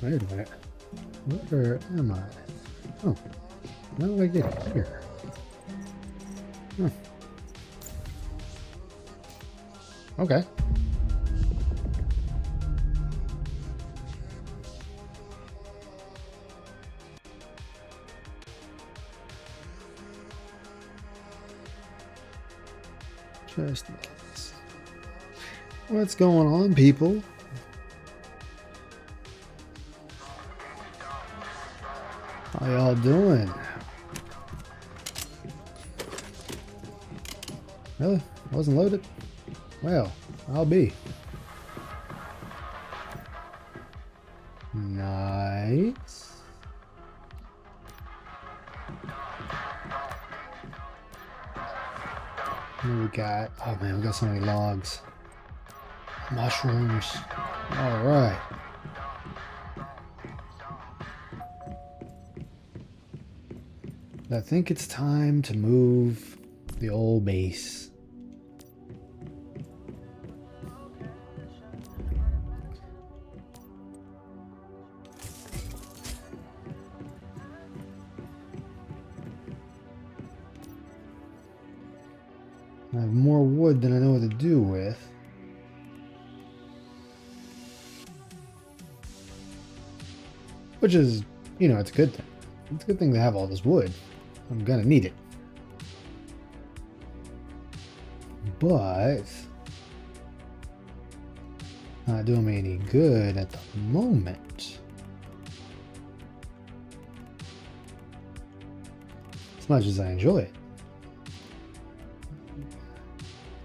Wait a minute. Where am I? Oh, how do I get here? Huh. Okay. Just what's going on, people? How y'all doing? Really? Wasn't loaded? Well, I'll be. Nice. What do we got? Oh man, we got so many logs. Mushrooms. All right. I think it's time to move the old base. I have more wood than I know what to do with. Which is, you know, it's a good thing. It's a good thing to have all this wood. I'm gonna need it. But not doing me any good at the moment. As much as I enjoy it.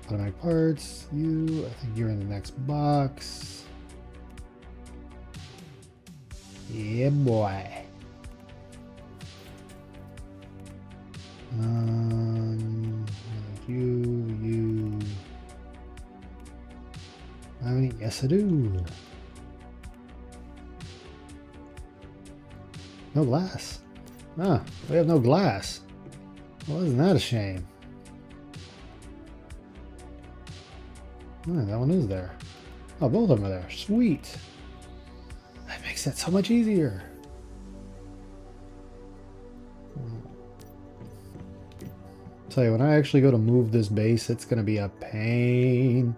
Automatic parts, you, I think you're in the next box. Yeah, boy. You. I mean, yes, I do. No glass. Ah, we have no glass. Well, isn't that a shame? Oh, that one is there. Oh, both of them are there. Sweet. That makes that so much easier. Tell you, when I actually go to move this base, it's going to be a pain,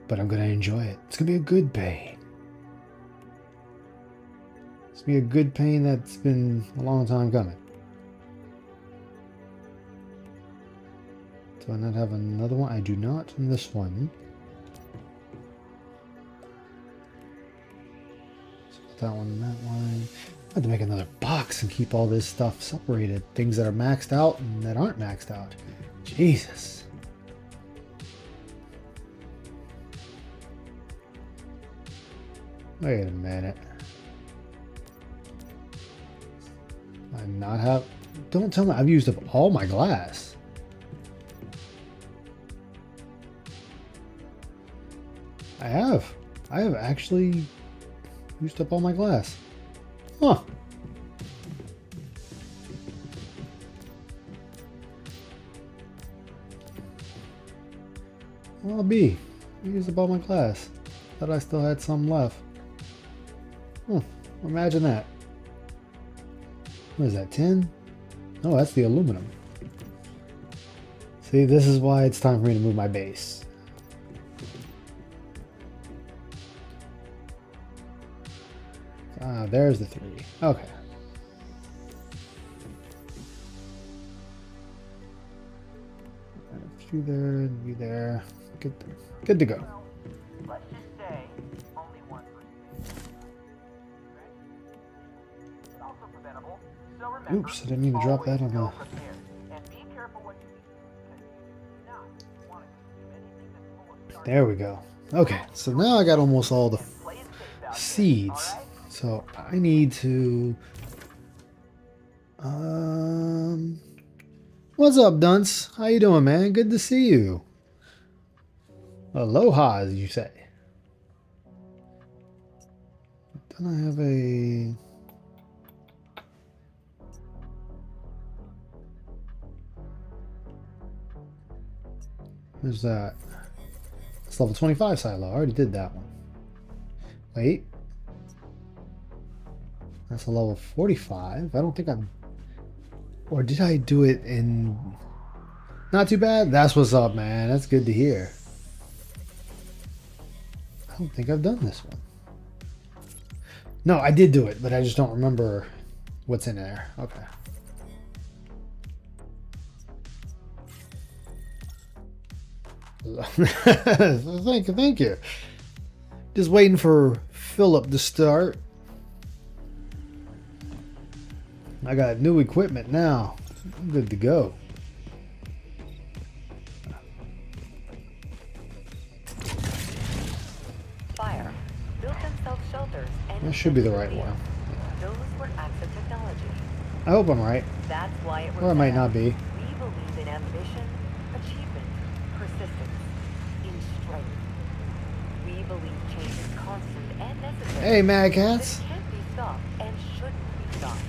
but I'm going to enjoy it. It's going to be a good pain. It's going to be a good pain that's been a long time coming. Do I not have another one? I do not in this one. So put that one, that one. I have to make another box and keep all this stuff separated. Things that are maxed out and that aren't maxed out. Jesus. Wait a minute. I not have... Don't tell me I've used up all my glass. I have. I have actually used up all my glass. Huh. Well, B. I used up all my glass. Thought I still had some left. Huh. Imagine that. What is that, tin? Oh, that's the aluminum. See, this is why it's time for me to move my base. Ah, there's the 3. Okay. A few there, and you there. Good to go. Let's just say only one but also preventable. So remember, Oops, I didn't mean to drop that on the... And be careful what you eat. Not want to consume anything that's full of starch. There we go. Okay, so now I got almost all the seeds. So I need to... What's up, Dunce? How you doing, man? Good to see you. Aloha, as you say. Don't I have a... There's that. It's level 25 silo. I already did that one. Wait. That's a level 45. I don't think I'm... Or did I do it in... Not too bad? That's what's up, man. That's good to hear. I don't think I've done this one. No, I did do it, but I just don't remember what's in there. Okay. Thank you. Just waiting for Philip to start. I got new equipment now. I'm good to go. Fire. Built themselves shelters and That should be the right one. those were acts of technology. I hope I'm right. That's why it Or I might not be. We believe in ambition, achievement, persistence, in strength. We believe change is constant and necessary. Hey, Mad But Cats. it can't be stopped and shouldn't be stopped.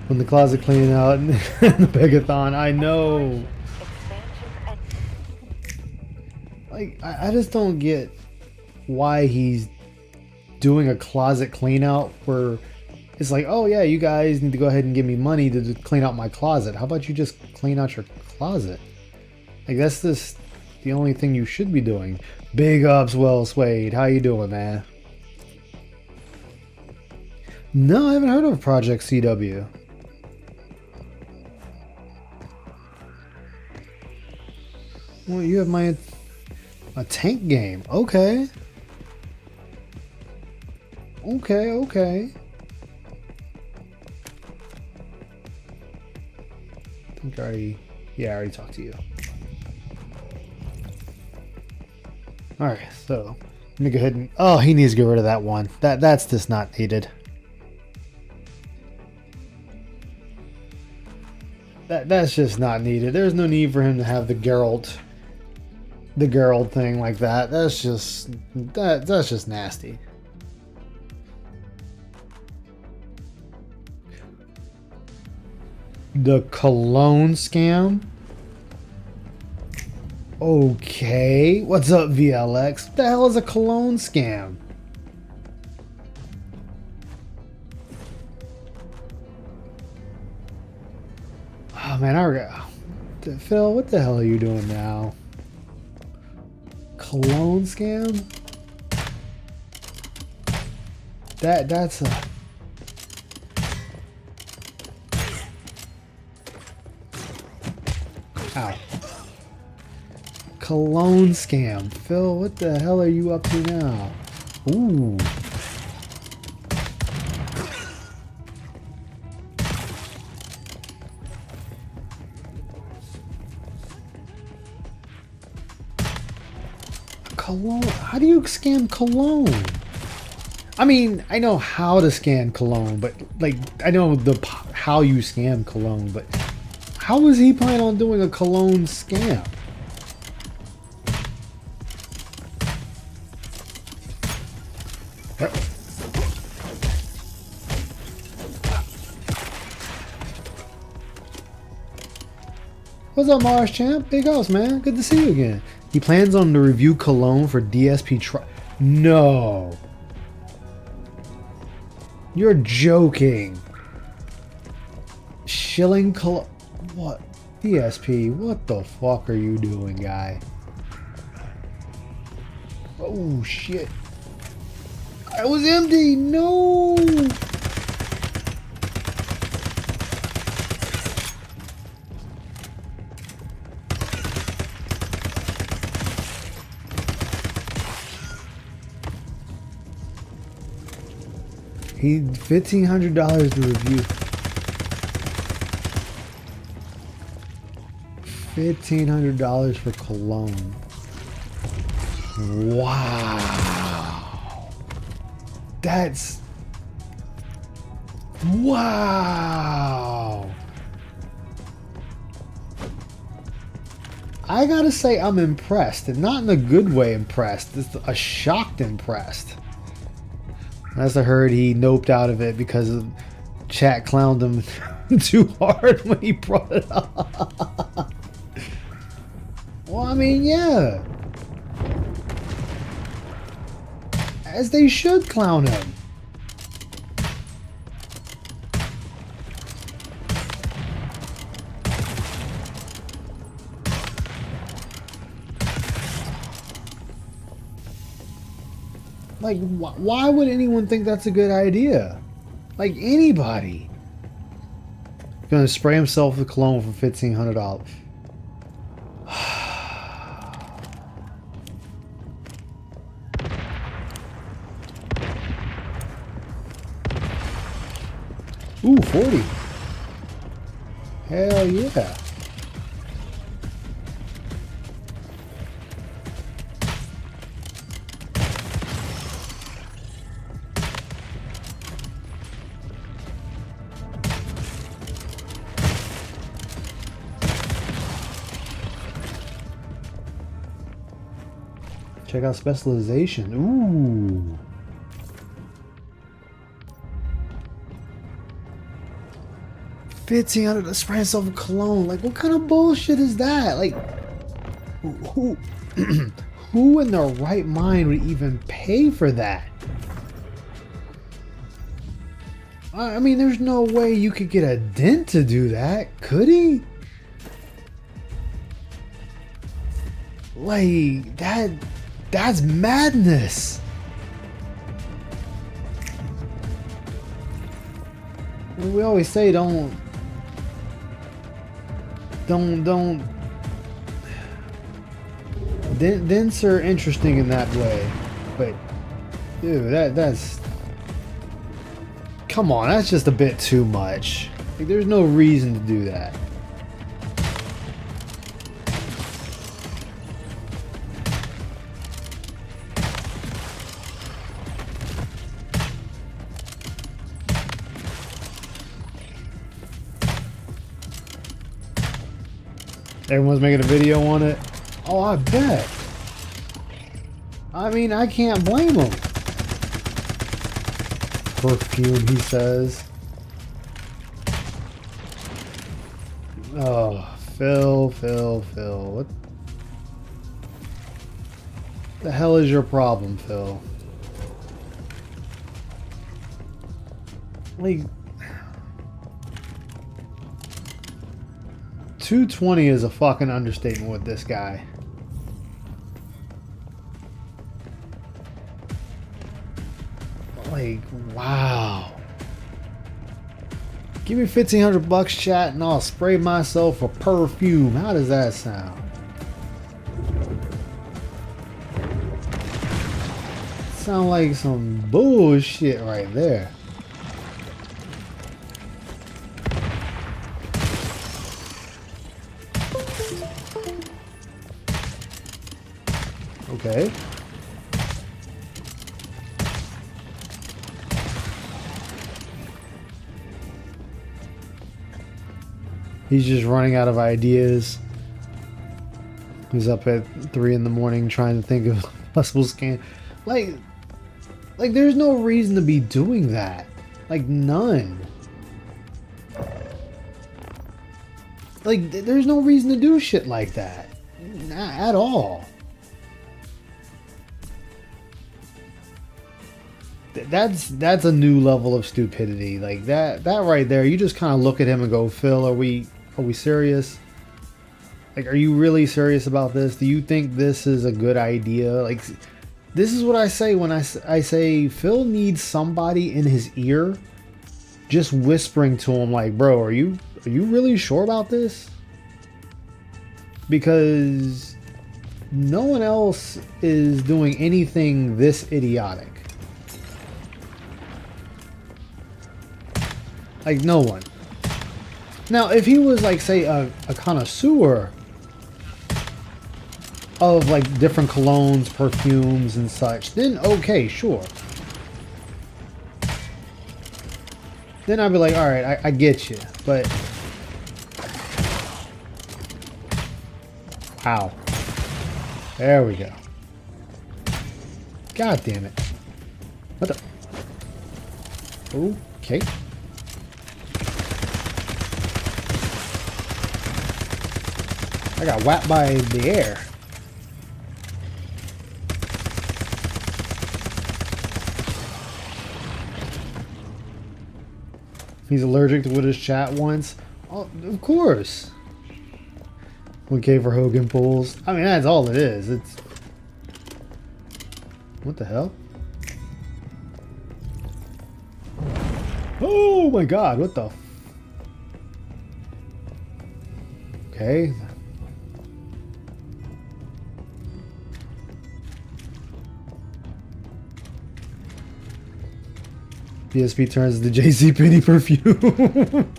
When the closet cleaning out and the Pegathon, I know. Expansion and Like, I just don't get why he's doing a closet clean out where it's like, oh yeah, you guys need to go ahead and give me money to clean out my closet. How about you just clean out your closet? Like, that's just the only thing you should be doing. Big ups, Well Swade. How you doing, man? No, I haven't heard of Project CW. Well, you have a tank game. Okay. Okay. I think I already talked to you. Alright, so let me go ahead and he needs to get rid of that one. That's just not needed. That's just not needed. There's no need for him to have the Geralt thing like that. That's just nasty. The cologne scam? Okay. What's up, VLX? What the hell is a cologne scam? Oh man, Phil, what the hell are you doing now? Cologne scam? That's a... Ow. Cologne scam. Phil, what the hell are you up to now? Ooh. Cologne? How do you scam cologne? I mean, I know how to scam cologne, but like, I know how you scam cologne, but how was he planning on doing a cologne scam? What's up, Mars Champ? Big ups, man. Good to see you again. He plans on to review cologne for DSP No. You're joking. Shilling cologne. What? DSP, what the fuck are you doing, guy? Oh, shit. I was empty. No. He $1,500 to review. $1,500 for cologne. Wow. That's... Wow. I gotta say I'm impressed, and not in a good way impressed. It's a shocked impressed. As I heard, he noped out of it because of chat clowned him too hard when he brought it up. Well, I mean, yeah. As they should clown him. Like, why would anyone think that's a good idea? Like, anybody. Gonna spray himself with cologne for $1,500. Ooh, 40. Hell yeah. Check out specialization. Ooh. $1,500 to spray himself with cologne. Like, what kind of bullshit is that? Like, who, who in their right mind would even pay for that? I mean, there's no way you could get a dent to do that, could he? Like, that's madness. We always say dents are interesting in that way, but dude, that's come on, that's just a bit too much. Like, there's no reason to do that. Everyone's making a video on it. Oh, I bet. I mean, I can't blame them. Perfume, he says. Oh, Phil. What the hell is your problem, Phil? Like, 220 is a fucking understatement with this guy. Like, wow. Give me $1,500, chat, and I'll spray myself with perfume. How does that sound? Sound like some bullshit right there. Okay. He's just running out of ideas. He's up at 3 in the morning trying to think of possible scam. Like there's no reason to be doing that. Like, none. Like, there's no reason to do shit like that. Not at all. That's a new level of stupidity. Like, that right there, you just kind of look at him and go, Phil, are we serious? Like, are you really serious about this? Do you think this is a good idea? Like, this is what I say when I say Phil needs somebody in his ear just whispering to him, like, bro, are you really sure about this? Because no one else is doing anything this idiotic. Like, no one. Now, if he was, like, say, a connoisseur of, like, different colognes, perfumes, and such, then okay, sure. Then I'd be like, alright, I get you. But, wow. There we go. God damn it. What the? Okay. I got whacked by the air. He's allergic to what his chat wants. Oh, of course. 1K for Hogan pulls. I mean, that's all it is. It's... What the hell? Oh my god, what the? Okay. PSP turns the JCPenney perfume.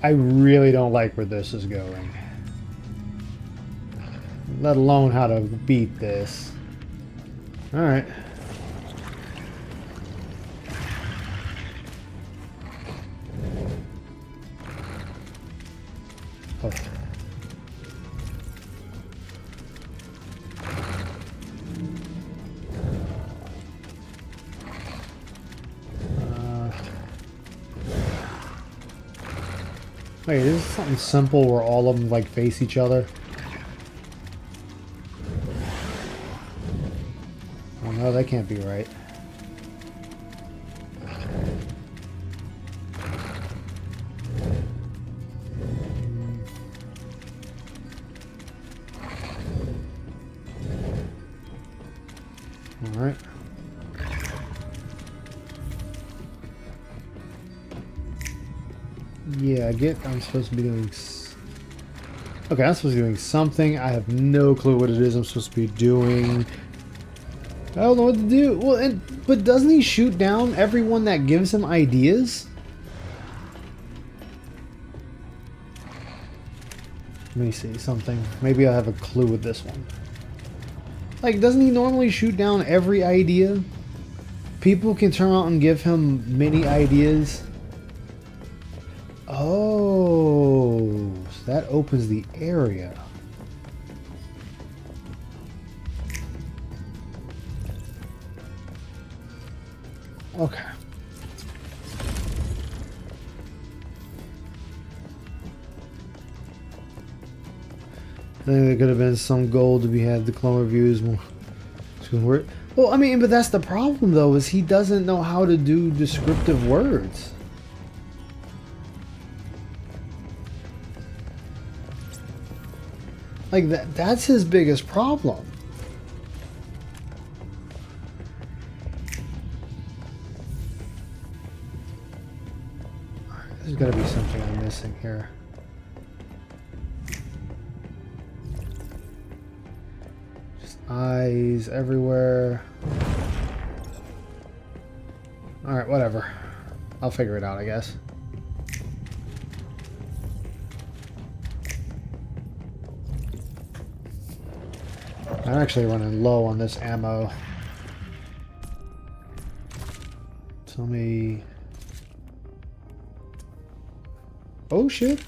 I really don't like where this is going. Let alone how to beat this. Alright. Oh. Wait, is this something simple where all of them like face each other? Oh no, that can't be right. All right. Yeah, I get I'm supposed to be doing... Okay, I'm supposed to be doing something. I have no clue what it is I'm supposed to be doing. I don't know what to do. Well, but doesn't he shoot down everyone that gives him ideas? Let me see something. Maybe I have a clue with this one. Like, doesn't he normally shoot down every idea? People can turn out and give him many ideas. Oh, so that opens the area. Okay. I think there could have been some goal to be had. The clone reviews more. Well, I mean, but that's the problem though, is he doesn't know how to do descriptive words. Like that's his biggest problem. There's got to be something I'm missing here. Just eyes everywhere. Alright, whatever. I'll figure it out, I guess. I'm actually running low on this ammo. Tell me... Oh shit.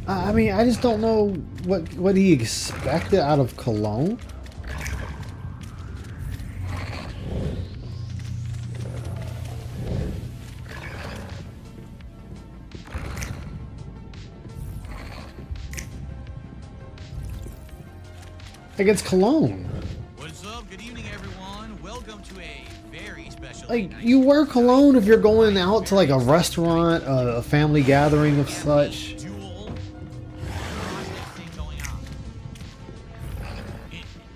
I mean, I just don't know what he expected out of Cologne. Like, it's Cologne. What's up? Good evening, everyone. Welcome to a very special Like, night. you wear cologne if you're going out to like a restaurant, a family gathering of such. Dual positive thing going on.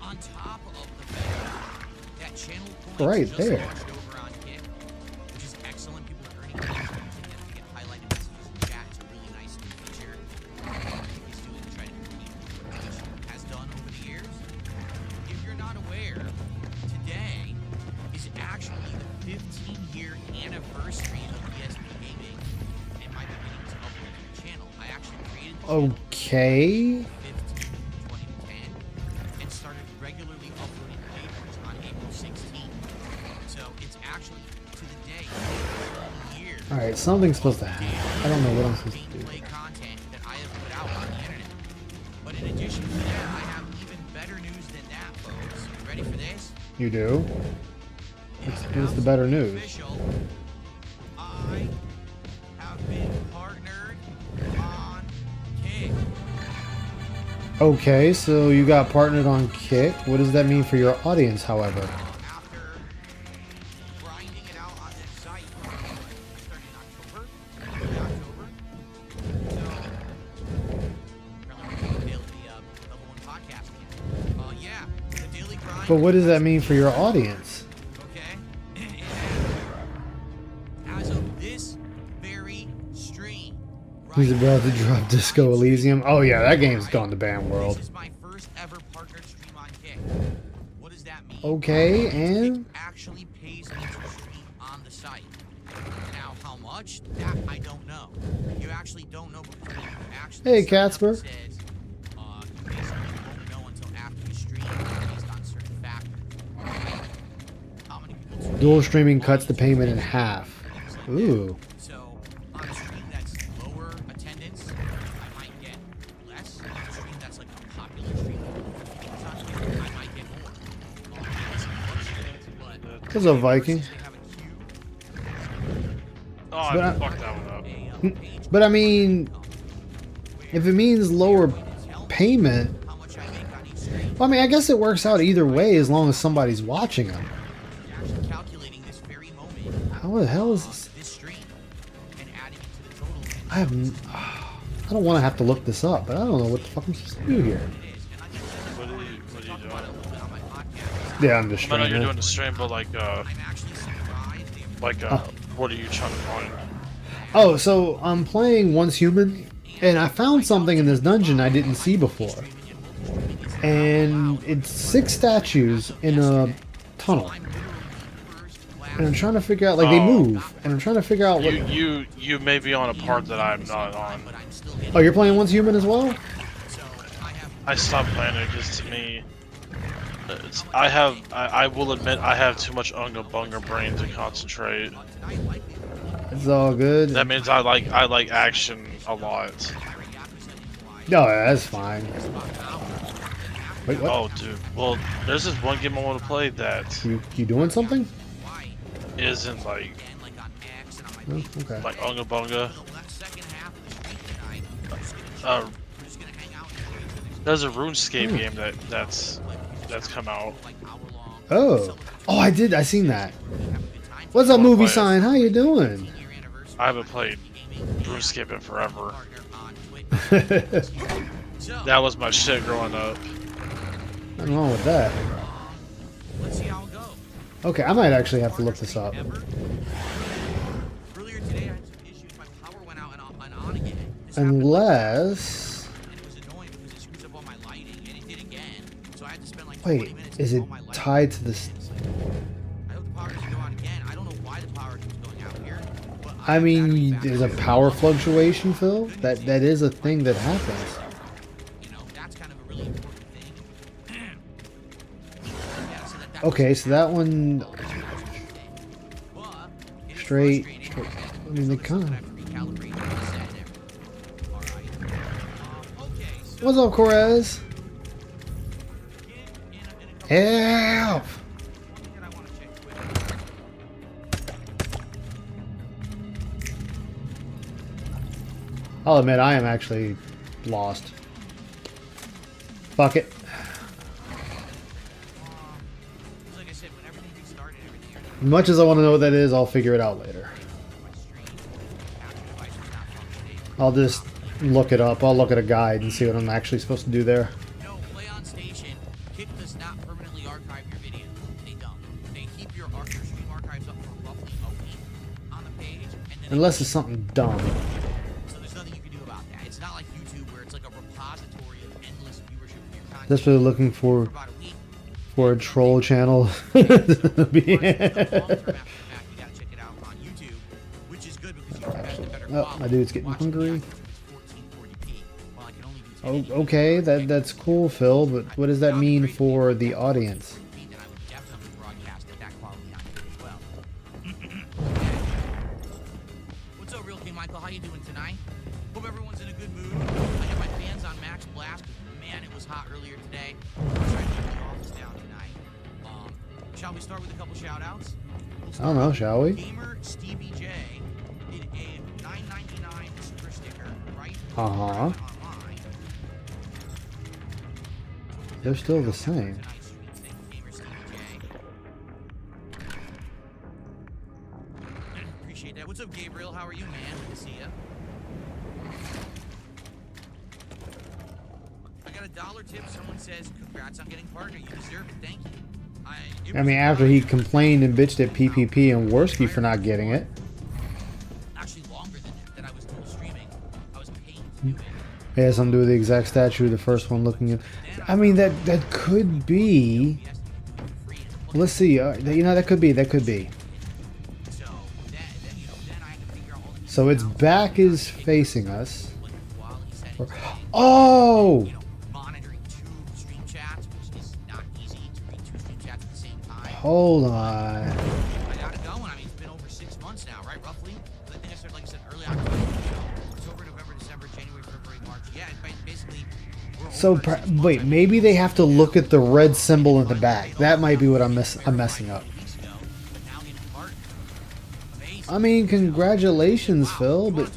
On top of the fact that channel points Right just there. launched over on Kick, which is excellent. People are earning points to get highlighted messages in chat. It's a really nice new feature. He's doing to try to compete with what he has done over the years. If you're not aware, today is actually the 15-year anniversary of ESP Gaming and my beginning to upload to the channel. I actually created the channel Okay. 15, 2010 and started regularly uploading papers on April 16th. So it's actually to the day 15 years. Alright, something's supposed to happen. I don't know what I'm supposed to do. Gameplay content that I have put out on the internet. But in addition to that, I have even better news than that, folks. You ready for this? You do? What's the better news? Official. I Okay, so you got partnered on Kick. What does that mean for your audience, however? After grinding it out on this site, starting in October, level 1 podcast again. Yeah, the daily grind. But what does that mean for your audience? Okay. As of this very stream, He's about to drop Disco Elysium. Oh yeah, that game's gone to ban world. This is my first ever partnered stream on Kick. What does that mean? Okay, Kick and actually pays me to stream on the site. Now, how much? That I don't know. You actually don't know because when you actually Hey, sign up, it Catsper. says, you basically won't know until after you stream based on certain factors. How many people tune in, dual streaming cuts the audience payment in ratio, half. things like that. Ooh. So on a stream that's lower attendance, I might get less. On a stream that's like a popular stream, I might get more. But What's up, Viking? they have a queue, Oh, But I I- fucked that one up. page But I mean, if it means lower tell payment, how much I make on each stream. well, I mean, I guess it works out either way as long as somebody's watching them. You're actually calculating this very moment How the hell is this? this stream and adding it to the total. And I have. I don't want to have to look this up, but I don't know what the fuck I'm supposed to do here. it is. And I think What are you talk about it a doing? little bit on my podcast. Yeah, I'm just I know trying you're doing to. the stream, but I'm actually surprised. what are you trying to find? Oh, so I'm playing Once Human, and I found something in this dungeon I didn't see before. And it's 6 statues in a tunnel. And I'm trying to figure out, like, they move. And I'm trying to figure out what. You may be on a part that I'm not on. Oh, you're playing Once Human as well? I stopped playing it because to me, I will admit I have too much unga bunga brain to concentrate. It's all good. That means I like action a lot. No, that's fine. Wait, what? Oh, dude. Well, there's this one game I want to play that You doing something? isn't like Oh, okay. unga bunga. There's a RuneScape game that's come out. Oh. Oh, I did. I seen that. What's up, Wanna movie play it? sign? How you doing? I haven't played RuneScape in forever. That was my shit growing up. Nothing wrong with that. Let's see how it goes. Okay, I might actually have to look this up. Earlier today, I had some issues. My power went out and on again. This happened Unless. and it was annoying because it screws up all my lighting, and it did again. So I had to spend like 20 Wait, minutes is getting it all my lighting. tied to this? I hope the power doesn't go on again. I don't know why the power keeps going out here. But I have battery mean, backup. there's a power fluctuation, Phil. That is a thing that happens. You know, that's kind of a really important thing. Yeah, so that Okay, so that one but it is straight. frustrating. I mean, they kind of. I have to recalibrate what I said and everything. All right. Okay, so What's up, Corez? in a couple Help! one thing that I want to check quick. I'll admit, I am actually lost. Fuck it. Like I said, when everything restarted, everything As much as I want to know what that is, I'll figure it out later. my stream capture device was not functioning. I'll just look it up. I'll look at a guide and see what I'm actually supposed to do there. No, Play on Station. Kick does not permanently archive your videos. They don't. They keep your stream archives up for roughly a week on the page, and then Unless it's something dumb. so there's nothing you can do about that. It's not like YouTube where it's like a repository of endless viewership for your content. Desperately looking for for about a week. a troll channel. Long term after the fact, you gotta check it out on YouTube, which is good because YouTube has the better Oh, quality. my dude's getting Watching hungry. the actual 1440p, while I can only do Oh, 1080p. okay, that's cool, Phil. But what does that mean for the audience? Then I would definitely broadcast at that quality on here as well. What's up, Real King Michael? How you doing tonight? Hope everyone's in a good mood. I got my fans on max blast. Man, it was hot earlier today. I'm trying to keep the office down tonight. Shall we start with a couple shout-outs? I don't know, shall we? Gamer Stevie J did a $9.99 super sticker right Uh-huh. online. They're still the same. Appreciate that. What's up, Gabriel? How are you, man? Good to see ya. I got a $1 tip. Someone says, "Congrats on getting partner. You deserve it. Thank you." I mean, after he complained and bitched at PPP and Worski for not getting it. Actually, longer than that I was still streaming. I was paying to do it. It has something to do with the exact statue, the first one looking at. I mean, that could be. Let's see. You know, that could be. That could be. So its back is facing us. Oh! Monitoring 2 stream chats, which is not easy to read 2 stream chats at the same time. Hold on. I got it going. I mean, it's been over 6 months now, right? Roughly. I think I started, like I said, early October. October, November, December, January, February, March. Yeah, basically. So wait, maybe they have to look at the red symbol in the back. That might be what I'm messing up. I mean, congratulations, Phil, but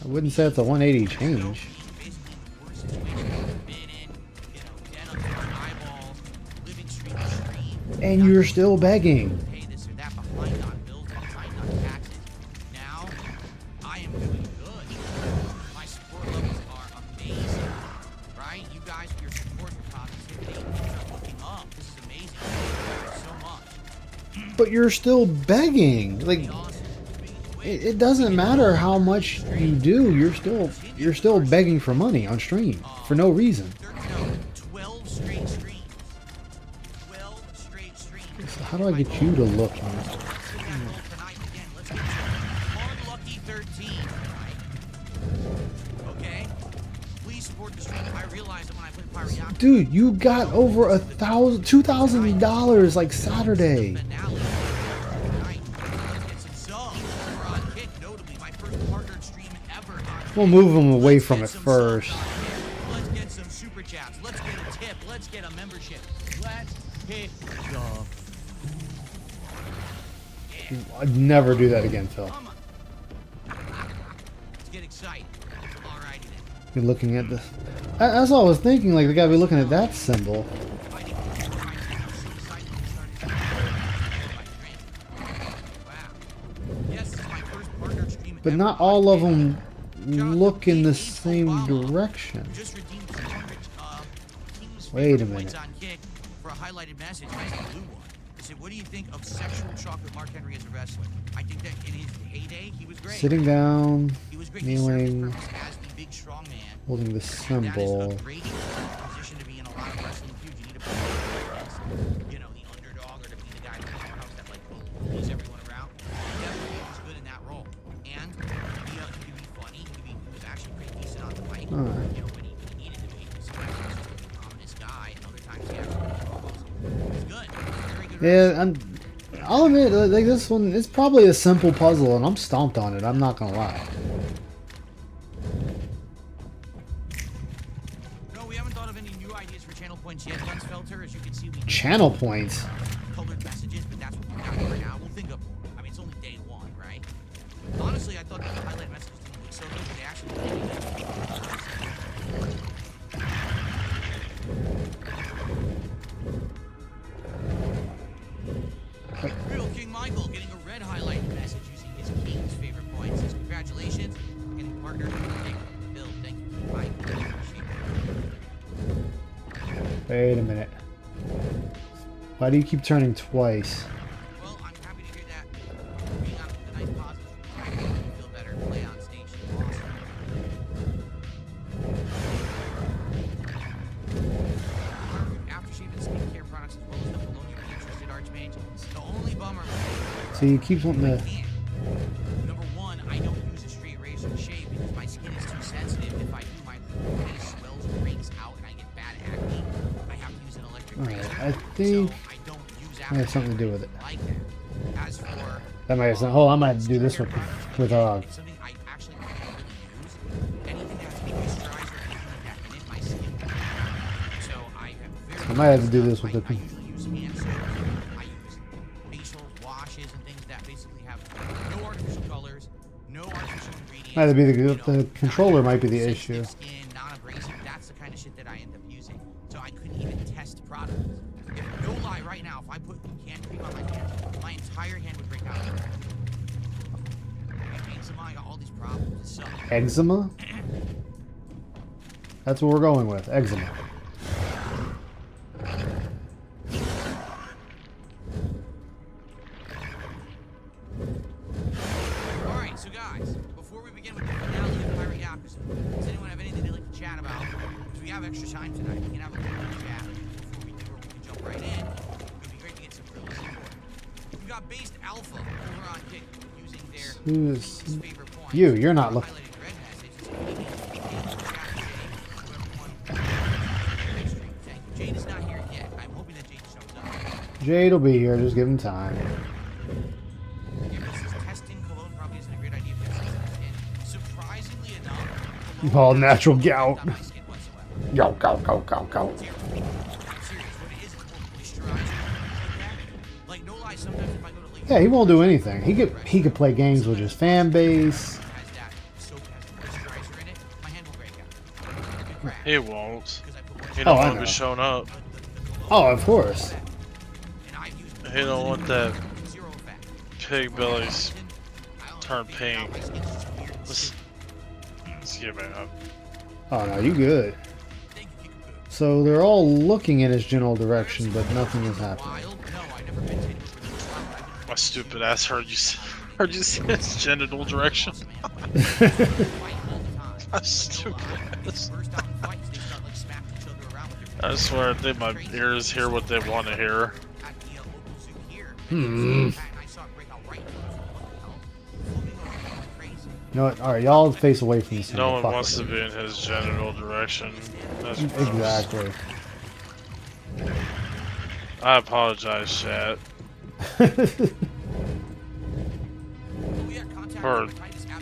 I wouldn't say it's a 180 change. And you're still begging. But you're still begging. Like, it doesn't matter how much you do. You're still begging for money on stream for no reason. 12 straight streams. 12 straight streams. So how do I get you to look? Lucky 13. Okay. Please support the stream. I realize that when I play Pyriac. Dude, you got over $2,000 like Saturday. We'll move them away from it first. Let's get some super chats. Let's get a tip. Let's get a membership. Let's hit the. I'd never do that again, Phil. Let's get excited. Alrighty then. Be looking at this. That's all I was thinking. Like, they gotta be looking at that symbol. But not all of them look in the same direction. Wait a minute. For a highlighted message, nice blue one. I said, "What do you think of sexual chocolate Mark Henry as a wrestler?" I think that in his heyday, he was great. Sitting down, He was great. kneeling, He served his purpose as the big strong man. holding the That is symbol. a great position to be in a lot of wrestling feuds. You need a person, you know, the underdog, or to be the guy in the powerhouse that like pulls everyone around. He definitely was good in that role, and he could be funny. He was actually pretty decent on the mic. Alright. You know, when he needed to be. Sometimes he was just an ominous guy, and other times he actually was good. Very good. Yeah, I'll admit, like, this one, it's probably a simple puzzle, and I'm stomped on it. I'm not gonna lie. No, we haven't thought of any new ideas for channel points yet, Gunsfelter. As you can see, we Channel points. colored messages, but that's what we got for now. We'll think of more. I mean, it's only day 1, right? Honestly, I thought that the highlight messages didn't look so good, but they actually Real King Michael getting a red highlight message using his king's favorite points. Says, "Congratulations on getting partnered with the Bill. Thank you. I appreciate it." Wait a minute. Why do you keep turning twice? Well, I'm happy to hear that. Being on the nice positive, you feel better. Play on stage. Awesome. Aftershave and skincare products as well as the Bologna interested Archmage. The only bummer. So you keep wanting to. Number 1, I don't use a straight razor to shave because my skin is too sensitive. If I do, my face swells and breaks out and I get bad acne. I have to use an electric Alright, razor. I think So I don't use it has something to do with it. like that. As for That might have some. Oh, I might have to do this with something I actually don't really use. Anything that has to be moisturized or anything like that, and in my skin. So I have very I might have to do this with I the. usually use hand soap. I use facial washes and things that basically have no artificial colors, no artificial ingredients. Might be the controller might be the issue. Skin, non-abrasive, that's the kind of shit that I end up using. So I couldn't even test products. No lie, right now, if I put can cream on my entire hand would break out. I got all these problems. So Eczema? That's what we're going with. Eczema. Alright, so guys, before we begin with the finale of Pirate Yakuza, does anyone have anything they'd like to chat about? Because we have extra time tonight, we can have a little bit of chat before we do, or we can jump right in. It would be great to get some real support. We got Based Alpha over on Kick using their Who's favorite point. you're not looking. Highlighting red messages. Jade is not here yet. I'm hoping that Jade shows up. Jade will be here. Just give him time. Yeah, this is testing cologne probably isn't a great idea for testing. And surprisingly enough, All natural gout. not my skin whatsoever. Go, go, go, go, go. I'm serious. What it is more moisturizing. Like no lie, sometimes if I go to Lake Yeah, he won't do anything. He could play games with his fan base. has that soap has moisturizer in it, my hand will break out. Crack, He won't. because I put He Oh, don't I want to know. be shown up. Oh, of course. and I've used He don't want that zero effect. pig bellies I don't turn know, pink. my skin is just weird. Excuse me. Oh no, you good. Thank you, Kickapoo. So they're all looking in his general direction, but nothing is happening. Wild? No, I've never been to anywhere where there's wild. I've been My stupid ass heard you say his genital direction. My stupid ass. I swear, I think my ears hear what they want to hear. Hmm. You know what? All right, y'all face away from this. No one Fuck wants with to be in his genital direction. That's it. gross. Exactly. I apologize, chat. For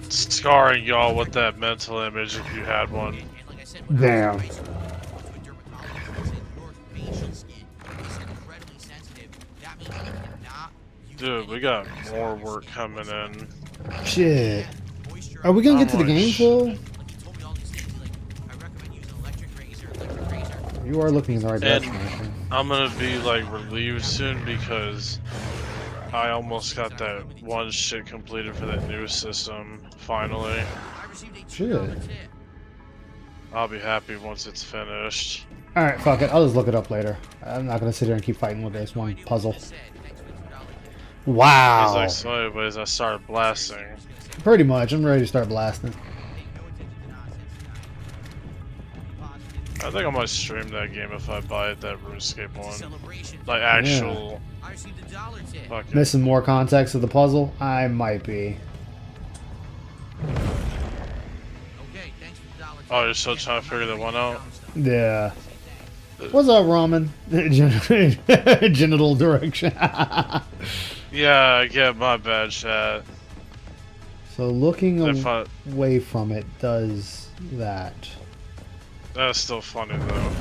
scarring y'all with that mental image if you had one. Damn. Dude, we got more work coming in. Shit. Are we gonna get to the game flow? You are looking in the right And direction, I think. I'm gonna be like relieved soon because I almost got that one shit completed for that new system. Finally, Shit. I'll be happy once it's finished. All right, fuck it. I'll just look it up later. I'm not gonna sit here and keep fighting with this one puzzle. Wow. He's like, so anyways, I started blasting. Pretty much. I'm ready to start blasting. I think I might stream that game if I buy it, that RuneScape one. Like actual fucking. Missing more context of the puzzle? I might be. Oh, you're still trying to figure that one out? Yeah. What's up, ramen? Genital direction. Yeah, I get my bad, chat. So looking If I, away from it does that. that's still funny though.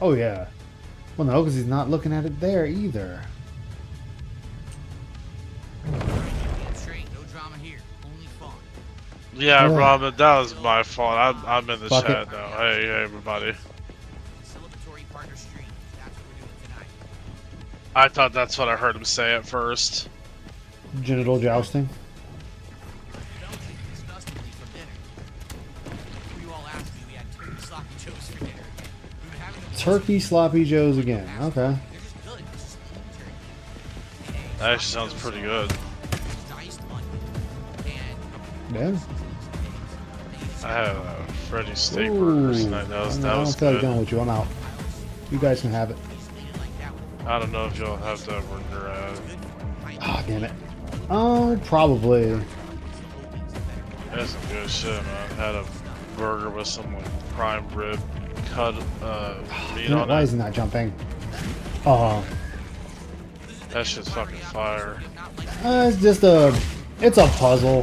Oh yeah. Well no, because he's not looking at it there either. Yeah, Yeah. Robin, that was my fault. I'm in the Fuck chat it. now. Hey, everybody. I thought that's what I heard him say at first. Genital jousting. Turkey sloppy joes again. Okay. That actually sounds pretty good. Yeah. I had Freddy's steak Ooh. burgers tonight. That was I don't good. feel like dealing with you. I'm out. You guys can have it. I don't know if y'all have that where you're at. Ah, damn it. Oh, probably. That's some good shit, man. Had a burger with some like prime rib cut meat Damn it, on why it. isn't that jumping? Oh, That shit's fucking fire. it's just it's a puzzle.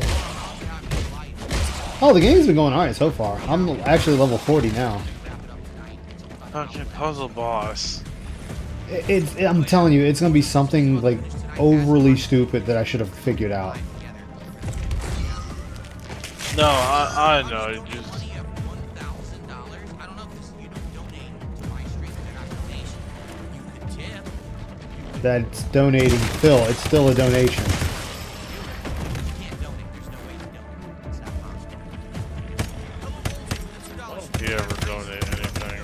Oh, the game's been going alright so far. I'm actually level 40 now. Fucking puzzle boss. I'm telling you, it's gonna be something like overly stupid that I should have figured out. No, I know. You just, Money of $1,000. I don't know if you don't donate to my stream. They're not donation. You could tip. That's donating, Phil. It's still a donation. You can't donate. There's no way to donate. It's not possible. do you ever donate anything?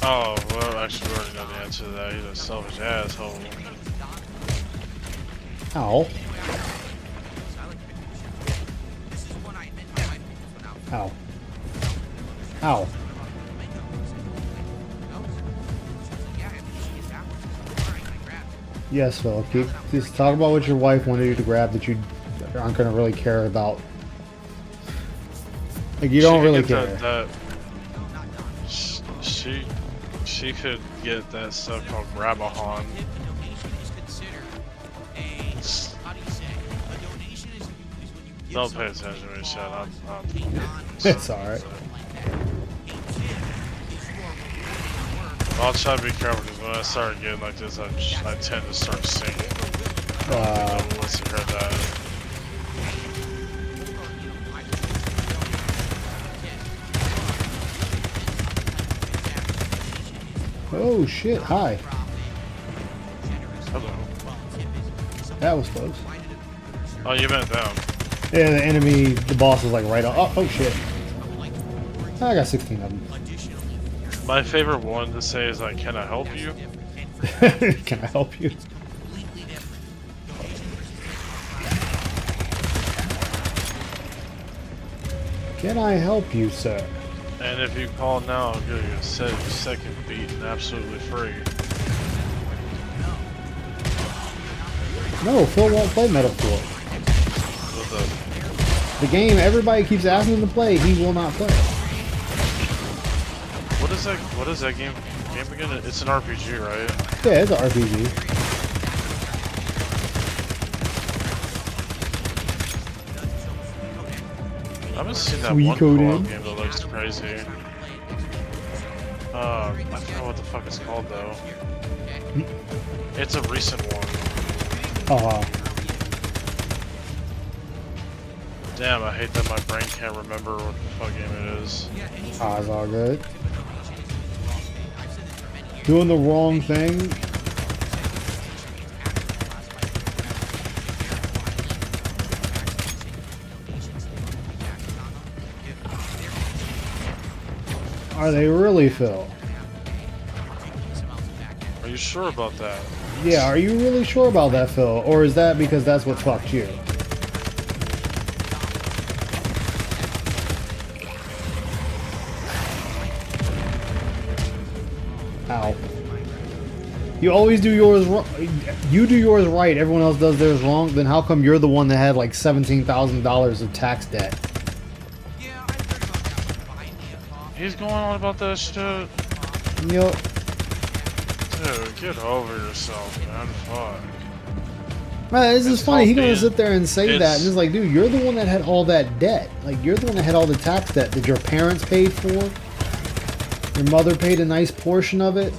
Oh, well, actually, we already know the answer to that. He's a selfish asshole. Ow. This is one I admit my wife went out. Ow. Ow. Yes, Phil. Just talk about what your wife wanted you to grab that you aren't going to really care about. Like, you don't really care. She could get that stuff called Grabahan. Don't pay attention to me, shut up. It's alright. I'll try to be careful because when I start getting like this, I tend to start singing. Once you heard that. Oh shit, hi. Hello. That was close. Oh, you meant them. Yeah, the enemy, the boss was like right on. Oh shit. I got 16 of them. My favorite one to say is like, can I help you? Can I help you? Can I help you, sir? And if you call now, I'll give you a second beat and absolutely free. No, Phil won't play Metal Gear. With The game everybody keeps asking him to play, he will not play. what is that game again? It's an RPG, right? Yeah, it's an RPG. I haven't seen that Sweet one code co-op in. game that looks crazy. I forgot what the fuck it's called though. It's a recent one. Damn, I hate that my brain can't remember what the fuck game it is. It's all good. Doing the wrong thing. Are they really, Phil? Are you sure about that? Yeah, are you really sure about that, Phil? Or is that because that's what fucked you? Ow. You always do yours wrong. You do yours right, everyone else does theirs wrong, then how come you're the one that had like $17,000 of tax debt? He's going on about that shit. Yo, Dude, get over yourself, man. Fuck. man, this is It's funny. He called gonna being- sit there and say that, it's- and it's like, dude, you're the one that had all that debt. Like, you're the one that had all the tax debt that your parents paid for. Your mother paid a nice portion of it.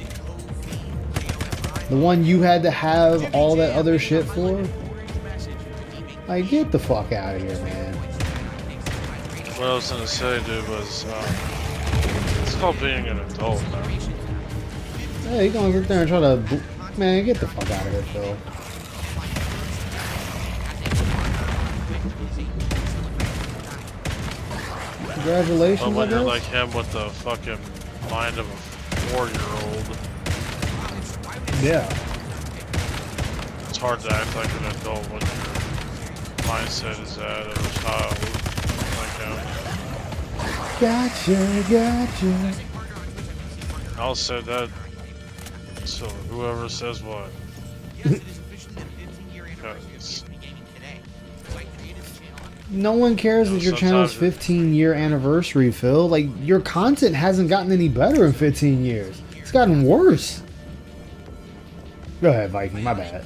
The one you had to have all that other shit for. Like, get the fuck out of here, man. What I was gonna say, dude, was it's called being an adult, man. Hey, you gonna sit there and try to, man, get the fuck out of here, Phil. Congratulations, But when I you're guess? like him with the fucking mind of a 4-year-old, Yeah. it's hard to act like an adult when your mindset is that of a child like him. Gotcha. I'll say that. So whoever says what. Because No one cares You know, that your channel's sometimes 15-year anniversary, Phil. Like, your content hasn't gotten any better in 15 years. It's gotten worse. Go ahead, Viking. My bad.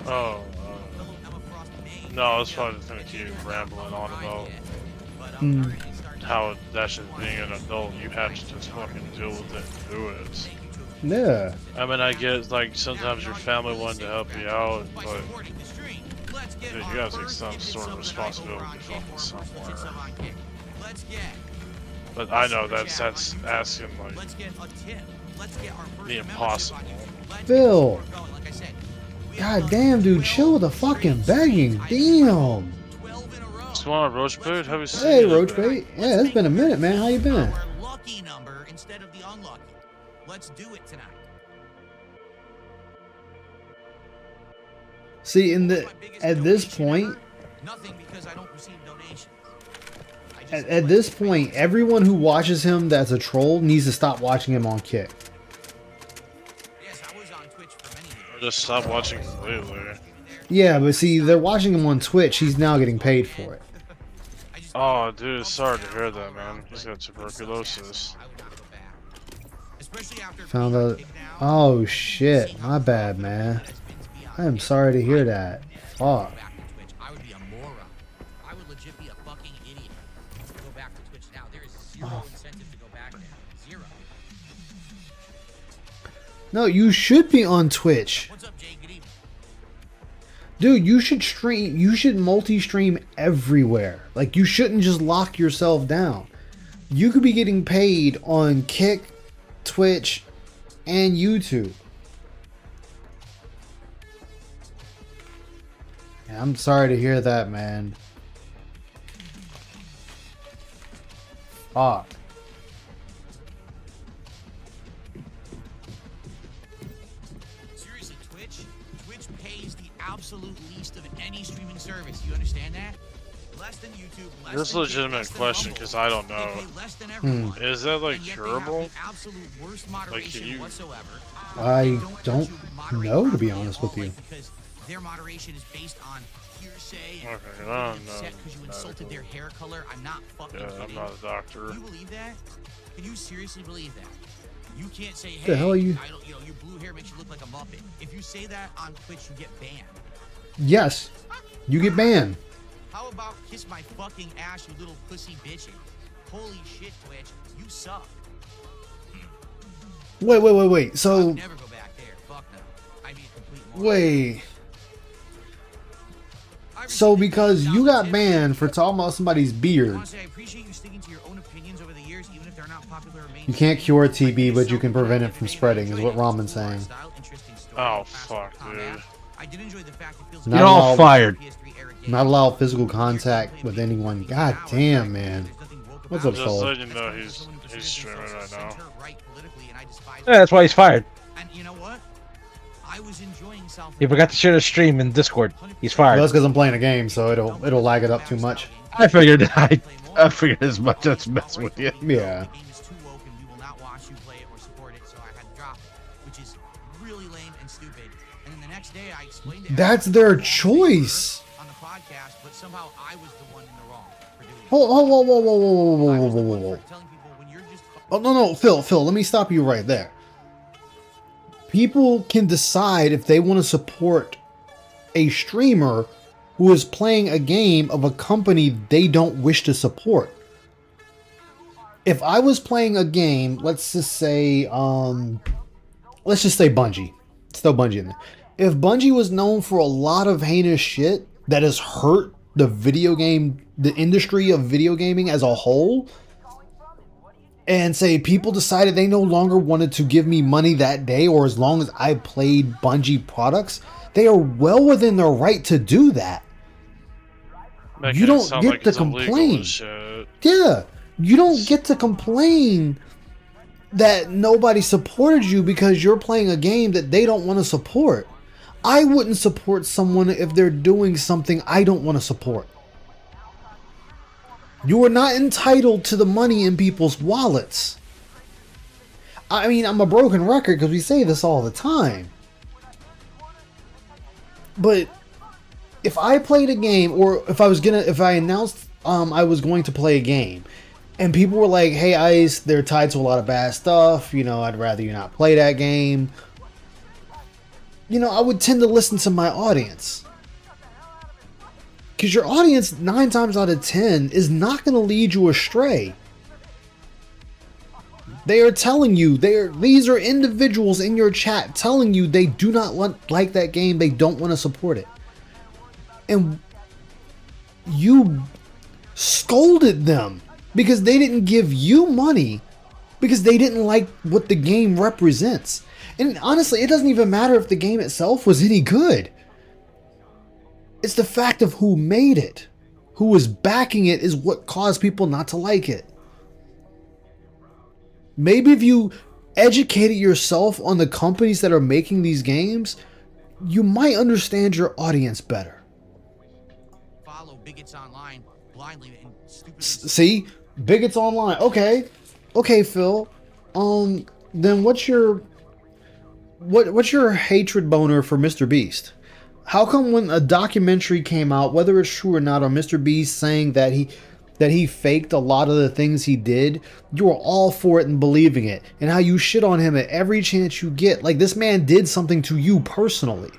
oh, no, I was probably just gonna keep rambling on about how that should being an adult. You have to just fucking deal with it and do it. Yeah. I mean, I get like sometimes your family wanted to help you out, but Dude, you gotta take some sort of responsibility for somewhere. Let's get. But I know that's asking like Let's get a tip. Let's get our first the impossible. Phil. Like I said, God damn, dude, chill with the fucking begging. Damn. 12 in a row. What's going on, Roach Bait? How we seen Hey, you Roach today? Bait. Yeah, it's been a minute, man. How you been? Our lucky number instead of the unlucky. Let's do it tonight. See, at this point, Nothing because I don't receive donations. at this point, everyone who watches him that's a troll needs to stop watching him on Kick. Yes, I was on Twitch for many years. Or just stop watching lately. Yeah, but see, they're watching him on Twitch. He's now getting paid for it. Oh, dude, sorry to hear that, man. He's got tuberculosis. I would not go back. Especially after Found being out. kicked out. Oh shit, my bad, man. I am sorry to hear that. Fuck. Back to Twitch, I would be a moron. I would legit be a fucking idiot to go back to Twitch now. There is zero incentive to go back there. Zero. No, you should be on Twitch. What's up, Jay? Good evening. Dude, you should stream, you should multi-stream everywhere. Like, you shouldn't just lock yourself down. You could be getting paid on Kick, Twitch, and YouTube. Yeah, I'm sorry to hear that, man. Fuck. Seriously, Twitch pays the absolute least of any streaming service. You understand that? Less than YouTube. Less This is a than legitimate less than question Rumble. because I don't They know. pay less than everyone. Is that like And yet they have curable? the absolute worst moderation you- whatsoever. I They let don't you moderate know, to be properly at honest all, with you. like, because their moderation is based on hearsay and Okay, people I getting don't upset know because you medical. insulted their hair color. I'm not fucking Yeah, kidding. I'm not a doctor. You believe that? Can you seriously believe that? You can't say, hey, The hell are you- I don't, you know, your blue hair makes you look like a Muppet. If you say that on Twitch, you get banned. Yes, you get banned. How about kiss my fucking ass, you little pussy bitches? Holy shit, Twitch, you suck. Wait. I So, would never go back there. Fuck no. I'd be a complete moron. wait. I So, respect because you got $1,000 banned for talking about somebody's beard, Honestly, I appreciate you sticking to your own opinions over the years, even if they're not popular or you can't cure TB, but you can prevent it from spreading, is what Ramen's saying. Oh, fuck, dude. I did enjoy the fact it feels Not You're all allowed- fired. Not allow physical contact with anyone. God damn, man. What's up, Just Soul? letting you know he's streaming right now. Yeah, that's why he's fired. And you know what? I was enjoying South. He forgot to share the stream in Discord. He's Well, fired. that's because I'm playing a game, so it'll lag it up too much. I figured I figured as much. That's messing with you. Yeah. The game is too woke and we will not watch you play it or support it, so I had to drop it, which is really lame and stupid. And then the next day I explained it. That's their choice. On the podcast, but somehow I was the one in the wrong for doing it. Whoa. I was the one Whoa. for telling people when you're just Oh, no, Phil, let me stop you right there. People can decide if they want to support a streamer who is playing a game of a company they don't wish to support. If I was playing a game, let's just say Bungie. Let's throw Bungie in there. If Bungie was known for a lot of heinous shit that has hurt the industry of video gaming as a whole, and say people decided they no longer wanted to give me money that day or as long as I played Bungie products, they are well within their right to do that. Making You it don't sound get like to it's illegal complain. and shit. Yeah, you don't get to complain that nobody supported you because you're playing a game that they don't want to support. I wouldn't support someone if they're doing something I don't want to support. You are not entitled to the money in people's wallets. I mean, I'm a broken record because we say this all the time. But if I played a game, or if I announced I was going to play a game, and people were like, "Hey, Ice, they're tied to a lot of bad stuff. You know, I'd rather you not play that game." You know, I would tend to listen to my audience. Because your audience, 9 times out of 10, is not going to lead you astray. They are telling you, these are individuals in your chat telling you they do not like that game, they don't want to support it. and you scolded them because they didn't give you money because they didn't like what the game represents. And honestly, it doesn't even matter if the game itself was any good. It's the fact of who made it, who was backing it, is what caused people not to like it. Maybe if you educated yourself on the companies that are making these games, you might understand your audience better. Follow bigots online blindly and stupidly. See? Bigots online. Okay, Phil. Then what's your hatred boner for Mr. Beast? How come when a documentary came out, whether it's true or not, on Mr. Beast saying that he faked a lot of the things he did, you were all for it and believing it, and how you shit on him at every chance you get, like this man did something to you personally?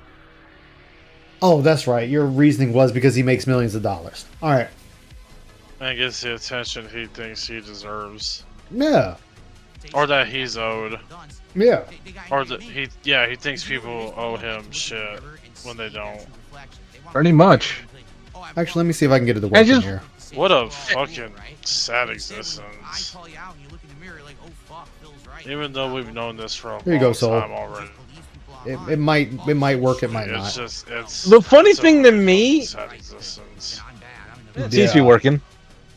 Oh, that's right. Your reasoning was because he makes millions of dollars. All right. And gets the attention he thinks he deserves, Yeah. or that he's owed, Yeah. or that he thinks people owe him shit when they don't. Pretty much. Actually, let me see if I can get it to work in here. What a fucking sad existence. Even though we've known this for a Here you go, long Soul. time already. It might work, it might not. It's The funny it's a thing to really me- sad existence. It seems to be working.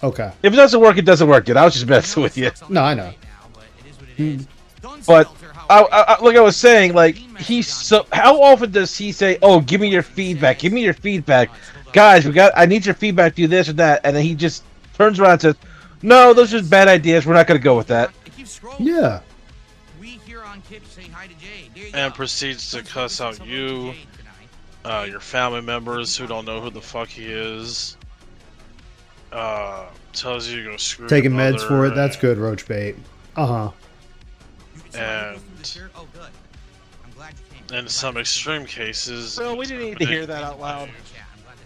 Okay. If it doesn't work, it doesn't work. I was just messing with you. No, I know. But like I was saying, like how often does he say, "Oh, give me your feedback. Give me your feedback, guys. I need your feedback. Do this or that," and then he just turns around and says, "No, those are just bad ideas. We're not going to go with that." Yeah. And proceeds to cuss out you, your family members who don't know who the fuck he is. Tells you to go screw Taking your meds for it. mother, That's good, Roach Bait. Uh-huh. And in some extreme cases, Well, we didn't need to hear that out loud.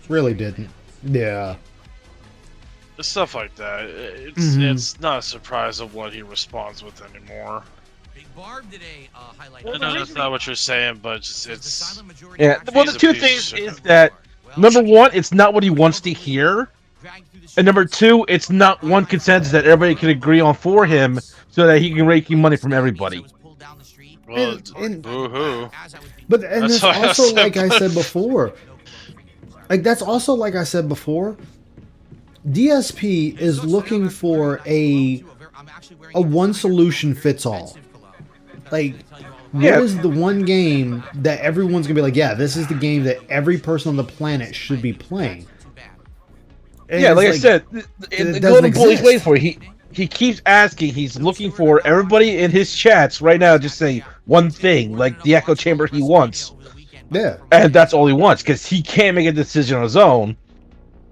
Really didn't. Yeah. stuff like that. It's Mhm. it's not a surprise of what he responds with anymore. Big Barb today highlight. I know that's not what you're saying, but it's Yeah. Well, He's the a two piece of things shit. is that number one, it's not what he wants to hear, and number two, it's not one consensus that everybody can agree on for him, so that he can rake in money from everybody. well, And- boo-hoo. But and That's it's why I also said like I said both. before. Like that's also like I said before. DSP is looking for a one solution fits all. Like, Yeah. what is the one game that everyone's gonna be like, yeah, this is the game that every person on the planet should be playing? And Yeah, it's like I said, it the doesn't Golden Bull he's exist. waiting for. He keeps asking. He's looking for everybody in his chats right now. Just say one thing, like the echo chamber he wants, Yeah. and that's all he wants because he can't make a decision on his own.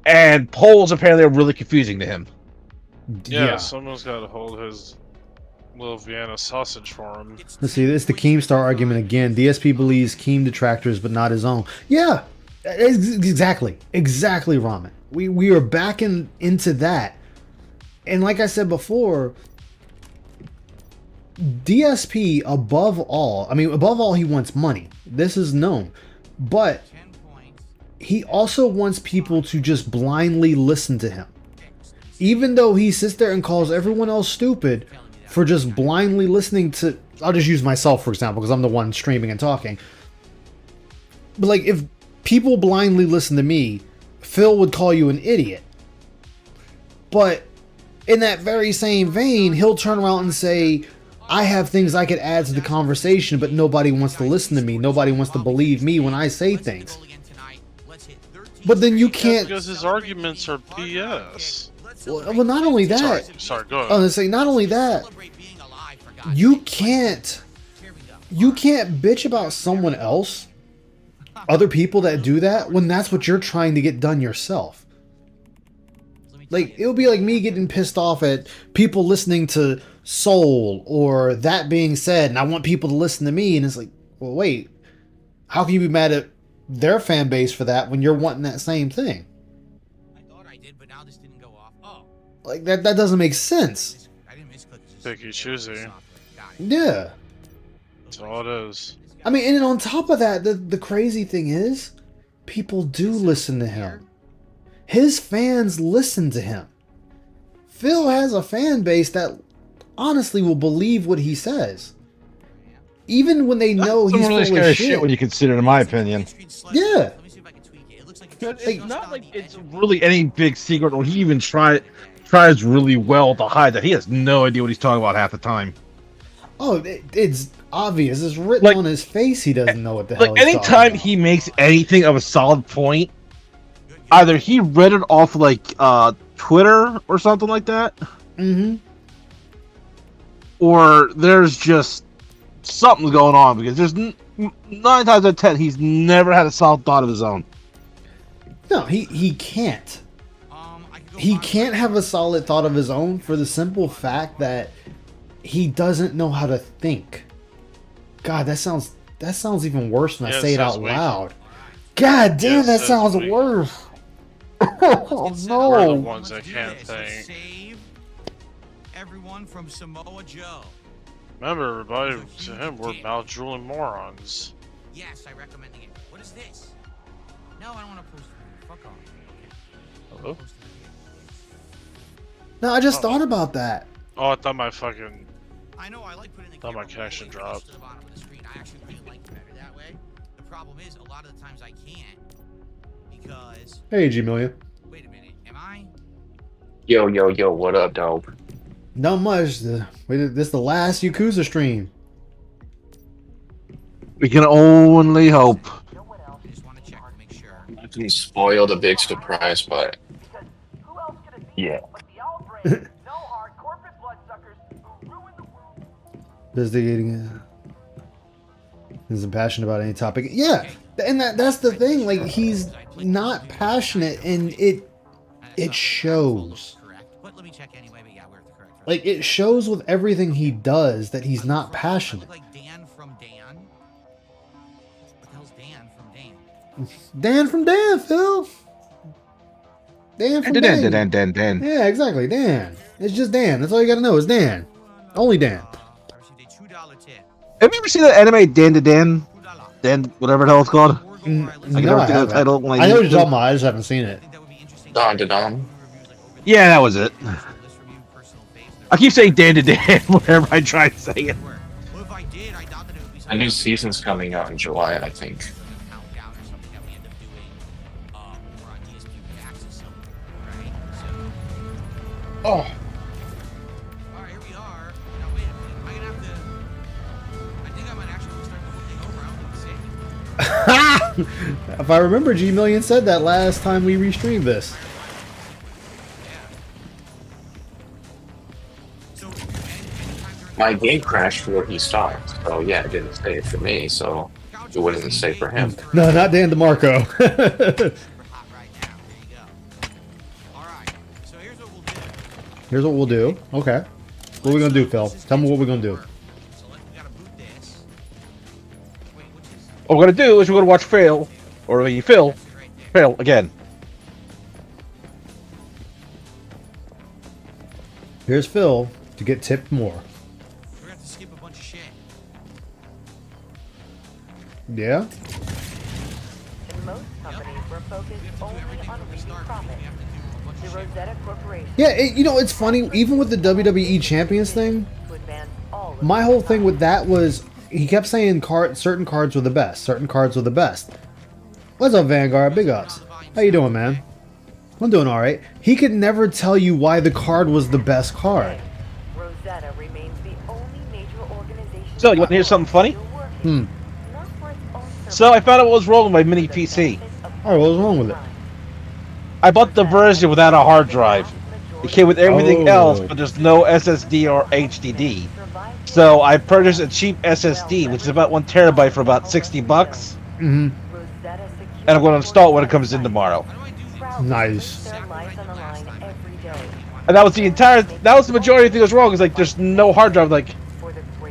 And polls apparently are really confusing to him. Yeah, someone's got to hold his little Vienna sausage for him. Let's see, it's the Keemstar argument again. DSP believes Keem detractors, but not his own. Yeah, exactly, Ramen. We are backing into that, and like I said before, DSP above all, he wants money. This is known, but he also wants people to just blindly listen to him, even though he sits there and calls everyone else stupid for just blindly listening to. I'll just use myself for example because I'm the one streaming and talking. But like, if people blindly listen to me, Phil would call you an idiot. But in that very same vein, he'll turn around and say, I have things I could add to the conversation, but nobody wants to listen to me. Nobody wants to believe me when I say things. But then you That's can't. because his arguments are BS. Well, not only that. Sorry, go ahead. I was gonna say, not only that, you can't bitch about someone else, other people that do that, when that's what you're trying to get done yourself. Like, it would be like me getting pissed off at people listening to Soul or That Being Said, and I want people to listen to me, and it's like, well, wait, how can you be mad at their fan base for that when you're wanting that same thing? I thought I did, but now this didn't go off. Oh, Like, that doesn't make sense. I didn't misclick. Picky choosy. Yeah. That's all it is. I mean, and then on top of that, the crazy thing is, people do listen to him. His fans listen to him. Phil has a fan base that honestly will believe what he says. Even when they know Some he's really full scary of shit shit. when you consider it, in my opinion. Yeah. Let me see if I can tweak it. It looks like It's not like it's really any big secret, or he even tries really well to hide that he has no idea what he's talking about half the time. Oh, it's obvious. It's written Like- on his face. He doesn't know what the hell Like he's talking anytime about. he makes anything of a solid point, either he read it off like Twitter or something like that, Mm-hmm. or there's just something going on, because there's 9 times out of 10 he's never had a solid thought of his own. No, he can't. I can go He find can't my- have a solid thought of his own for the simple fact that he doesn't know how to think. God, that sounds even worse when Yeah, I it say it sounds out weak. loud. God damn, Yeah, that it sounds sounds weak. worse. Let's Oh get set no. up. We're the Let's ones that do can't this. Let's think. Save everyone from Samoa Joe. Remember, everybody, to him, we're mouth-drooling morons. Yes, I recommend it. What is this? No, I don't want to post it. Fuck off. Okay. Hello? Post it again. No, I just Oh. thought about that. Oh, I thought my fucking... I know I like putting the Thought my camera connection way close dropped. to the bottom of the screen. I actually really like it better that way. The problem is, a lot of the times I can't because. Hey, G-Million. Wait a minute. Am I? Yo, what up, dog? Not much. This is the last Yakuza stream. We can only hope. No one else. I just want to check to make sure. I can spoil the big surprise, but Because who else could it be yeah. but the Allbrains, no hard corporate bloodsuckers who ruin the world? Investigating. Isn't passionate about any topic. Yeah, and that's the thing. Like, he's not passionate, and it shows. Correct. But let me check anyway. But yeah, we're at the correct. Like, it shows with everything he does that he's not passionate. Look like Dan from Dan. What the hell's Dan from Dan? Dan from Dan, Phil. Dan from Dan. Dan. Yeah, exactly. Dan. It's just Dan. That's all you gotta know is Dan. Only Dan. I received a $2 tip. Have you ever seen that anime Dan to Dan? Dan, whatever the hell it's called? I can No, never I think of the haven't. title when I know what need you're talking to. about. I just haven't seen it. Don to Don. Yeah, that was it. I keep saying Dan to Dan whenever I try to say it. Well, if I did, I doubt that it would be A something new like season's coming out in July, I think. countdown or something that we end up doing over on DSP Access somewhere, right? So, Oh. all right, here we are. Now wait a minute. I'm gonna have to. I think I might actually start the whole thing over. I don't think it's safe. If I remember, G Million said that last time we restreamed this. So, anytime during My game crashed before he stopped, so yeah, it didn't save for me, so it wasn't safe for him. No, not Dan DeMarco. super hot right now. There you go. All right. So here's what we'll do. Here's what we'll do. Okay. What are we gonna do, Phil? Tell me what we're gonna do. So we gotta boot this. Wait, which is What we're gonna do is we're gonna watch Phil, or Phil, right there? Phil again. Here's Phil to get tipped more. We're gonna have to skip a bunch of shit. Yeah? And most companies were focused only on reaping profit. The Rosetta Corporation Yeah, it's funny, even with the WWE Champions thing, to advance all of my whole thing with that was he kept saying certain cards were the best. Certain cards were the best. What's up, Vanguard? Big ups. How you doing, man? I'm doing alright. He could never tell you why the card was the best card. Rosetta remains the only major organization. So, you wanna hear something funny? Hmm. So I found out what was wrong with my mini PC. Alright, what was wrong with it? I bought the version without a hard drive. It came with everything Oh. else, but there's no SSD or HDD. So I purchased a cheap SSD, which is about 1 terabyte for about $60, Mm-hmm. and I'm going to install it when it comes in tomorrow. Nice. And that was the majority of the thing that was wrong. Is like there's no hard drive. Like,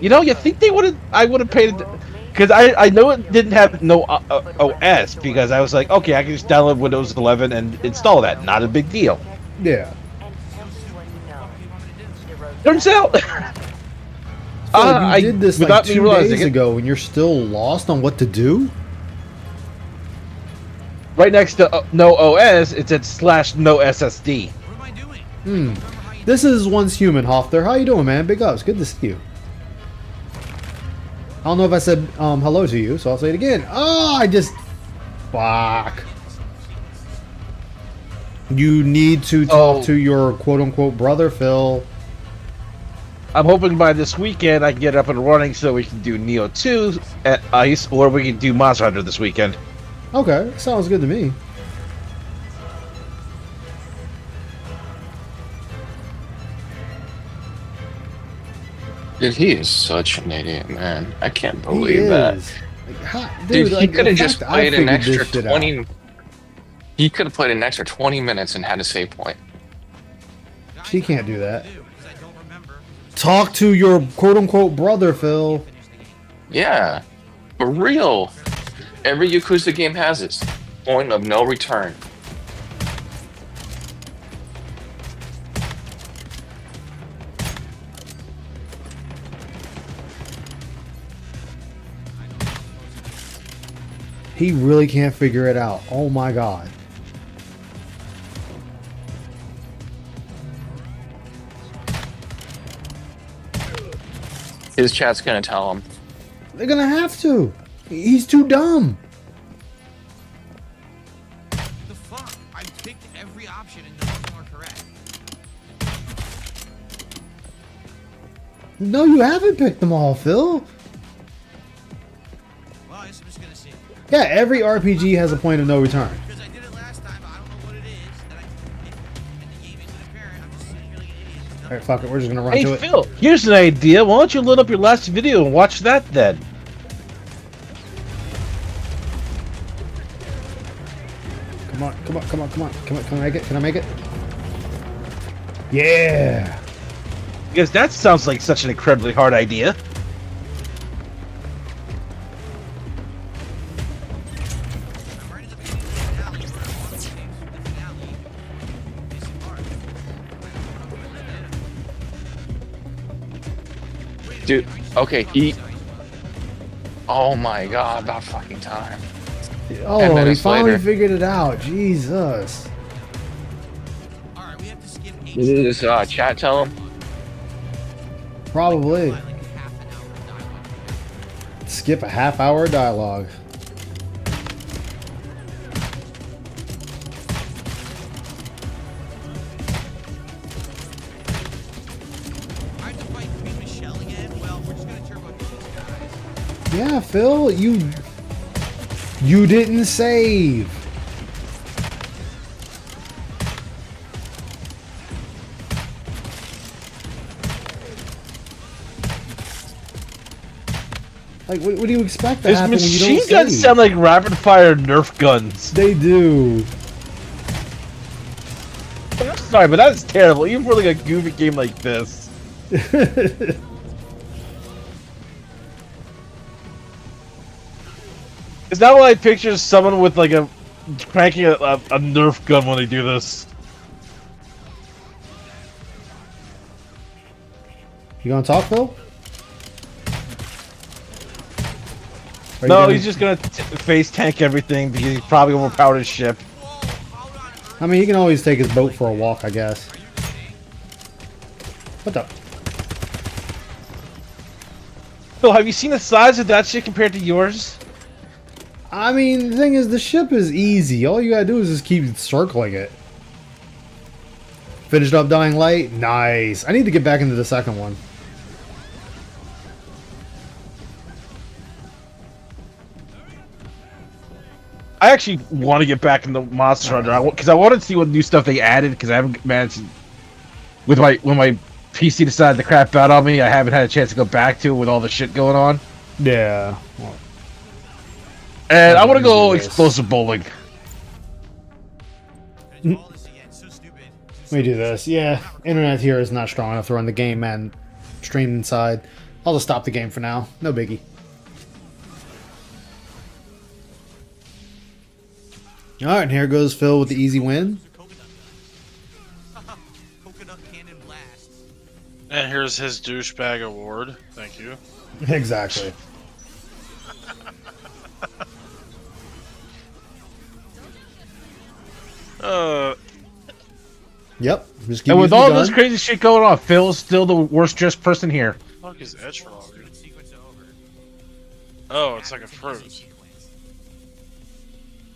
you think I would have paid it, because I know it didn't have no OS, because I was like, okay, I can just download Windows 11 and install that. Not a big deal. Yeah. Turns out, So you did this like without me 2 realizing days it. ago and you're still lost on what to do? right next to no OS, it said /no SSD. What am I doing? Hmm. This is Once Human, Hofter. How you doing, man? Big ups. Good to see you. I don't know if I said hello to you, so I'll say it again. Oh, I just... Fuck. You need to talk to your quote-unquote brother, Phil. I'm hoping by this weekend I can get up and running so we can do Neo 2 at Ice, or we can do Monster Hunter this weekend. Okay, sounds good to me. Dude, he is such an idiot, man. I can't He believe that. is. Like, how, Dude, he like, could the have just fact that I played an figured this extra shit 20. out. He could have played an extra 20 minutes and had a save point. Guys, She can't I don't do know that. what to do, 'cause I don't remember. Talk to your quote-unquote brother, Phil. Finish the game. Yeah, for real. Every Yakuza game has its point of no return. He really can't figure it out. Oh my god. His chat's gonna tell him. They're gonna have to. He's too dumb. The fuck? I picked every option and none of them are correct. No, you haven't picked them all, Phil. Well, I guess I'm just gonna see. Yeah, every RPG has a point of no return. Because I did it last time, but I don't know what it is that I picked, and the game isn't apparent. I'm just sitting here like an idiot. Just Alright, fuck it. We're just gonna run Hey to it. Phil, here's an idea. Why don't you load up your last video and watch that then? Come on, come on, come on, come on. Can I make it? Can I make it? Yeah. Because that sounds like such an incredibly hard idea. I'm right at the beginning of the finale where I want to see the finale. Missing part. Wait, Dude, are you okay, he. sorry. Oh my god, about fucking time. Oh, 10 he minutes finally later. figured it out. Jesus. Alright, we have to skip 8 Did his chat tell him? Probably. like half an hour of dialogue. Skip a half-hour dialogue. I have to fight Queen Michelle again? Well, we're just gonna turbo through these guys. Yeah, Phil, you didn't save. Like, what do you expect to His happen when you machine don't guns save? sound like rapid fire Nerf guns. They do. I'm sorry, but that's terrible, even for like a goofy game like this. Is that what I picture someone with like a cranking a Nerf gun when they do this? You gonna talk, Phil? Are you No, gonna- he's just gonna face tank everything because he's probably overpowered his ship. Whoa, hold on. I mean, he can always take his boat for a walk, I guess. Are you kidding? What the? Phil, have you seen the size of that shit compared to yours? I mean, the thing is, the ship is easy. All you gotta do is just keep circling it. Finished up Dying Light? Nice. I need to get back into the second one. I actually want to get back into Monster Hunter because I want to see what new stuff they added because I haven't managed to, with when my PC decided to crap out on me. I haven't had a chance to go back to it with all the shit going on. Yeah. Well, And I want to do go this. explosive bowling. Gonna do all this again. So stupid. let me do this. Yeah, internet here is not strong enough to run the game, man. Stream inside. I'll just stop the game for now. No biggie. Alright, and here goes Phil with the easy win. Coconut cannon blast. And here's his douchebag award. Thank you. Exactly. Uh, Yep. Just keep And with using all the this gun. crazy shit going on, Phil's still the worst dressed person here. fuck is Edgelord? Oh, it's like a fruit.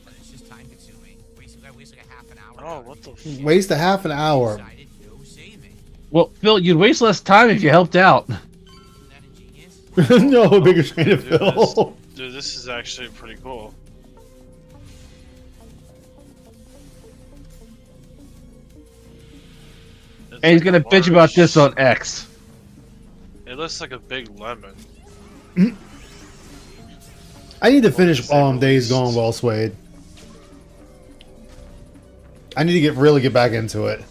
But it's just time consuming. Waste like a half an hour. Oh, what the f- Waste a half an hour. Decided no saving. Well, Phil, you'd waste less time if you helped out. Isn't that ingenious? No, bigger fan of Dude, Phil. Dude, this is actually pretty cool. It's And he's like gonna a bitch about this large- on X. It looks like a big lemon. I need to finish Say the Days least. Gone Well Swayed. I need to really get back into it.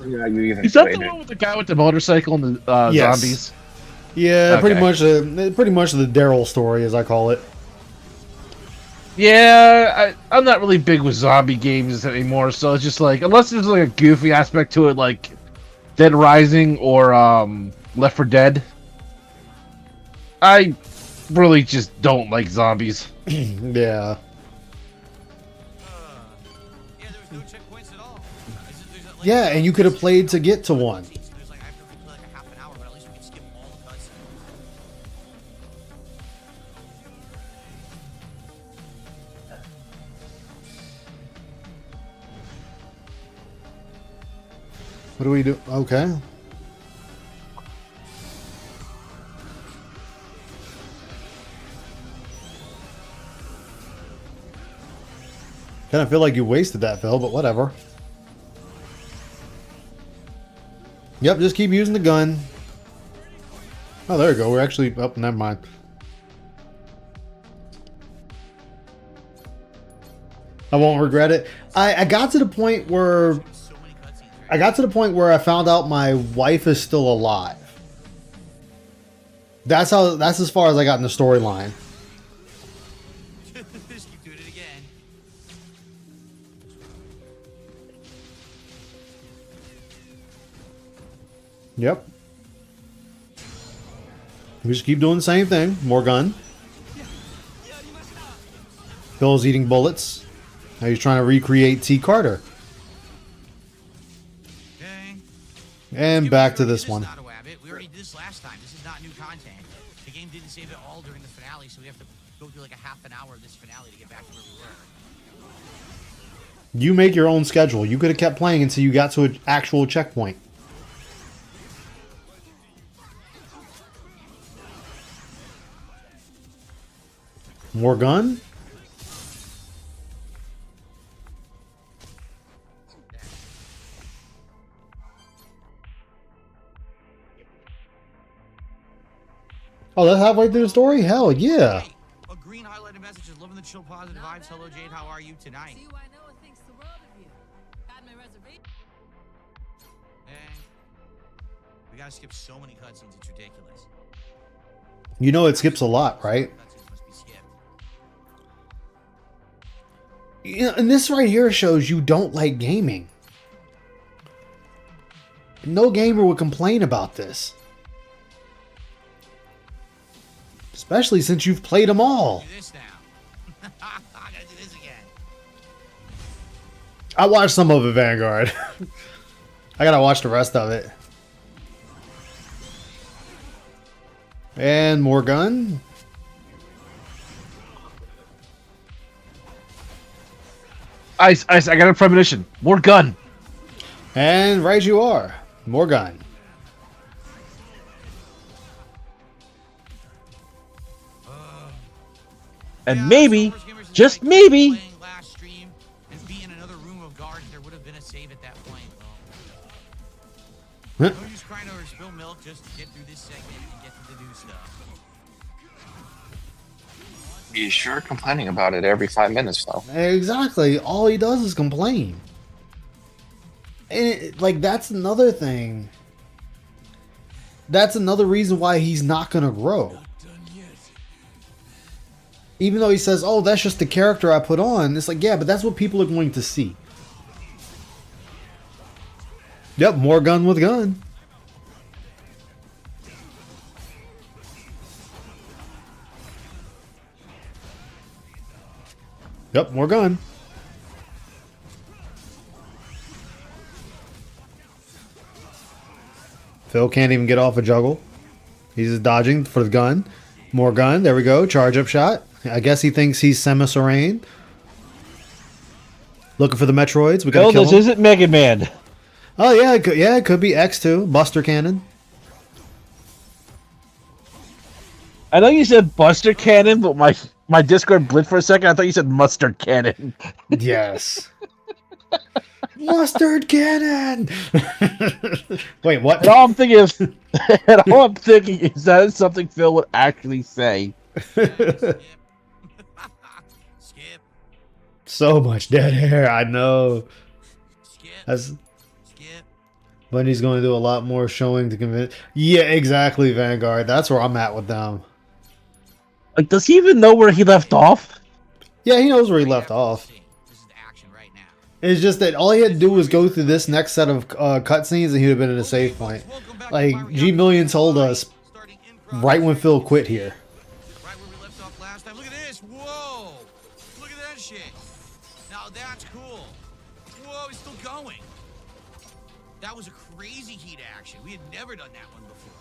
Yeah, you even Is that played the it. one with the guy with the motorcycle and the Yes. zombies? Yeah, pretty Okay. much the Daryl story, as I call it. Yeah, I'm not really big with zombie games anymore, so it's just like, unless there's like a goofy aspect to it, like Dead Rising or Left 4 Dead, I really just don't like zombies. Yeah. Yeah, there was no checkpoints at all. There's like, Yeah, and you could have played to get to one. There's like I have to play like a half an hour, but at least we can skip all the cutscenes. What do we do? Okay. Kind of feel like you wasted that, Phil, but whatever. Yep, just keep using the gun. Oh, there we go. We're actually... Oh, never mind. I won't regret it. I got to the point where... So many cutscenes. I got to the point where I found out my wife is still alive. That's as far as I got in the storyline. Just keep doing it again. Yep. We just keep doing the same thing. More gun. Phil's eating bullets. Now he's trying to recreate T. Carter. Okay. And back to this one. Not a wabbit. We already did this last time. This is not new content. The game didn't save it all during the finale, so we have to go through like a half an hour of this finale to get back to where we were. You make your own schedule. You could have kept playing until you got to an actual checkpoint. More gun? Oh, that's halfway through the story? Hell yeah. Hey, a green highlighted message is loving the chill, positive vibes. Hello, Jade. How are you tonight? See who I know and thinks the world of you. Got my reservation. Hey. We gotta skip so many cutscenes. It's ridiculous. You know it skips a lot, right? Cutscenes must be skipped. You know, and this right here shows you don't like gaming. No gamer would complain about this. Especially since you've played them all. Do this now. I gotta do this again. I watched some of it, Vanguard. I gotta watch the rest of it. And more gun. Ice, I got a premonition. More gun. And right you are. More gun. And Yeah, maybe, Star Wars Gamers is just like maybe, playing last stream and be in another room of guards. There would have been a save at that point. Huh? No use crying over spill milk. Just get through this segment and get to the new stuff. He's sure complaining about it every 5 minutes, though. Exactly. All he does is complain. And like that's another thing. That's another reason why he's not gonna grow. Even though he says, "Oh, that's just the character I put on," it's like, yeah, but that's what people are going to see. Yep, more gun with gun. Yep, more gun. Phil can't even get off a juggle. He's just dodging for the gun. More gun. There we go. Charge up shot. I guess he thinks he's Samus Aran. Looking for the Metroids. We gotta No, kill this him. isn't Mega Man. Oh yeah, it could be X2. Buster Cannon. I know you said Buster Cannon, but my Discord blipped for a second. I thought you said Mustard Cannon. Yes. Mustard Cannon. Wait, what? And all I'm thinking is, that is something Phil would actually say. Skip. So much dead hair. I know. Skip. That's Skip. Bunny's going to do a lot more showing to convince. Yeah, exactly, Vanguard. That's where I'm at with them. Like, does he even know where he left off? Yeah, he knows where he left off. This is the action right now. It's just that all he had to do was go through this next set of cutscenes and he would have been in a save point. Like, G Million told us right when Phil quit here. Right where we left off last time. Look at this. Whoa. Look at that shit. Now that's cool. Whoa, he's still going. That was a crazy heat action. We had never done that one before.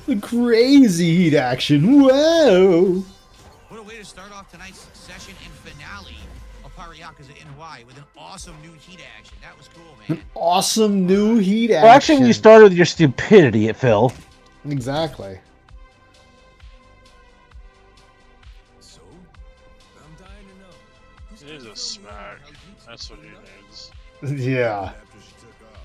The crazy heat action. Whoa. What a way to start off tonight's session and finale of Pyro Yakuza in Hawaii with an awesome new heat action. That was cool, man. Awesome new heat action. Well, actually, you started with your stupidity, Phil. Exactly. So, I'm dying to know. He needs a smack. That's what he needs. Yeah. After she took off.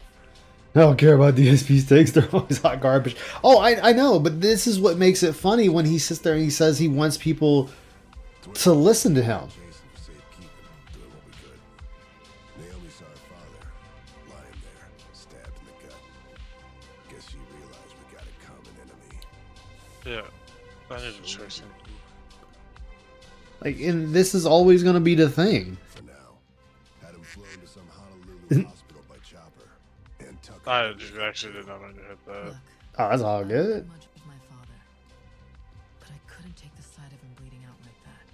I don't care about DSP stakes. They're always hot garbage. Oh, I know, but this is what makes it funny when he sits there and he says he wants people to listen to him. Jason for safekeeping, doing what we could. Naomi saw her father lying there, stabbed in the gut. Guess she realized we got a common enemy. Yeah. I need to check him. Like, and this is always going to be the thing. For now, had him flown to some Honolulu hospital by chopper and tucked I away. actually did not mean to hit that. Look, Oh, that's all I good. much with my father, but I couldn't take the sight of him bleeding out like that.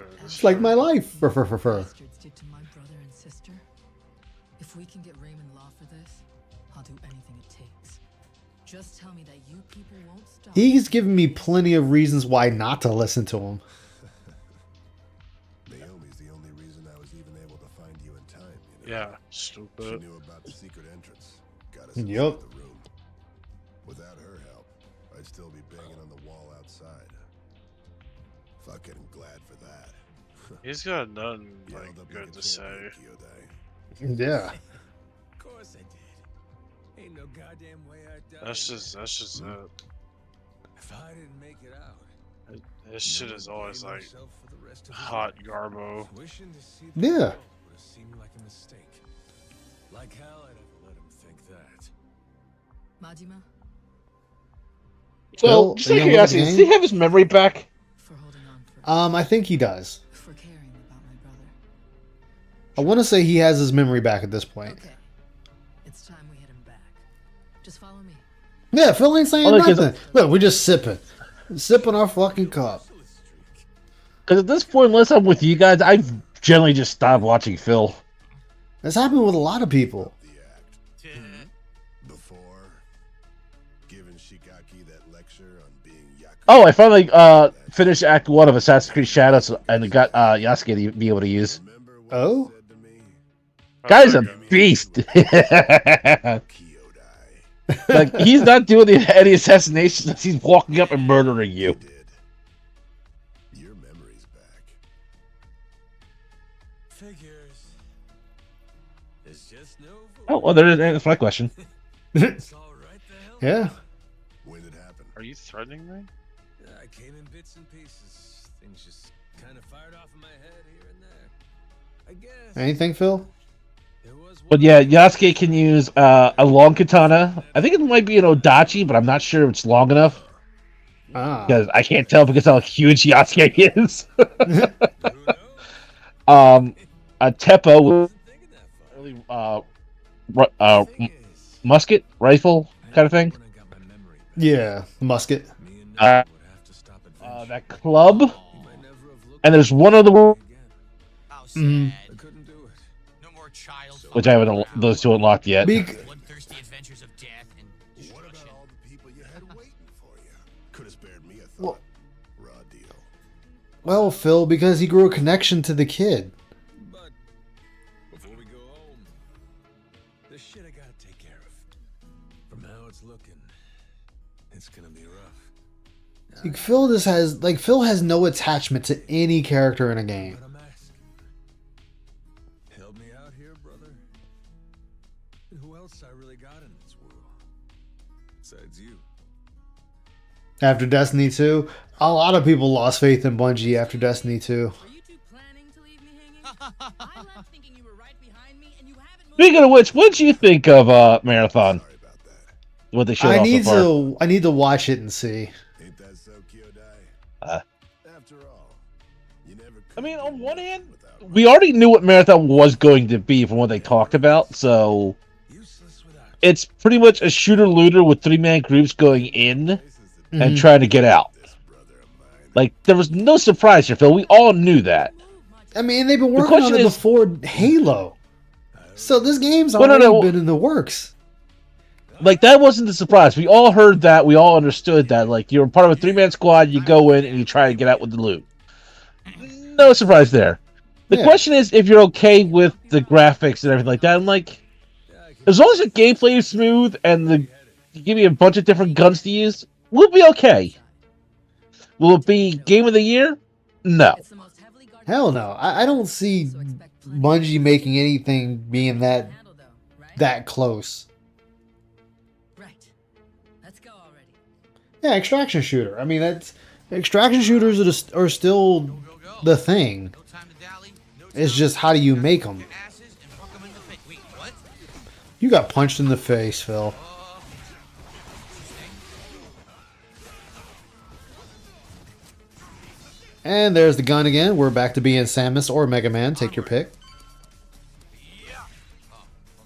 Dude. It's like my life. Fur. Bastards did to my brother and sister. If we can get Raymond Law for this, I'll do anything it takes. Just tell me that you people won't stop. He's given me plenty of reasons why not to listen to him. Naomi's the only reason I was even able to find you in time. You know? Yeah, She stupid. knew about the secret entrance. Got us Yup. inside the room. Without her help, I'd still be banging on the wall outside. Fucking glad for that. He's got nothing Yelled like up good like to a say. champion, Kyodai. Yeah. Of course I did. Ain't no goddamn way I'd die. That's just it. If I didn't make it out. This shit is never always blame like myself for the rest of his hot life. garbo. Wishing to see the Yeah. world would have seemed like a mistake. Like hell I'd ever let him think that. Majima, So, Phil, just are out you of gonna look at the curiosity, does game? he have his memory back? for holding on I think he does. for caring about my brother. I want to say he has his memory back at this point. Okay, it's time we hit him back. Just follow me. Yeah, Phil ain't saying Well, 'cause- nothing. Look, we're just sipping our fucking cup. Because at this point, unless I'm with you guys, I've generally just stopped watching Phil. That's happened with a lot of people. The act. Before giving Shigaki that lecture on being Yakuza. Oh, I finally finished Act 1 of Assassin's Creed Shadows and got Yasuke to be able to use. Remember what Oh? he said to me? Guy's a beast. Kyodai. Like, he's not doing any assassinations, he's walking up and murdering you. Did. Your memory's back. Figures. It's just no Oh, well, that's my question. It's all right the hell. Yeah. When it happened, Are you threatening me? I came in bits and pieces. Things just kind of fired off in my head here and there. I guess. Anything, Phil? There was But yeah, Yasuke can use a long katana. I think it might be an Odachi, but I'm not sure if it's long enough. Ah. Because I can't tell because how huge Yasuke is. Who knows? A Teppo with Thinking that far. really, musket, rifle kind of thing. When I got my memory back, Yeah, musket. me and Uh, Noah would have to stop adventure. That club, You might never have looked and there's one other one, again. How sad. Mhm. I couldn't do it. No more child. which I haven't those two unlocked yet. Bec- Bloodthirsty adventures of death and What about all the people you had waiting for you? Could have spared me a thought. Well- Raw deal. Well, Phil, because he grew a connection to the kid. But before we go home, there's shit I gotta take care of. From how it's looking, it's gonna be rough. Like Phil has no attachment to any character in a game. But I'm asking. Help me out here, brother. Who else I really got in this world? Besides you. After Destiny 2, a lot of people lost faith in Bungie after Destiny 2. Are you two planning to leave me hanging? I left thinking you were right behind me, and you haven't moved. Speaking of which, what did you think of Marathon? Sorry about that. What they showed off so far? I need to watch it and see. Ain't that so, Kyodai? Uh. After all, you never I mean, could on do one anything hand, without we already knew what Marathon was going to be from what they talked about, so useless without it's pretty much a shooter-looter with three-man groups going in places that Mm-hmm. and trying to get out. this brother of mine. Like, there was no surprise here, Phil. We all knew that. I mean, they've been working on question it is- before Halo. So this game's Well, no, already no. been in the works. Like, that wasn't the surprise. We all heard that. We all understood that. Like, you're part of a three-man squad, you go in, and you try to get out with the loot. No surprise there. The Yeah. question is if you're okay with the graphics and everything like that. I'm like, as long as the gameplay is smooth and you give me a bunch of different guns to use, we'll be okay. Will it be Game of the Year? No. It's the most heavily guarded Hell no. I don't see so expect plenty Bungie making anything being that handle, though, right? that close. Right. Let's go already. Yeah, extraction shooter. I mean, that's extraction shooters are still Go, go. the thing. No time to dally. No It's time just to how do you get make 'em? their asses and fuck 'em in the face. Wait, what? You got punched in the face, Phil. And there's the gun again. We're back to being Samus or Mega Man. Take your pick.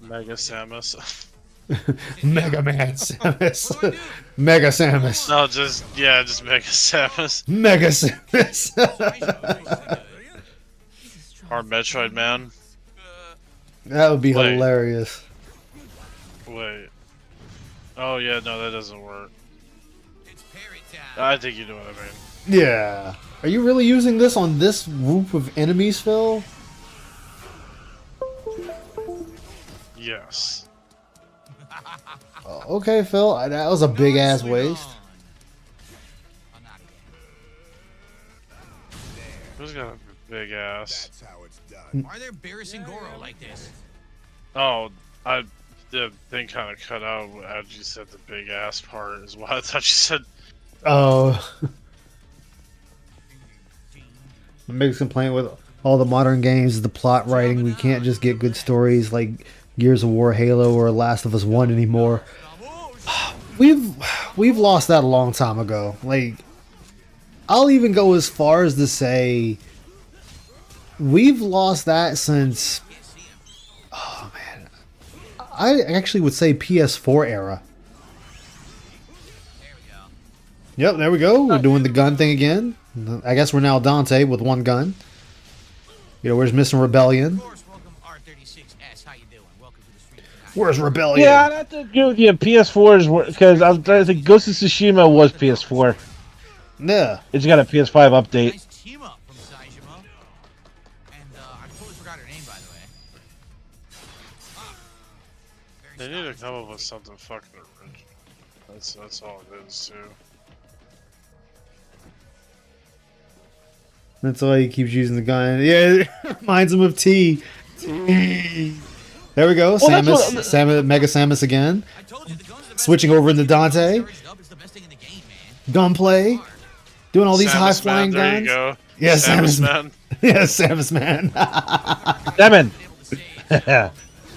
Mega Samus. Mega Man Samus. Mega Samus. No, just Mega Samus. Mega Samus. Or Metroid Man. That would be Wait. hilarious. Wait. Oh yeah, no, that doesn't work. It's parry time. I think you know what I mean. Yeah. Are you really using this on this group of enemies, Phil? Yes. Okay, Phil. That was a big ass waste. Who's got a big ass? That's how it's done. Why are they embarrassing Goro like this? Oh, the thing kind of cut out as you said the big ass part is why I thought you said. Oh. The biggest complaint with all the modern games is the plot writing. We can't just get good stories like Gears of War, Halo, or Last of Us 1 anymore. We've lost that a long time ago. Like, I'll even go as far as to say we've lost that since, oh man, I actually would say PS4 era. There we go. Yep, there we go. We're doing the gun thing again. I guess we're now Dante with one gun. You know, where's Mr. Rebellion? Of course, welcome R36S. How you doing? Welcome to the stream tonight. Where's Rebellion? Yeah, I'd have to agree with you. PS4 is because I was trying to think. Ghost of Tsushima was PS4. Yeah. It's got a PS5 update. Nice team up from Saijima. And I totally forgot her name, by the way. They need to come up with something fucking original. That's all it is too. That's why he keeps using the gun. Yeah, it reminds him of T. T. There we go. Well, that's Samus, what- Samus, Mega Samus again. I told you the gun's the best Switching thing over into in the game. Dante. Charged up, it's the best thing in the game, man. Gunplay. Doing all these Samus high flying Man, there guns. you go. Yeah, Samus Samus Man. Yeah, Samus Man. Demon. Been able to say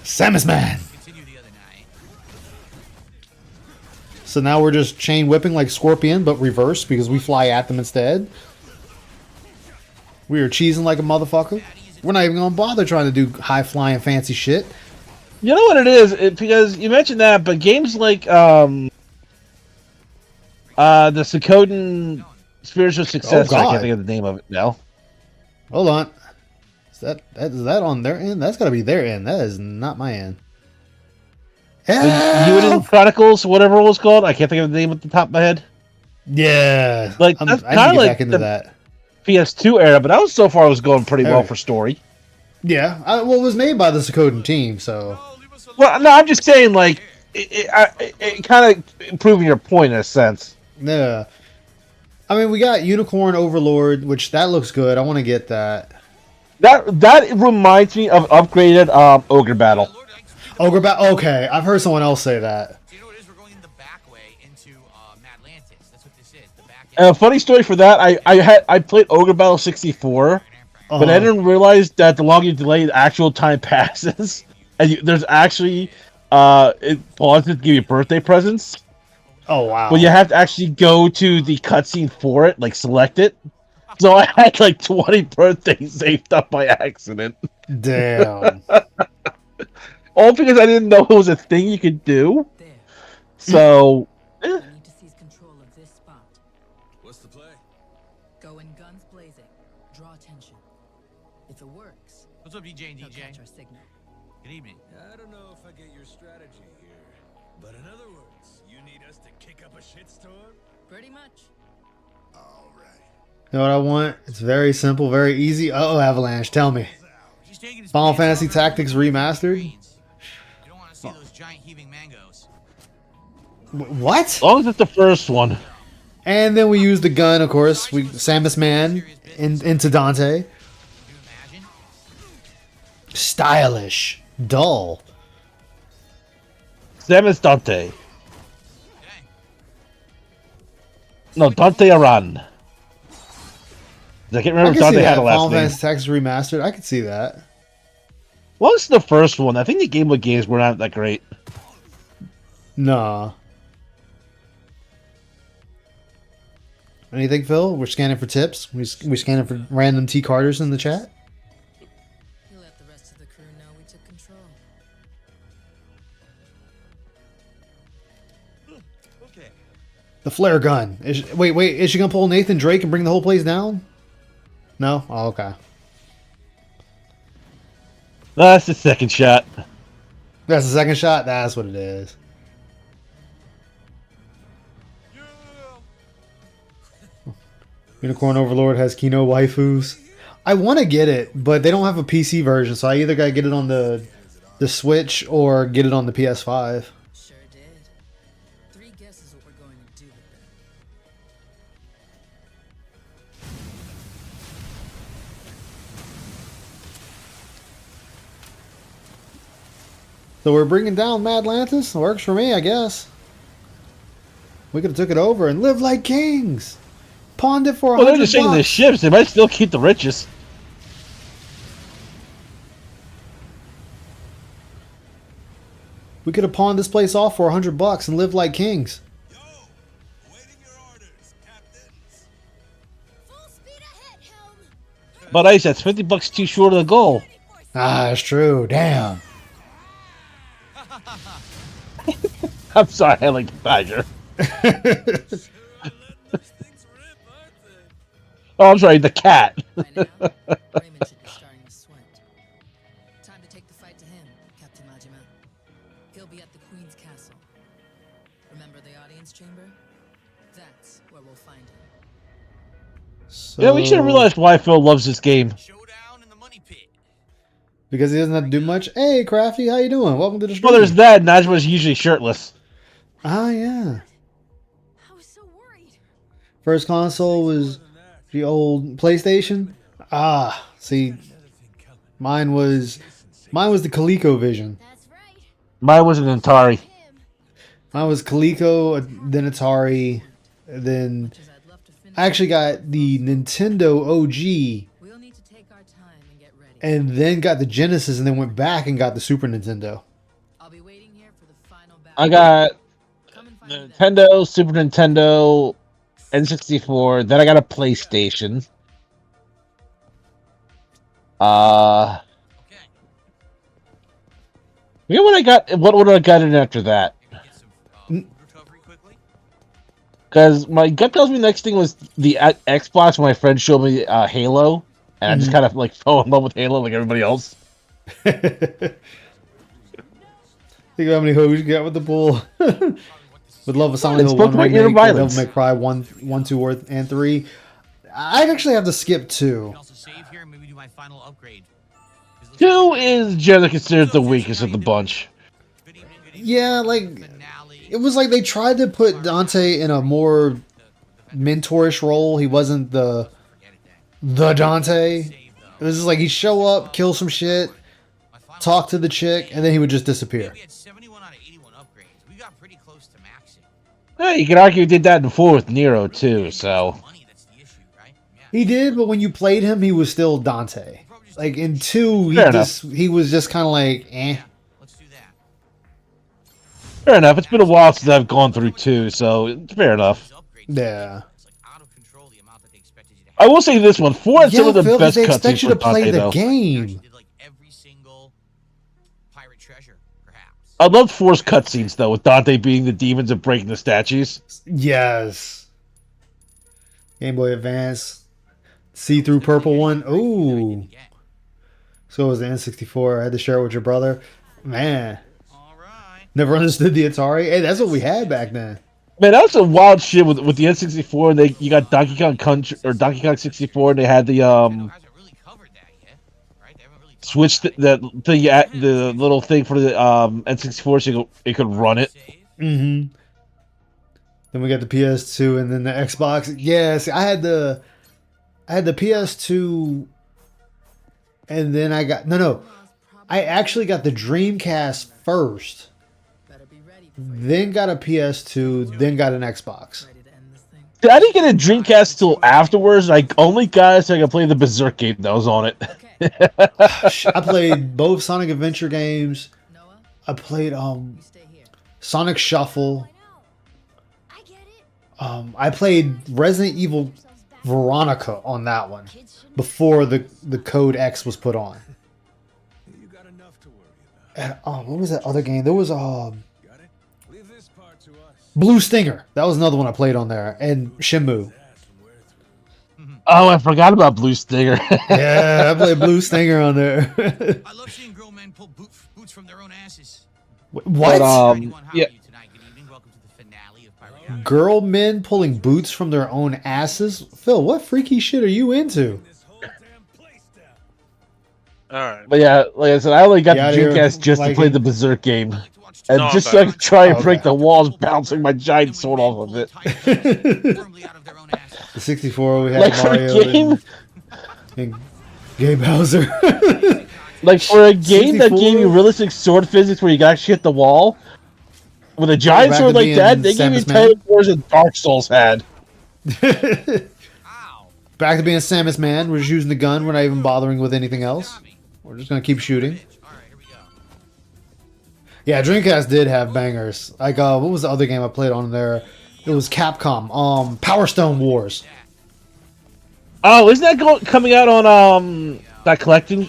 Samus Man. continue the other night. So now we're just chain whipping like Scorpion, but reverse because we fly at them instead. We are cheesing like a motherfucker. We're not even gonna bother trying to do high flying fancy shit. You know what it is? Because you mentioned that, but games like the Suikoden Spiritual Successor, I God. can't think of the name of it now. Hold on. Is that on their end? That's gotta be their end. That is not my end. The Help! Chronicles, whatever it was called. I can't think of the name at the top of my head. Yeah, Like, I that's need to kinda get like back into the- that. PS2 era, but that was so far was going pretty well Alright. for story. Yeah, well, it was made by the Sokoden team, so Well, no, I'm just saying, like, it kind of improving your point in a sense. yeah. I mean, we got Unicorn Overlord, which that looks good. I want to get that. That reminds me of upgraded Ogre Battle. Ogre Battle. Okay, I've heard someone else say that. So you know what it is? We're going in the back way into Madlantis. That's what this is. The back And a funny story for that, I played Ogre Battle 64, but I Uh-huh. didn't realize that the longer you delay, the actual time passes, and there's actually it pauses to give you birthday presents. Oh wow. But you have to actually go to the cutscene for it, like select it. So I had like 20 birthdays saved up by accident. Damn. All because I didn't know it was a thing you could do. There. So, I need to seize control of this spot. What's the play? Go in guns blazing. Draw attention. If it works, What's up, DJ and they'll DJ? catch our signal. Good evening. I don't know if I get your strategy here, but in other words, you need us to kick up a shitstorm? Pretty much. All right. You know what I want? It's very simple, very easy. Oh, Avalanche, tell me. He's taking his Final pants Fantasy off. Tactics Remastered? You don't want to see those giant heaving mangoes. What? as long as it's the first one. And then we use the gun, of course. We Samus Man into Dante. Can you imagine? Stylish, dull. Samus Dante. Okay. No, Dante Aran. I can't I remember can if see Dante that. had a Final last name. Fantasy Tactics Remastered. I could see that. What was the first one? I think the Game Boy games were not that great. Nah. Anything, Phil? We're scanning for tips. We scanning for random T Carters in the chat. You let the rest of the crew know we took control. Okay. The flare gun. Wait. Is she gonna pull Nathan Drake and bring the whole place down? No. Oh, okay. That's the second shot. That's the second shot. That's what it is. Unicorn Overlord has Kino waifus. I want to get it, but they don't have a PC version, so I either gotta get it on the Switch or get it on the PS5. Sure did. 3 guesses what we're going to do with them. So we're bringing down Madlantis. Works for me, I guess. We could have took it over and lived like kings. Pawned it for Well, they're 100 just taking the bucks. ships. They might still keep the richest. We could have pawned this place off for 100 bucks and lived like kings. Yo! Awaiting your orders, captains. Full speed ahead, Helm. But Ice, that's $50 too short of the goal. Ah, that's true. Damn. I'm sorry, I like the Badger. These things rip, aren't they? Oh, I'm sorry, the cat. By now, Raymond should be starting to sweat. Time to take the fight to him, Captain Majima. He'll be at the Queen's castle. Remember the audience chamber? That's where we'll find him. So, Yeah, we should have realized why Phil loves this game. Showdown in the money pit. because he doesn't have to do much. Hey, Crafty, how you doing? Welcome to the stream. Well, there's that. Najma's usually shirtless. Ah, yeah. I was so worried. First console was the old PlayStation. Ah, see, mine was the ColecoVision. That's right. Mine was an Atari. Him. Mine was Coleco, then Atari, then Much as I'd love to finish, I actually got the Nintendo OG, we'll need to take our time and get ready. and then got the Genesis, and then went back and got the Super Nintendo. I'll be waiting here for the final battle. I got Come and find me there. Nintendo, Super Nintendo, N64. Then I got a PlayStation. Okay. You know what I got? What would I got in after that? Get some food recovery quickly. Because my gut tells me next thing was the Xbox. When my friend showed me Halo, and I just kind of like fell in love with Halo like everybody else. Think of how many hoes you got with the pool. Would love a Silent It's Hill 1 supposed to be remake, or Devil violence. May Cry 1, 2, and 3. I'd actually have to skip 2. Also save here and maybe do my final upgrade. 2 is generally considered the weakest of the bunch. Yeah, like, it was like they tried to put Dante in a more mentorish role. He wasn't the Dante. It was just like he'd show up, kill some shit, talk to the chick, and then he would just disappear. We had 71 out of 81 upgrades. We got pretty close to maxing. Yeah, you could argue he did that before with Nero too. So Money, that's the issue, right? Yeah. He did, but when you played him, he was still Dante. Like in 2, Fair enough. he was just kind of like, eh. Let's do that. fair enough. It's been a while since I've gone through 2, so it's fair enough. Yeah. It's like out of control the amount that they expected you to have. I will say this one: 4 had some Yeah, of the Phil, 'cause best they expect cutscenes you for to play Dante, the though. They game. actually did like every single pirate treasure, perhaps. I loved 4's cutscenes though, with Dante being the demons and breaking the statues. Yes. Game Boy Advance. See-through purple one. Ooh. So it was the N64. I had to share it with your brother. Man. All right. Never understood the Atari. Hey, that's what we had back then. Man, that was some wild shit with the N64. And you got Donkey Kong Country or Donkey Kong 64, and they had the Hasn't really covered that yet, right? They haven't really covered switch the little thing for the N64 so it could run it. Mm-hmm. Then we got the PS2 and then the Xbox. Yes, I had the PS2 and then I got I actually got the Dreamcast first. Better be ready Then got a PS2, then got an Xbox. ready to end this thing. I didn't get a Dreamcast till afterwards. I only got it so I could play the Berserk game that was on it. Okay, I played both Sonic Adventure games. Noah, I played you stay here. Sonic Shuffle. I get it. I played Resident Evil Veronica on that one Kids shouldn't before the Code X was put on. You got enough to worry about. And, what was that other game? There was Got it? Leave this part to us. Blue Stinger. That was another one I played on there, and Shenmue. That's when we're through. Oh, I forgot about Blue Stinger. Yeah, I played Blue Stinger on there. I love seeing grown men pull boots from their own asses. What? But, yeah. Good evening. Welcome to the finale of Pirate Games. Girl men pulling boots from their own asses? Phil, what freaky shit are you into? This whole damn place down. Alright. But yeah, like I said, I only got Get the outta here, Dreamcast just to like play it. the Berserk game. I like to watch And No, just I'm so I back. could try and Okay. break the walls bouncing my giant sword off of it. firmly out of their own asses. The 64, we had Like for a Mario game, and Gabe Bowser. like for a game that 64? gave you realistic sword physics where you got shit the wall, with a giant Back sword to like being that, they gave you Samus title Man. wars that Dark Souls had. Ow. Back to being Samus Man. We're just using the gun. We're not even bothering with anything else. We're just gonna keep shooting. All right, here we go. Yeah, Dreamcast did have bangers. Like, what was the other game I played on there? It was Capcom. Power Stone Wars. Oh, isn't that coming out on that collection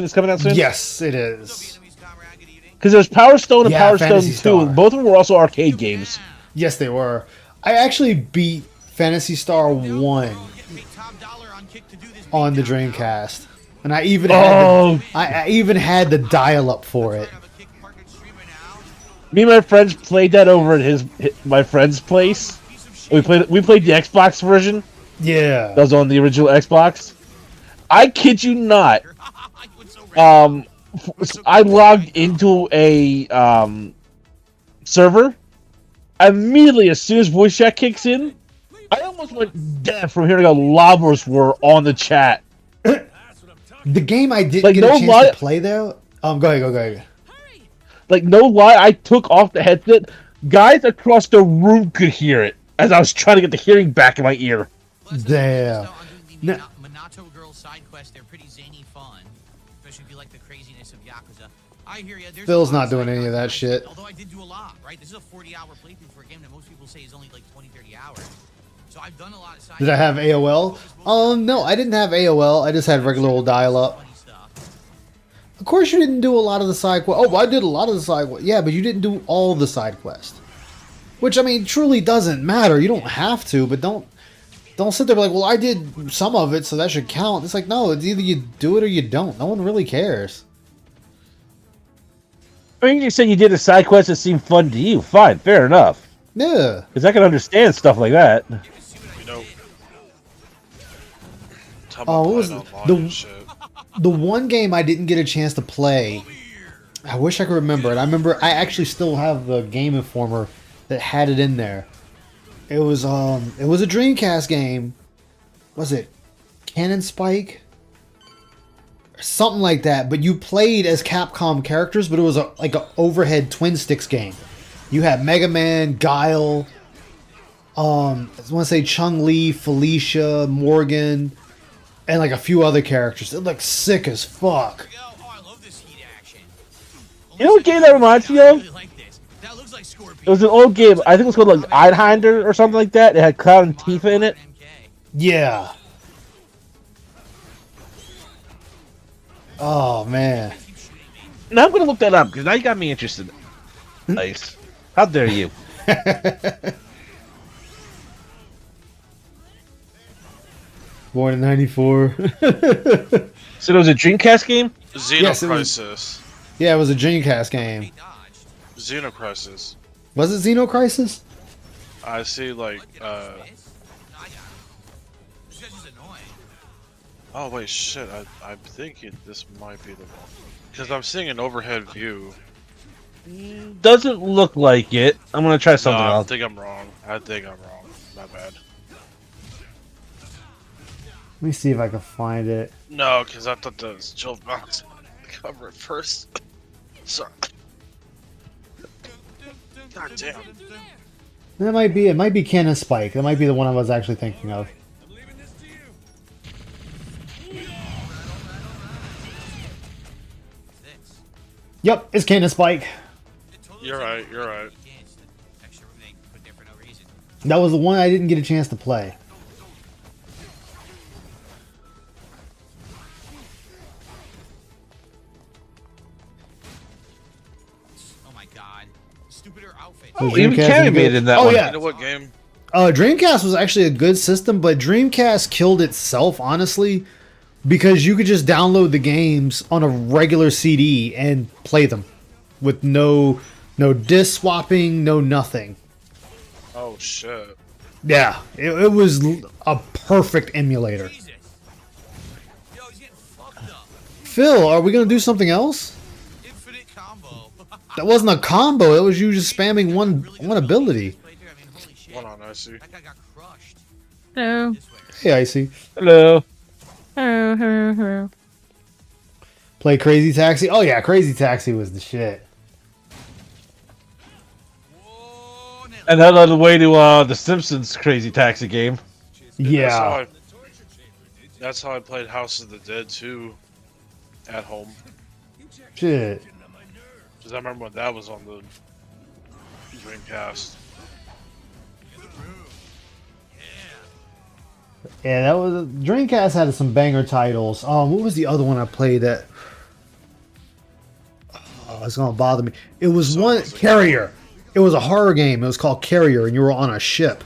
is coming out soon? Yes, it is. Vietnamese comrade, good evening. Because there's Power Stone and Yeah, Power Stone Phantasy 2. Star. Both of them were also arcade games. Yes, they were. I actually beat Phantasy Star 1 Get paid top dollar on Kick to do this on the beatdown now. Dreamcast. And I even Oh. had I even had the dial-up for it. Have a Kick market streamer now. Me and my friends played that over at my friend's place. Piece of shit. We played the Xbox version. Yeah. That was on the original Xbox. I kid you not. You went so random. I logged into a server. Immediately, as soon as voice chat kicks in, I almost went deaf from hearing how llamas were on the chat. The game I didn't Like, get a no chance lie- to play though. Go ahead. Like, no lie, I took off the headset. Guys across the room could hear it as I was trying to get the hearing back in my ear. Damn. So I'm doing the No. Minato Girl side quest. They're pretty zany fun, especially if you like the craziness of Yakuza. I hear you. There's Phil's a lot not of doing side any of quests, that right? shit. Although I did do a lot, right? This is a 40-hour playthrough for a game that most people say is only like 20, 30 hours. So I've done a lot of side Did I have AOL? No, I didn't have AOL. I just had regular old dial-up. funny stuff. Of course, you didn't do a lot of the side quest. Oh, I did a lot of the side quest. Yeah, but you didn't do all the side quest. Which, I mean, truly doesn't matter. You don't have to, but don't sit there and be like, well, I did some of it, so that should count. It's like, no, it's either you do it or you don't. No one really cares. I mean, you said you did a side quest that seemed fun to you. Fine, fair enough. Yeah. Because I can understand stuff like that. You know. Oh, what was the one game I didn't get a chance to play? I wish I could remember it. I remember I actually still have the Game Informer that had it in there. It was a Dreamcast game. Was it Cannon Spike? Something like that, but you played as Capcom characters, but it was like an overhead twin sticks game. You had Mega Man, Guile, I want to say Chun-Li, Felicia, Morgan, and like a few other characters. It looked sick as fuck. You know what game that reminds me of? It was an old game. I think it was called like Einhander or something like that. It had Cloud and Tifa in it. Yeah. Oh man. Now I'm gonna look that up because now you got me interested. Nice. How dare you? Born in '94. So it was a Dreamcast game? Xenocrisis. Yeah, it was a Dreamcast game. Xenocrisis. Was it Xenocrisis? I see, like, Oh, wait, shit. I'm thinking this might be the one. Because I'm seeing an overhead view. Doesn't look like it. I'm gonna try something I else. think I'm wrong. My bad. Let me see if I can find it. No, because I thought that was Jill Box. Cover it first. Sorry. God damn. That might be it. Might be Cannon Spike. That might be the one I was actually thinking of. Yep, it's Cannon Spike. You're right. That was the one I didn't get a chance to play. Oh my god. Stupider outfit. Was even Dreamcast Cammy any made good? it in that Oh one. yeah. You know what game? Dreamcast was actually a good system, but Dreamcast killed itself, honestly, because you could just download the games on a regular CD and play them with no disc swapping, no nothing. Oh, shit. Yeah, it was a perfect emulator. Yo, he's getting fucked up. Phil, are we going to do something else? Infinite combo. That wasn't a combo, it was you just spamming one ability. Hold on, I see. That guy got crushed. Hello. Hey, Icy. Hello. Hello, hello, hello. Play Crazy Taxi? Oh yeah, Crazy Taxi was the shit. And that led the way to the Simpsons Crazy Taxi game. Yeah. That's how I played House of the Dead 2 at home. Shit. Because I remember when that was on the Dreamcast. Yeah, that was Dreamcast had some banger titles. What was the other one I played that? Oh, it's gonna bother me. It was one Carrier. It was a horror game. It was called Carrier, and you were on a ship.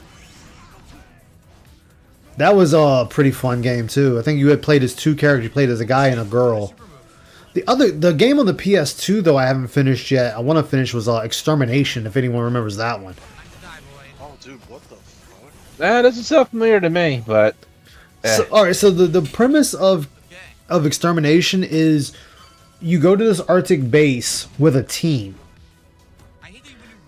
That was a pretty fun game too. I think you had played as two characters. You played as a guy and a girl. The game on the PS2 though I haven't finished yet. I want to finish was Extermination. If anyone remembers that one. Oh, dude, what the fuck? That doesn't sound familiar to me, but. So, all right, so the premise of Extermination is you go to this Arctic base with a team,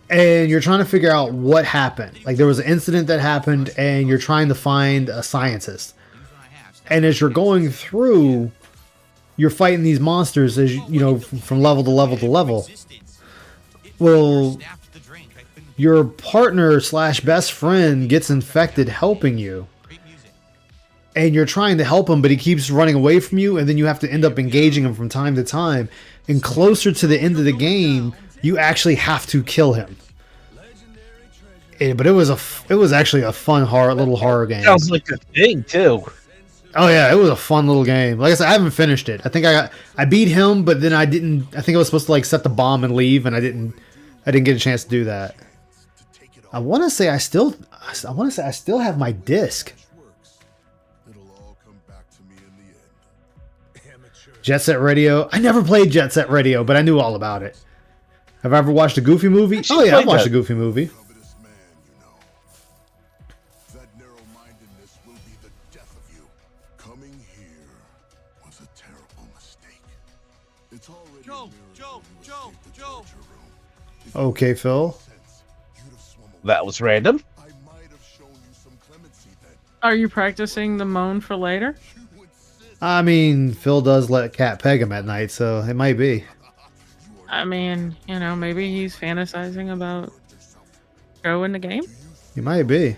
and you're trying to figure out what happened. Like there was an incident that happened, and you're trying to find a scientist. And as you're going through, you're fighting these monsters as you know from level to level to level. Well, your partner / best friend gets infected helping you. And you're trying to help him, but he keeps running away from you, and then you have to end up engaging him from time to time. And closer to the end of the game, you actually have to kill him. But it was actually a fun little horror game. Sounds like a thing too. Oh yeah, it was a fun little game. Like I said, I haven't finished it. I think I beat him, but then I didn't. I think I was supposed to like set the bomb and leave, and I didn't get a chance to do that. I want to say I still have my disc. Jet Set Radio. I never played Jet Set Radio, but I knew all about it. Have I ever watched a Goofy movie? Actually Oh yeah, I've played watched that. a Goofy movie. Covetous man, you know. That narrow-mindedness will be the death of you. Coming here was a terrible mistake. It's already a miracle you escaped the torture room. If you Okay, Phil. sense, you'd have swum away. That was random. I might have shown you some clemency then. Are you practicing the moan for later? You insist. I mean, Phil does let Cat peg him at night, so it might be. I mean, you know, maybe he's fantasizing about Joe in the game. He might be.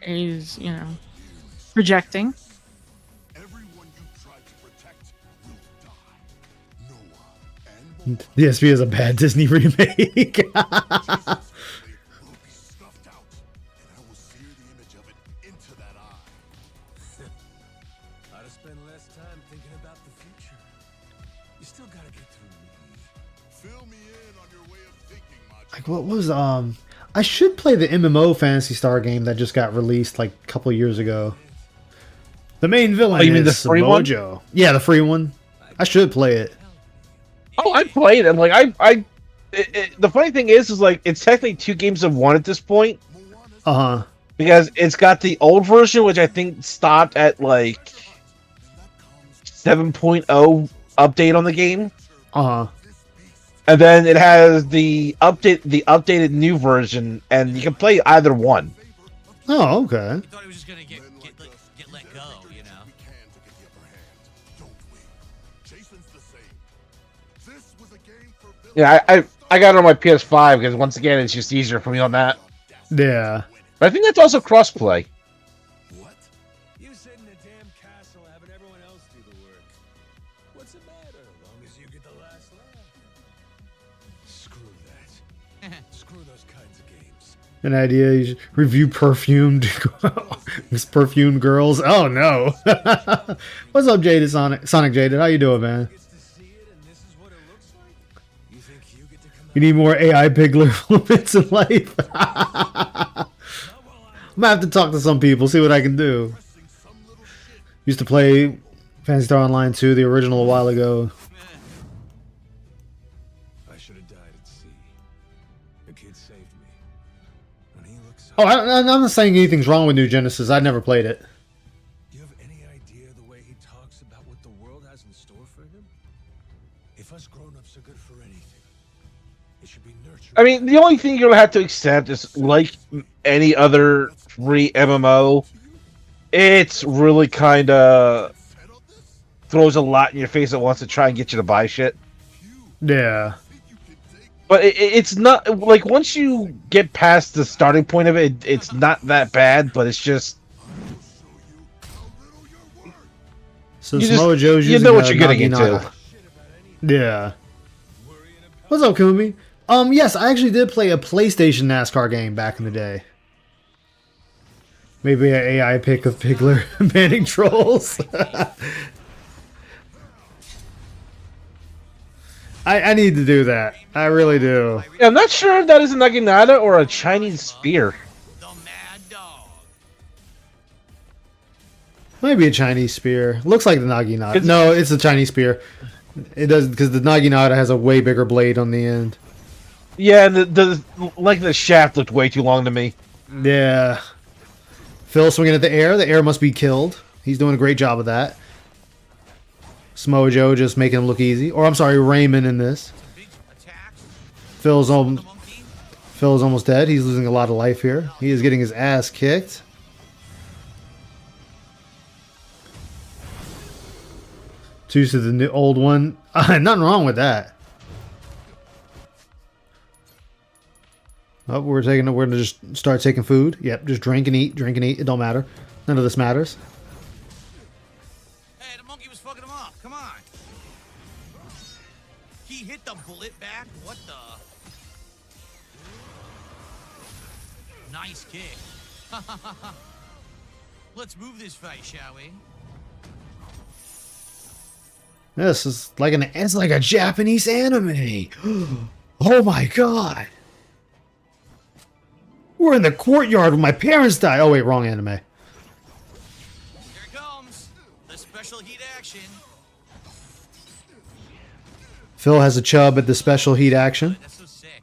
He's, you know, projecting. Everyone you tried to protect will die. Noah and The SP is a bad Disney remake. will be snuffed out, and I will sear the image of it into that eye. I'd have spent less time thinking about the future. You still gotta get through me. Fill me in on your way of thinking, Majima. Like what was I should play the MMO Fantasy Star game that just got released like a couple years ago. The main villain Oh, you mean the is free one? Mojo. Yeah, the free one. I should play it. Oh, I played it. Like the funny thing is like it's technically 2 games of 1 at this point Uh huh. because it's got the old version, which I think stopped at like 7.0 update on the game, Uh huh. and then it has the updated new version, and you can play either one. Oh, okay. You thought he was just gonna get let go, you know? We can to get the upper hand, don't we? Jason's the same. This was a game for villains. Yeah, I got it on my PS5 because once again it's just easier for me on that. Yeah. But I think that's also crossplay. What? You sit in a damn castle having everyone else do the work. What's the matter? As long as you get the last laugh. Screw that. Screw those kinds of games. An idea. You should review perfumed, perfumed girls. Oh no. What's up, Jaded Sonic Jaded? How you doing, man? Gets to see it, and this is what it looks like. You think you get to come You need more AI Pigler moments in life. I'm gonna have to talk to some people, see what I can do. Used to play Fantasy Star Online 2, the original, a while ago. I should have died at sea. The kid saved me. When he looks Oh, up, I'm not saying anything's wrong with New Genesis. I never played it. do you have any idea the way he talks about what the world has in store for him? If us grown-ups are good for anything, it should be nurtured. I mean, the only thing you're gonna have to accept is like any other free MMO, it's really kind of throws a lot in your face at once to try and get you to buy shit. Yeah. But it's not like once you get past the starting point of it, it's not that bad. But it's just So You just- Samoa Joe's you using know what a you're getting Naginata. into. Yeah. What's up, Kumi? Yes, I actually did play a PlayStation NASCAR game back in the day. Maybe an AI pick of Pigler banning trolls. I need to do that. I really do. Yeah, I'm not sure if that is a Naginata or a Chinese spear. The Mad Dog. Maybe a Chinese spear. Looks like the Naginata. It's- No, it's a Chinese spear. It does because the Naginata has a way bigger blade on the end. Yeah, and the shaft looked way too long to me. Yeah. Phil swinging at the air. The air must be killed. He's doing a great job of that. Samoa Joe just making him look easy. Or I'm sorry, Raymond in this. Big attacks. Phil's The almost monkey. dead. He's losing a lot of life here. He is getting his ass kicked. Choose to the new old one. Nothing wrong with that. Oh, we're gonna just start taking food. Yep, just drink and eat, drink and eat. It don't matter. None of this matters. Hey, the monkey was fucking him up. Come on. He hit the bullet back. What the? Nice kick. Let's move this fight, shall we? This is like it's like a Japanese anime. Oh my god. We're in the courtyard when my parents died. Oh wait, wrong anime. Here it comes. The special heat action. Phil has a chub at the special heat action. That's so sick.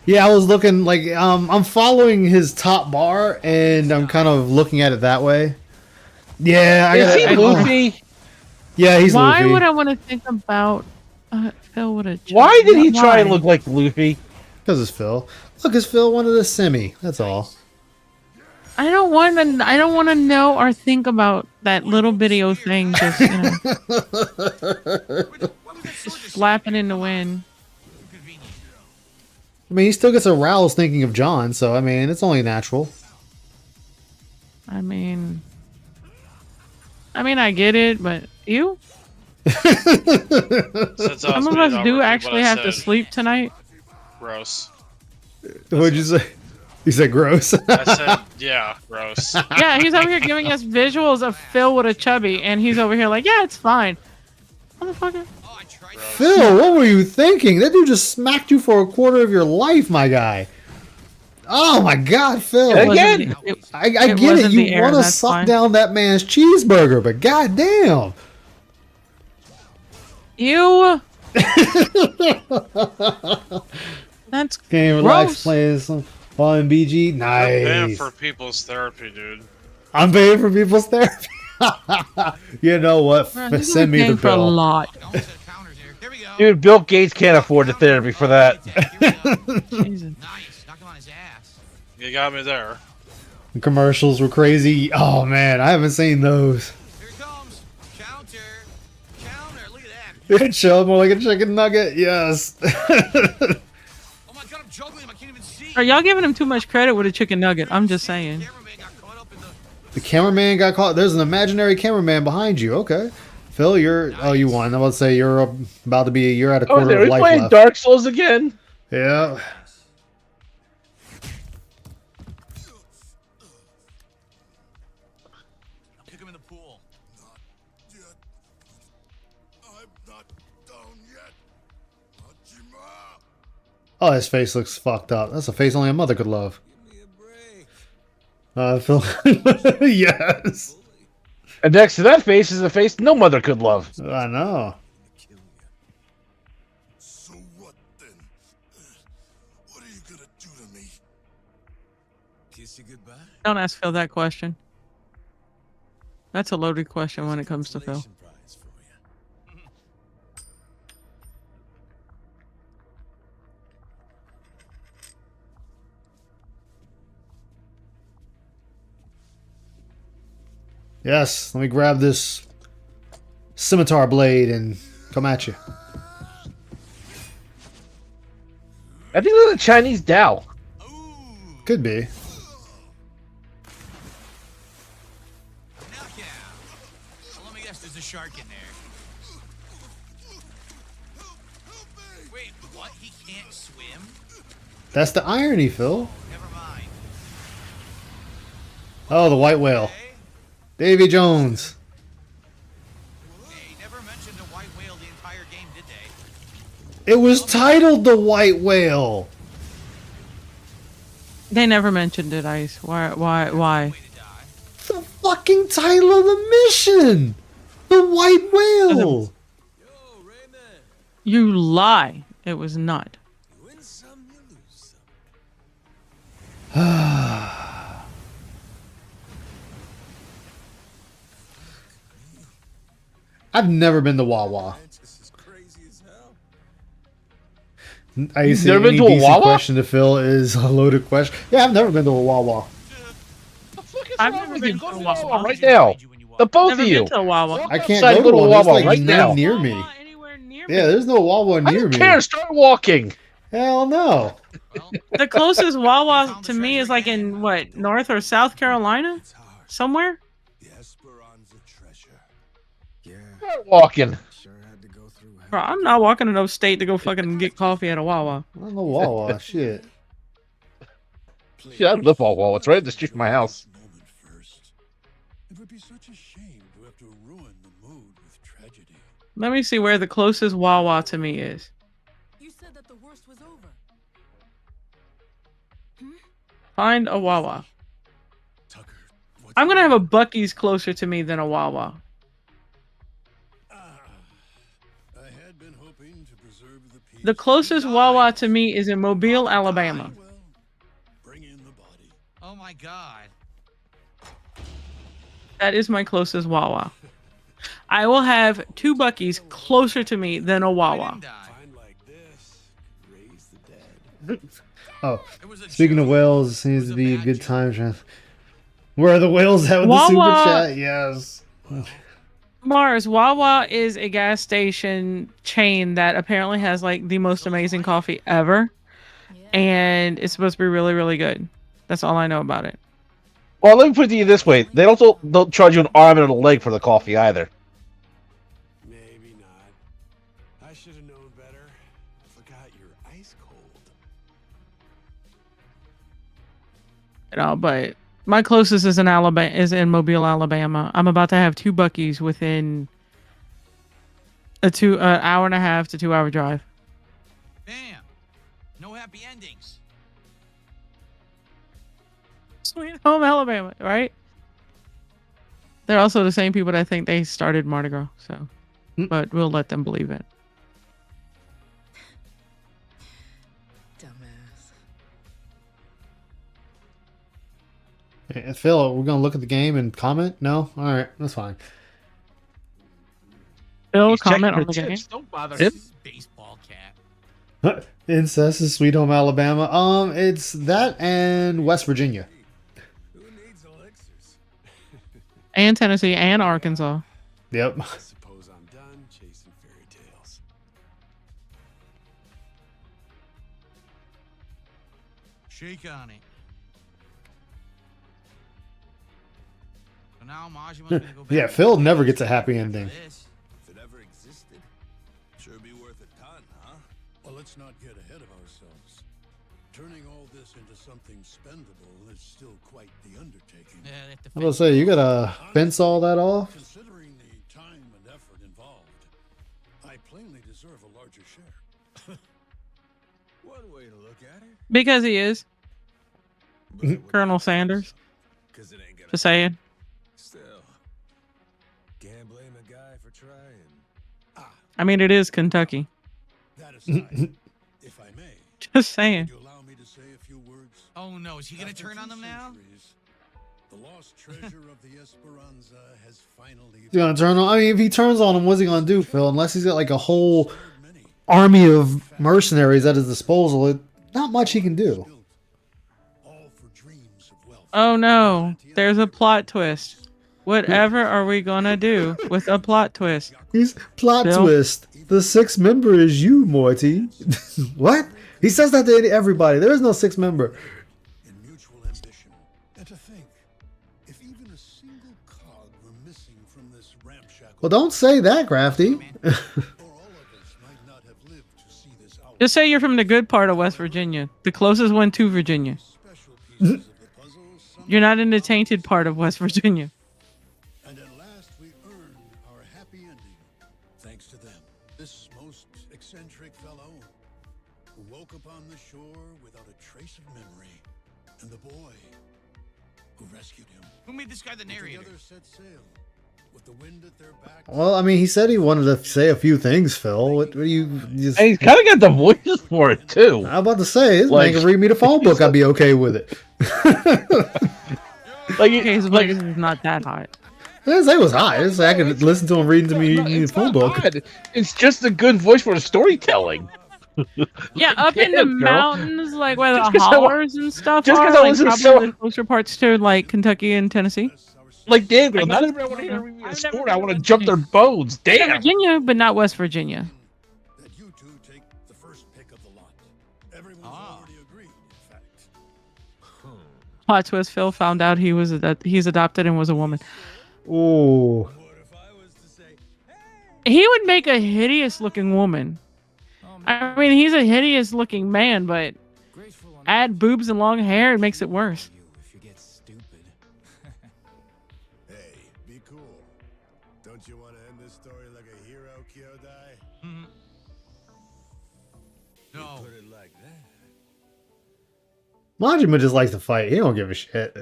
Yeah, I was looking like I'm following his top bar and I'm kind of looking at it that way. Yeah, Is he Luffy? Yeah, he's Why Luffy. would I want to think about Phil with a chub? Why did he try Why? and look like Luffy? Because it's Phil. Look, it's Phil wanted a semi. That's all. I don't want to know or think about that little video thing just, just flapping in the wind. I mean, he still gets aroused thinking of John, so I mean, it's only natural. I mean, I get it, but you? Some of us do actually have to sleep tonight. Gross. What'd you say? You said gross. I said, yeah, gross. Yeah, he's over here giving us visuals of Phil with a chubby, and he's over here like, yeah, it's fine. Motherfucker. Phil, what were you thinking? That dude just smacked you for a quarter of your life, my guy. Oh my God, Phil! Again, I get it. You want to suck down that man's cheeseburger, but goddamn. You. That's Can you relax playing some on BG? I'm paying Nice. for people's therapy, dude. I'm paying for people's therapy. You know what? Bro, you Send me paying the for a bill. lot. Dude, Bill Gates can't afford the therapy for that. Jesus. You got me there. The commercials were crazy. Oh man, I haven't seen those. It showed more like a chicken nugget. Yes. Are y'all giving him too much credit with a chicken nugget? I'm just saying. The cameraman got caught. There's an imaginary cameraman behind you. Okay. Phil, you won. I was about to say you're about to be. You're at a Oh, quarter are of we life playing left. Dark Souls again? Yeah. Kick him in the pool. Oh, his face looks fucked up. That's a face only a mother could love. Phil. Yes. And next to that face is a face no mother could love. I know. So what then? What are you gonna do to me? Kiss you goodbye? Don't ask Phil that question. That's a loaded question when it comes to Phil. Yes. Let me grab this scimitar blade and come at you. I think that's a Chinese Dao. Could be. Let me guess, there's a shark in there. Wait, what? He can't swim? That's the irony, Phil. Oh, the white whale. Davy Jones. They never mentioned a white whale the entire game, did they? It was titled The White Whale. They never mentioned it, Ice. Why? The fucking title of the mission. The White Whale. You lie. It was not. I've never been to Wawa. I used to Never been any to a decent Wawa? question to Phil is a loaded question. Yeah, I've never been to a Wawa. I've never been to a Wawa. Right now. The both Never of you. been to a Wawa. I can't outside, go to go to one. There's Wawa like right none now. near me. Yeah, there's no Wawa I near don't me. care. Start walking. Hell no. The closest Wawa to me is like in what, North or South Carolina? Somewhere? Start walking. Bro, I'm not walking to no state to go fucking get coffee at a Wawa. I don't know Wawa. Shit. Yeah, I live all Wawa. It's right at the street from my house. It would be such a shame to have to ruin the mood with tragedy. Let me see where the closest Wawa to me is. You said that the worst was over. Find a Wawa. I'm gonna have a Bucky's closer to me than a Wawa. hoping to preserve the peace. The closest Wawa to me is in Mobile, Alabama. Well, bring in the body. Oh my god. That is my closest Wawa. I will have 2 Buc-ee's closer to me than a Wawa. Find like this, raise the dead. Oh, speaking of whales, it seems to be a good time. Where are the whales at with the Wawa- super chat? Yes. Mars, Wawa is a gas station chain that apparently has like the most amazing coffee ever. And it's supposed to be really, really good. That's all I know about it. Well, let me put it to you this way: they also don't charge you an arm and a leg for the coffee either. Maybe not. I should have known better. I forgot you're ice cold. You know, but my closest is in Alabama, is in Mobile, Alabama. I'm about to have 2 Buc-ee's within an hour and a half to 2 hour drive. Damn. No happy endings. Sweet home Alabama, right? They're also the same people that think they started Mardi Gras, so but we'll let them believe it. Dumbass. Hey, Phil, we're gonna look at the game and comment. No, all right, that's fine. Phil, He's comment checking on the her game. tits. Don't bother Yep. him. Baseball cat. Incest is Sweet Home Alabama. It's that and West Virginia. Who needs elixirs? And Tennessee and Arkansas. Yep. I suppose I'm done chasing fairy tales. Shake on it. So now Majima's gonna go back Yeah, to Phil the never village gets a happy after ending. this. If it ever existed, sure be worth a ton, huh? Well, let's not get ahead of ourselves. Turning all this into something spendable is still quite the undertaking. Yeah, they have to I was fence gonna say, you it off. gotta fence all that off. Considering the time and effort involved, I plainly deserve a larger share. One way to look at it. Because he is. Colonel Sanders. Because it ain't gonna Just saying. still. Can't blame a guy for trying. I mean, it is Kentucky. That aside, if I may, Just saying. would you allow me to say a few words? Oh no, is he gonna After turn on 2 them now? centuries, the lost treasure of the Esperanza has finally He's gonna turn on. I mean, if he turns on him, what's he gonna do, Phil? Unless he's got like a whole many army of mercenaries at his disposal, not much he can do. built, all for dreams of wealth. Oh no, there's a plot twist. Whatever are we gonna do with a plot twist? He's plot Phil? twist. The 6th member is you, Morty. What? He says that to everybody. There is no 6th member. In mutual ambition. And to think, if even a single cog were missing from this ramshackle, Well, don't say that, Crafty. or all of us might not have lived to see this hour. Just say you're from the good part of West Virginia, the closest one to Virginia. Special pieces of the puzzle. You're not in the tainted part of West Virginia. And at last we earned our happy ending, thanks to them. This most eccentric fellow who woke upon the shore without a trace of memory, and the boy who rescued him. Who made this guy the Who narrator? together set sail with the wind at their back. Well, I mean, he said he wanted to say a few things, Phil. What do you just? And he's kind of got the voices for it too. I'm about to say, his Like- man can read me the phone book. I'd be okay with it. Like, Okay, his like voice is not that hot. I didn't say it was hot. I didn't say I could listen to him reading to me the it's phone not book. odd. It's just a good voice for the storytelling. Yeah, up in the Damn, girl. mountains, like where Just the 'cause I wa- hollers and stuff just are, 'cause I like listen to probably so- the closer parts to like Kentucky and Tennessee. Like, damn, girl, I not guess- everybody want to hear me I've a never story. I been want to to jump their bones. Yeah, Damn. Virginia, but not West Virginia. That you two take the first pick of the lot. Everyone's already agreed, in fact. Plot twist: Phil found out he's adopted and was a woman. Ooh. What if I was to say, He would make a hideous looking woman. I mean, he's a hideous looking man, but add boobs and long hair, it makes it worse. if you get stupid? Hey, be cool. Don't you want to end this story like a hero, Kyodai? Mhm. No. Put it like that. Majima just likes to fight. He don't give a shit.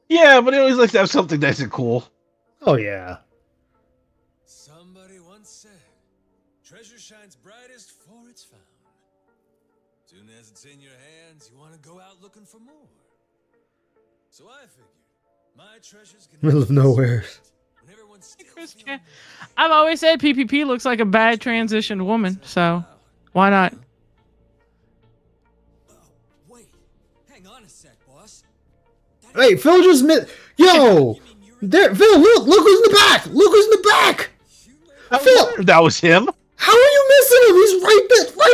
Yeah, but he always likes to have something nice and cool. Oh yeah. Somebody once once said, treasure shines brightest for it's found. Soon as it's in your hands, you want to go out looking for more. So I figured, my treasure's gonna Middle of nowhere. when everyone's still Chris feeling I've always said PPP looks like a bad transitioned woman, so why not? Wait, hang on a sec, boss. Hey, Phil just Yo! There, Phil, look who's in the back! Look who's in the back! Phil! That was him. How are you missing him? He's right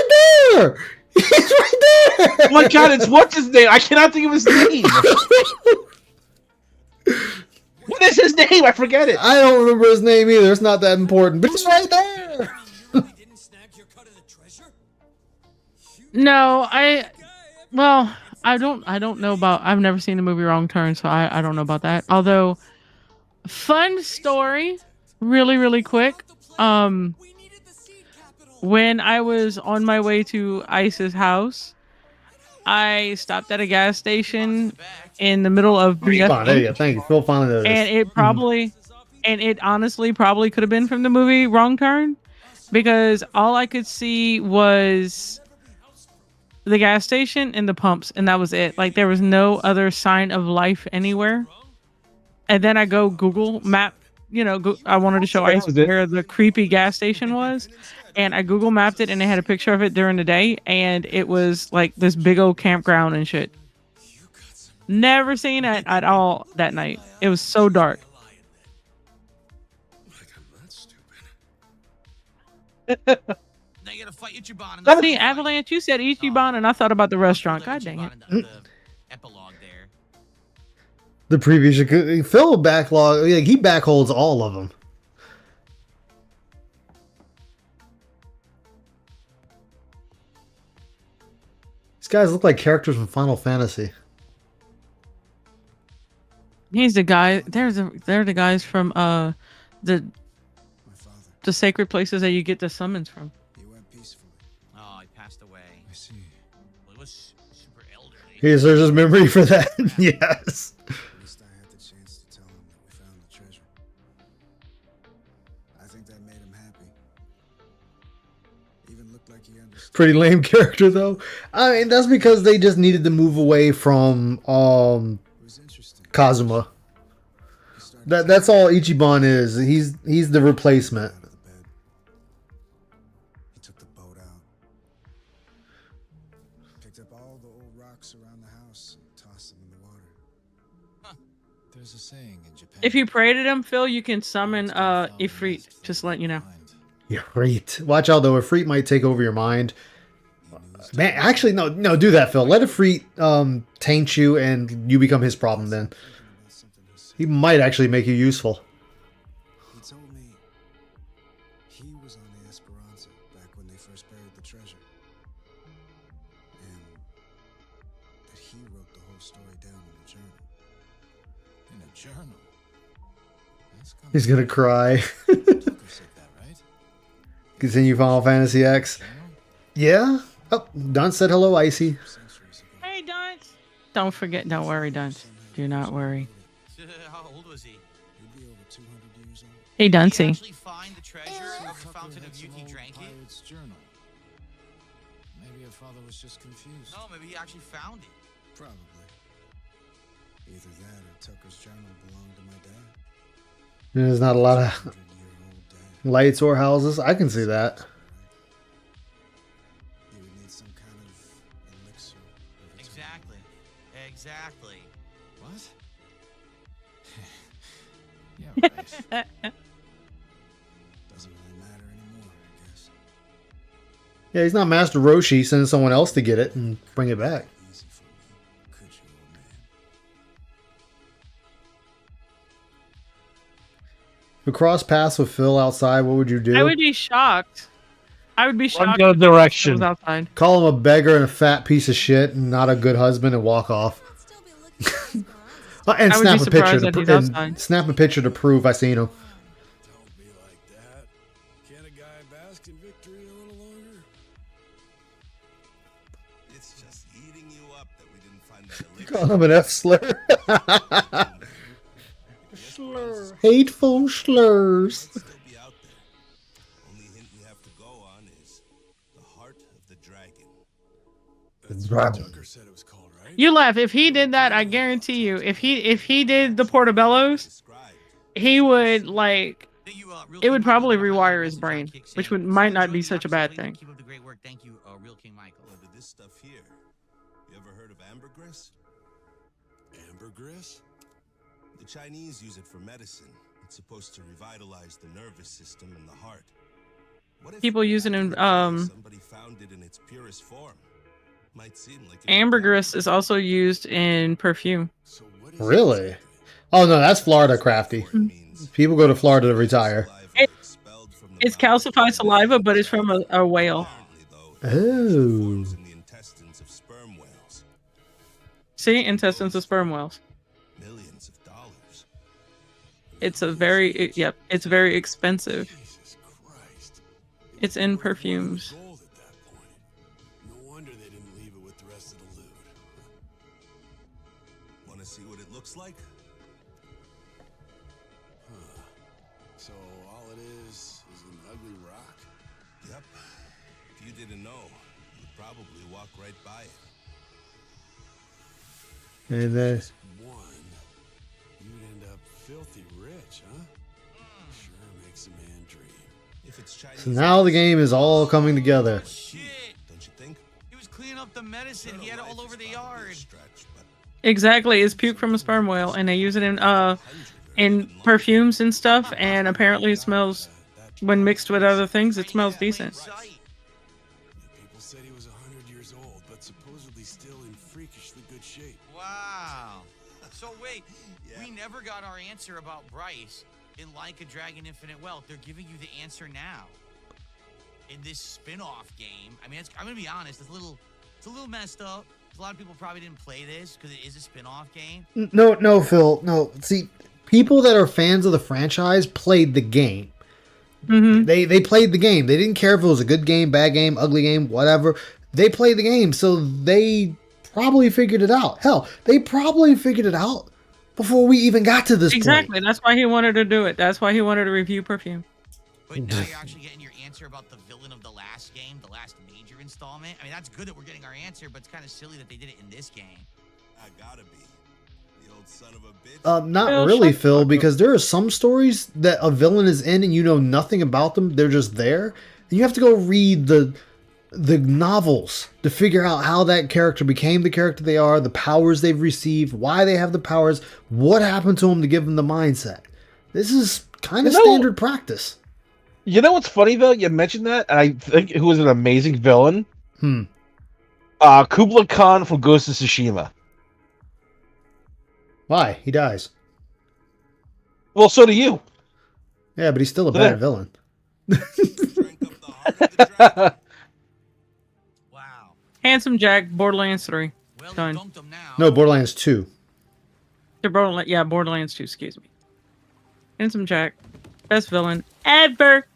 there! He's right there! Oh my god, it's what's his name? I cannot think of his name. What is his name? I forget it. I don't remember his name either. It's not that important, but he's right there. No, I don't know about. I've never seen the movie Wrong Turn, so I don't know about that. Although, fun story, really quick. When I was on my way to Ice's house, I stopped at a gas station in the middle of There you go. Thank you. Phil finally noticed. and it honestly probably could have been from the movie Wrong Turn, because all I could see was the gas station and the pumps, and that was it. Like, there was no other sign of life anywhere. And then I go Google map, I wanted to show Ice where the creepy gas station was, and I Google mapped it, and it had a picture of it during the day, and it was like this big old campground and shit. Never seen it at all that night. It was so dark. Now you gotta fight Ichiban. And Somebody, Avalanche, you said Ichiban, and I thought about the restaurant. God dang it. The epilogue there. The previous Phil backlog, he backholds all of them. These guys look like characters from Final Fantasy. He's the guy. They're the guys from the sacred places that you get the summons from. Oh, he passed away. I see. Well, he was super elderly. Here's his memory for that. Yes. At least I had the chance to tell him that we found the treasure. I think that made him happy. Even looked like he understood. Pretty lame character though. I mean, that's because they just needed to move away from Kazuma. That's all Ichiban is. He's the replacement. He took the boat out. Picked up all the old rocks around the house and tossed them in the water. There's a saying in Japan. If you pray to them, Phil, you can summon Ifrit. Just letting you know. Ifrit. Watch out though. Ifrit might take over your mind. Man, actually, no, do that, Phil. Let Ifrit taint you, and you become his problem. Then he might actually make you useful. He told me he was on the Esperanza back when they first buried the treasure, and that he wrote the whole story down in a journal. In a journal? He's gonna cry. Continue Final Fantasy X. Yeah. Oh, Dunce said hello, Icy. Hey, Dunce. Don't forget. Don't worry, Dunce. Do not worry. How old was he? He'd be over 200 years old. Hey, Did he Duncey. actually find the treasure in the fountain of youth? He drank it? Pirate's journal. Maybe your father was just confused. No, maybe he actually found it. Probably. Either that or Tucker's journal belonged to my dad. There's not a lot of 100-year-old dad. lights or houses. I can see that. He would need some kind of elixir. of eternity. Exactly. What? Yeah, right. Doesn't really matter anymore, I guess. Yeah, he's not Master Roshi sending someone else to get it and bring it back. Easy for me, could you, old man? If you cross paths with Phil outside, what would you do? I would be shocked. I would be Run shocked. the other if Phil direction. was outside. Call him a beggar and a fat piece of shit and not a good husband and walk off. And I would be snap a picture surprised to that he's and outside. snap a picture to prove I seen him. Don't be like that. Can a guy bask in victory a little longer? It's just eating you up that we didn't find that elixir. Call him an F slur. Hateful slurs. Still be out there. Tucker said it was called, right? You laugh. If he did that, I guarantee you, if he did the portobellos, he would like. It would probably rewire his brain, which might not be such a bad thing. Keep up the great work. Thank you, Real King Michael. This stuff here. You ever heard of ambergris? Ambergris? The Chinese use it for medicine. It's supposed to revitalize the nervous system and the heart. What if People use it in somebody found it in its purest form? Might seem like ambergris is also used in perfume. Really? Oh no, that's Florida crafty. People go to Florida to retire. It's calcified saliva, but it's from a whale. Oh. See, intestines of sperm whales. Millions of dollars. It's a very yep. It's very expensive. It's in perfumes. No wonder they didn't leave it with the rest of the loot. Want to see what it looks like? Huh. So all it is an ugly rock? Yep. If you didn't know, you'd probably walk right by it. And then One, you'd end up filthy rich, huh? Sure makes a man dream. If it's Chinese, so now the game is all coming together. Shit. Don't you think? He was cleaning up the medicine. He had it all over the yard. Exactly, it's puke from a sperm whale, and they use it in perfumes and stuff. And apparently, it smells when mixed with other things. It smells decent. People said he was 100 years old, but supposedly still in freakishly good shape. Wow. So wait, we never got our answer about Bryce in Like a Dragon Infinite Wealth. They're giving you the answer now. In this spin-off game. I mean, I'm gonna be honest, it's a little messed up. A lot of people probably didn't play this because it is a spin-off game. No, Phil. No, see, people that are fans of the franchise played the game. Mm-hmm. They played the game. They didn't care if it was a good game, bad game, ugly game, whatever. They played the game, so they probably figured it out. Hell, they probably figured it out before we even got to this Exactly. point. That's why he wanted to do it. That's why he wanted to review perfume. But now you're actually getting your answer about the villain of the last game, the last major installment. I mean, that's good that we're getting our answer, but it's kind of silly that they did it in this game. I gotta be. The old son of a bitch. Not Phil, really, shut Phil, because there are some stories that a villain is in and you know nothing about them. They're just there. And you have to go read the novels to figure out how that character became the character they are, the powers they've received, why they have the powers, what happened to them to give them the mindset. This is kind of standard practice. You know what's funny though? You mentioned that, and I think who was an amazing villain? Kublai Khan from Ghost of Tsushima. Why? He dies. Well, so do you. Yeah, but he's still a bad villain. Wow. Handsome Jack, Borderlands 3. Well, Done. dunked them now. No, Borderlands 2. Borderlands 2, excuse me. Handsome Jack. Best villain ever.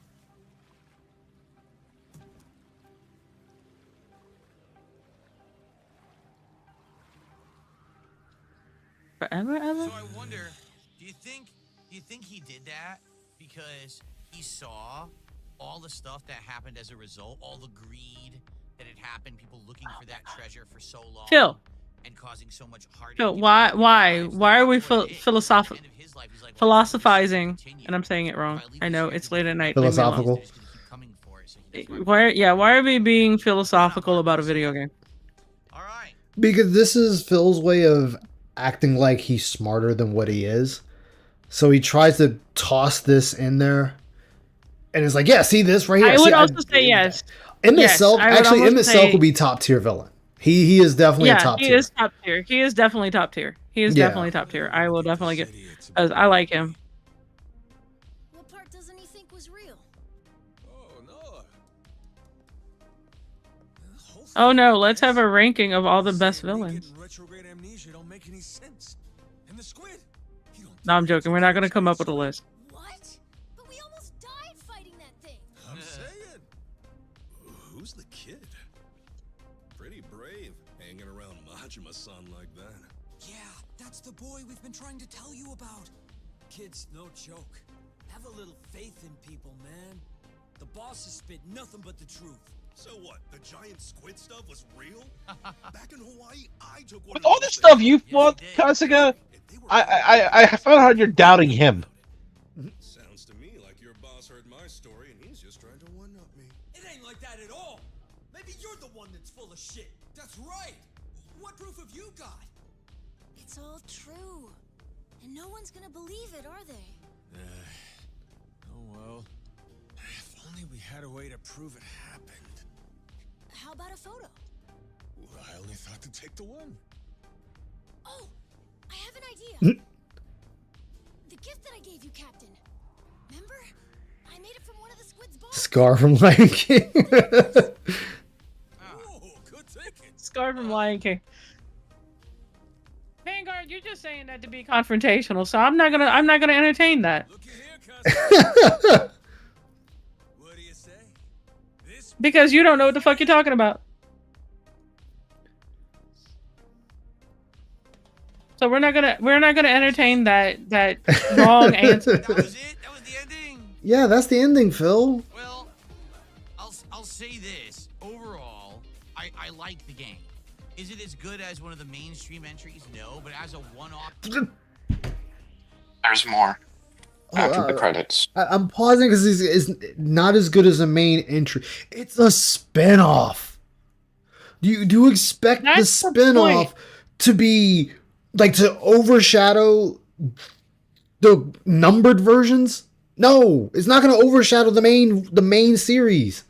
Forever, ever? So I wonder, do you think he did that because he saw all the stuff that happened as a result, all the greed that had happened, people looking for that treasure for so long, Phil. and causing so much heartache? Phil, why are we philosophizing? And I'm saying it wrong. I know it's late at night. Leave me alone. Philosophical. Why are we being philosophical about a video game? All right. Because this is Phil's way of acting like he's smarter than what he is. So he tries to toss this in there. And it's like, yeah, see this right here. I would also say yes. Emmett Selk, I would actually, almost Emmett say- Selk will be top tier villain. He is definitely a top he tier. is top tier. He is definitely top tier. He is Yeah. definitely top tier. I will definitely get. I like him. What part doesn't he think was real? Oh no. Oh no, let's have a ranking of all the best villains. Retrograde amnesia don't make any sense. And the squid? No, I'm joking. We're not gonna come up with a list. What? But we almost died fighting that thing. I'm saying. Who's the kid? Pretty brave, hanging around Majima-san like that. Yeah, that's the boy we've been trying to tell you about. Kid's no joke. Have a little faith in people, man. The boss has spit nothing but the truth. So what? The giant squid stuff was real? Back in Hawaii, I took one. With all this stuff you fought, Kasuga, I found out you're doubting him. Sounds to me like your boss heard my story and he's just trying to one-up me. It ain't like that at all. Maybe you're the one that's full of shit. That's right. What proof have you got? It's all true. And no one's gonna believe it, are they? Oh well. If only we had a way to prove it happened. How about a photo? Well, I only thought to take the one. Oh, I have an idea. The gift that I gave you, Captain. Remember? I made it from one of the squid's bones. Scar from Lion King. Oh, good thinking. Scar from Lion King. Vanguard, you're just saying that to be confrontational, so I'm not gonna entertain that. Looky here, Costa. What do you say? This Because you don't know what the fuck you're talking about. So we're not gonna entertain that wrong answer. That was it. That was the ending. Yeah, that's the ending, Phil. Well, I'll say this. Overall, I like the game. Is it as good as one of the mainstream entries? No, but as a one-off. There's more after the credits. I'm pausing because it's not as good as a main entry. It's a spin-off. Do you expect the That's the spin-off point. to be like to overshadow the numbered versions? No, it's not going to overshadow the main series.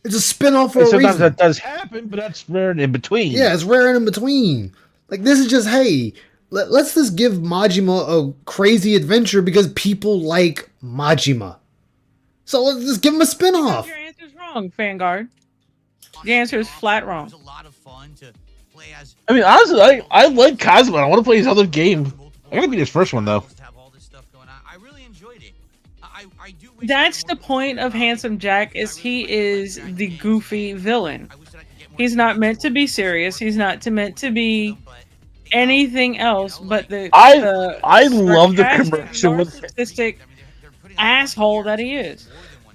It's a spin-off for a Sometimes reason. that does happen, but that's rare and in between. Yeah, it's rare and in between. Like, this is just, hey, let's just give Majima a crazy adventure because people like Majima. So let's just give him a spin-off. Your answer's wrong, Vanguard. The answer is flat wrong. It was a lot of fun to play as. I mean, honestly, I like Cosmo. I want to play his other game. I gotta beat his first one, though. To have all this stuff going on. I really enjoyed it. I do wish That's there the were point more of Handsome Jack is he is the goofy villain. I wish that I could get more He's not meant to be serious. He's not meant to be anything else but the I love the sarcastic, commercial with. narcissistic asshole that he is.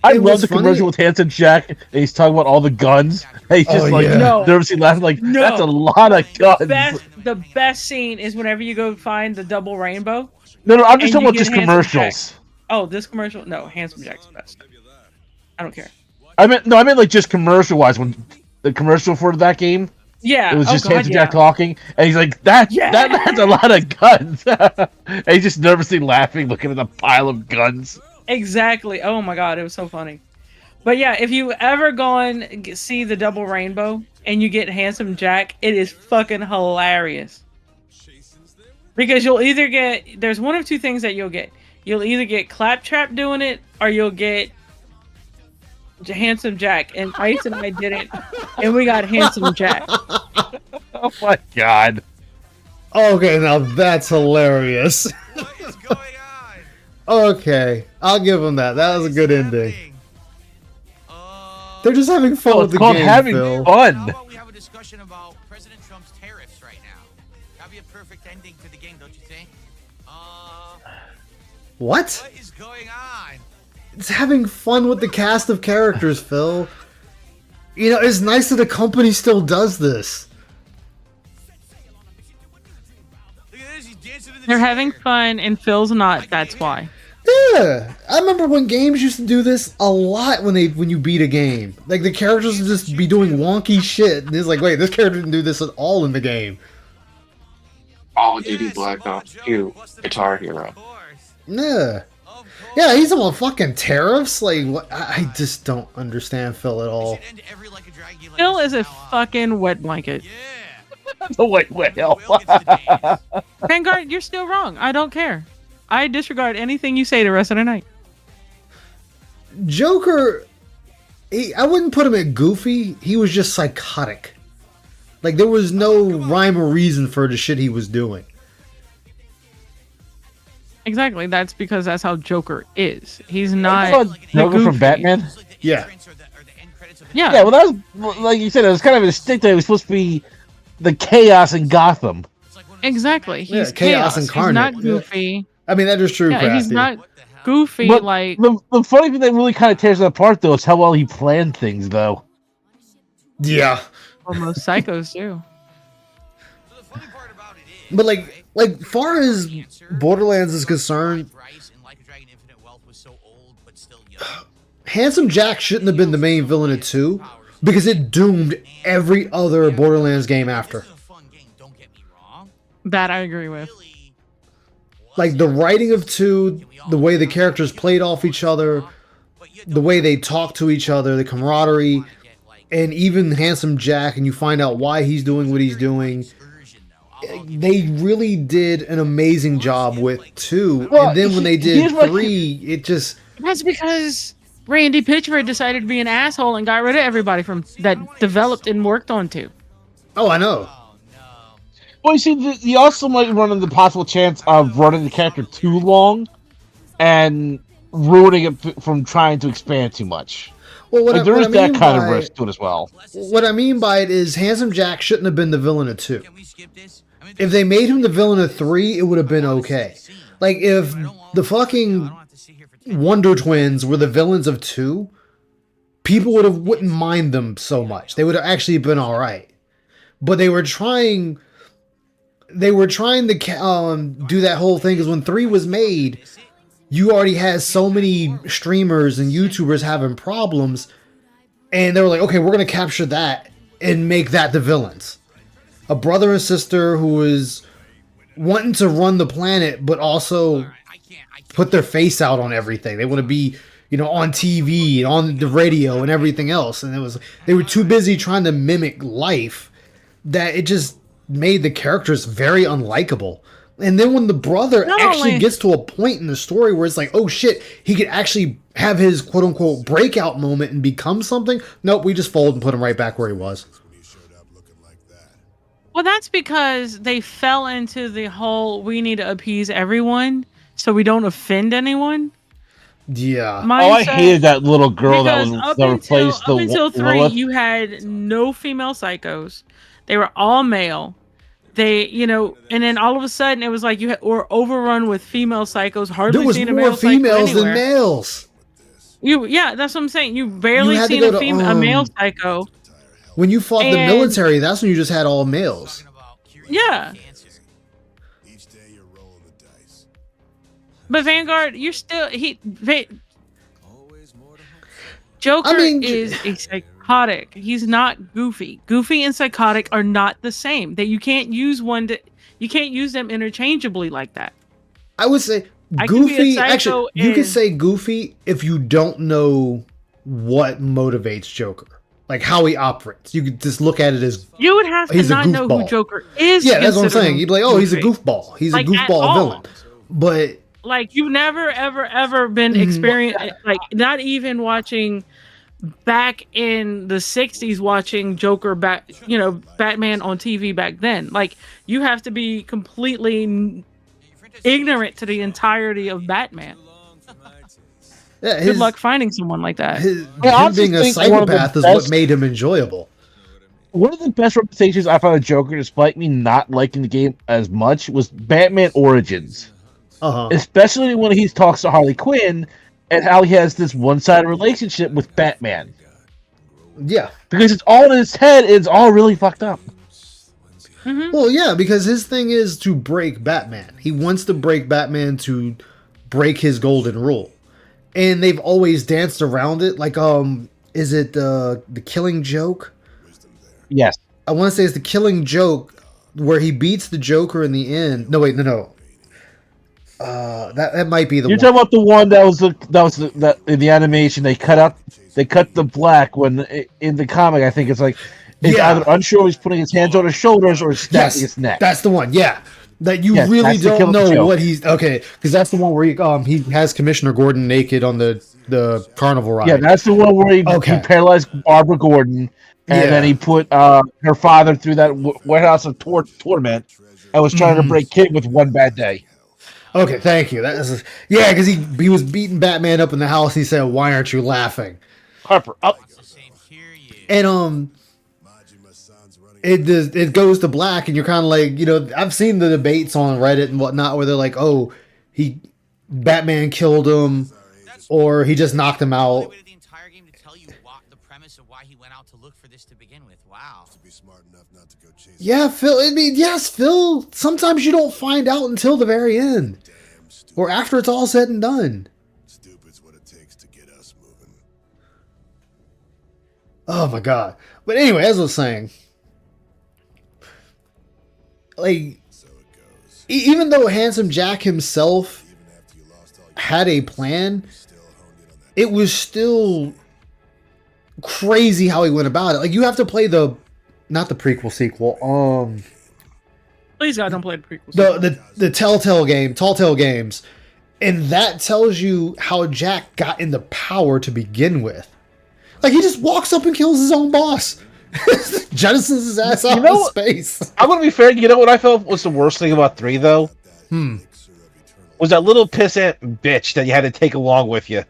I It love was the funny. commercial with Handsome Jack. And he's talking about all the guns. And he's just Oh, like yeah. No. nervously laughing. Like No. that's a lot of guns. The best scene is whenever you go find the double rainbow. No, I'm just and talking you about get just Handsome commercials. Oh, this commercial? No, Handsome Jack's the best. I don't care. I meant like just commercial wise when the commercial for that game. Yeah, It was just God, Handsome yeah. Jack talking, and he's like, that's a lot of guns. And he's just nervously laughing, looking at the pile of guns. Exactly. Oh my god, it was so funny. But yeah, if you ever go and see the double rainbow and you get Handsome Jack, it is fucking hilarious. Because you'll either get, there's one of two things that you'll get. You'll either get Claptrap doing it, or you'll get Handsome Jack. And Ice and I did it, and we got Handsome Jack. Oh my god. Okay, now that's hilarious. What is going on? Okay, I'll give him that. That was a good ending. Happening? They're just having fun Oh, with it's the called game, having Phil. How fun. about we have a discussion about President Trump's tariffs right now? That'd be a perfect ending to the game, don't you think? What? What is going on? It's having fun with the cast of characters, Phil. You know, it's nice that the company still does this. Look at this, he's dancing in the They're chair. having fun, and Phil's not. That's why. Yeah, I remember when games used to do this a lot when you beat a game. Like the characters would just be doing wonky shit, and it's like, wait, this character didn't do this at all in the game. Call of Duty Black Ops 2 Guitar Hero. Yeah, yeah, he's on fucking tariffs. Like, what? I just don't understand Phil at all. End every Like a Dragon game like Phil this is a from now on. fucking wet blanket. Yeah. The white whale. Will gets the days. Vanguard, you're still wrong. I don't care. I disregard anything you say the rest of the night. Joker, I wouldn't put him at goofy. He was just psychotic. Like there was no rhyme or reason for the shit he was doing. Exactly. That's because that's how Joker is. He's I not. thought the Joker from goofy. Batman. It's like the Yeah. entrance or the end credits of the Yeah. Yeah, well, that was like you said. It was kind of a stick that it was supposed to be the chaos in Gotham. It's like one of those Exactly. Yeah, He's chaos chaos. incarnate. He's not goofy. I mean, that is true. Yeah, he's Crafty. not What the hell? goofy But like. the funny thing that really kind of tears it apart, though, is how well he planned things, though. Yeah. Well, most psychos do. But like far as Borderlands is concerned, Handsome Jack shouldn't have been the main villain of 2 because it doomed every other Borderlands game after. That I agree with. Like the writing of 2, the way the characters played off each other, the way they talk to each other, the camaraderie, and even Handsome Jack, and you find out why he's doing what he's doing. They really did an amazing job with 2, and then when they did 3, it just... That's because Randy Pitchford decided to be an asshole and got rid of everybody from that developed and worked on 2. Oh, I know. Well, you see, you also might run into the possible chance of running the character too long and ruining it from trying to expand too much. Well, there is that kind of risk to it as well. What I mean by it is Handsome Jack shouldn't have been the villain of 2. If they made him the villain of 3, it would have been okay. Like, if the fucking Wonder Twins were the villains of 2, people wouldn't mind them so much. They would have actually been alright. But they were trying to do that whole thing, because when 3 was made, you already had so many streamers and YouTubers having problems, and they were like, okay, we're going to capture that and make that the villains. A brother and sister who was wanting to run the planet, but also put their face out on everything. They want to be, on TV and on the radio and everything else. And they were too busy trying to mimic life that it just made the characters very unlikable. And then when the brother gets to a point in the story where it's like, oh shit, he could actually have his quote unquote breakout moment and become something. Nope, we just fold and put him right back where he was. Well, that's because they fell into the whole we need to appease everyone so we don't offend anyone. Yeah. I hated that little girl that replaced the up until 3, Lilith. you had no female psychos. They were all male. They, and then all of a sudden it was like were overrun with female psychos. Hardly there was seen a more male females psycho than males. Yeah, that's what I'm saying. You barely seen a male psycho. When you fought the military, that's when you just had all males. Yeah. But Vanguard, you're still Joker is a psychotic. He's not Goofy. Goofy and psychotic are not the same. That you can't use them interchangeably like that. I would say Goofy. Actually, you could say Goofy if you don't know what motivates Joker. Like how he operates. You could just look at it as you would have to not know who Joker is. Yeah, that's what I'm saying. You'd be like, oh, he's a goofball. He's a goofball villain. But like you've never ever been experienced like not even watching back in the 60s watching Joker Batman on TV back then. Like you have to be completely ignorant to the entirety of Batman. Yeah, good luck finding someone like that. Him being a psychopath is what made him enjoyable. One of the best representations I found of Joker, despite me not liking the game as much, was Batman Origins. Especially when he talks to Harley Quinn and how he has this one-sided relationship with Batman. Yeah. Because it's all in his head, it's all really fucked up. Mm-hmm. Well, yeah, because his thing is to break Batman. He wants to break Batman to break his golden rule. And they've always danced around it. Like, is it the Killing Joke? Yes. I want to say it's the Killing Joke where he beats the Joker in the end. No, wait, no. That might be the one. You're talking about the one that was in the animation they cut the black when in the comic I think it's like either unsure he's putting his hands on his shoulders or snapping his neck. That's the one. Yeah. That you really don't know what he's because that's the one where he has Commissioner Gordon naked on the carnival ride. Yeah, that's the one where he paralyzed Barbara Gordon and then he put her father through that warehouse of torment and was trying to break King with one bad day. Okay, thank you. Because he was beating Batman up in the house. He said, "Why aren't you laughing?" Harper, up. And it goes to black, and you're kind of like, I've seen the debates on Reddit and whatnot where they're like, "Oh, Batman killed him, or he just knocked him out." premise of why he went out to look for this to begin with. Wow. To be smart enough not to go chasing. Yeah, Phil. I mean, yes, Phil. Sometimes you don't find out until the very end, or after it's all said and done. Stupid's what it takes to get us moving. Oh my god. But anyway, as I was saying, like, even though Handsome Jack himself had a plan, it was still crazy how he went about it. Like, you have to play not the prequel sequel, Please God, don't play the prequel. the Telltale games, and that tells you how Jack got into power to begin with. Like, he just walks up and kills his own boss. Jettisons his ass out of space. I'm gonna be fair. You know what I felt was the worst thing about 3 though? Was that little pissant bitch that you had to take along with you.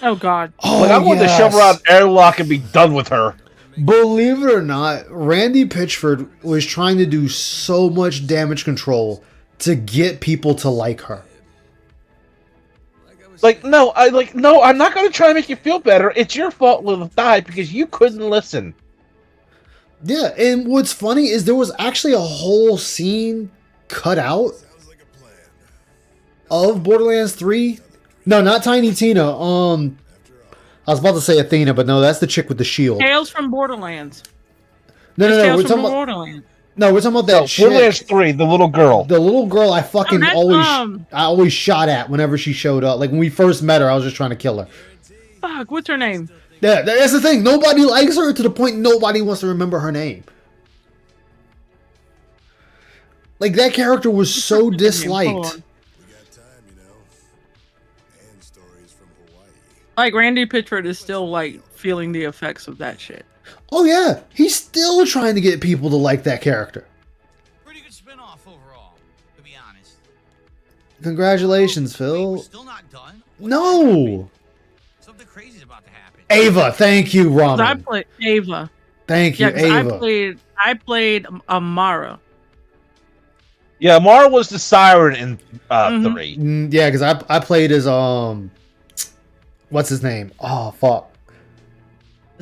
Oh God. Oh, Like, I wanted to shove her out airlock and be done with her. Believe it or not, Randy Pitchford was trying to do so much damage control to get people to like her. Like, no, I'm not gonna try to make you feel better. It's your fault Lilith died because you couldn't listen. Yeah, and what's funny is there was actually a whole scene cut out of Borderlands 3. No, not Tiny Tina. I was about to say Athena, but no, that's the chick with the shield. Tales from Borderlands. No, Tales we're from talking about Borderlands. no, we're talking about that chick. Borderlands 3, the little girl. The little girl I fucking Oh, I always shot at whenever she showed up. Like when we first met her, I was just trying to kill her. Fuck, what's her name? Yeah, that's the thing. Nobody likes her to the point nobody wants to remember her name. Like, that character was so disliked. Like, Randy Pitchford is still, like, feeling the effects of that shit. Oh yeah, he's still trying to get people to like that character. Pretty good spin-off overall, to be honest. Congratulations, Phil. Still not done? No. Something crazy is about to happen. Ava, thank you, 'Cause I Ramen. played Ava. Thank you, Yeah, 'cause Ava. I played Amara. Yeah, Mara was the siren in 3. Yeah, because I played as what's his name? Oh fuck,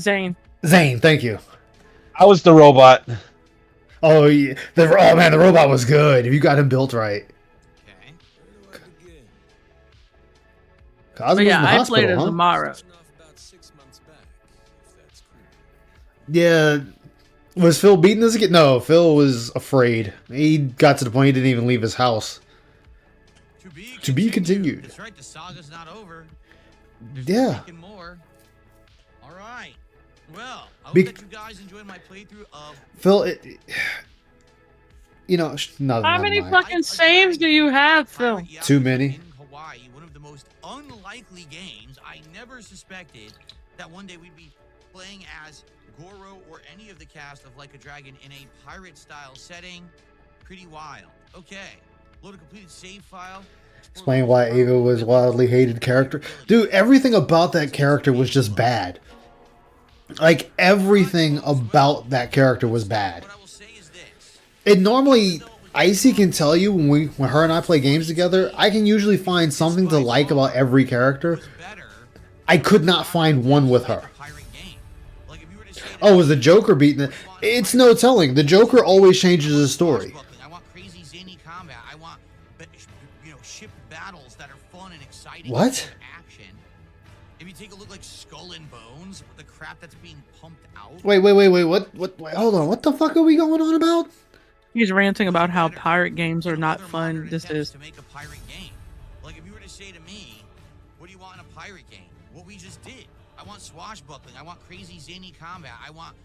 Zane. Zane. Thank you. I was the robot. Oh yeah, oh man, the robot was good if you got him built right. Cosmo's But yeah, in the I hospital, played as huh? Amara. Yeah. Was Phil beating this again? No, Phil was afraid. He got to the point he didn't even leave his house. To be continued. That's right, the saga's not over. Yeah. More. All right. Well, I hope Be- that you guys enjoyed my playthrough of Phil, you know, no, How never many mind. fucking saves do you have, Phil? Too many. Hawaii, one of the most unlikely games. I never suspected that one day we'd be playing as Goro or any of the cast of Like a Dragon in a pirate-style setting. Pretty wild. Okay, load a completed save file. Explain why Ava was a wildly hated character. Dude, everything about that character was just bad. Like, everything about that character was bad. And normally, Icy can tell you when her and I play games together, I can usually find something to like about every character. I could not find one with her. Oh, was the Joker beating it? It's no telling. The Joker always changes his story. I want crazy zany combat. I want, ship battles that are fun and exciting. What? Action. If you take a look like Skull and Bones, the crap that's being pumped out. Wait, what, wait, hold on. What the fuck are we going on about? He's ranting about how pirate games are not fun. This is. To make a pirate game. Like, if you were to say to me, what do you want in a pirate game? What we just did. I want swashbuckling. I want crazy zany combat. I want...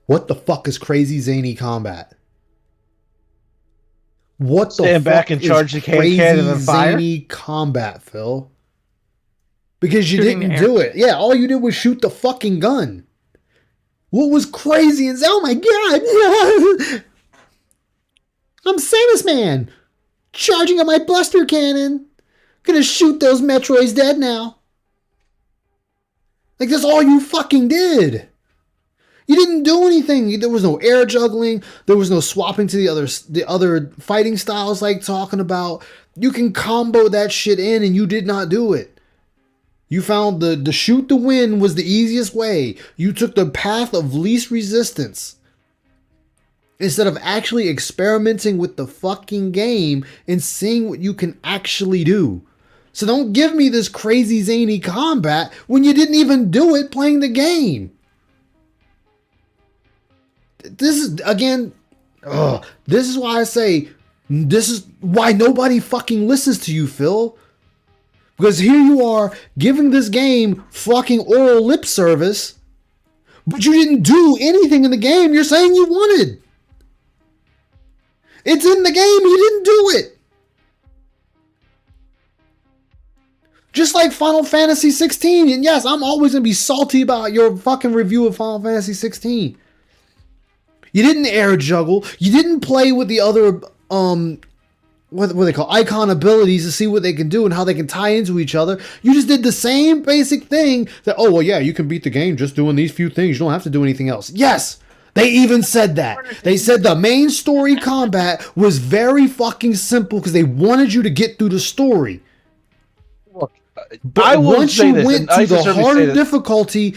What the fuck is crazy zany combat? What the Stand fuck back and is charge the crazy cannon and fire? zany combat, Phil? Because you Shooting didn't the air. do it. Yeah, all you did was shoot the fucking gun. What was crazy is, oh my god! I'm Samus Man! Charging at my Buster Cannon! Gonna shoot those Metroids dead now. Like, that's all you fucking did. You didn't do anything. There was no air juggling. There was no swapping to the other fighting styles like talking about. You can combo that shit in and you did not do it. You found the shoot to win was the easiest way. You took the path of least resistance. Instead of actually experimenting with the fucking game and seeing what you can actually do. So don't give me this crazy zany combat when you didn't even do it playing the game. This is, again, this is why I say, this is why nobody fucking listens to you, Phil. Because here you are giving this game fucking oral lip service, but you didn't do anything in the game you're saying you wanted. It's in the game, you didn't do it. Just like Final Fantasy 16, and yes, I'm always going to be salty about your fucking review of Final Fantasy 16. You didn't air juggle, you didn't play with the other, what they call icon abilities to see what they can do and how they can tie into each other. You just did the same basic thing that, oh, well, yeah, you can beat the game just doing these few things. You don't have to do anything else. Yes, they even said that. They said the main story combat was very fucking simple because they wanted you to get through the story. Look, but once you went to the harder difficulty,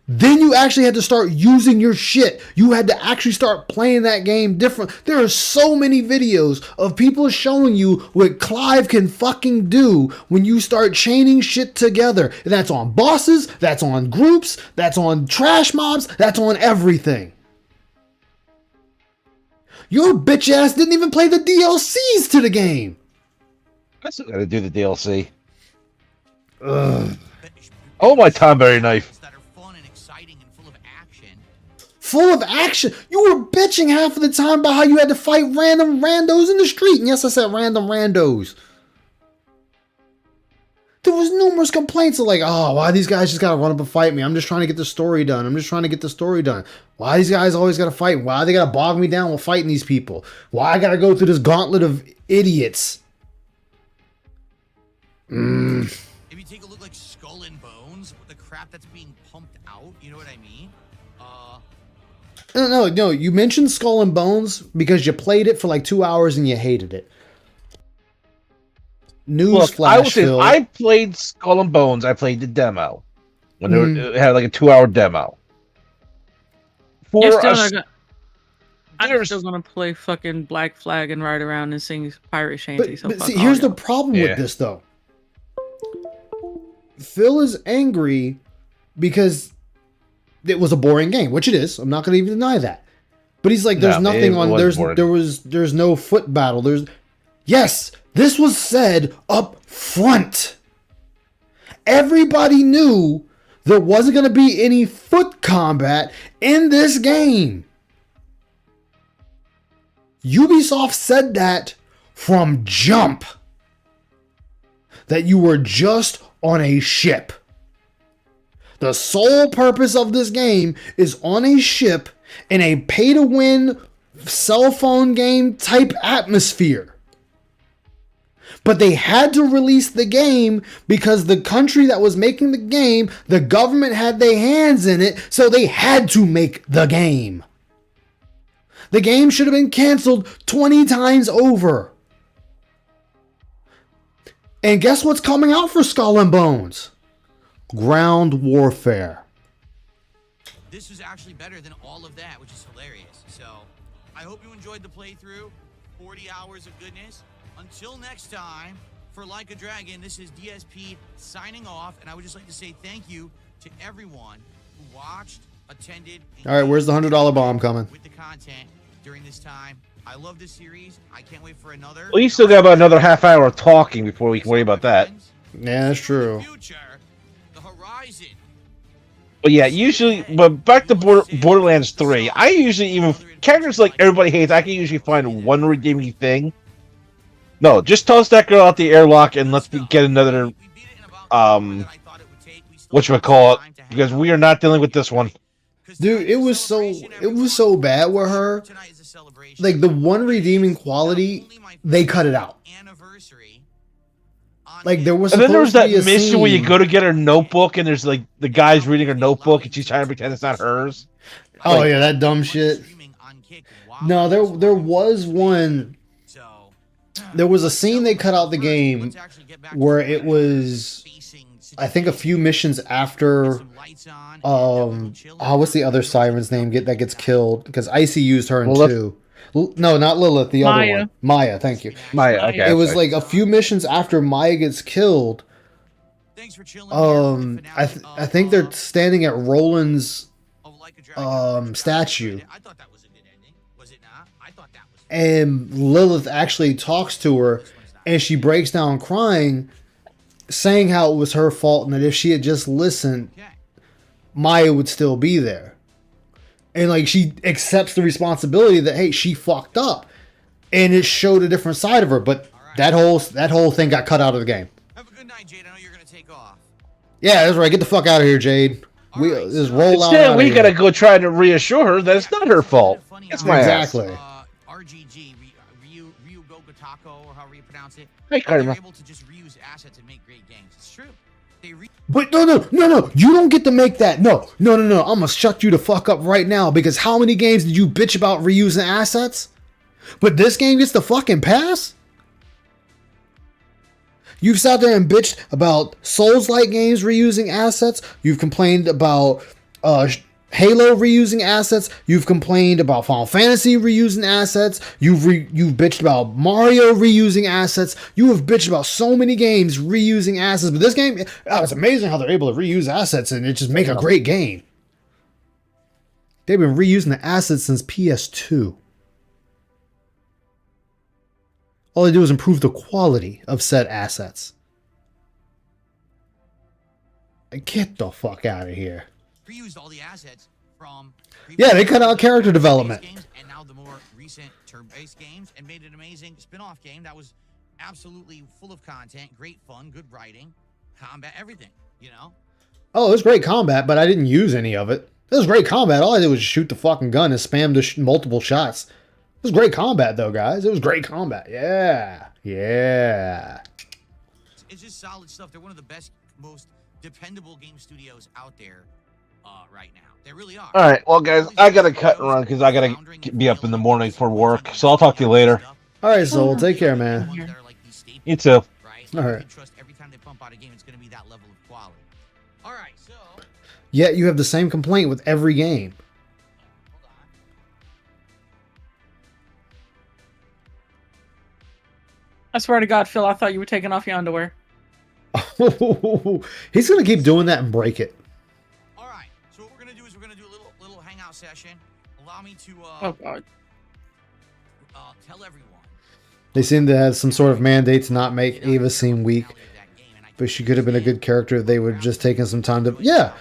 then you actually had to start using your shit. You had to actually start playing that game different. There are so many videos of people showing you what Clive can fucking do when you start chaining shit together. And that's on bosses, that's on groups, that's on trash mobs, that's on everything. Your bitch ass didn't even play the DLCs to the game. I still gotta do the DLC. Ugh. Oh, my Tomberry knife. Full of action. You were bitching half of the time about how you had to fight random randos in the street. And yes, I said random randos. There was numerous complaints of like, oh, why these guys just gotta run up and fight me? I'm just trying to get the story done. I'm just trying to get the story done. Why these guys always gotta fight? Why they gotta bog me down with fighting these people? Why I gotta go through this gauntlet of idiots? If you take a look like Skull and Bones, with the crap that's being pumped out, you know what I mean? No. You mentioned Skull and Bones because you played it for like 2 hours and you hated it. Newsflash, Phil. I played Skull and Bones. I played the demo when it had like a 2-hour demo. I'm still gonna play fucking Black Flag and ride around and sing pirate shanty. But see, here's the problem with this though. Phil is angry because it was a boring game, which it is. I'm not going to even deny that. But he's like, there's nothing on. There's no foot battle. Yes, this was said up front. Everybody knew there wasn't going to be any foot combat in this game. Ubisoft said that from jump. That you were just on a ship. The sole purpose of this game is on a ship in a pay-to-win cell phone game type atmosphere. But they had to release the game because the country that was making the game, the government had their hands in it, so they had to make the game. The game should have been canceled 20 times over. And guess what's coming out for Skull and Bones? Ground Warfare. This was actually better than all of that, which is hilarious. So, I hope you enjoyed the playthrough. 40 hours of goodness. Until next time, for Like a Dragon, this is DSP signing off, and I would just like to say thank you to everyone who watched, attended, and all right, where's the $100 bomb coming? With the content during this time. I love this series. I can't wait for another. Well, you still got about another half hour of talking before we can worry about that. Yeah, that's true. But yeah, usually, but back to Borderlands 3, I usually even, characters like everybody hates, I can usually find one redeeming thing. No, just toss that girl out the airlock and let's get another, whatchamacallit, because we are not dealing with this one. Dude, it was so bad with her. Like, the one redeeming quality, they cut it out. Like, there was. And then there was that mission where you go to get her notebook, and there's like the guy's reading her notebook, and she's trying to pretend it's not hers. Oh yeah, that dumb shit. No, there was one. There was a scene they cut out the game where it was I think a few missions after what's the other siren's name that gets killed? Because Icy used her in Lilith? 2. No, not Lilith, the other Maya. one. Maya, thank you. Maya, okay. It was like a few missions after Maya gets killed. I think they're standing at Roland's statue. And Lilith actually talks to her, and she breaks down crying, saying how it was her fault and that if she had just listened, Maya would still be there. And like she accepts the responsibility that hey, she fucked up, and it showed a different side of her. But that whole thing got cut out of the game. Have a good night, Jade. I know you're gonna take off. Yeah, that's right. Get the fuck out of here, Jade. We just roll out. Instead, we here. gotta go try to reassure her that it's not her fault. It's my Exactly. RGG, Ryu Gogotako, or however you pronounce it. Hey, They're Karma. able to just reuse assets and make great games. It's true. But no, you don't get to make that. No. I'm gonna shut you the fuck up right now because how many games did you bitch about reusing assets? But this game gets the fucking pass? You've sat there and bitched about Souls-like games reusing assets. You've complained about Halo reusing assets. You've complained about Final Fantasy reusing assets. You've bitched about Mario reusing assets. You have bitched about so many games reusing assets. But this game, it's amazing how they're able to reuse assets and it just make a great game. They've been reusing the assets since PS2. All they do is improve the quality of said assets. Get the fuck out of here. Reused all the assets from Yeah, they cut out character development. games and now the more recent turn-based games and made an amazing spin-off game that was absolutely full of content, great fun, good writing, combat, everything, you know? Oh, it was great combat, but I didn't use any of it. It was great combat. All I did was shoot the fucking gun and spam the multiple shots. It was great combat, though, guys. It was great combat. Yeah. It's just solid stuff. They're one of the best, most dependable game studios out there right now. They really are. All right, well, guys, I gotta cut and run because I gotta be up in the morning for work. So I'll talk to you later. All right, Soul. Take care, man. You too. All right. Trust every time they pump out a game, it's going to be that level of quality. All right, so Yet you have the same complaint with every game. I swear to God, Phil, I thought you were taking off your underwear. He's gonna keep doing that and break it. all right. So what we're going to do is we're going to do a little hangout session. Allow me to Oh God. tell everyone. They seem to have some sort of mandate to not make Ava seem weak, but she could have been a good character if they would have just taken some time to. Yeah,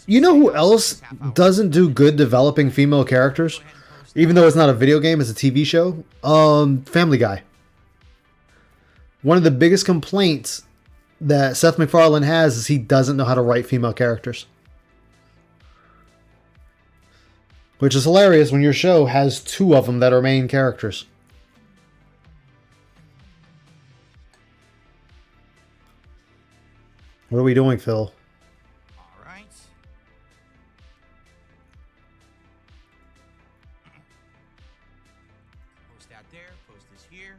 you know who else doesn't do good developing female characters, even though it's not a video game, it's a TV show. Family Guy. One of the biggest complaints that Seth MacFarlane has is he doesn't know how to write female characters. Which is hilarious when your show has two of them that are main characters. What are we doing, Phil? All right. Post that there. Post this here.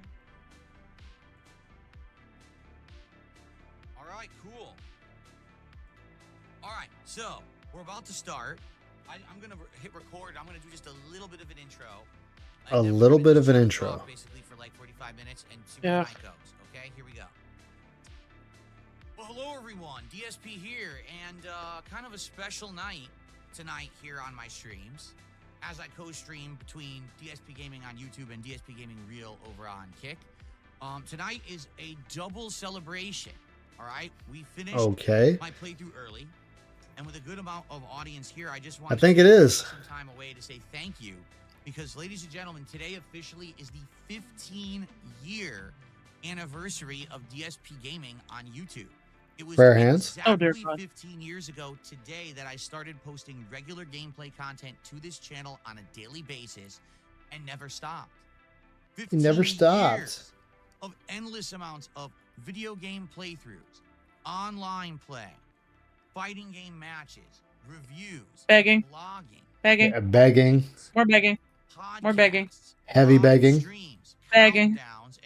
All right, cool. All right, so we're about to start. I'm going to hit record. I'm going to do just a little bit of an intro. A little bit of an intro. Basically for like 45 minutes and see Yeah. where the night goes. Okay, here we go. Well, hello everyone. DSP here, and kind of a special night tonight here on my streams, as I co-stream between DSP Gaming on YouTube and DSP Gaming Real over on Kick. Tonight is a double celebration. All right, we finished my playthrough early, and with a good amount of audience here, I just want I think it is. some time away to say thank you, because ladies and gentlemen, today officially is the 15-year anniversary of DSP Gaming on YouTube. It was Bare hands. exactly Oh, dear God. 15 years ago today that I started posting regular gameplay content to this channel on a daily basis and never stopped. 15 Never stopped. years of endless amounts of video game playthroughs, online play, fighting game matches, reviews, Begging. blogging, Begging. Begging, More begging. More begging. heavy begging, Begging.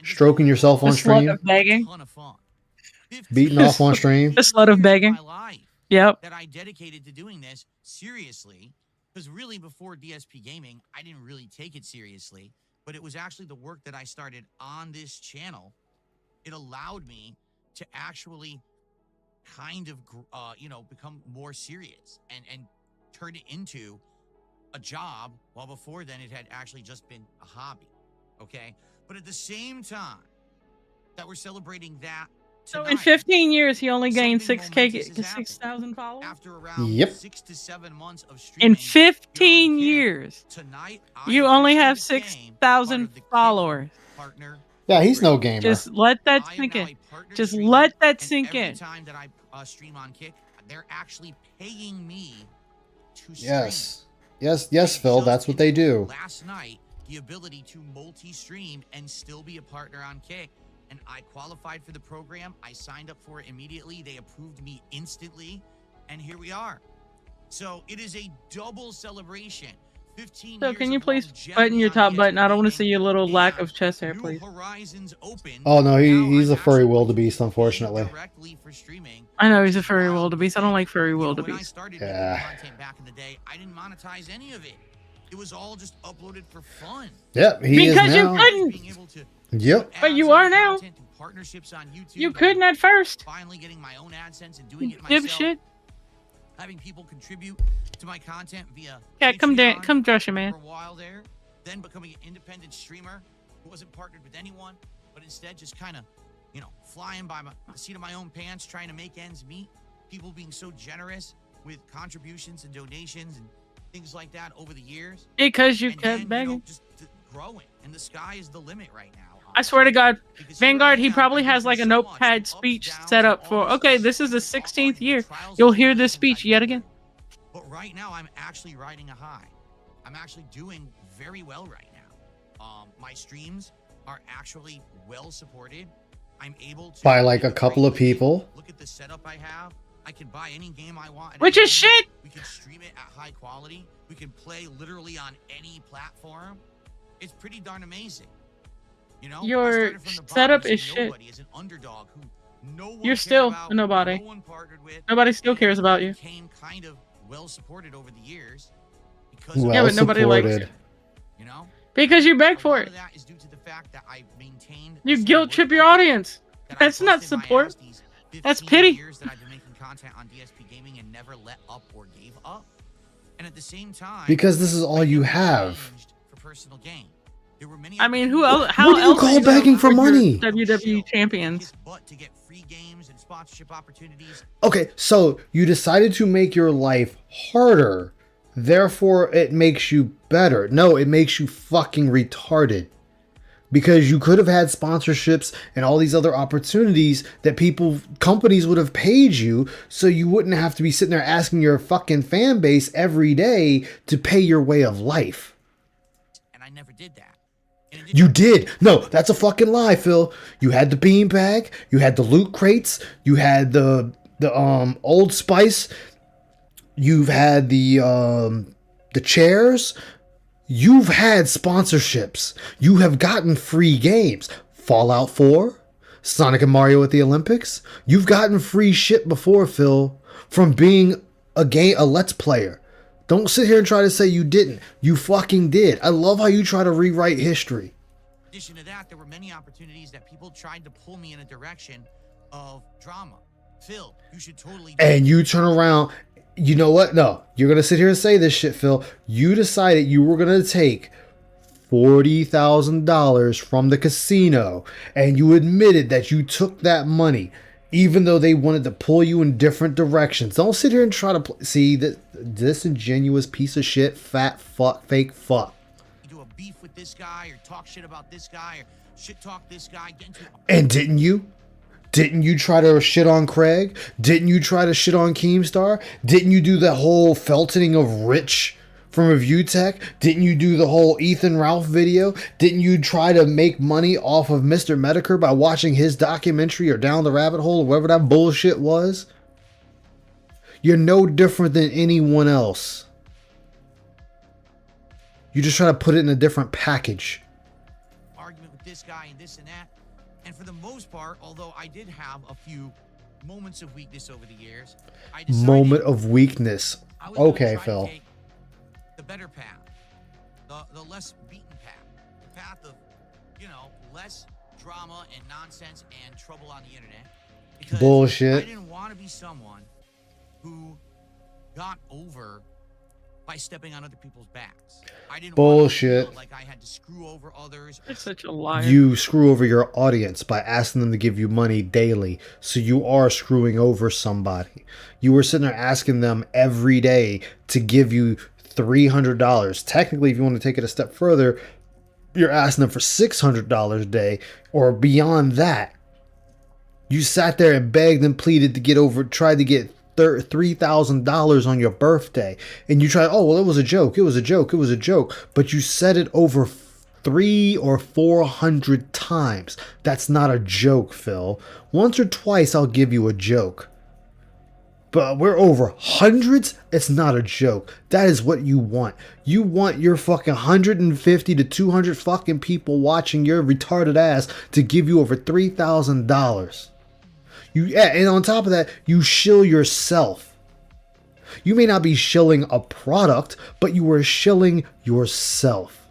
stroking yourself on The slug stream. of begging. ton of fun. beating off on stream. The slut of begging. Yep. That I dedicated to doing this seriously, because really before DSP Gaming, I didn't really take it seriously, but it was actually the work that I started on this channel. It allowed me to actually kind of, become more serious and turn it into a job, while before then it had actually just been a hobby. Okay, but at the same time that we're celebrating that. So in 15 years, he only gained 6,000 followers. After around Yep. 6 to 7 months of streaming, In 15 years, tonight, you only have 6,000 followers. partner. Yeah, he's no gamer. Just let that sink in. Just let that sink in. Every time that I stream on Kick, they're actually paying me to stream. Yes, Phil. That's what they do. Last night, the ability to multi-stream and still be a partner on Kick. And I qualified for the program. I signed up for it immediately. They approved me instantly. And here we are. So it is a double celebration. 15 So years can you of please longevity button your on top button? I don't want to DSP see your little lack and of chest hair, New please. Horizons open. Oh no, Now he's I'm a furry actually wildebeest, paid unfortunately. directly for streaming. I know he's a furry wildebeest. I don't like furry When I wildebeest. started Yeah. making content back in the day, I didn't monetize any of it. It was all just uploaded for fun. Yep, he is Because you now. couldn't. Being able to Yep. But you ads on are now. content through partnerships on YouTube. You couldn't at first. Finally getting my own AdSense and doing it myself. Dipshit. Having people contribute to my content via Yeah, come down. Patreon Come dress your man. for a while there. Then becoming an independent streamer who wasn't partnered with anyone, but instead just kind of, flying by the seat of my own pants, trying to make ends meet. People being so generous with contributions and donations and things like that over the years. Because you And kept then, begging. just growing, and the sky is the limit right now. I swear to God, Because here Vanguard, I he am, probably I've has been like a through so much, notepad the ups, speech downs, set up all for, the okay, stuff, this is the the 16th fun, year. trials You'll and hear this tribulations speech I've yet been again. through. But right now, I'm actually riding a high. I'm actually doing very well right now. My streams are actually well supported. I'm able to By like a couple of people. Look at the setup I have. I can buy any game I want. at Which any is moment. shit. We can stream it at high quality. We can play literally on any platform. It's pretty darn amazing. I Your started from the bottom setup as is a shit. nobody, as an underdog who no one You're cared still about, a nobody. No one partnered with. Nobody still cares about you. Became kind of well supported over the years because Well Yeah, but nobody likes supported. you know. Because you beg A for lot it. of that is due to the fact that I maintained You the guilt work trip your ethic audience. that I That's not busted my support. ass these That's 15 pity. Years that I've been making content on DSP Gaming and never let up or gave up. And at the same time, Because this is all I you never have. changed for personal gain. There were many I mean, who opportunities else? How What do you else call are gonna begging for afford your money? WWE champions. kiss butt to get free games and sponsorship opportunities. Okay, so you decided to make your life harder. Therefore, it makes you better. No, it makes you fucking retarded. Because you could have had sponsorships and all these other opportunities that companies would have paid you, so you wouldn't have to be sitting there asking your fucking fan base every day to pay your way of life. And I never did that. You did. No, that's a fucking lie, Phil. You had the beanbag, you had the loot crates, you had the Old Spice, you've had the chairs. You've had sponsorships. You have gotten free games. Fallout 4, Sonic and Mario at the Olympics. You've gotten free shit before, Phil, from being a Let's Player. Don't sit here and try to say you didn't. You fucking did. I love how you try to rewrite history. In addition to that, there were many opportunities that people tried to pull me in a direction of drama. Phil, you should totally. And you turn around. You know what? No, you're going to sit here and say this shit, Phil. You decided you were going to take $40,000 from the casino, and you admitted that you took that money, even though they wanted to pull you in different directions. Don't sit here and try to see this disingenuous piece of shit, fat fuck, fake fuck. Do a beef with this guy, or talk shit about this guy, or shit talk this guy. Get into And didn't you? Didn't you try to shit on Craig? Didn't you try to shit on Keemstar? Didn't you do the whole feltoning of Rich from Review Tech? Didn't you do the whole Ethan Ralph video? Didn't you try to make money off of Mr. Medicare by watching his documentary or Down the Rabbit Hole or whatever that bullshit was? You're no different than anyone else. You just try to put it in a different package. argument with this guy and this and that. And for the most part, although I did have a few moments of weakness over the years, I decided Moment of weakness. I was gonna Okay, try to Phil. take the better path, the less beaten path, the path of, you know, less drama and nonsense and trouble on the internet. Because Bullshit. I didn't want to be someone who got over by stepping on other people's backs. I didn't Bullshit. want to feel like I had to screw over others. You're such a liar. You screw over your audience by asking them to give you money daily. So you are screwing over somebody. You were sitting there asking them every day to give you $300. Technically, if you want to take it a step further, you're asking them for $600 a day or beyond that. You sat there and begged and pleaded to get over, tried to get $3,000 on your birthday, and you tried, oh well, it was a joke, it was a joke, it was a joke, but you said it over 300 or 400 times. That's not a joke, Phil. Once or twice I'll give you a joke, but we're over hundreds. It's not a joke. That is what you want. You want your fucking 150 to 200 fucking people watching your retarded ass to give you over $3,000. And on top of that, you shill yourself. You may not be shilling a product, but you are shilling yourself.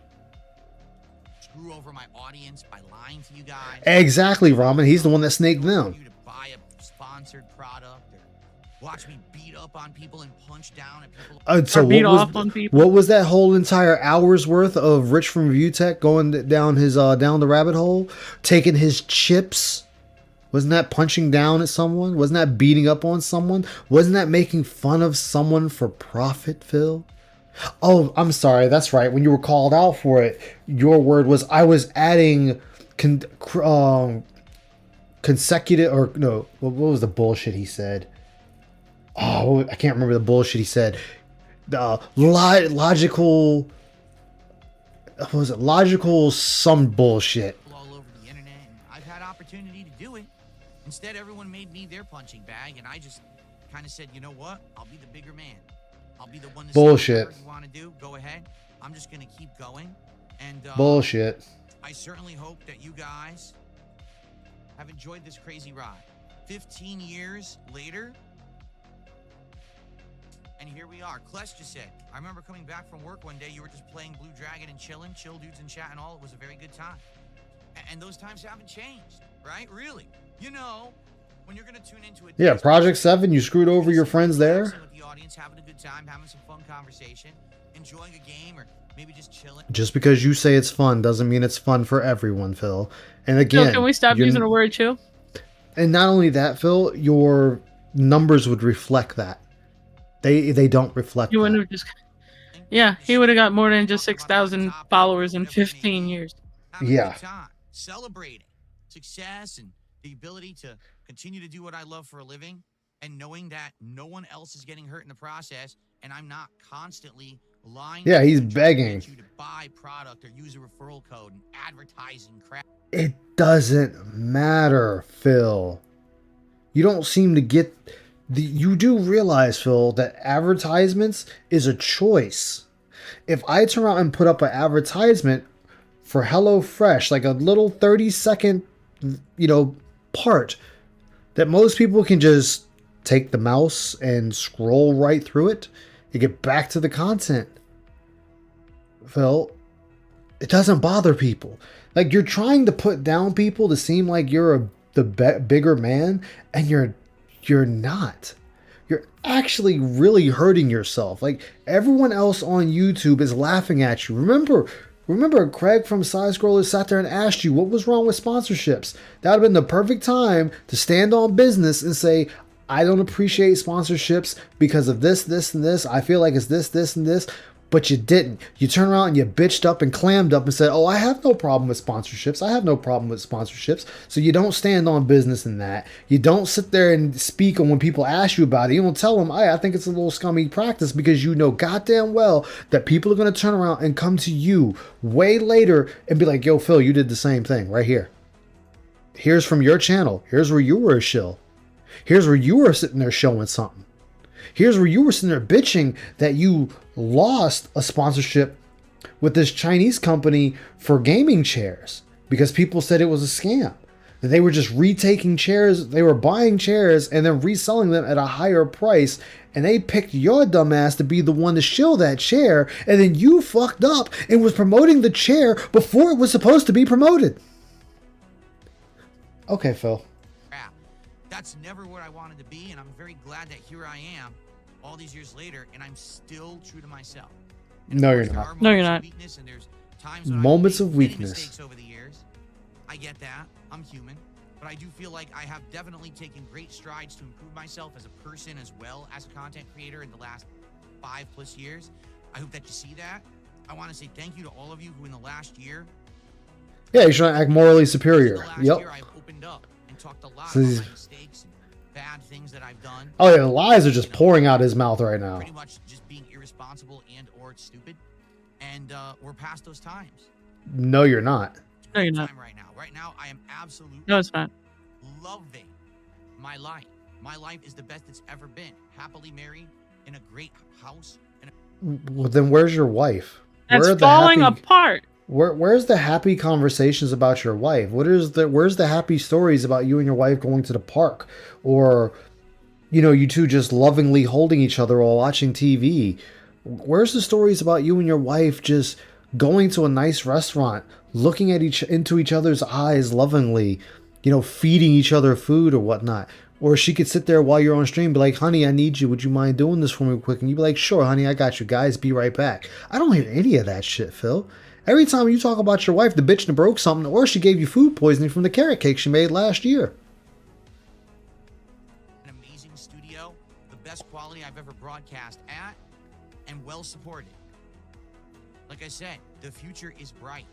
Screw over my audience by lying to you guys. Exactly, Ramen. He's the one that snaked them. You to buy a sponsored product or watch me beat up on people and punch down at people. So Or beat what was, off on people. what was that whole entire hour's worth of Rich from ViewTech going down his down the rabbit hole, taking his chips? Wasn't that punching down at someone? Wasn't that beating up on someone? Wasn't that making fun of someone for profit, Phil? Oh, I'm sorry. That's right. When you were called out for it, your word was, I was adding consecutive, or no, what was the bullshit he said? Oh, I can't remember the bullshit he said. Logical, what was it? Logical some bullshit. All over the internet, and I've had opportunity to do it. Instead, everyone made me their punching bag, and I just kind of said, you know what? I'll be the bigger man. I'll be the one to Bullshit. say whatever you want to do. Go ahead. I'm just gonna keep going. And Bullshit. I certainly hope that you guys have enjoyed this crazy ride. 15 years later, and here we are. Klesh just said, I remember coming back from work one day, you were just playing Blue Dragon and chilling, chill dudes and chat and all. It was a very good time. And those times haven't changed, right? Really. You know, when you're going to tune into it. Yeah, Project 7, you screwed over your friends there. With the audience, having a good time, having some fun conversation, enjoying a game, or maybe just chilling. Just because you say it's fun doesn't mean it's fun for everyone, Phil. And again, Phil, can we stop using the word chill? And not only that, Phil, your numbers would reflect that. They don't reflect You that. wouldn't have just. Yeah, he would have got more than just 6,000 followers in 15 years. Yeah. Celebrating success and the ability to continue to do what I love for a living, and knowing that no one else is getting hurt in the process, and I'm not constantly lying. Yeah, to he's you and begging. trying to get you to buy product or use a referral code and advertising crap. It doesn't matter, Phil. You don't seem to get you do realize, Phil, that advertisements is a choice. If I turn around and put up an advertisement for HelloFresh, like a little 30-second, part that most people can just take the mouse and scroll right through it and get back to the content, Phil, it doesn't bother people. Like, you're trying to put down people to seem like you're the bigger man, and you're not. You're actually really hurting yourself. Like, everyone else on YouTube is laughing at you. Remember Craig from Side Scroller sat there and asked you what was wrong with sponsorships. That would have been the perfect time to stand on business and say, I don't appreciate sponsorships because of this, this, and this. I feel like it's this, this, and this. But you didn't. You turned around and you bitched up and clammed up and said, oh, I have no problem with sponsorships. I have no problem with sponsorships. So you don't stand on business in that. You don't sit there and speak on when people ask you about it. You don't tell them, I think it's a little scummy practice, because you know goddamn well that people are going to turn around and come to you way later and be like, yo, Phil, you did the same thing right here. Here's from your channel. Here's where you were a shill. Here's where you were sitting there showing something. Here's where you were sitting there bitching that you lost a sponsorship with this Chinese company for gaming chairs because people said it was a scam. They were just retaking chairs. They were buying chairs and then reselling them at a higher price. And they picked your dumbass to be the one to shill that chair. And then you fucked up and was promoting the chair before it was supposed to be promoted. Okay, Phil. Crap. That's never what I wanted to be, and I'm very glad that here I am all these years later, and I'm still true to myself. No, you're not. No, you're not. And there's times when Moments I've of made many weakness. mistakes over the years. I get that. I'm human. But I do feel like I have definitely taken great strides to improve myself as a person as well as a content creator in the last 5+ years. I hope that you see that. I want to say thank you to all of you who in the last year. Yeah, you should act morally superior. Yep. Year I've opened up and talked a lot So about these- my mistakes and bad things that I've done. Oh, yeah, the lies are just pouring out his mouth right now. Pretty much just being irresponsible and or stupid. And we're past those times. No, you're not. No, you're not. Time right now. Right now, I am absolutely No, it's not. loving my life. My life is the best it's ever been. Happily married in a great house. Well, then where's your wife? That's Where are the falling happy- apart. Where's the happy conversations about your wife? Where's the happy stories about you and your wife going to the park, or you two just lovingly holding each other while watching TV? Where's the stories about you and your wife just going to a nice restaurant, looking at into each other's eyes lovingly, feeding each other food or whatnot? Or she could sit there while you're on stream, be like, honey, I need you. Would you mind doing this for me quick? And you'd be like, sure, honey, I got you. Guys, be right back. I don't hear any of that shit, Phil. Every time you talk about your wife, the bitch that broke something, or she gave you food poisoning from the carrot cake she made last year. An amazing studio, the best quality I've ever broadcast at, and well supported. Like I said, the future is bright.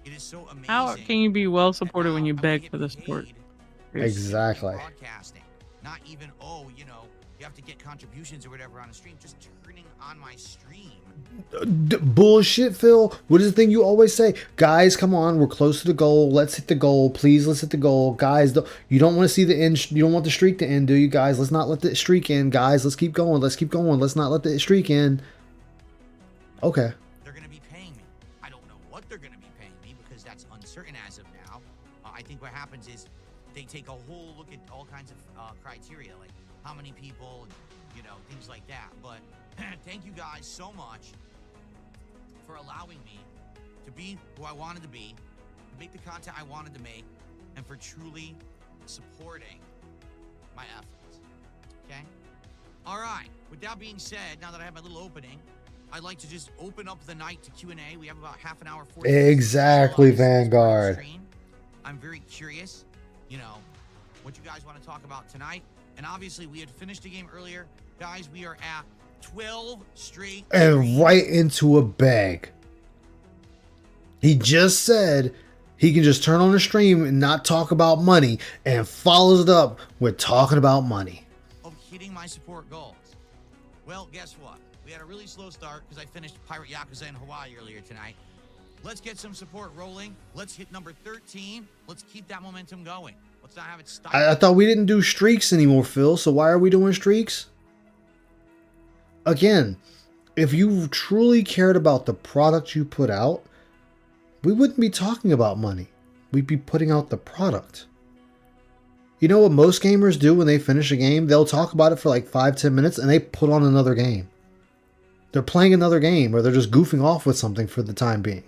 It is so amazing. How can you be well supported when you beg for the support? Exactly. Broadcasting. Not even, you have to get contributions or whatever on a stream. Just turning on my stream. Bullshit, Phil. What is the thing you always say? Guys, come on. We're close to the goal. Let's hit the goal. Please, let's hit the goal. Guys, you don't want to see the end. You don't want the streak to end, do you, guys? Let's not let the streak end. Guys, let's keep going. Let's keep going. Let's not let the streak end. Okay. They're going to be paying me. I don't know what they're going to be paying me because that's uncertain as of now. I think what happens is they take a whole look at all kinds of criteria, like how many people, and, things like that. But thank you guys so much for allowing me to be who I wanted to be, to make the content I wanted to make, and for truly supporting my efforts. Okay? All right. With that being said, now that I have my little opening, I'd like to just open up the night to Q&A. We have about half an hour. 40 Exactly, Vanguard. I'm very curious, what you guys want to talk about tonight. And obviously, we had finished the game earlier. Guys, we are at 12 straight. And right into a bag. He just said he can just turn on the stream and not talk about money, and follows it up with talking about money. Of hitting my support goals. Well, guess what? We had a really slow start because I finished Pirate Yakuza in Hawaii earlier tonight. Let's get some support rolling. Let's hit number 13. Let's keep that momentum going. Let's not have it stop. I thought we didn't do streaks anymore, Phil, so why are we doing streaks? Again, if you truly cared about the product you put out, we wouldn't be talking about money. We'd be putting out the product. You know what most gamers do when they finish a game? They'll talk about it for like 5-10 minutes and they put on another game. They're playing another game, or they're just goofing off with something for the time being.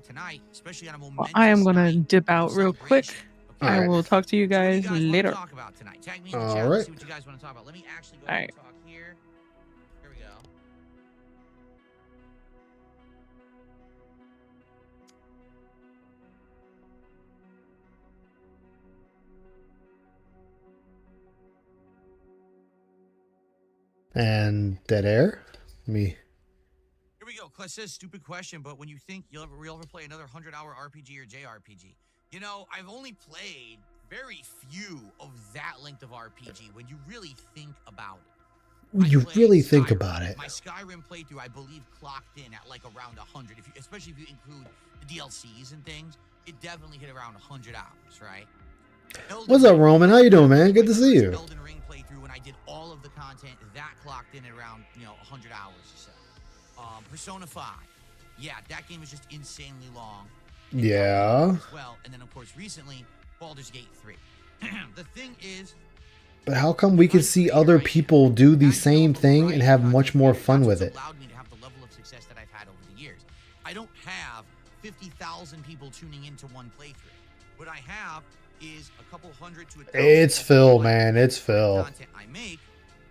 Tonight, especially on a Well, I am going to dip out real quick. I Alright. will talk to you guys later. Talk about tonight. Tag me in the All chat. right. Let's see what you guys want to talk about. Let me actually go ahead and talk here. Here we go. And dead air? Me. Here we go. Class says stupid question, but when you think you'll ever play another 100-hour RPG or JRPG? I've only played very few of that length of RPG when you really think about it. When you really think about it. My Skyrim playthrough, I believe, clocked in at like around 100. Especially if you include the DLCs and things, it definitely hit around 100 hours, right? What's up, Roman? How you doing, man? Good to see you. Elden Ring playthrough, when I did all of the content, that clocked in at around 100 hours or so. Persona 5, yeah, that game is just insanely long. Yeah. Well, and then of course recently, Baldur's Gate 3. The thing is, But how come we can see other people do the same thing and have much more fun with it? allowed me to have the level of success that I've had over the years. I don't have 50,000 people tuning into one playthrough. What I have is a couple hundred to 1,000. It's Phil, man. It's Phil. Content I make,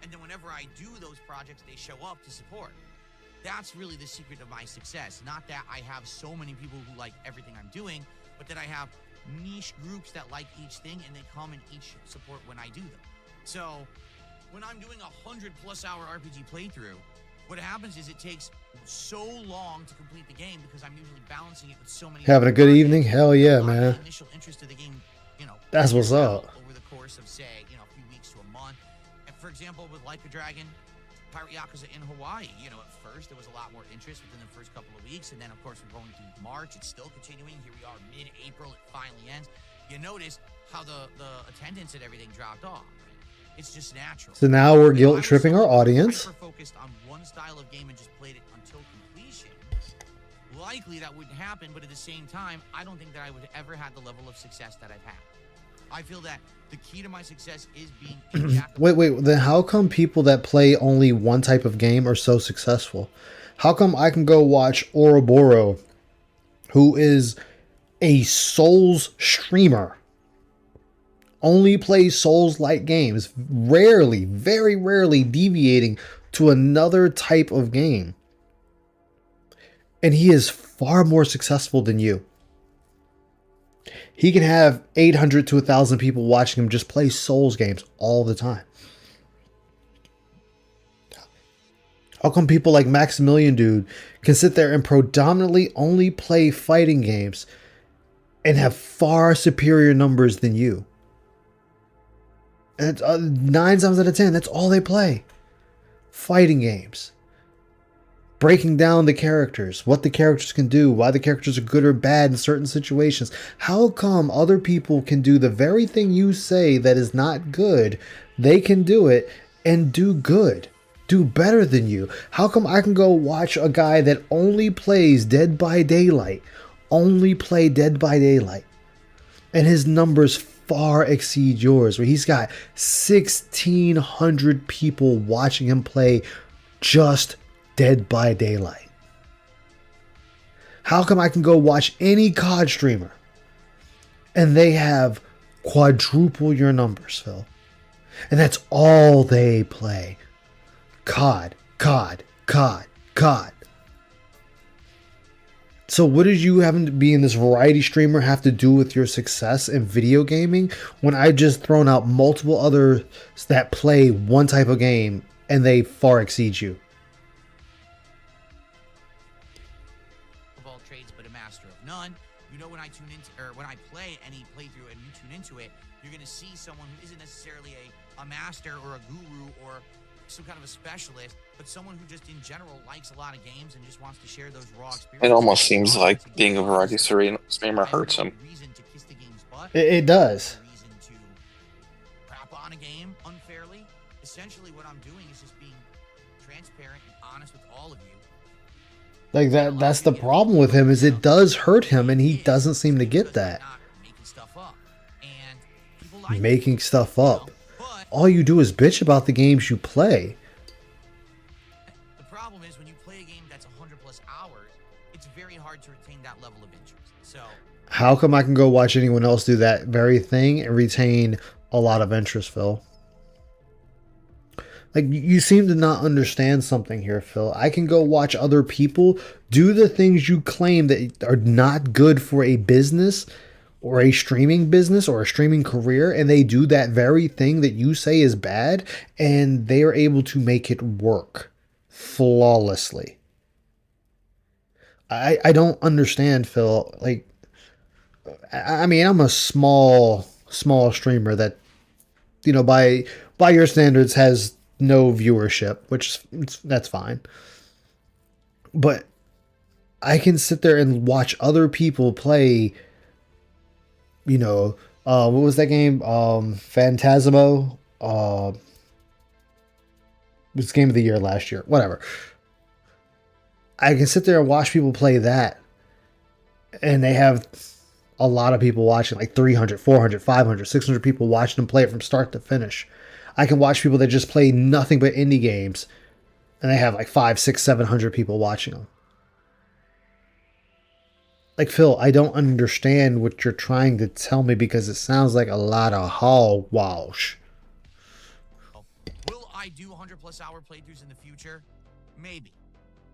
and then whenever I do those projects, they show up to support. That's really the secret of my success. Not that I have so many people who like everything I'm doing, but that I have niche groups that like each thing and they come and each support when I do them. So when I'm doing a 100+ hour RPG playthrough, what happens is it takes so long to complete the game because I'm usually balancing it with so many. Having a good evening? Hell yeah, man. Initial interest of the game, That's what's up. over the course of say, a few weeks to a month. And for example, with Like a Dragon, Pirate Yakuza in Hawaii, at first there was a lot more interest within the first couple of weeks, and then of course we're going through March, it's still continuing. Here we are mid-April, it finally ends. You notice how the attendance and everything dropped off. It's just natural. So now we're guilt tripping our audience. Focused on one style of game and just played it until completion. Likely that wouldn't happen, but at the same time, I don't think that I would ever have the level of success that I've had. I feel that the key to my success is being a jack of Wait, then how come people that play only one type of game are so successful? How come I can go watch Ouroboros, who is a Souls streamer, only plays Souls-like games, rarely, very rarely deviating to another type of game, and he is far more successful than you? He can have 800 to 1,000 people watching him just play Souls games all the time. How come people like Maximilian Dude can sit there and predominantly only play fighting games and have far superior numbers than you? And 9 times out of 10, that's all they play. Fighting games. Breaking down the characters, what the characters can do, why the characters are good or bad in certain situations. How come other people can do the very thing you say that is not good, they can do it and do good, do better than you? How come I can go watch a guy that only plays Dead by Daylight, only play Dead by Daylight, and his numbers far exceed yours, where he's got 1,600 people watching him play just Dead by Daylight? How come I can go watch any COD streamer and they have quadruple your numbers, Phil? And that's all they play. COD, COD, COD, COD. So what did you having to be in this variety streamer have to do with your success in video gaming when I just thrown out multiple others that play one type of game and they far exceed you? None. When I tune into, or when I play any playthrough and you tune into it, you're going to see someone who isn't necessarily a master or a guru or some kind of a specialist, but someone who just in general likes a lot of games and just wants to share those raw experiences. It almost seems like being a variety streamer hurts him. It does. Reason to crap on a game unfairly. Essentially, what I'm doing is just being transparent and honest with all of you. Like that's the problem with him, is it does hurt him and he doesn't seem to get that. Making stuff up. All you do is bitch about the games you play. The problem is when you play a game that's 100+ hours, it's very hard to retain that level of interest. So How come I can go watch anyone else do that very thing and retain a lot of interest, Phil? Like, you seem to not understand something here, Phil. I can go watch other people do the things you claim that are not good for a business or a streaming business or a streaming career, and they do that very thing that you say is bad, and they are able to make it work flawlessly. I don't understand, Phil. Like, I mean, I'm a small streamer that, by your standards has no viewership, which that's fine. But I can sit there and watch other people play, what was that game? Phantasmo? It was Game of the Year last year. Whatever. I can sit there and watch people play that and they have a lot of people watching, like 300, 400, 500, 600 people watching them play it from start to finish. I can watch people that just play nothing but indie games, and they have like 5, 6, 700 people watching them. Like, Phil, I don't understand what you're trying to tell me because it sounds like a lot of hogwash. Will I do 100+ hour playthroughs in the future? Maybe.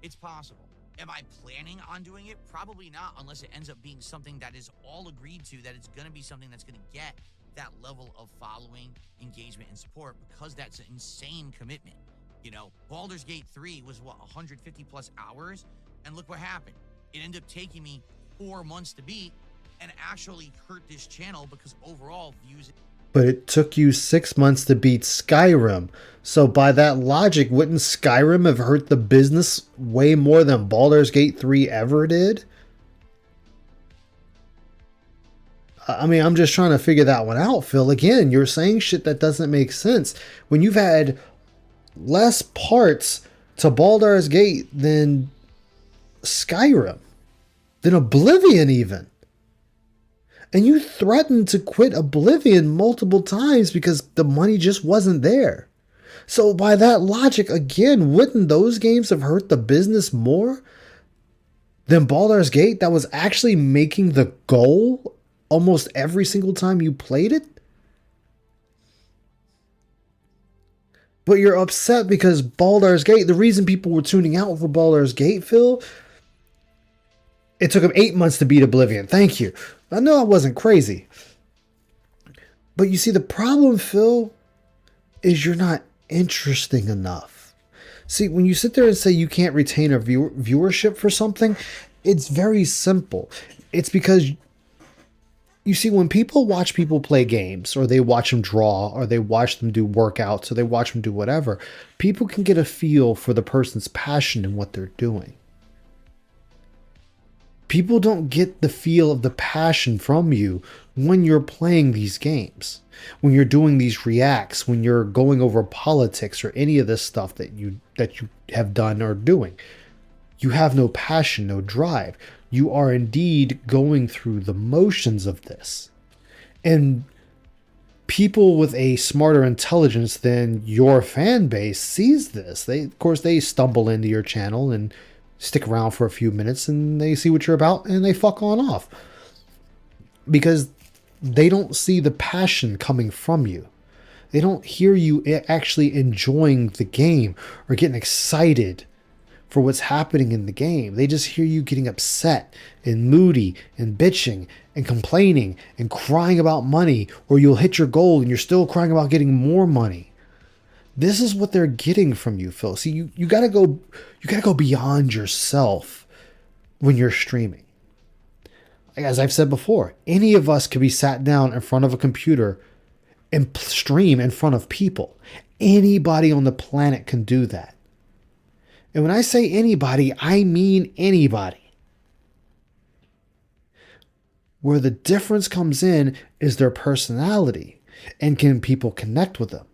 It's possible. Am I planning on doing it? Probably not, unless it ends up being something that is all agreed to, that it's going to be something that's going to get that level of following, engagement, and support, because that's an insane commitment. You know, Baldur's Gate 3 was, what, 150+ hours? And look what happened. It ended up taking me 4 months to beat and actually hurt this channel because overall views. But it took you 6 months to beat Skyrim. So by that logic, wouldn't Skyrim have hurt the business way more than Baldur's Gate 3 ever did? I mean, I'm just trying to figure that one out, Phil. Again, you're saying shit that doesn't make sense. When you've had less parts to Baldur's Gate than Skyrim, than Oblivion even. And you threatened to quit Oblivion multiple times because the money just wasn't there. So by that logic, again, wouldn't those games have hurt the business more than Baldur's Gate that was actually making the goal almost every single time you played it? But you're upset because Baldur's Gate, the reason people were tuning out for Baldur's Gate, Phil, it took him 8 months to beat Oblivion. Thank you. I know I wasn't crazy. But you see, the problem, Phil, is you're not interesting enough. See, when you sit there and say you can't retain a viewership for something, it's very simple. It's because, you see, when people watch people play games, or they watch them draw, or they watch them do workouts, or they watch them do whatever, people can get a feel for the person's passion in what they're doing. People don't get the feel of the passion from you when you're playing these games, when you're doing these reacts, when you're going over politics or any of this stuff that you have done or doing. You have no passion, no drive. You are indeed going through the motions of this. And people with a smarter intelligence than your fan base sees this. Of course, they stumble into your channel and stick around for a few minutes, and they see what you're about, and they fuck on off. Because they don't see the passion coming from you. They don't hear you actually enjoying the game or getting excited for what's happening in the game. They just hear you getting upset and moody and bitching and complaining and crying about money, or you'll hit your goal and you're still crying about getting more money. This is what they're getting from you, Phil. See, you gotta go beyond yourself when you're streaming. As I've said before, any of us could be sat down in front of a computer and stream in front of people. Anybody on the planet can do that. And when I say anybody, I mean anybody. Where the difference comes in is their personality, and can people connect with them.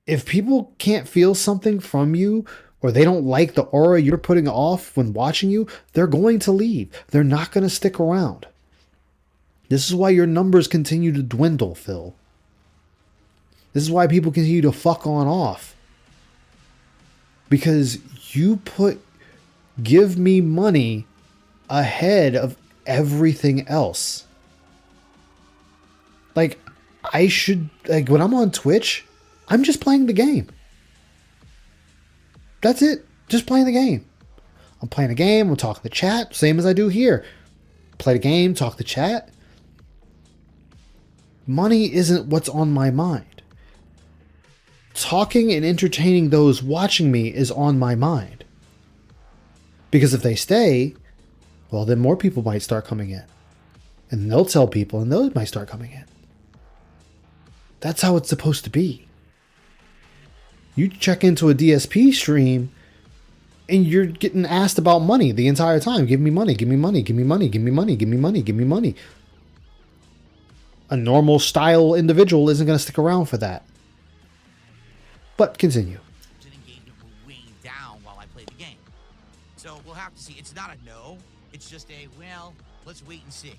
If people can't feel something from you, or they don't like the aura you're putting off when watching you, they're going to leave. They're not going to stick around. This is why your numbers continue to dwindle, Phil. This is why people continue to fuck on off. Because you put give me money ahead of everything else. Like, when I'm on Twitch, I'm just playing the game. That's it. Just playing the game. I'm playing a game. I'm talking to the chat. Same as I do here. Play the game. Talk to the chat. Money isn't what's on my mind. Talking and entertaining those watching me is on my mind. Because if they stay, well, then more people might start coming in. And they'll tell people, and those might start coming in. That's how it's supposed to be. You check into a DSP stream and you're getting asked about money the entire time. Give me money, give me money, give me money, give me money, give me money, give me money. A normal style individual isn't going to stick around for that. But continue. Engagement will wane down while I play the game. So we'll have to see. It's not a no. It's just a, well, let's wait and see.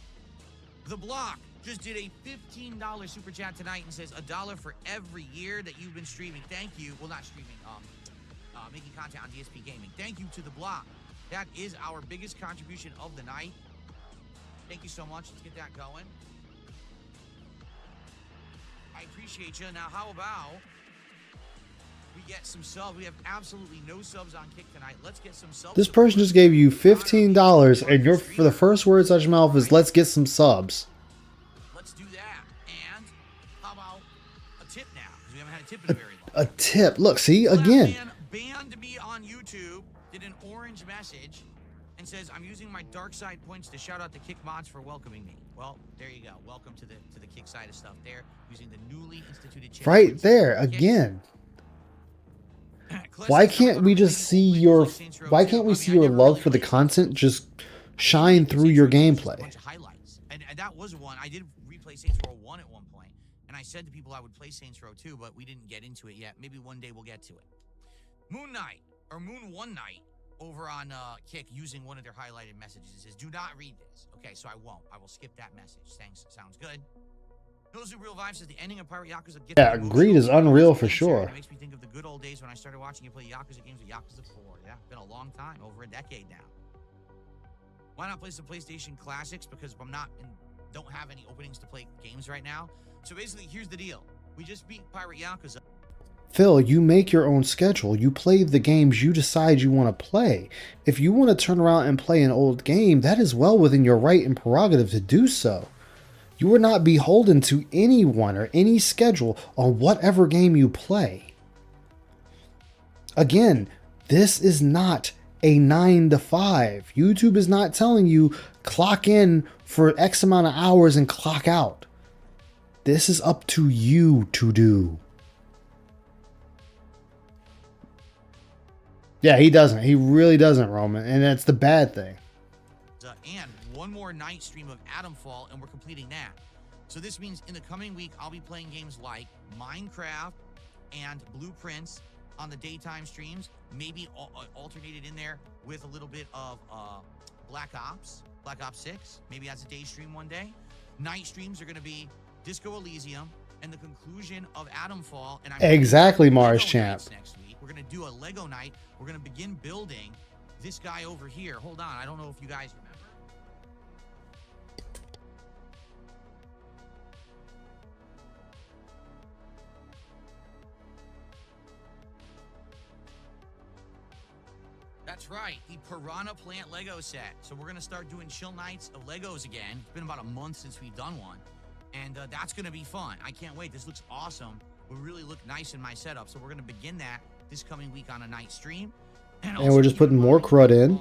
The Block just did a $15 super chat tonight and says $1 for every year that you've been streaming. Thank you. Well, not streaming, making content on DSP Gaming. Thank you to The Block. That is our biggest contribution of the night. Thank you so much. Let's get that going. I appreciate you. Now, how about we get some subs? We have absolutely no subs on Kick tonight. Let's get some subs. This person just gave you $15, and your for the first words out of your mouth is "Let's get some subs." Let's do that. And how about a tip now? Because we haven't had a tip in a very long A tip. Look, see again. Man banned me on YouTube. Did an orange message and says, "I'm using my dark side points to shout out the Kick mods for welcoming me." Well, there you go. Welcome to the Kick side of stuff. There, using the newly instituted Right there again. Why can't we just see your? Why can't we see your love for the content just shine through your gameplay? Highlights, and that was one. I did replay Saints Row 1 at one point, and I said to people I would play Saints Row 2, but we didn't get into it yet. Maybe one day we'll get to it. Moon Knight or Moon One Night over on Kick using one of their highlighted messages. It says, "Do not read this." Okay, so I won't. I will skip that message. Thanks. Sounds good. Those Who Real Vibe says the ending of Pirate Yakuza gets Yeah, Greed is unreal for sure. It makes me think of the good old days when I started watching you play Yakuza games with Yakuza 4. Yeah, been a long time, over a decade now. Why not play some PlayStation Classics? Because don't have any openings to play games right now. So basically, here's the deal. We just beat Pirate Yakuza. Phil, you make your own schedule. You play the games you decide you want to play. If you want to turn around and play an old game, that is well within your right and prerogative to do so. You are not beholden to anyone or any schedule on whatever game you play. Again, this is not a 9 to 5. YouTube is not telling you clock in for X amount of hours and clock out. This is up to you to do. Yeah, he doesn't. He really doesn't, Roman. And that's the bad thing. And one more night stream of Atomfall, and we're completing that. So this means in the coming week, I'll be playing games like Minecraft and Blueprints on the daytime streams, maybe alternated in there with a little bit of Black Ops 6. Maybe that's a day stream one day. Night streams are going to be Disco Elysium and the conclusion of Atomfall. And exactly, Mars Champ. Next week, we're going to do a Lego night. We're going to begin building this guy over here. Hold on. I don't know if you guys remember. That's right, the Piranha Plant Lego set. So we're going to start doing chill nights of Legos again. It's been about a month since we've done one. And that's going to be fun. I can't wait. This looks awesome. Will really look nice in my setup. So we're going to begin that this coming week on a night stream. And we're just putting more crud in.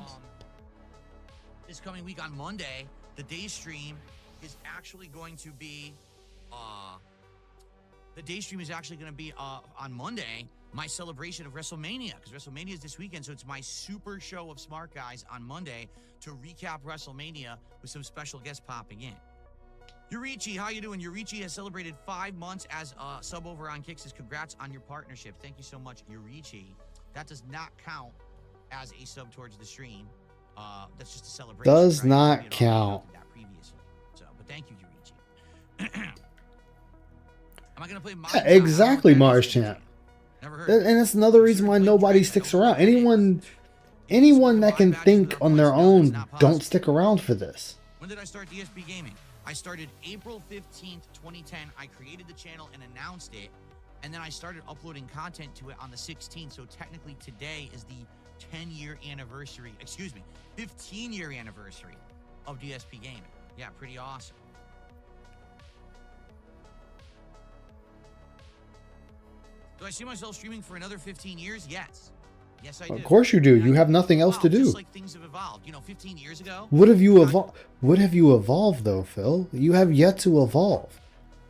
This coming week on Monday, the day stream is actually going to be... on Monday, my celebration of WrestleMania, because WrestleMania is this weekend, so it's my super show of smart guys on Monday to recap WrestleMania with some special guests popping in. Yurichi, how you doing? Yurichi has celebrated 5 months as a sub over on Kick. Says congrats on your partnership. Thank you so much, Yurichi. That does not count as a sub towards the stream. That's just a celebration. Does not count. That previously. So, but thank you, Yurichi. Am I gonna play yeah, exactly, Mars Champ. And that's another reason why nobody sticks around. Anyone that can think on their own don't stick around for this. When did I start DSP Gaming? I started April 15th, 2010. I created the channel and announced it, and then I started uploading content to it on the 16th. So technically today is the 10-year anniversary, 15-year anniversary of DSP Gaming. Yeah, pretty awesome. Do I see myself streaming for another 15 years? Yes. Yes, I do. Of course you do. You have nothing else to do. Just like things have evolved. 15 years ago. What have you evolved though, Phil? You have yet to evolve.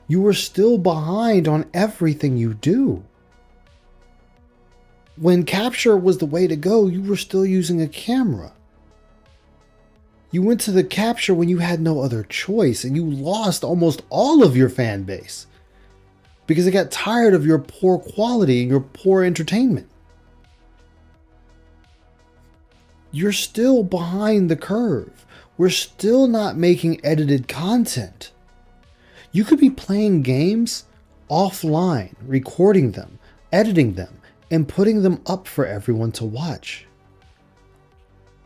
You are still behind on everything you do. When capture was the way to go, you were still using a camera. You went to the capture when you had no other choice, and you lost almost all of your fan base. Because they got tired of your poor quality and your poor entertainment. you're still behind the curve. We're still not making edited content. You could be playing games offline, recording them, editing them, and putting them up for everyone to watch.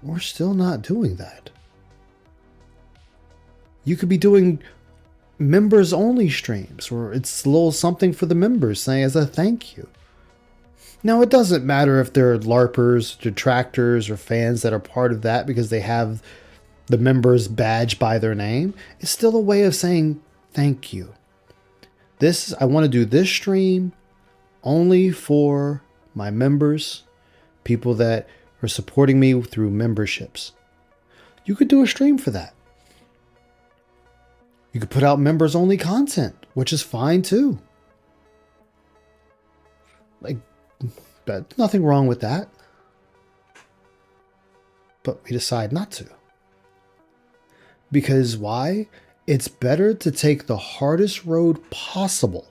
We're still not doing that. You could be doing members only streams where it's a little something for the members saying as a thank you. Now, it doesn't matter if they're LARPers, detractors, or fans that are part of that because they have the members badge by their name. It's still a way of saying thank you. I want to do this stream only for my members, people that are supporting me through memberships. You could do a stream for that. You could put out members only content, which is fine too. Like, but nothing wrong with that. But we decide not to. Because why? It's better to take the hardest road possible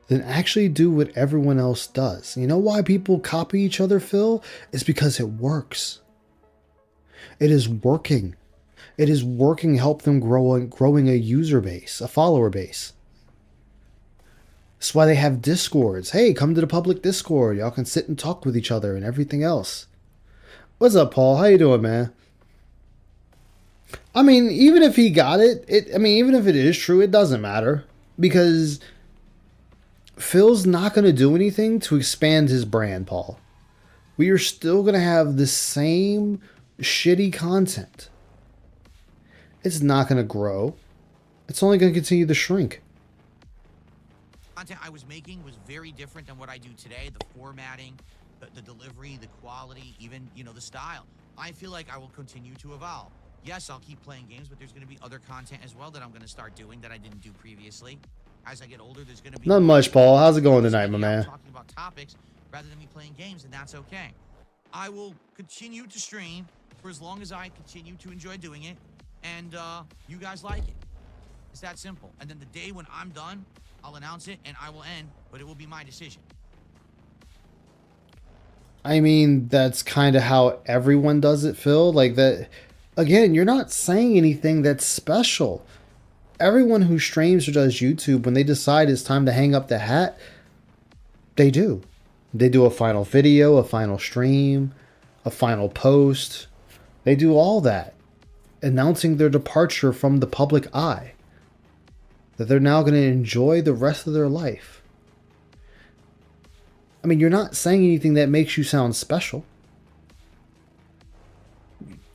than actually do what everyone else does. You know why people copy each other, Phil? It's because it works. It is working. It is working to help them growing a user base, a follower base. That's why they have Discords. Hey, come to the public Discord. Y'all can sit and talk with each other and everything else. What's up, Paul? How you doing, man? I mean, even if he got it, even if it is true, it doesn't matter. Because Phil's not going to do anything to expand his brand, Paul. We are still going to have the same shitty content. It's not going to grow. It's only going to continue to shrink. Content I was making was very different than what I do today. The formatting, the delivery, the quality, even, the style. I feel like I will continue to evolve. Yes, I'll keep playing games, but there's going to be other content as well that I'm going to start doing that I didn't do previously. As I get older, there's going to be... Not much, Paul. How's it going tonight, my man? Talking about topics rather than me playing games, and that's okay. I will continue to stream for as long as I continue to enjoy doing it, and you guys like it. It's that simple. And then the day when I'm done, I'll announce it and I will end, but it will be my decision. I mean, that's kind of how everyone does it, Phil. Like that, again, you're not saying anything that's special. Everyone who streams or does YouTube, when they decide it's time to hang up the hat, they do. They do a final video, a final stream, a final post. They do all that, announcing their departure from the public eye. That they're now going to enjoy the rest of their life. I mean, you're not saying anything that makes you sound special.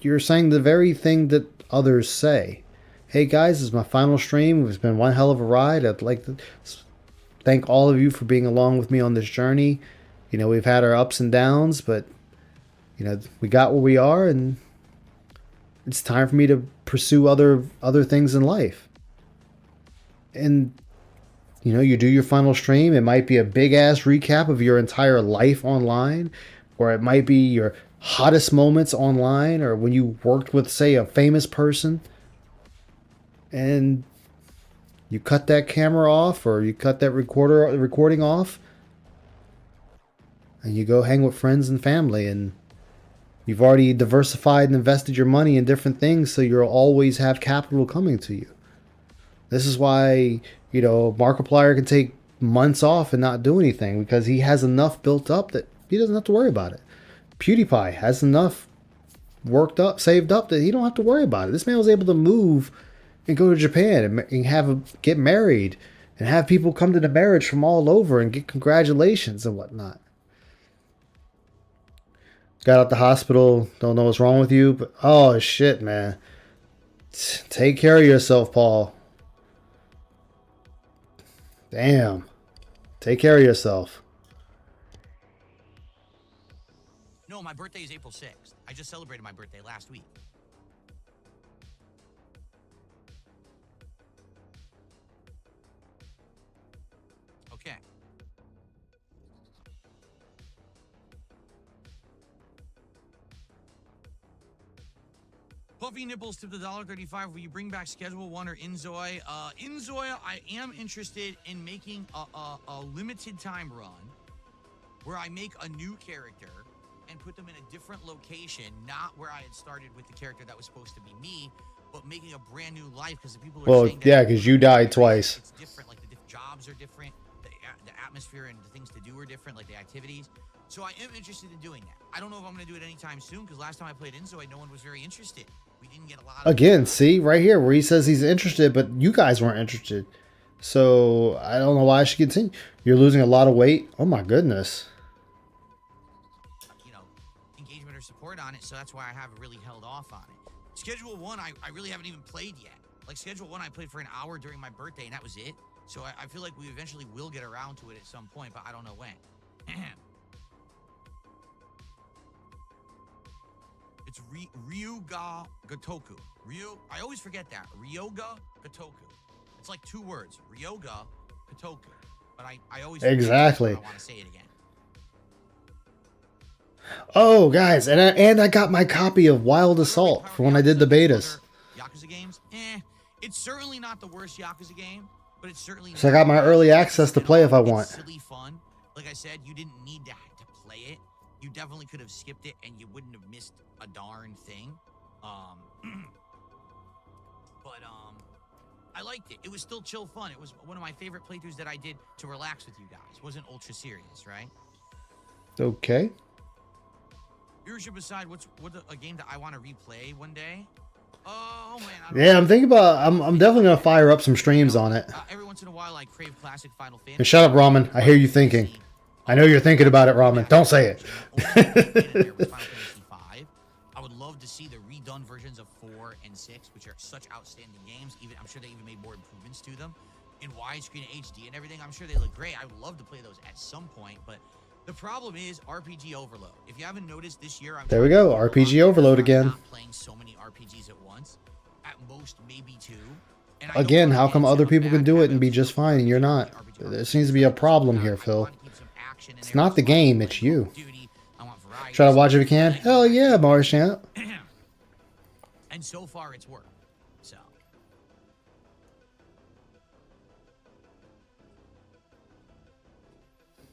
You're saying the very thing that others say. Hey guys, this is my final stream. It's been one hell of a ride. I'd like to thank all of you for being along with me on this journey. We've had our ups and downs, but, we got where we are, and it's time for me to pursue other things in life. And, you do your final stream. It might be a big-ass recap of your entire life online, or it might be your hottest moments online, or when you worked with, say, a famous person. And you cut that camera off, or you cut that recording off, and you go hang with friends and family, and you've already diversified and invested your money in different things, so you'll always have capital coming to you. This is why, Markiplier can take months off and not do anything, because he has enough built up that he doesn't have to worry about it. PewDiePie has enough saved up that he don't have to worry about it. This man was able to move and go to Japan and get married and have people come to the marriage from all over and get congratulations and whatnot. Got out the hospital, don't know what's wrong with you, but oh shit, man. Take care of yourself, Paul. Damn. Take care of yourself. No, my birthday is April 6th. I just celebrated my birthday last week. Okay. Puffy Nipples tipped $1.35. Will you bring back Schedule 1 or Inzoi? Inzoi, I am interested in making a limited time run where I make a new character and put them in a different location, not where I had started with the character that was supposed to be me, but making a brand new life because the people are Well, saying that yeah, because you died twice. it's different, like the jobs are different, the atmosphere and the things to do are different, like the activities. So I am interested in doing that. I don't know if I'm going to do it anytime soon because last time I played Inzoid, no one was very interested. We didn't get a lot of Again, see right here where he says he's interested, but you guys weren't interested. So I don't know why I should continue. You're losing a lot of weight. Oh my goodness. engagement or support on it, so that's why I have really held off on it. Schedule 1, I really haven't even played yet. Like Schedule 1, I played for an hour during my birthday, and that was it. So I feel like we eventually will get around to it at some point, but I don't know when. It's Ryuga Gotoku. I always forget that. Ryoga Gotoku. It's like 2 words. Ryoga Gotoku. But I always Exactly. I want to say it again. Oh, guys, and I got my copy of Wild Assault for when I did the betas. Yakuza games? It's certainly not the worst Yakuza game, but it's certainly So I got my early access to play if I want. It's silly fun. Like I said, you didn't need to play it. You definitely could have skipped it and you wouldn't have missed a darn thing. I liked it. It was still chill fun. It was one of my favorite playthroughs that I did to relax with you guys. It wasn't ultra serious, right? Okay. Viewership aside, what a game that I want to replay one day? Oh man. Yeah, I'm thinking about. I'm definitely gonna fire up some streams on it. Every once in a while, I crave classic Final Fantasy. And shut up, Ramen. I hear you thinking. I know you're thinking about it, Ramen. Don't say it. I would love to see the redone versions of 4 and 6, which are such outstanding games. I'm sure they even made more improvements to them in widescreen HD and everything. I'm sure they look great. I would love to play those at some point, but the problem is RPG overload. If you haven't noticed this year, There we go. RPG overload again. not playing so many RPGs at once. At most, maybe 2. And I don't Again, wanna how get come into other a people can bad do it habit and be of just fine and you're not? There seems to be a problem here, Phil. It's not the game, it's you. Try to watch if you can. Hell yeah, Martian. And so far, it's worked. So.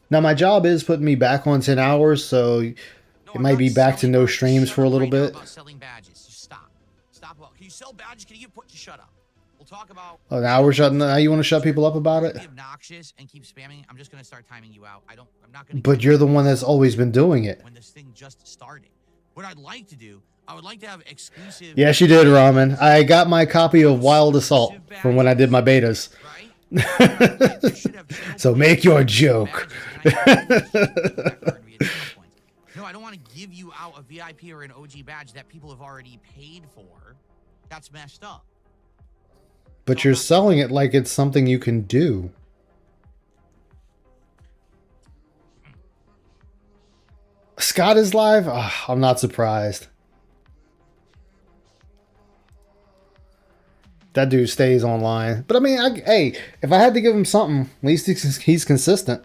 Now my job is putting me back on 10 hours, so it might be back to no streams for a little bit. About selling badges. Just stop. Stop. Well, can you sell badges? Can you put? Just shut up. We'll talk about. Oh, now we're shutting. Now you want to shut people up about it? Be obnoxious and keep spamming. I'm just gonna start timing you out. I'm not gonna. But you're the one that's always been doing it. When this thing just started, what I'd like to do, I would like to have exclusive. Yes, you did, Ramen. I got my copy of Wild Assault from when I did my betas. So make your joke. No, I don't want to give you out a VIP or an OG badge that people have already paid for. That's messed up. But you're selling it like it's something you can do. Scott is live? Oh, I'm not surprised. That dude stays online. But I mean, hey, if I had to give him something, at least he's consistent.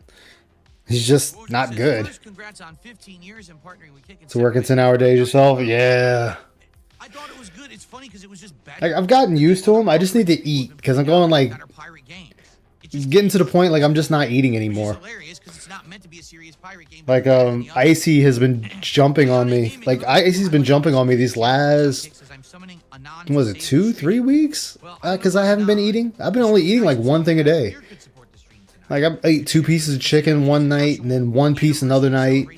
He's just not good. Congrats on 15 years and partnering with Kick and To working 10-hour days yourself? Yeah. I thought it was good. It's funny because it was just bad. I've gotten used to him. I just need to eat because I'm going like getting to the point like I'm just not eating anymore. Like Icy has been jumping on me. Like Icy's been jumping on me these last, what was it, 2-3 weeks? Because I haven't been eating. I've been only eating like one thing a day. Like I ate 2 pieces of chicken one night and then 1 piece another night.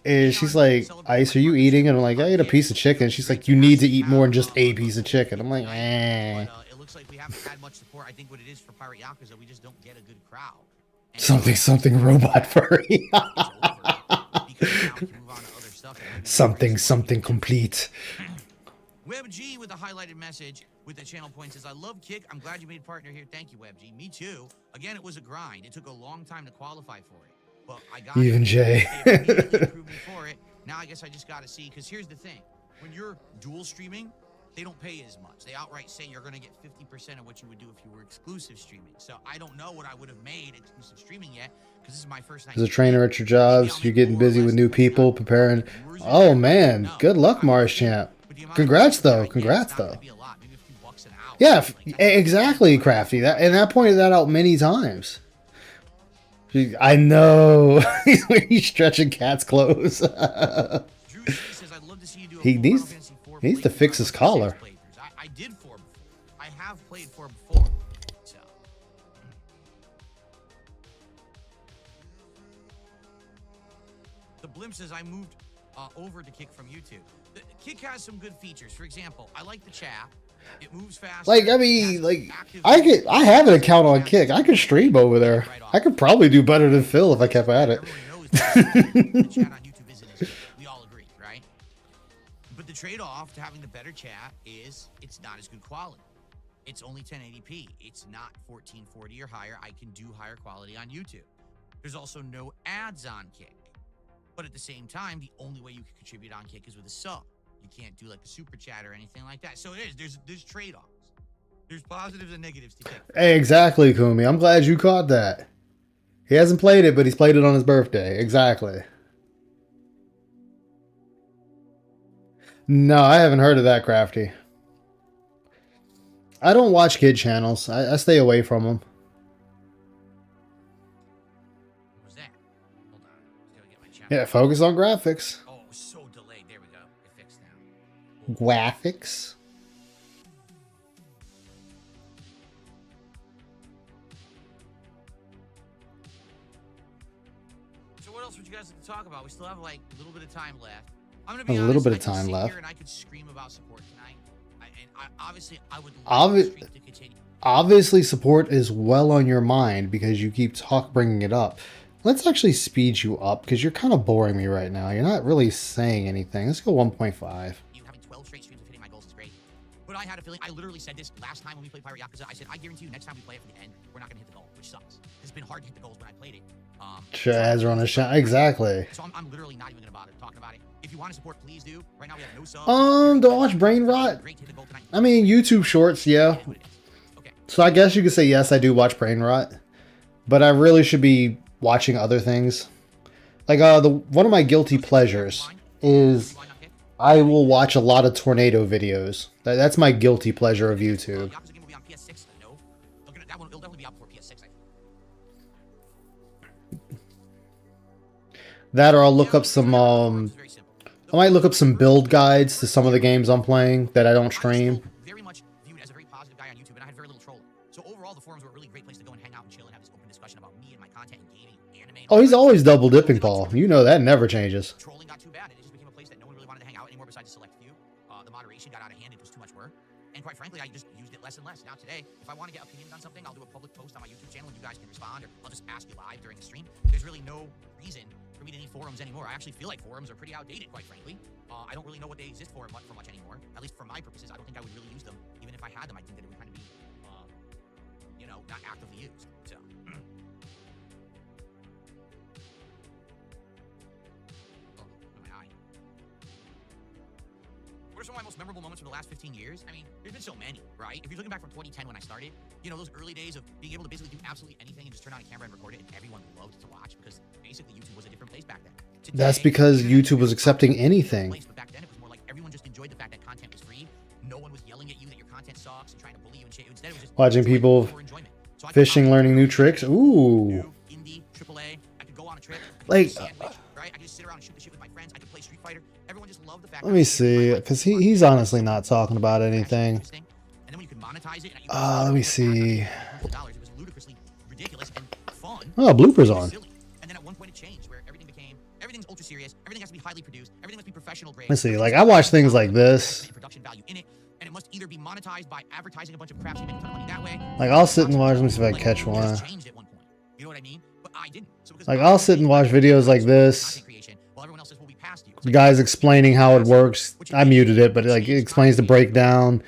And she's like, Ice, are you eating? And I'm like, I ate a piece of chicken. She's like, you need to eat more than just a piece of chicken. I'm like, eh. It looks like we haven't had much support. I think what it is for Pirate Yakuza, we just don't get a good crowd. Something robot furry. Something complete. WebG with a highlighted message with the channel point says, I love Kick. I'm glad you made partner here. Thank you, WebG. Me too. Again, it was a grind. It took a long time to qualify for it. But I got Even Jay. They immediately approved me for it. Now I guess I just got to see. Because here's the thing. When you're dual streaming, they don't pay as much. They outright say you're going to get 50% of what you would do if you were exclusive streaming. So I don't know what I would have made exclusive streaming yet. Because this is my first night. As a trainer at your jobs, you're getting busy with new people, preparing. Oh man, good luck, Mars Champ. Congrats though. Yeah, exactly, Crafty. And I pointed that out many times. I know. He's stretching cat's clothes. He needs to fix his collar. I did 4 before. I have played 4 before. So. The blimp says I moved over to Kick from YouTube. The Kick has some good features. For example, I like the chat. It moves fast. Like, I mean, like, I have an account on Kick. I could stream over there. I could probably do better than Phil if I kept at it. The chat on YouTube isn't as good. We all agree, right? But the trade-off to having the better chat is it's not as good quality. It's only 1080p. It's not 1440 or higher. I can do higher quality on YouTube. There's also no ads on Kick. But at the same time, the only way you can contribute on Kick is with a sub. You can't do like a super chat or anything like that. So it is. There's trade-offs. There's positives and negatives to Kick. Hey, exactly, Kumi. I'm glad you caught that. He hasn't played it, but he's played it on his birthday. Exactly. No, I haven't heard of that, Crafty. I don't watch kid channels. I stay away from them. What was that? Hold on. Just gotta get my channel. Yeah, focus on graphics. Oh, it was so delayed. There we go. It fixed now. Graphics? So what else would you guys like to talk about? We still have like a little bit of time left. I'm gonna be A honest, little bit of I could time sit left. here and I could scream about support tonight. Obviously, I would love Obvi- the streak to continue. Obviously, support is well on your mind because you keep bringing it up. Let's actually speed you up because you're kind of boring me right now. You're not really saying anything. Let's go 1.5. You having 12 straight streams of hitting my goals is great. But I had a feeling, I literally said this last time when we played Pirate Yakuza. I said, I guarantee you next time we play it for the end, we're not going to hit the goal, which sucks. It's been hard to hit the goals when I played it. Chaz are on a shot. Exactly. So I'm literally not even going to bother talking about it. If you want to support, please do. Right now we have no subs. Don't watch Brain Rot. I mean, YouTube Shorts, yeah. So I guess you could say yes, I do watch Brain Rot, but I really should be watching other things. Like one of my guilty pleasures is I will watch a lot of tornado videos. That's my guilty pleasure of YouTube. Yakuza game will be on PS6, I know. That one will definitely be out before PS6, I think. That or I'll look up some I might look up some build guides to some of the games I'm playing that I don't stream. Very much viewed as a very positive guy on YouTube, and I had very little trolling. So overall, the forums were a really great place to go and hang out and chill and have this open discussion about me and my content and gaming, anime. Oh, he's always double dipping, Paul. You know that never changes. Trolling got too bad, and it just became a place that no one really wanted to hang out anymore besides a select few. The moderation got out of hand; it was too much work. And quite frankly, I just used it less and less. Now today, if I want to get opinions on something, I'll do a public post on my YouTube channel, and you guys can respond, or I'll just ask you live during the stream. There's really no reason for me to need forums anymore. I actually feel like forums are pretty outdated, quite frankly. I don't really know what they exist for much anymore. At least for my purposes, I don't think I would really use them. Even if I had them, I think that it would kind of be, not actively used. So. My eye. What are some of my most memorable moments from the last 15 years? I mean, there's been so many, right? If you're looking back from 2010 when I started, those early days of being able to basically do absolutely anything and just turn on a camera and record it, and everyone loved to watch because basically YouTube was a different place back then. Today, That's because YouTube was accepting anything. But back then it was more like everyone just enjoyed the fact that content was free. No one was yelling at you that your content sucks and trying to bully you and shit. Instead, it was just Watching people fishing, learning new tricks. Ooh. Indie, AAA. I could go on a trip. Like, right? I could just sit around and shoot the shit with my friends. I could play Street Fighter. Everyone just loved the fact. let me see, because he's honestly not talking about anything. And then when you could monetize it, Let me see. it was ludicrously ridiculous and fun. Oh, bloopers on. And then at one point it changed where everything's ultra serious. Everything has to be highly produced. Everything must be professional grade. Let's see, like I watch things like this. Production value in it, and it must either be monetized by advertising a bunch of crap so you make a ton of money that way. Like I'll sit and watch. Let me see if I can catch It one. just changed at one point. You know what I mean? But I didn't. So because Like I'll sit and watch videos like this. Guys explaining how it works. I muted it, but it explains the breakdown.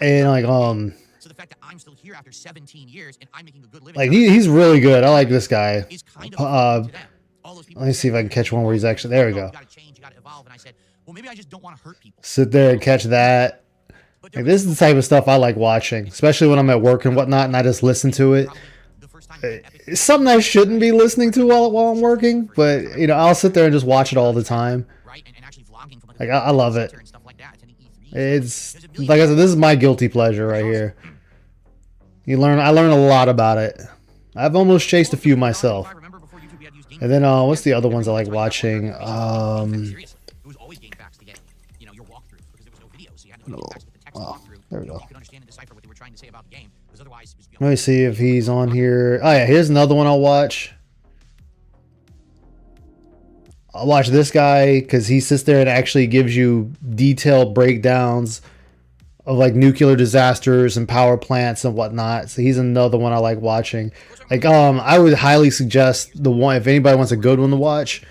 And like So the fact that I'm still here after 17 years and I'm making a good living. like he's really good. I like this guy. Let me see if I can catch one where he's actually there. We go. Well, maybe I just don't want to hurt people. Sit there and catch that. Like this is the type of stuff I like watching, especially when I'm at work and whatnot, and I just listen to it. It's something I shouldn't be listening to while I'm working, but I'll sit there and just watch it all the time. Like I love it. It's like I said, this is my guilty pleasure right here. I learn a lot about it. I've almost chased a few myself. And then what's the other ones I like watching? It was always game facts to get, you know, your walkthrough because there was no video, so you had to get facts with the text walkthrough. There we go. You could understand and decipher what they were trying to say about the game. Because otherwise, it was, Let me see if he's on here. Oh yeah, here's another one I'll watch. I'll watch this guy because he sits there and actually gives you detailed breakdowns of like nuclear disasters and power plants and whatnot. So he's another one I like watching. Like I would highly suggest the one if anybody wants a good one to watch,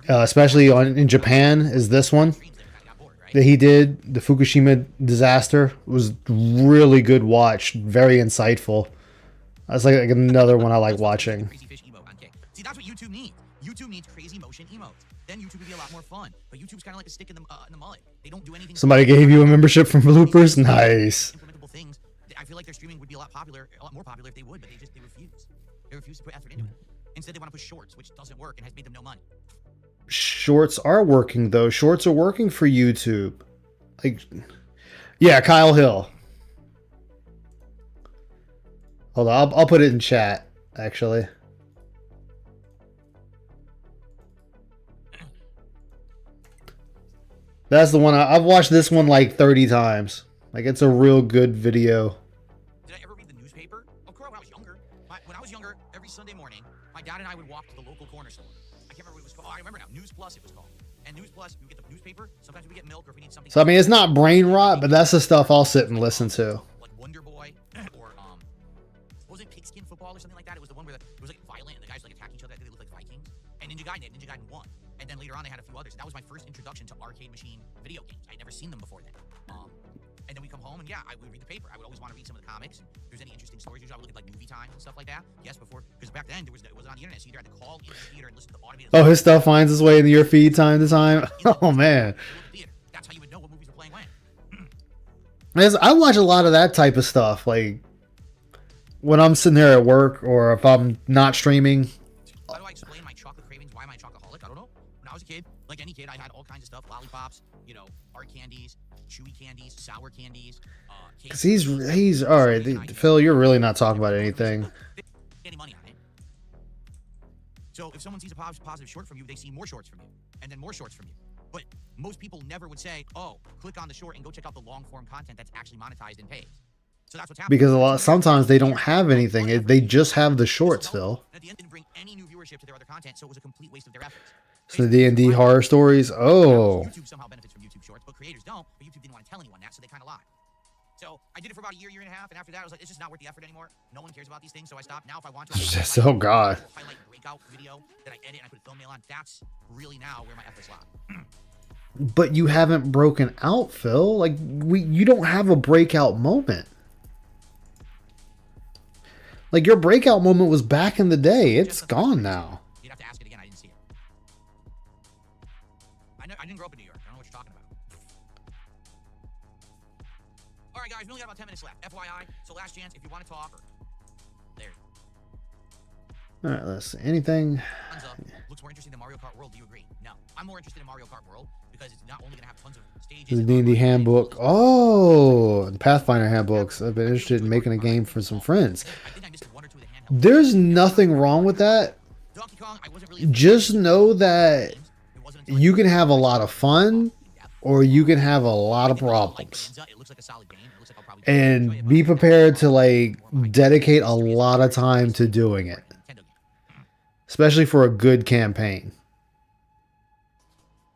especially in Japan, is this one that he did. The Fukushima disaster was really good watch, very insightful. That's like another one I like watching. See, that's what YouTube needs. YouTube needs crazy motion emotes. Then YouTube would be a lot more fun. But YouTube's kind of like a stick in the mud. They don't do anything. Somebody gave you a membership from Bloopers? Nice. Implementable things. I feel like their streaming would be a lot more popular if they would, but they refuse. They refuse to put effort into it. Instead, they want to push shorts, which doesn't work and has made them no money. Shorts are working though. Shorts are working for YouTube. Like, yeah, Kyle Hill. Hold on, I'll put it in chat actually. That's the one I've watched this one like 30 times. Like, it's a real good video. Did I ever read the newspaper? Of course, when I was younger. When I was younger, every Sunday morning, my dad and I would walk to the local corner store. I can't remember what it was called. Oh, I remember now. News Plus, it was called. And News Plus, we would get the newspaper. Sometimes we get milk, or if we need something. So I mean, it's not brain rot, but that's the stuff I'll sit and listen to. Like Wonder Boy, or what was it, Pigskin Football or something like that? It was the one where it was like violent and the guys like attack each other. I think they looked like Vikings. And Ninja Gaiden 1. And then later on, they had a few others. And that was my first introduction to arcade machine video games. I'd never seen them before then. And then we come home, and yeah, I would read the paper. I would always want to read some of the comics. And if there's any interesting stories, usually I would look at like movie times and stuff like that. Yes, before, because back then it wasn't on the internet, so you either had to call into the theater and listen to the automated. Oh, his stuff finds its way into your feed time to time. Oh man. That's how you would know what movies were playing when. I watch a lot of that type of stuff, like when I'm sitting there at work or if I'm not streaming. How do I explain my chocolate cravings? Why am I a chocoholic? I don't know. When I was a kid, like any kid, I had all kinds of stuff: lollipops, you know, art candies, chewy candies, sour candies. Cause he's all right, Phil. You're really not talking about anything. Any money on it. So if someone sees a positive short from you, they see more shorts from you, and then more shorts from you. But most people never would say, "Oh, click on the short and go check out the long form content that's actually monetized and pays." So that's what's happening. Because sometimes they don't have anything. They just have the shorts, Phil. At the end, didn't bring any new viewership to their other content, so it was a complete waste of their efforts. So the D&D horror stories. Oh. YouTube somehow benefits from YouTube Shorts, but creators don't. But YouTube didn't want to tell anyone that, so they kind of lied. So I did it for about a year and a half, and after that, I was like, it's just not worth the effort anymore. No one cares about these things, so I stopped. Now, if I want to, Oh God. Highlight breakout video that I edit and I put a thumbnail on. That's really now where my efforts lie. But you haven't broken out, Phil. Like you don't have a breakout moment. Like your breakout moment was back in the day. It's gone now. You'd have to ask it again. I didn't see it. I didn't grow up in New York. I don't know what you're talking about. All right, guys, we only got about 10 minutes left. FYI, so last chance if you want to talk. There. All right, let's see. Anything? Looks more interesting than Mario Kart World. Do you agree? No, I'm more interested in Mario Kart World because it's not only going to have tons of stages. The D&D handbook. Oh, the Pathfinder handbooks. I've been interested in making a game for some friends. There's nothing wrong with that. Just know that you can have a lot of fun or you can have a lot of problems. And be prepared to like dedicate a lot of time to doing it. Especially for a good campaign.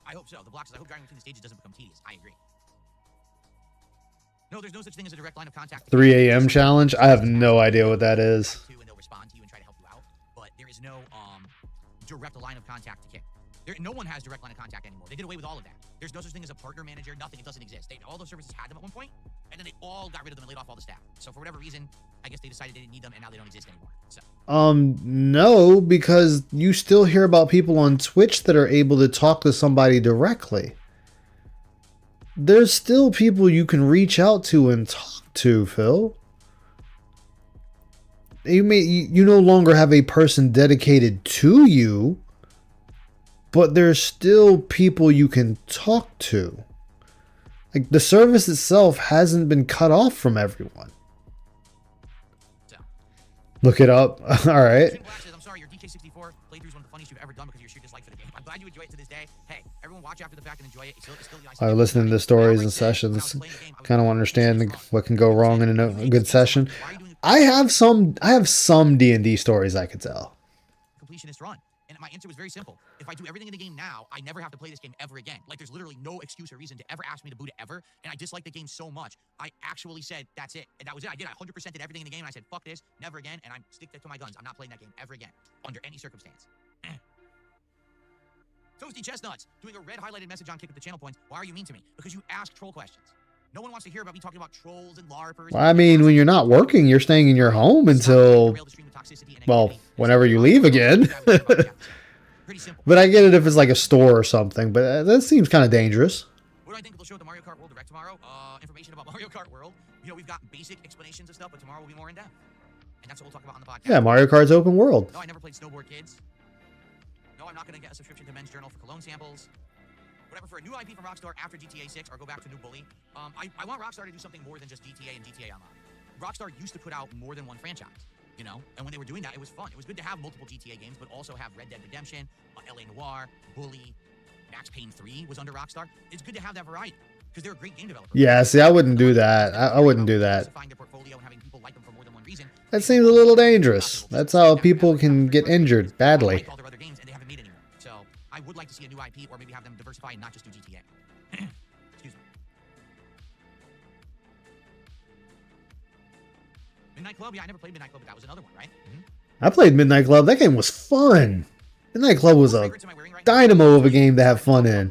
I hope so. The blocks, I hope driving between the stages doesn't become tedious. I agree. No, there's no such thing as a direct line of contact. 3 a.m. challenge? I have no idea what that is. And they'll respond to you and try to help you out. But there is no direct line of contact to kick. No one has direct line of contact anymore. They did away with all of that. There's no such thing as a partner manager. Nothing. It doesn't exist. All those services had them at one point, and then they all got rid of them and laid off all the staff. So for whatever reason, I guess they decided they didn't need them, and now they don't exist anymore. So. No, because you still hear about people on Twitch that are able to talk to somebody directly. There's still people you can reach out to and talk to, Phil. You no longer have a person dedicated to you, but there's still people you can talk to. Like the service itself hasn't been cut off from everyone. Look it up. All right. Shane Black says, I'm sorry, your DK64 playthrough is one of the funniest you've ever done because of your sheer dislike for the game. I'm glad you enjoy it to this day. Hey, everyone watch after the fact and enjoy it. It's still I listening to stories and sessions, kind of understand what can go wrong in a good session. I have some D&D stories I could tell. Completionist run. And my answer was very simple. If I do everything in the game now, I never have to play this game ever again. Like, there's literally no excuse or reason to ever ask me to boot it ever. And I dislike the game so much, I actually said, that's it. And that was it. I did. I 100% did everything in the game. And I said, fuck this, never again. And I stick to my guns. I'm not playing that game ever again, under any circumstance. Toasty Chestnuts, doing a red highlighted message on Kick at the channel points. Why are you mean to me? Because you ask troll questions. No one wants to hear about me talking about trolls and LARPers. Well, I mean, when you're not working, you're staying in your home until, well, whenever you leave again. But I get it if it's like a store or something, but that seems kind of dangerous. What do I think they'll show at the Mario Kart World Direct tomorrow? Information about Mario Kart World. You know, we've got basic explanations of stuff, but tomorrow will be more in depth. And that's what we'll talk about on the podcast. Yeah, Mario Kart's open world. No, I never played Snowboard Kids. No, I'm not going to get a subscription to Men's Journal for cologne samples. Would I prefer a new IP from Rockstar after GTA 6 or go back to New Bully? I want Rockstar to do something more than just GTA and GTA Online. Rockstar used to put out more than one franchise, you know? And when they were doing that, it was fun. It was good to have multiple GTA games, but also have Red Dead Redemption, LA Noire, Bully, Max Payne 3 was under Rockstar. It's good to have that variety because they're a great game developer. Yeah, see, I wouldn't do that. I wouldn't do that. That seems a little dangerous. That's how people can get injured badly. I would like to see a new IP or maybe have them diversify and not just do GTA. Excuse me. Midnight Club? Yeah, I never played Midnight Club, but that was another one, right? I played Midnight Club. That game was fun. Midnight Club was a dynamo of a game to have fun in.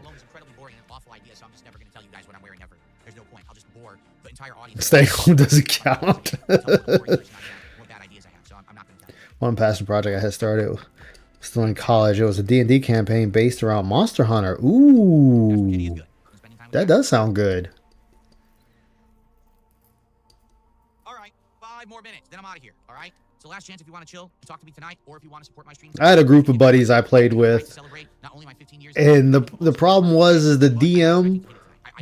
Stay home doesn't count. One passion project I had started. Still in college, it was a D&D campaign based around Monster Hunter. Ooh, that does sound good. All right, 5 more minutes, then I'm out of here. All right, so last chance if you want to chill, talk to me tonight, or if you want to support my stream. I had a group of buddies I played with, and the problem was the DM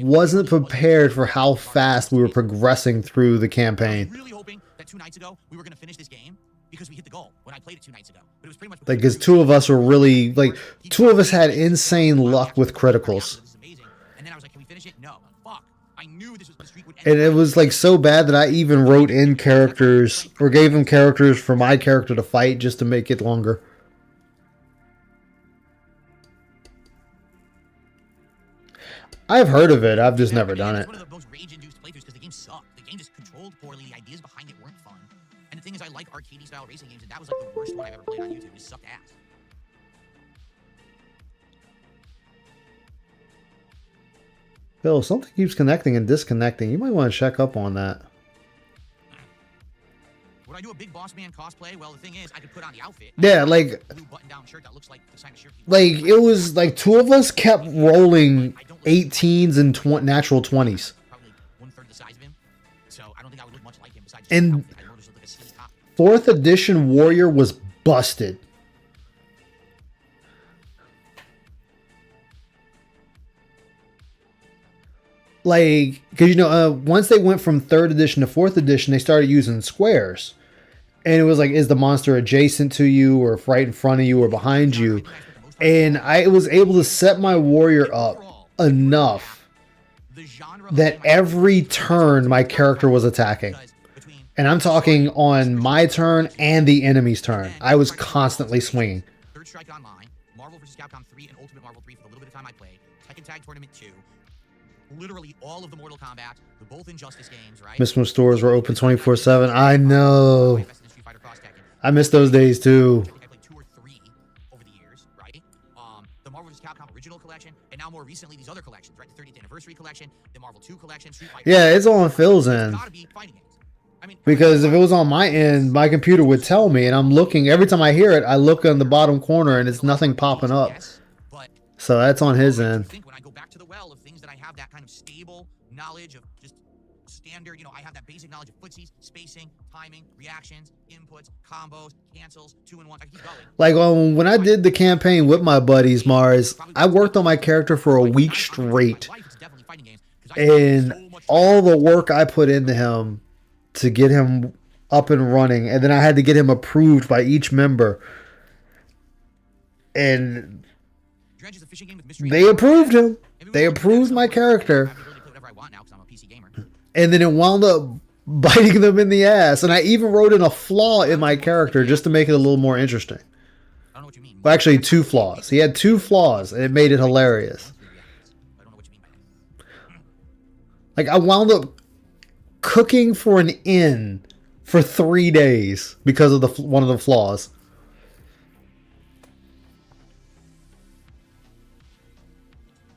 wasn't prepared for how fast we were progressing through the campaign. I was really hoping that 2 nights ago we were going to finish this game because we hit the goal when I played it 2 nights ago. But it was pretty much like, because 2 of us were really, like, 2 of us had insane luck with criticals. And then I was like, can we finish it? No. Fuck. I knew this was the streak would end. And it was like so bad that I even wrote in characters or gave him characters for my character to fight just to make it longer. I've heard of it. I've just never done it. One of the most rage-induced playthroughs because the game sucked. The game just controlled poorly. The ideas behind it weren't fun. And the thing is, I like arcade-style racing games, and that was like the worst one I've ever played on YouTube. It just sucked ass. Bill, something keeps connecting and disconnecting. You might want to check up on that. Would I do a big boss man cosplay? Well, the thing is, I could put on the outfit. Yeah, like, blue button-down shirt that looks like the kind of shirt it was like 2 of us kept rolling 18s and natural 20s. Probably 1/3 the size of him. So I don't think I would look much like him besides. And 4th edition warrior was busted. Like, because, you know, once they went from 3rd edition to 4th edition, they started using squares. And it was like, is the monster adjacent to you or right in front of you or behind you? And I was able to set my warrior up enough that every turn my character was attacking. And I'm talking on my turn and the enemy's turn. I was constantly swinging. Third Strike Online, Marvel vs. Capcom 3, and Ultimate Marvel 3 for the little bit of time I played. Tekken Tag Tournament 2. Literally all of the Mortal Kombat, the both Injustice games, right? Missimo stores were open 24/7. I know. I miss those days too. I think I played 2 or 3 over the years, right? The Marvel vs. Capcom original collection, and now more recently these other collections, right? The 30th anniversary collection, the Marvel 2 collection, Street Fighter. Yeah, it's on Phil's end. Because if it was on my end, my computer would tell me, and I'm looking every time I hear it. I look in the bottom corner, and it's nothing popping up. So that's on his end. When I go back to the well of things that I have that kind of stable knowledge of, just standard, you know, I have that basic knowledge of footsies, spacing, timing, reactions, inputs, combos, cancels, 2-in-1. I can keep going. Like, when I did the campaign with my buddies, Mars, I worked on my character for a week straight. And all the work I put into him to get him up and running, and then I had to get him approved by each member. And they approved him. They approved my character. And then it wound up biting them in the ass. And I even wrote in a flaw in my character just to make it a little more interesting. Well, actually, 2 flaws. He had 2 flaws, and it made it hilarious. Like, I wound up cooking for an inn for 3 days because of one of the flaws.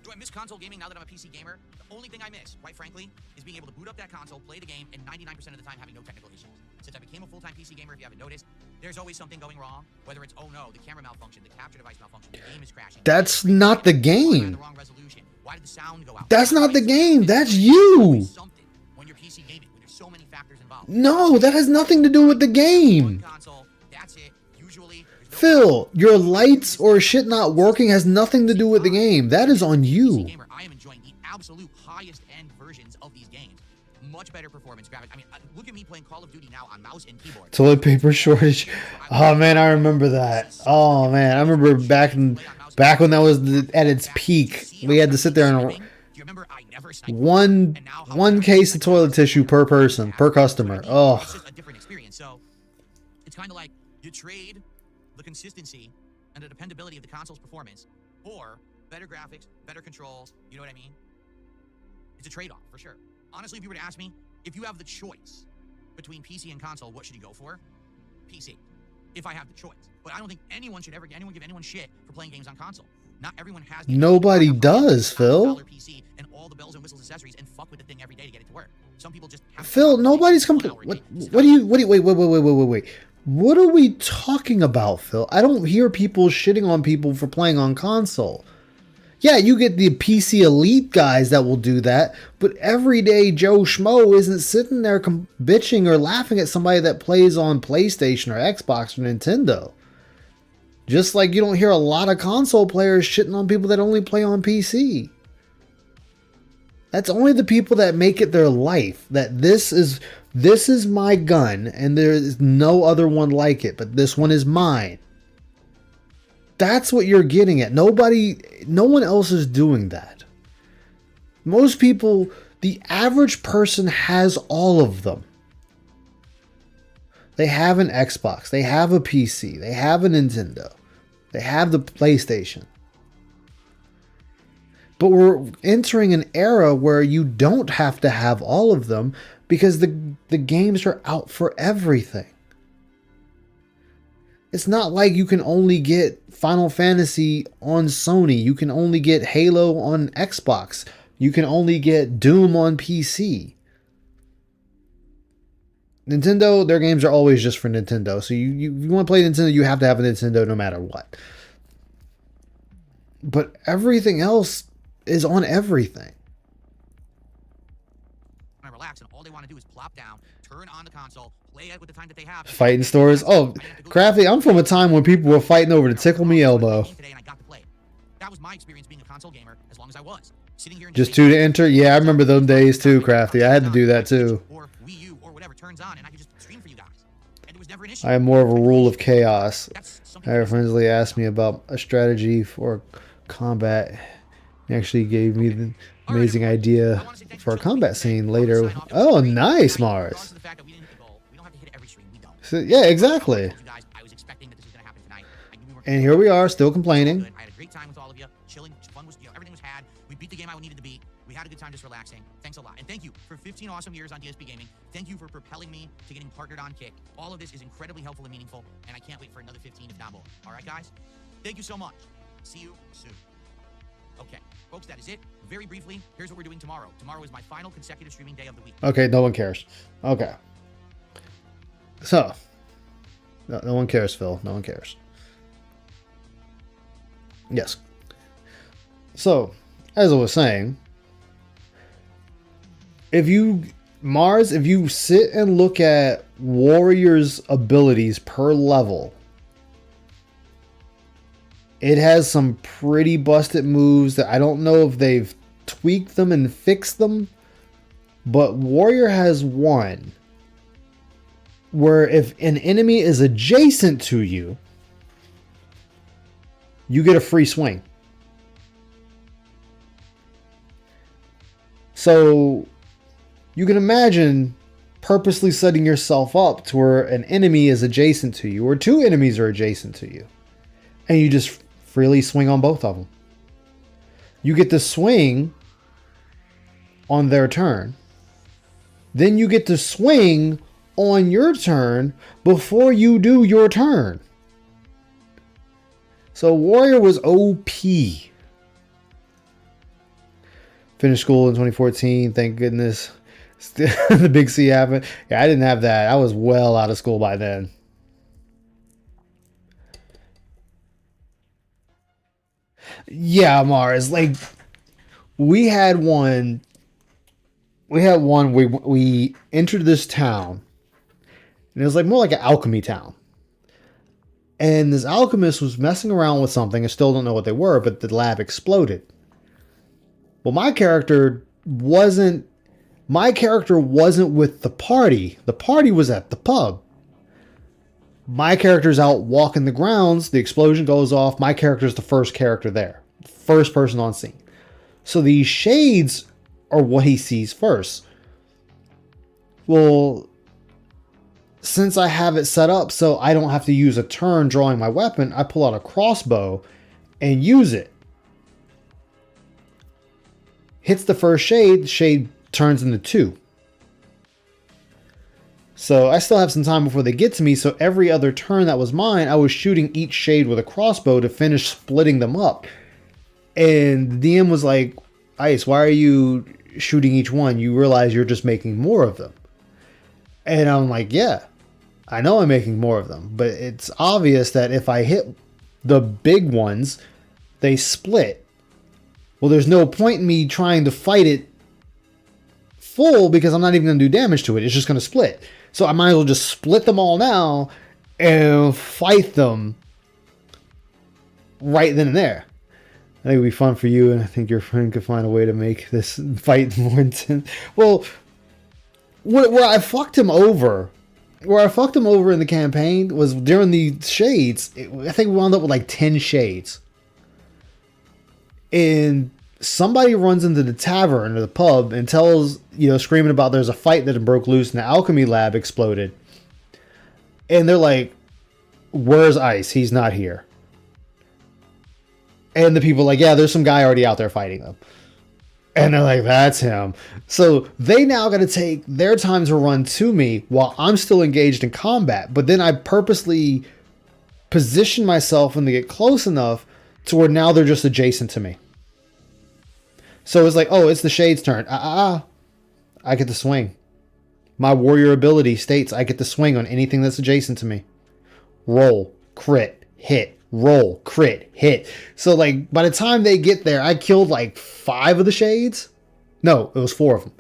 Do I miss console gaming now that I'm a PC gamer? The only thing I miss, quite frankly, is being able to boot up that console, play the game, and 99% of the time having no technical issues. Since I became a full-time PC gamer, if you haven't noticed, there's always something going wrong. Whether it's, oh no, the camera malfunction, the capture device malfunction, the game is crashing. That's not the game. That's not the game. That's you. No, that has nothing to do with the game. Phil, your lights or shit not working has nothing to do with the game. That is on you. I am enjoying the absolute highest end versions of these games. Much better performance graphics. I mean, look at me playing Call of Duty now on mouse and keyboard. Toilet paper shortage. Oh man, I remember that. Oh man, I remember back when that was at its peak. We had to sit there and one case of toilet tissue per person, per customer. Oh. It's just a different experience. So it's kind of like you trade the consistency and the dependability of the console's performance for better graphics, better controls. You know what I mean? It's a trade-off for sure. Honestly, if you were to ask me, if you have the choice between PC and console, what should you go for? PC. If I have the choice. But I don't think anyone should ever give anyone shit for playing games on console. Not everyone has the Nobody does, Phil. PC and all the bells and whistles accessories and fuck with the thing every day to get it to work. Some people just have Phil, nobody's wait. What are we talking about, Phil? I don't hear people shitting on people for playing on console. Yeah, you get the PC elite guys that will do that, but everyday Joe Schmo isn't sitting there bitching or laughing at somebody that plays on PlayStation or Xbox or Nintendo. Just like you don't hear a lot of console players shitting on people that only play on PC. That's only the people that make it their life. That this is my gun and there is no other one like it, but this one is mine. That's what you're getting at. No one else is doing that. Most people, the average person has all of them. They have an Xbox, they have a PC, they have a Nintendo, they have the PlayStation. But we're entering an era where you don't have to have all of them because the games are out for everything. It's not like you can only get Final Fantasy on Sony. You can only get Halo on Xbox. You can only get Doom on PC. Nintendo, their games are always just for Nintendo. So you want to play Nintendo, you have to have a Nintendo no matter what. But everything else is on everything. I relax and all they want to do is plop down, turn on the console, play it with the time that they have. Fighting stores. Oh, Crafty, I'm from a time when people were fighting over the tickle me elbow. That was my experience being a console gamer as long as I was. Sitting here just 2 to enter? Yeah, I remember those days too, Crafty. I had to do that too. Or Wii U or whatever turns on and I could just stream for you guys. And it was never an issue. I have more of a rule of chaos. Harry Frensley asked me about a strategy for combat. He actually gave me the amazing idea for a combat scene later. Oh, nice, Mars. So, yeah, exactly. And here we are, still complaining. I had a great time with all of you. Chilling, fun was, everything was had. We beat the game I needed to beat. We had a good time just relaxing. Thanks a lot. And thank you for 15 awesome years on DSP Gaming. Thank you for propelling me to getting partnered on Kick. All of this is incredibly helpful and meaningful, and I can't wait for another 15 if not more. All right, guys? Thank you so much. See you soon. Okay, folks, that is it. Very briefly, here's what we're doing tomorrow. Tomorrow is my final consecutive streaming day of the week. Okay, no one cares. Okay. So, no one cares, Phil. No one cares. Yes. So, as I was saying, if you sit and look at Warrior's abilities per level, it has some pretty busted moves that I don't know if they've tweaked them and fixed them, but Warrior has one where if an enemy is adjacent to you, you get a free swing. So you can imagine purposely setting yourself up to where an enemy is adjacent to you, or two enemies are adjacent to you, and you just freely swing on both of them. You get to swing on their turn. Then you get to swing on your turn before you do your turn. So Warrior was OP. Finished school in 2014, thank goodness. The Big C happened. Yeah, I didn't have that. I was well out of school by then. Yeah, Mars. Like, we had one. We entered this town, and it was like more like an alchemy town. And this alchemist was messing around with something. I still don't know what they were, but the lab exploded. Well, my character wasn't with the party. The party was at the pub. My character's out walking the grounds. The explosion goes off. My character's the first character there. First person on scene. So these shades are what he sees first. Well, since I have it set up so I don't have to use a turn drawing my weapon, I pull out a crossbow and use it. Hits the first shade, the shade turns into 2. So I still have some time before they get to me, so every other turn that was mine, I was shooting each shade with a crossbow to finish splitting them up. And the DM was like, Ice, why are you shooting each one? You realize you're just making more of them. And I'm like, yeah, I know I'm making more of them, but it's obvious that if I hit the big ones, they split. Well, there's no point in me trying to fight it full because I'm not even going to do damage to it. It's just going to split. So I might as well just split them all now and fight them right then and there. I think it would be fun for you, and I think your friend could find a way to make this fight more intense. Well, where I fucked him over in the campaign was during the shades. I think we wound up with like 10 shades. And somebody runs into the tavern or the pub and tells, screaming about there's a fight that broke loose and the alchemy lab exploded. And they're like, where's Ice? He's not here. And the people are like, yeah, there's some guy already out there fighting them. And they're like, that's him. So they now got to take their time to run to me while I'm still engaged in combat. But then I purposely position myself when they get close enough to where now they're just adjacent to me. So it's like, oh, it's the Shade's turn. I get to swing. My warrior ability states I get to swing on anything that's adjacent to me. Roll, crit, hit. Roll, crit, hit. So like by the time they get there, I killed like 5 of the Shades. No, it was 4 of them.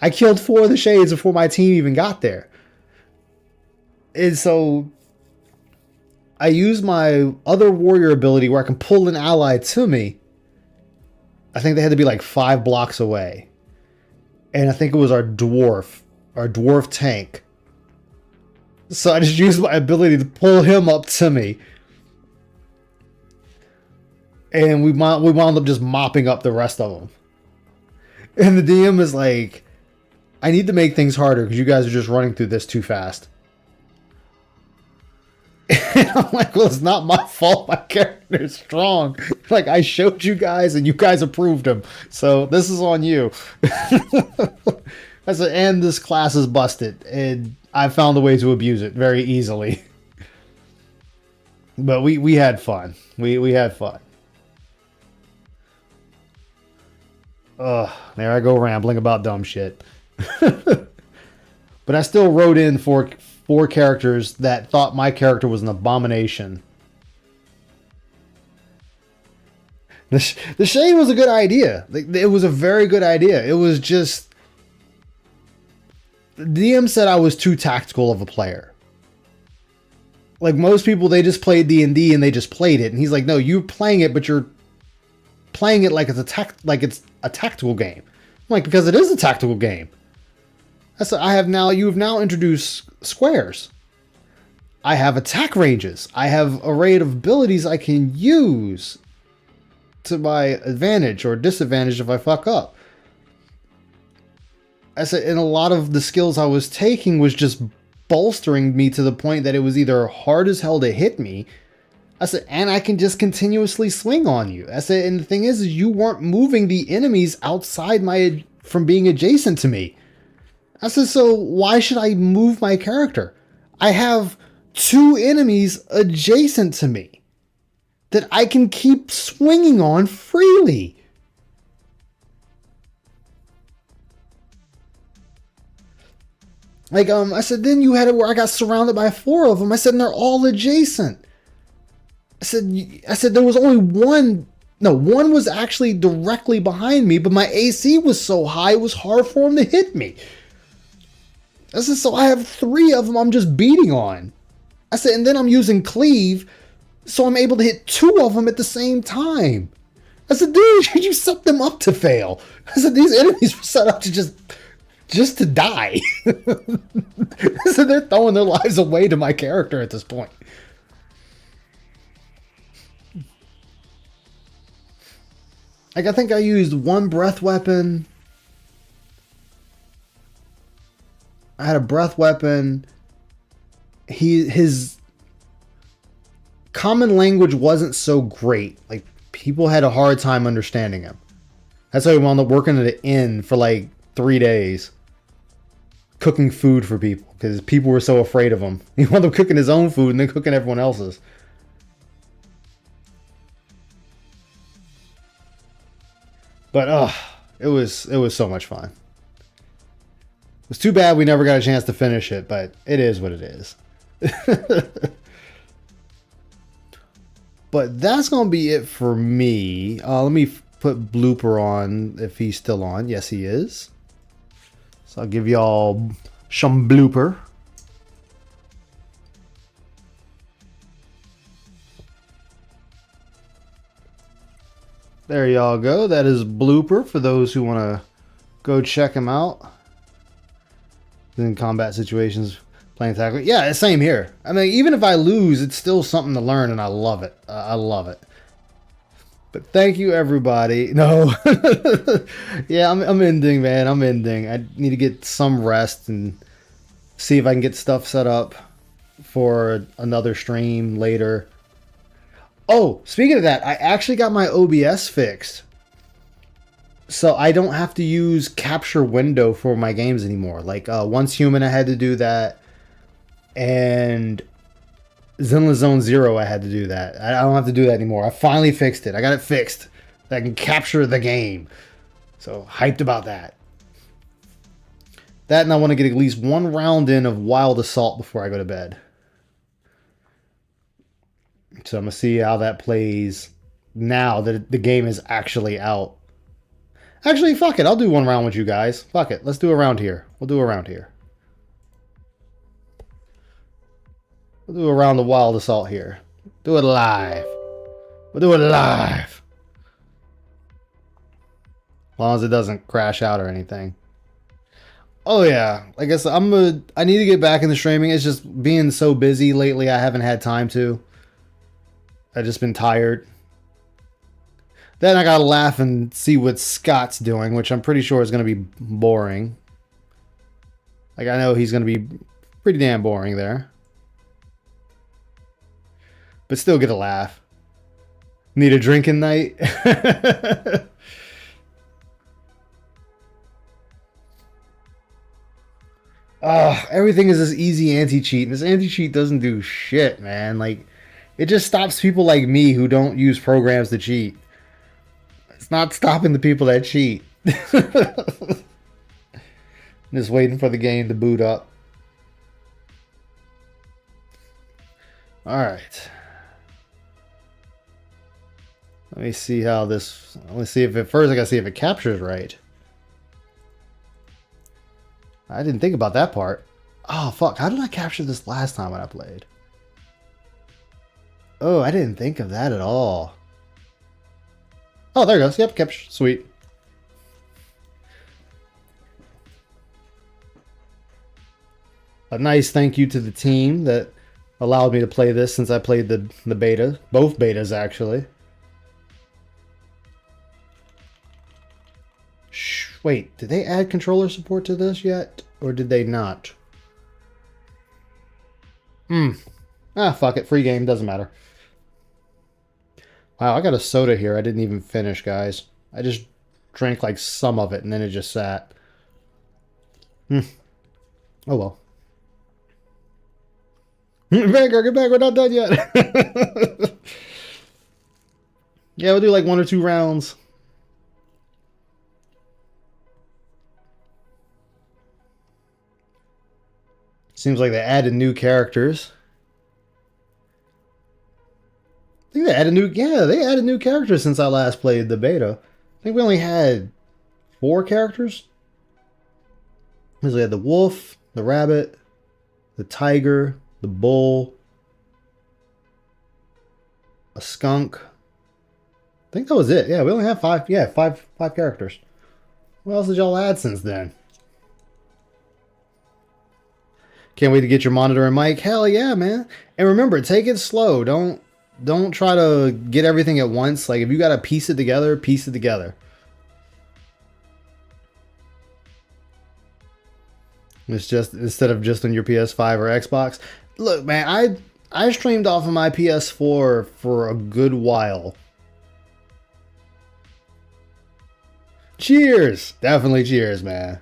I killed 4 of the Shades before my team even got there. And so I use my other warrior ability where I can pull an ally to me. I think they had to be like 5 blocks away. And I think it was our dwarf tank. So I just used my ability to pull him up to me. And we wound up just mopping up the rest of them. And the DM is like, I need to make things harder because you guys are just running through this too fast. And I'm like, well, it's not my fault. My character is strong. Like, I showed you guys and you guys approved him. So this is on you. I said, and this class is busted. And I found a way to abuse it very easily. But we had fun. We had fun. There I go rambling about dumb shit. But I still wrote in four characters that thought my character was an abomination. The Shade was a good idea. It was a very good idea. It was just... The DM said I was too tactical of a player. Like most people, they just played D&D and they just played it. And he's like, no, you're playing it, but you're playing it like it's a tactical game. I'm like, because it is a tactical game. I said, you have now introduced squares. I have attack ranges. I have array of abilities I can use to my advantage or disadvantage if I fuck up. I said, and a lot of the skills I was taking was just bolstering me to the point that it was either hard as hell to hit me. I said, and I can just continuously swing on you. I said, and the thing is you weren't moving the enemies outside from being adjacent to me. I said, so why should I move my character? I have 2 enemies adjacent to me that I can keep swinging on freely. Like, I said, then you had it where I got surrounded by 4 of them. I said, and they're all adjacent. I said, there was only one. No, one was actually directly behind me, but my AC was so high, it was hard for him to hit me. I said, so I have 3 of them I'm just beating on. I said, and then I'm using cleave, so I'm able to hit 2 of them at the same time. I said, dude, you set them up to fail. I said, these enemies were set up to just to die. I said, they're throwing their lives away to my character at this point. Like, I think I used 1 breath weapon. I had a breath weapon. His common language wasn't so great. Like, people had a hard time understanding him. That's why he wound up working at an inn for like 3 days. Cooking food for people. Because people were so afraid of him. He wound up cooking his own food and then cooking everyone else's. But, it was so much fun. It was too bad we never got a chance to finish it, but it is what it is. But that's going to be it for me. Let me put Blooper on if he's still on. Yes, he is. So I'll give y'all some Blooper. There y'all go. That is Blooper for those who want to go check him out. In combat situations, playing tackle. Yeah, same here. I mean, even if I lose, it's still something to learn, and I love it. I love it. But thank you, everybody. No. Yeah, I'm ending, man. I'm ending. I need to get some rest and see if I can get stuff set up for another stream later. Oh, speaking of that, I actually got my OBS fixed. So I don't have to use capture window for my games anymore. Like Once Human, I had to do that. And Zenless Zone Zero, I had to do that. I don't have to do that anymore. I finally fixed it. I got it fixed. I can capture the game. So hyped about that. That, and I want to get at least 1 round in of Wild Assault before I go to bed. So I'm going to see how that plays now that the game is actually out. Actually, fuck it. I'll do 1 round with you guys. Fuck it. Let's do a round here. We'll do a round here. We'll do a round of Wild Assault here. Do it live. We'll do it live. As long as it doesn't crash out or anything. Oh yeah. Like I said, I need to get back into streaming. It's just being so busy lately, I haven't had time to. I've just been tired. Then I gotta laugh and see what Scott's doing, which I'm pretty sure is gonna be boring. Like, I know he's gonna be pretty damn boring there. But still get a laugh. Need a drinking night? Everything is this easy anti-cheat. This anti-cheat doesn't do shit, man. Like, it just stops people like me who don't use programs to cheat. It's not stopping the people that cheat. Just waiting for the game to boot up. Alright. Let me see how this... Let's see if first I gotta see if it captures right. I didn't think about that part. Oh, fuck. How did I capture this last time when I played? Oh, I didn't think of that at all. Oh, there it goes. Yep, capture. Sweet. a nice thank you to the team that allowed me to play this since I played the beta. Both betas, actually. Wait, did they add controller support to this yet? Or did they not? Fuck it. Free game. Doesn't matter. Wow, I got a soda here. I didn't even finish, guys. I just drank like some of it and then it just sat. Oh well. Vanguard, get back. We're not done yet. Yeah, we'll do like 1 or 2 rounds. Seems like they added new characters. I think they added they added new characters since I last played the beta. I think we only had 4 characters. We had the wolf, the rabbit, the tiger, the bull, a skunk. I think that was it. Yeah, we only have 5. Yeah, five characters. What else did y'all add since then? Can't wait to get your monitor and mic. Hell yeah, man. And remember, take it slow. Don't try to get everything at once. Like, if you got to piece it together, piece it together. It's just, instead of just on your PS5 or Xbox. Look, man, I streamed off of my PS4 for a good while. Cheers! Definitely cheers, man.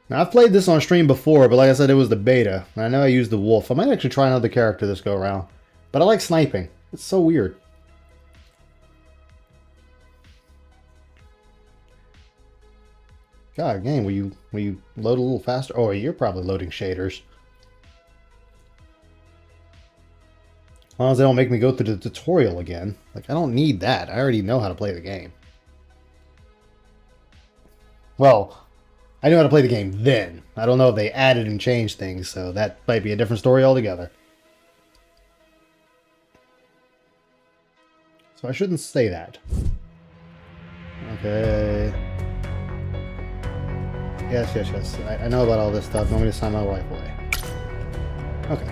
Now, I've played this on stream before, but like I said, it was the beta. And I know I used the wolf. I might actually try another character this go around. But I like sniping. It's so weird. God, game, will you load a little faster? Oh, you're probably loading shaders. As long as they don't make me go through the tutorial again. Like, I don't need that. I already know how to play the game. Well, I knew how to play the game then. I don't know if they added and changed things, so that might be a different story altogether. So I shouldn't say that. Okay. Yes. I know about all this stuff. Want me to sign my wife away. Okay.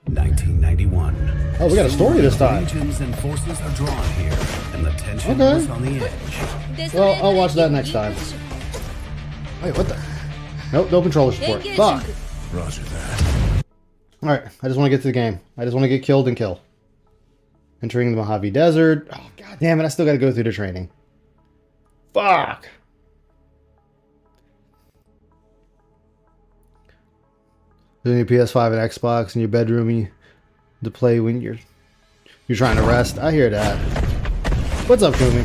1991. Oh, we got a story this time. Legions and forces are drawn here, and the tension is on the edge. Well, I'll watch that next time. Wait, what the? Nope, no controller support. Fuck. Roger that. Alright, I just want to get to the game. I just want to get killed and kill. Entering the Mojave Desert. Oh, god damn it, I still got to go through the training. Fuck. Doing your PS5 and Xbox in your bedroom to play when you're trying to rest. I hear that. What's up, Kumi?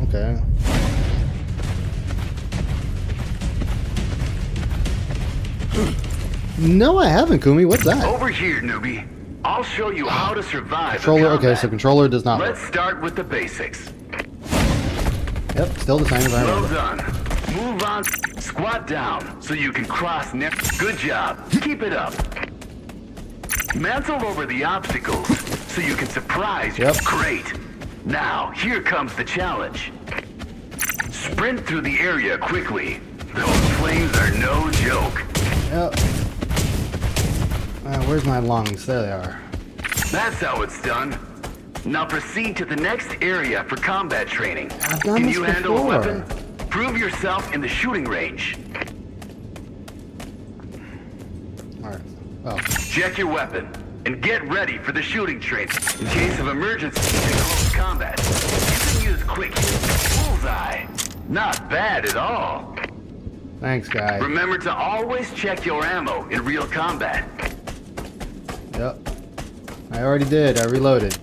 Okay. No, I haven't, Kumi. What's that? Over here, newbie. I'll show you how to survive. Controller. Okay, so controller does not work. Let's start with the basics. Yep, still the same as I remember. Well done. Move on. Squat down so you can cross next. Good job. Keep it up. Mantle over the obstacles so you can surprise. Yep. Great. Now, here comes the challenge. Sprint through the area quickly. Those flames are no joke. Yep. Where's my lungs? There they are. That's how it's done. Now proceed to the next area for combat training. I've done Can this you handle a before. weapon? Prove yourself in the shooting range. Alright. Oh. Check your weapon and get ready for the shooting training. In case of emergency in close combat, you can use quick bullseye. Not bad at all. Thanks, guy. Remember to always check your ammo in real combat. Yep. I already did. I reloaded.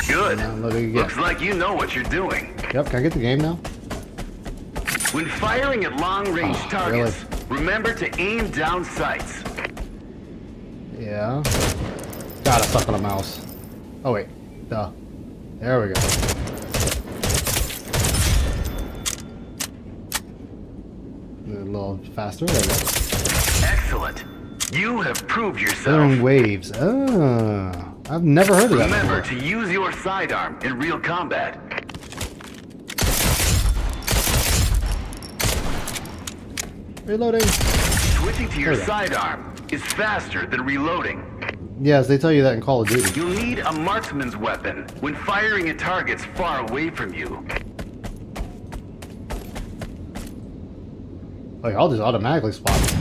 Good. Loading again. Looks like you know what you're doing. Yep. Can I get the game now? When firing at long-range targets, remember to aim down sights. Yeah. God, I suck on a mouse. Oh wait. Duh. There we go. A little faster. There we go. Excellent. You have proved yourself. Firing waves. Oh, I've never heard of that Remember before. to use your sidearm in real combat. Reloading. Switching to your There we go. sidearm is faster than reloading. Yes, they tell you that in Call of Duty. You'll need a marksman's weapon when firing at targets far away from you. Like, I'll just automatically spot them.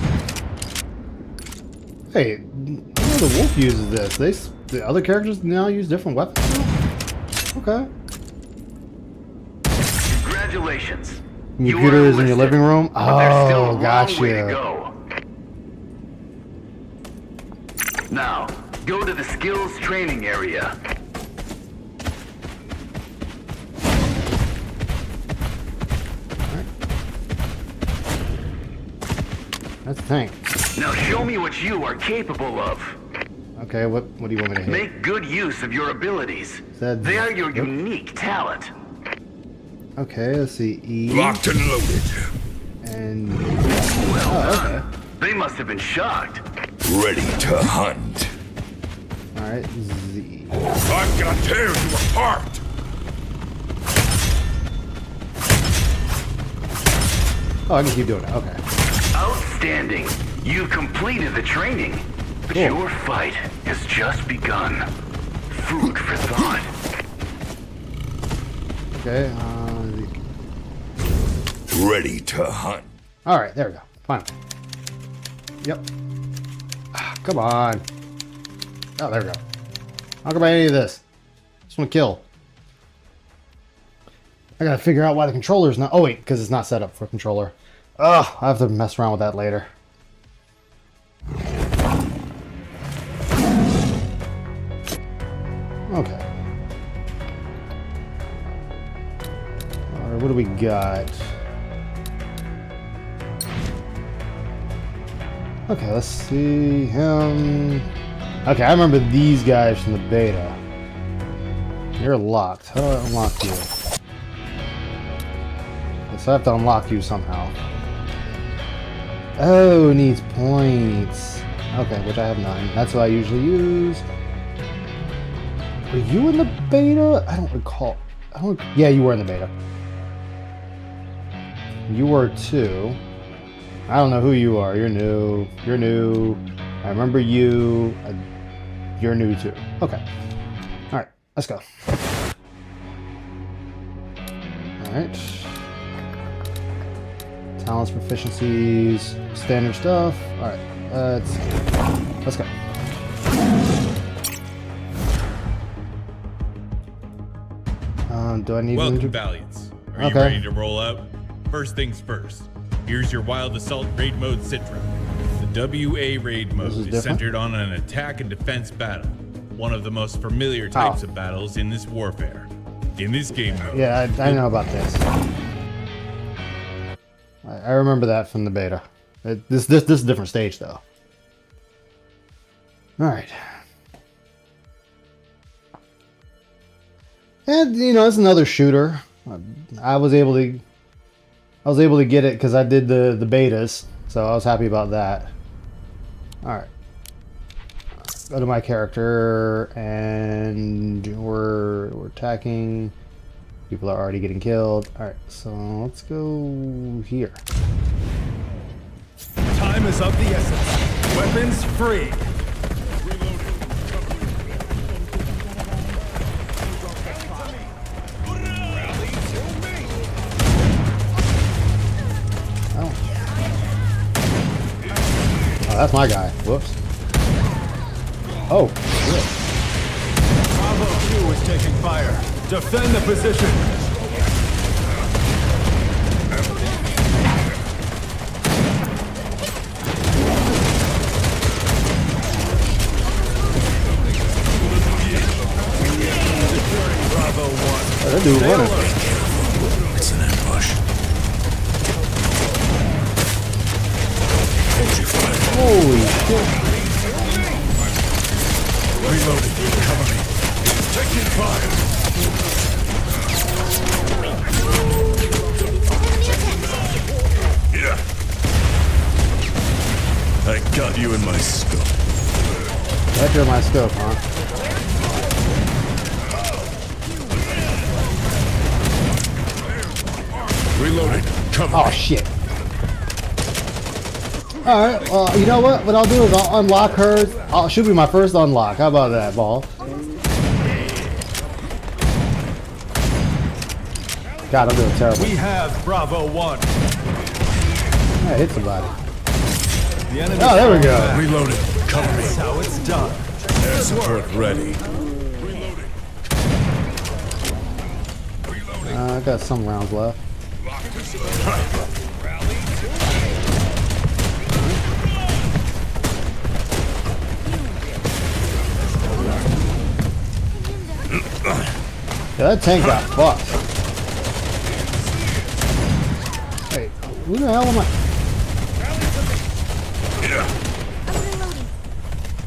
Hey, how the wolf uses this? The other characters now use different weapons? Okay. Congratulations. Computer is in your living room? But there's still a Oh, long gotcha. way to go. Now, go to the skills training area. That's a tank. Now show me what you are capable of. Okay, what do you want me to hit? Make good use of your abilities. That's- They are your unique talent. Okay, let's see. E. Locked and loaded. And... Well Oh, done. okay. They must have been shocked. Ready to hunt. Alright, Z. I'm gonna tear you apart. Oh, I can keep doing it. Okay. Outstanding. You've completed the training. But Cool. your fight has just begun. Food for thought. Okay, Ready to hunt. Alright, there we go. Fine. Yep. Ah, come on. Oh, there we go. How come I any of this? Just want to kill. I gotta figure out why the controller's not... Oh, wait, because it's not set up for a controller. Ugh, I have to mess around with that later. Okay. Alright, what do we got? Okay, let's see him. Okay, I remember these guys from the beta. You're locked. How do I unlock you? So I have to unlock you somehow. Oh, it needs points. Okay, which I have 9. That's what I usually use. Were you in the beta? I don't recall. Yeah, you were in the beta. You were too. I don't know who you are. You're new. You're new. I remember you. You're new too. Okay. Alright, let's go. Alright. Talents, proficiencies, standard stuff. Alright, let's go. Do I need Welcome, Valiants. Are you ready to roll out? First things first. Here's your Wild Assault Raid Mode Citra. The WA Raid Mode is centered on an attack and defense battle, one of the most familiar types of battles in this warfare. In this game mode... Yeah, I know about this. I remember that from the beta. This is a different stage though. Alright. And you know, it's another shooter. I was able to get it because I did the betas, so I was happy about that. Alright. Go to my character and we're attacking. People are already getting killed. Alright, so let's go here. Time is of the essence. Weapons free. Oh, that's my guy. Whoops. Oh, shit. Bravo 2 is taking fire. Defend the position. Bravo 1. Oh, that dude running. It's an ambush. Hold your fire. Holy shit. Reloading. Cover me. Taking fire. Yeah. I got you in my scope. Right there in my scope, huh? Reloading. Cover Oh me. shit. Alright, well, you know what? What I'll do is I'll unlock her. She'll be my first unlock. How about that, ball? God, I'm doing terrible. We have Bravo 1. I hit somebody. The enemy Oh, there we go. Reloaded. Cover me. That's how it's done. Air support ready. I got some rounds left. Yeah, that tank got fucked. Hey, who the hell am I?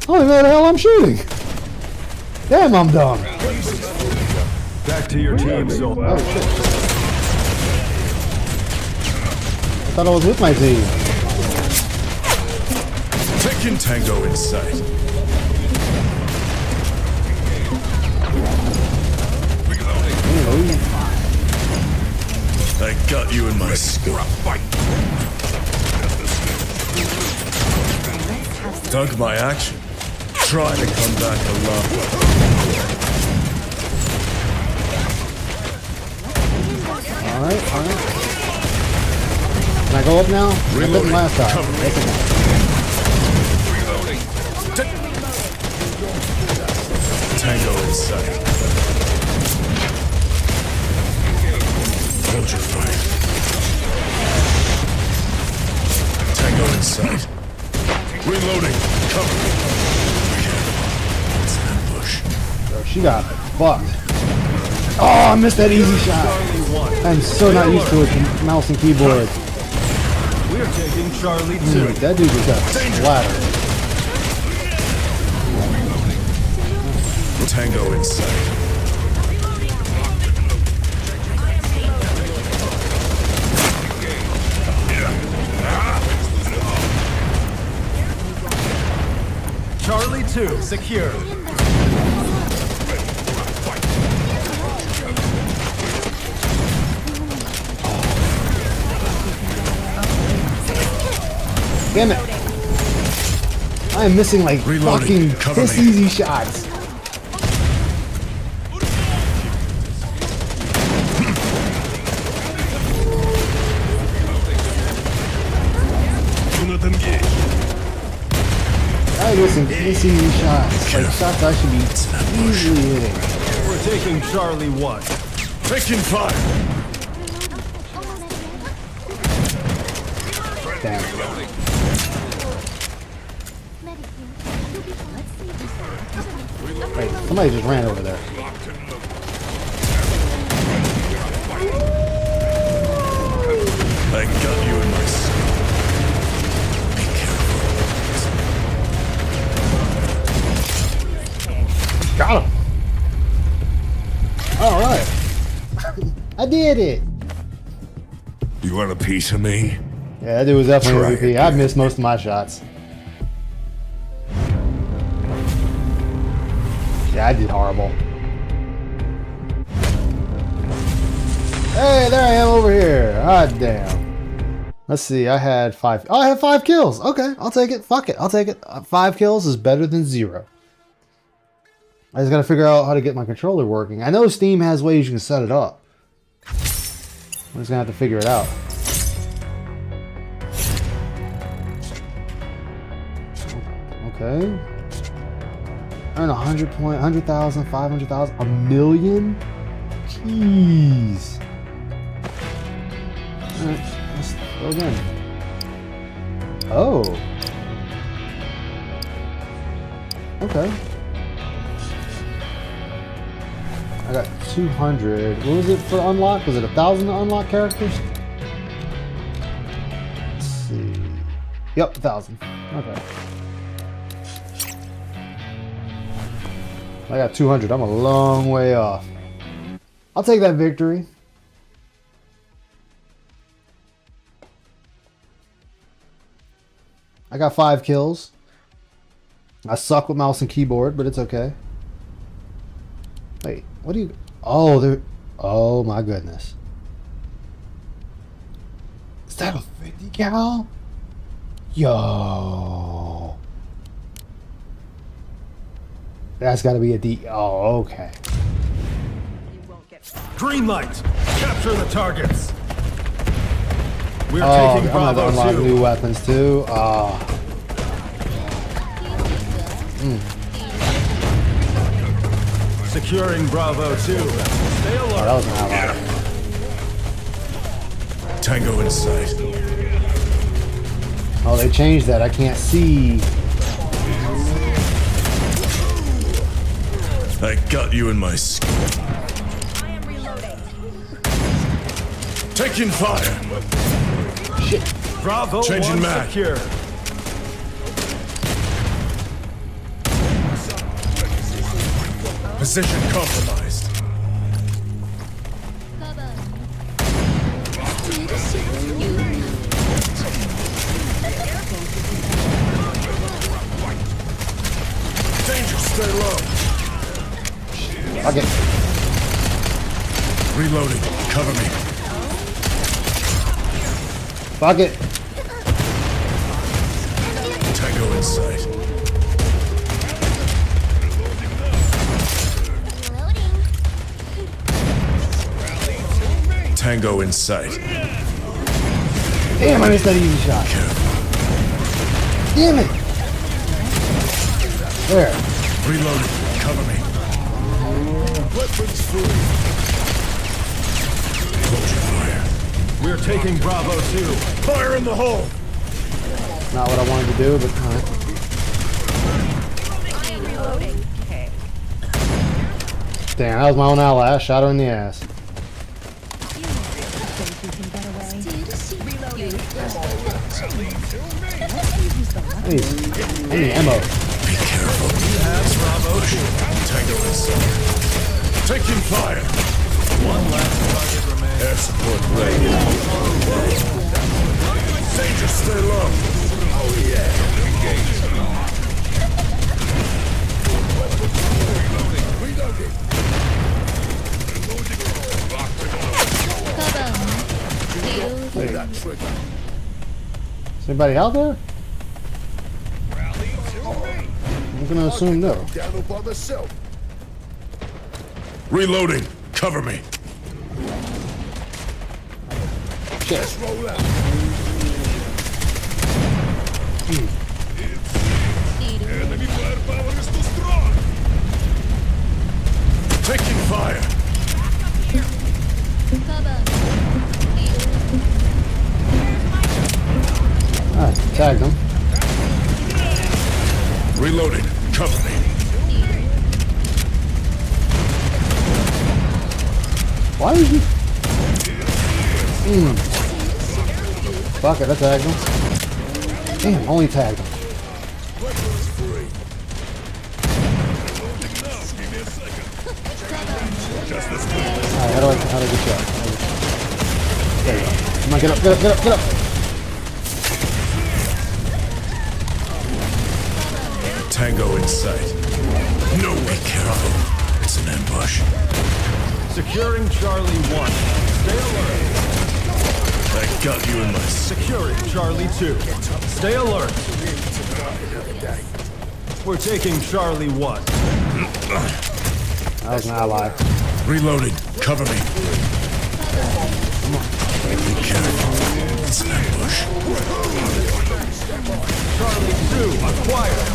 I don't even know the hell I'm shooting. Damn, I'm dumb. Back to your team, so. Oh shit. I thought I was with my team. Taking Tango in sight. I got you in my scope. Dug my action. Try to come back alive. Alright. Can I go up now? I couldn't last time. Tango in sight. Hold your fire. Tango in sight. Reloading. Cover me. It's an ambush. Bro, she got fucked. Oh, I missed that easy shot. I'm so not used to it. Mouse and keyboard. We're taking Charlie 2. That dude just got splattered. Tango in sight. Charlie 2 secure. Damn it. I am missing like fucking piss easy shots. I missing piss easy shots. Like shots I should be easily hitting. We're taking Charlie 1. Taking fire. Damn. Wait, somebody just ran over there. I got you in my sight. Be careful. Got him. Alright. I did it. You want a piece of me? Yeah, that dude was definitely Try MVP. I missed most of my shots. Yeah, I did horrible. Hey, there I am over here. God damn. Let's see, I had 5. Oh, I had 5 kills. Okay, I'll take it. Fuck it, I'll take it. 5 kills is better than 0. I just gotta figure out how to get my controller working. I know Steam has ways you can set it up. I'm just gonna have to figure it out. Okay. Earn 100 point, 100,000, 500,000, a million? Jeez. Alright, let's go again. Oh. Okay. I got 200. What was it for unlock? Was it 1,000 to unlock characters? Let's see. Yep, 1,000. Okay. I got 200. I'm a long way off. I'll take that victory. I got 5 kills. I suck with mouse and keyboard, but it's okay. Wait, what do you... Oh, there... Oh, my goodness. Is that a 50 cal? Yo. That's got to be a D. Oh, okay. Green light. Capture the targets. We're Oh, taking I'm gonna Bravo unlock 2. new weapons too. Oh. Securing Bravo 2. Stay alert. Oh, that was an ally. Tango in sight. Oh, they changed that. I can't see. I got you in my scope. Taking fire. Shit. Bravo Changing 1 mag. secure. Position compromised. Danger, stay low. Okay. Reloading. Cover me. Fuck it. Tango in sight. Tango in sight. Damn, I missed that easy shot. Damn it. There. Reloading. Cover me. Weapons free. Hold your fire. We're taking Bravo 2. Fire in the hole. Not what I wanted to do, but alright. Damn, that was my own ally. I shot her in the ass. I need ammo. Be careful. Bravo 2. Tango in sight. Taking fire. One last target remains. Air support ready. Danger, stay low. Oh yeah. Engage. Reloading. Is anybody out there? I'm gonna assume no. Down by the shelf. Reloading. Cover me. Let's roll out. Enemy firepower is too strong. Taking fire. Alright, tagged him. Reloading. Cover me. Why did you? Fuck it, I tagged him. Damn, only tagged him. Alright, how do I get you up? There you go. Come on, get up, get up, get up, get up! Tango in sight. No, be careful. It's an ambush. Securing Charlie 1. Stay alert. I got you in my... Securing Charlie 2. Stay alert. We're taking Charlie 1. That was an ally. Reloading. Cover me. Be careful. It's an ambush. Charlie 2 acquired.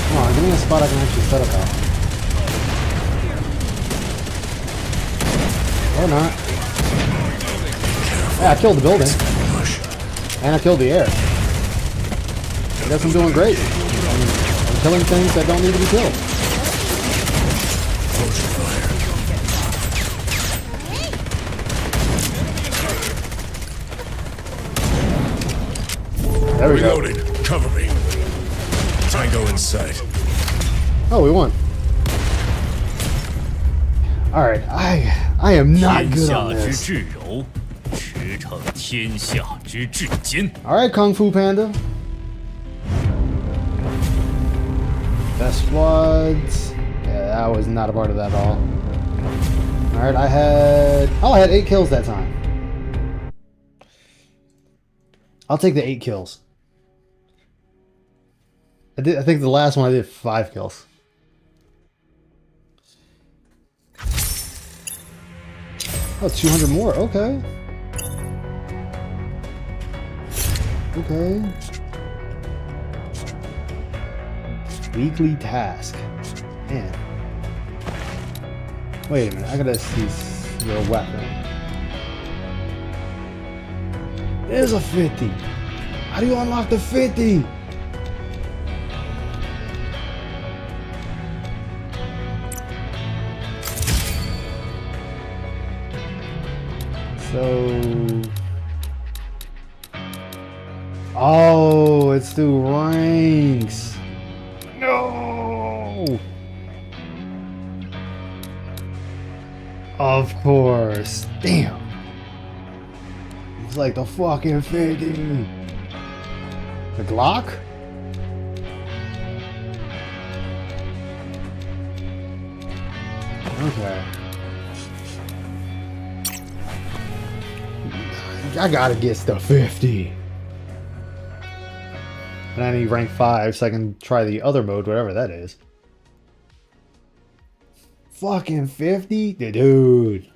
Come on, give me a spot I can actually set up at. Or not. Yeah, I killed the building. And I killed the air. I guess I'm doing great. I'm killing things that don't need to be killed. There we go. Reloading. Cover me. Tango in sight. Oh, we won. Alright, I am not good on this. Alright, Kung Fu Panda. Best squads. Yeah, I was not a part of that at all. Alright, I had 8 kills that time. I'll take the 8 kills. I think the last one I did 5 kills. Oh, 200 more. Okay. Okay. Weekly task. Man. Wait a minute. I gotta see your weapon. There's a 50. How do you unlock the 50? So, oh, it's through ranks. No. Of course. Damn. It's like the fucking 50. The Glock? Okay. I gotta get the 50. And I need rank 5 so I can try the other mode, whatever that is. Fucking 50? Dude.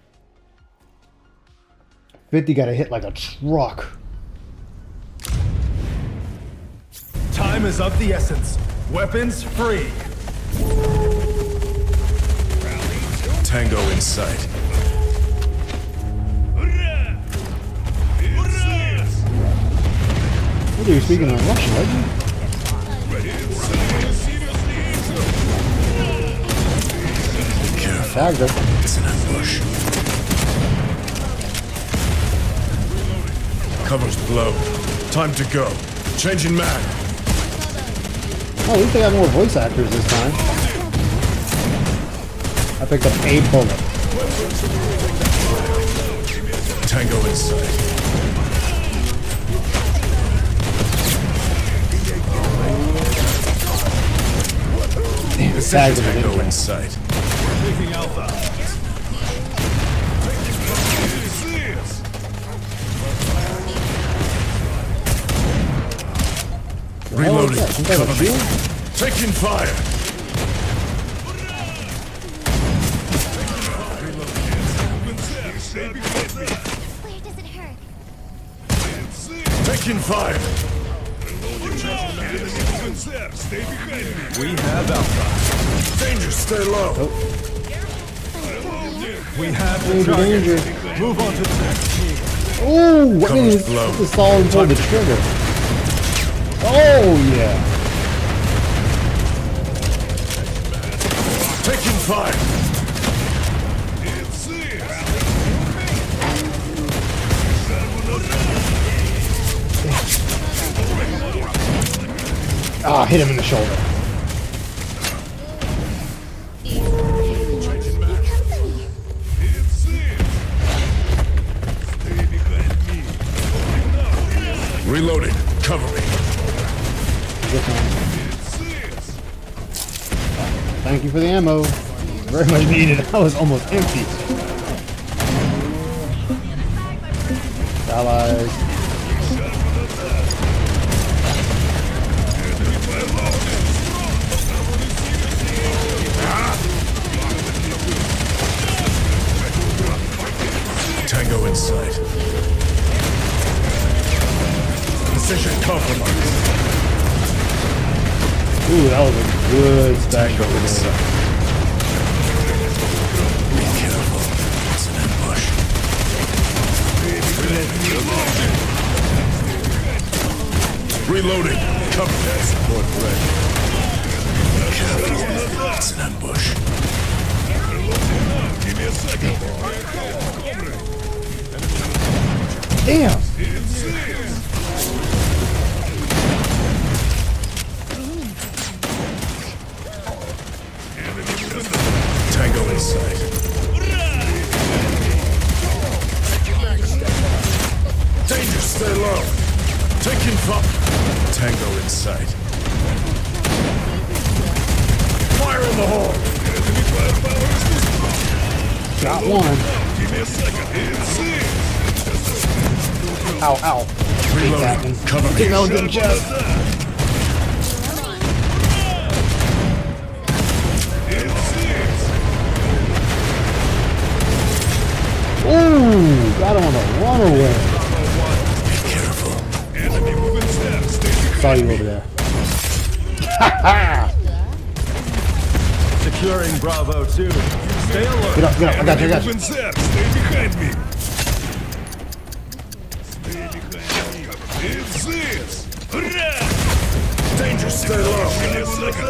50 gotta hit like a truck. Time is of the essence. Weapons free. Tango in sight. What are you speaking in Russian, aren't you? Careful. It's an ambush. Cover's blown. Time to go. Changing mag. Oh, at least they got more voice actors this time. I picked up a bullet. Tango in sight. Damn, tagged him Tango in sight. Taking Alpha. Reloading. Cover me. Taking fire. Where does it hurt? Taking fire. We have Alpha. Danger, stay low. We have the Danger. target. Move on to the next team. Oh, what Cover's is blown. this all and pull the trigger? Oh, yeah. Taking fire. Ah, hit him in the shoulder. Reloading. Cover me. Thank you for the ammo. Very much needed. I was almost empty. Allies. Tango in sight. Position compromised. Ooh, that was a good stack Tango over in there. sight. Be careful. It's an ambush. Reloading. Cover that. Support ready. Be careful. It's an ambush. Give me a second. Damn! Tango in sight. Danger, stay low. Taking fire. Tango in sight. Fire in the hole. Got one. Give me a second. Ow, ow. Reloading. That one. Cover me. That was good chest. Ooh, got him on the runaway. Be careful. Enemy moving steps. Stay behind Saw you me. over there. Securing Bravo 2. Stay alert. Get up, get up. I got you, I got you. Moving steps. Stay behind me. Stay behind me. It's this. Danger, stay low. Give me a second.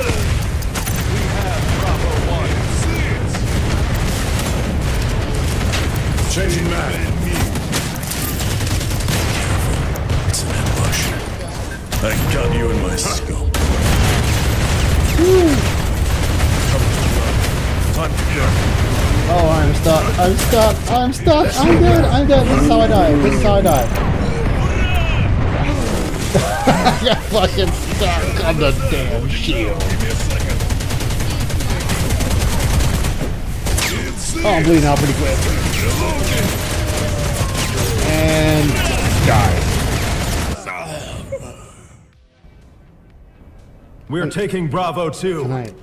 We have Bravo 1. Changing map. It's an ambush. I got you in my scope. Time to go. Oh, I'm stuck. I'm stuck. I'm stuck. I'm dead. I'm dead. This is how I die. This is how I die. I got fucking stuck on the damn shield. Oh, I'm bleeding out pretty quick. And die. We're taking Bravo 2. Tonight.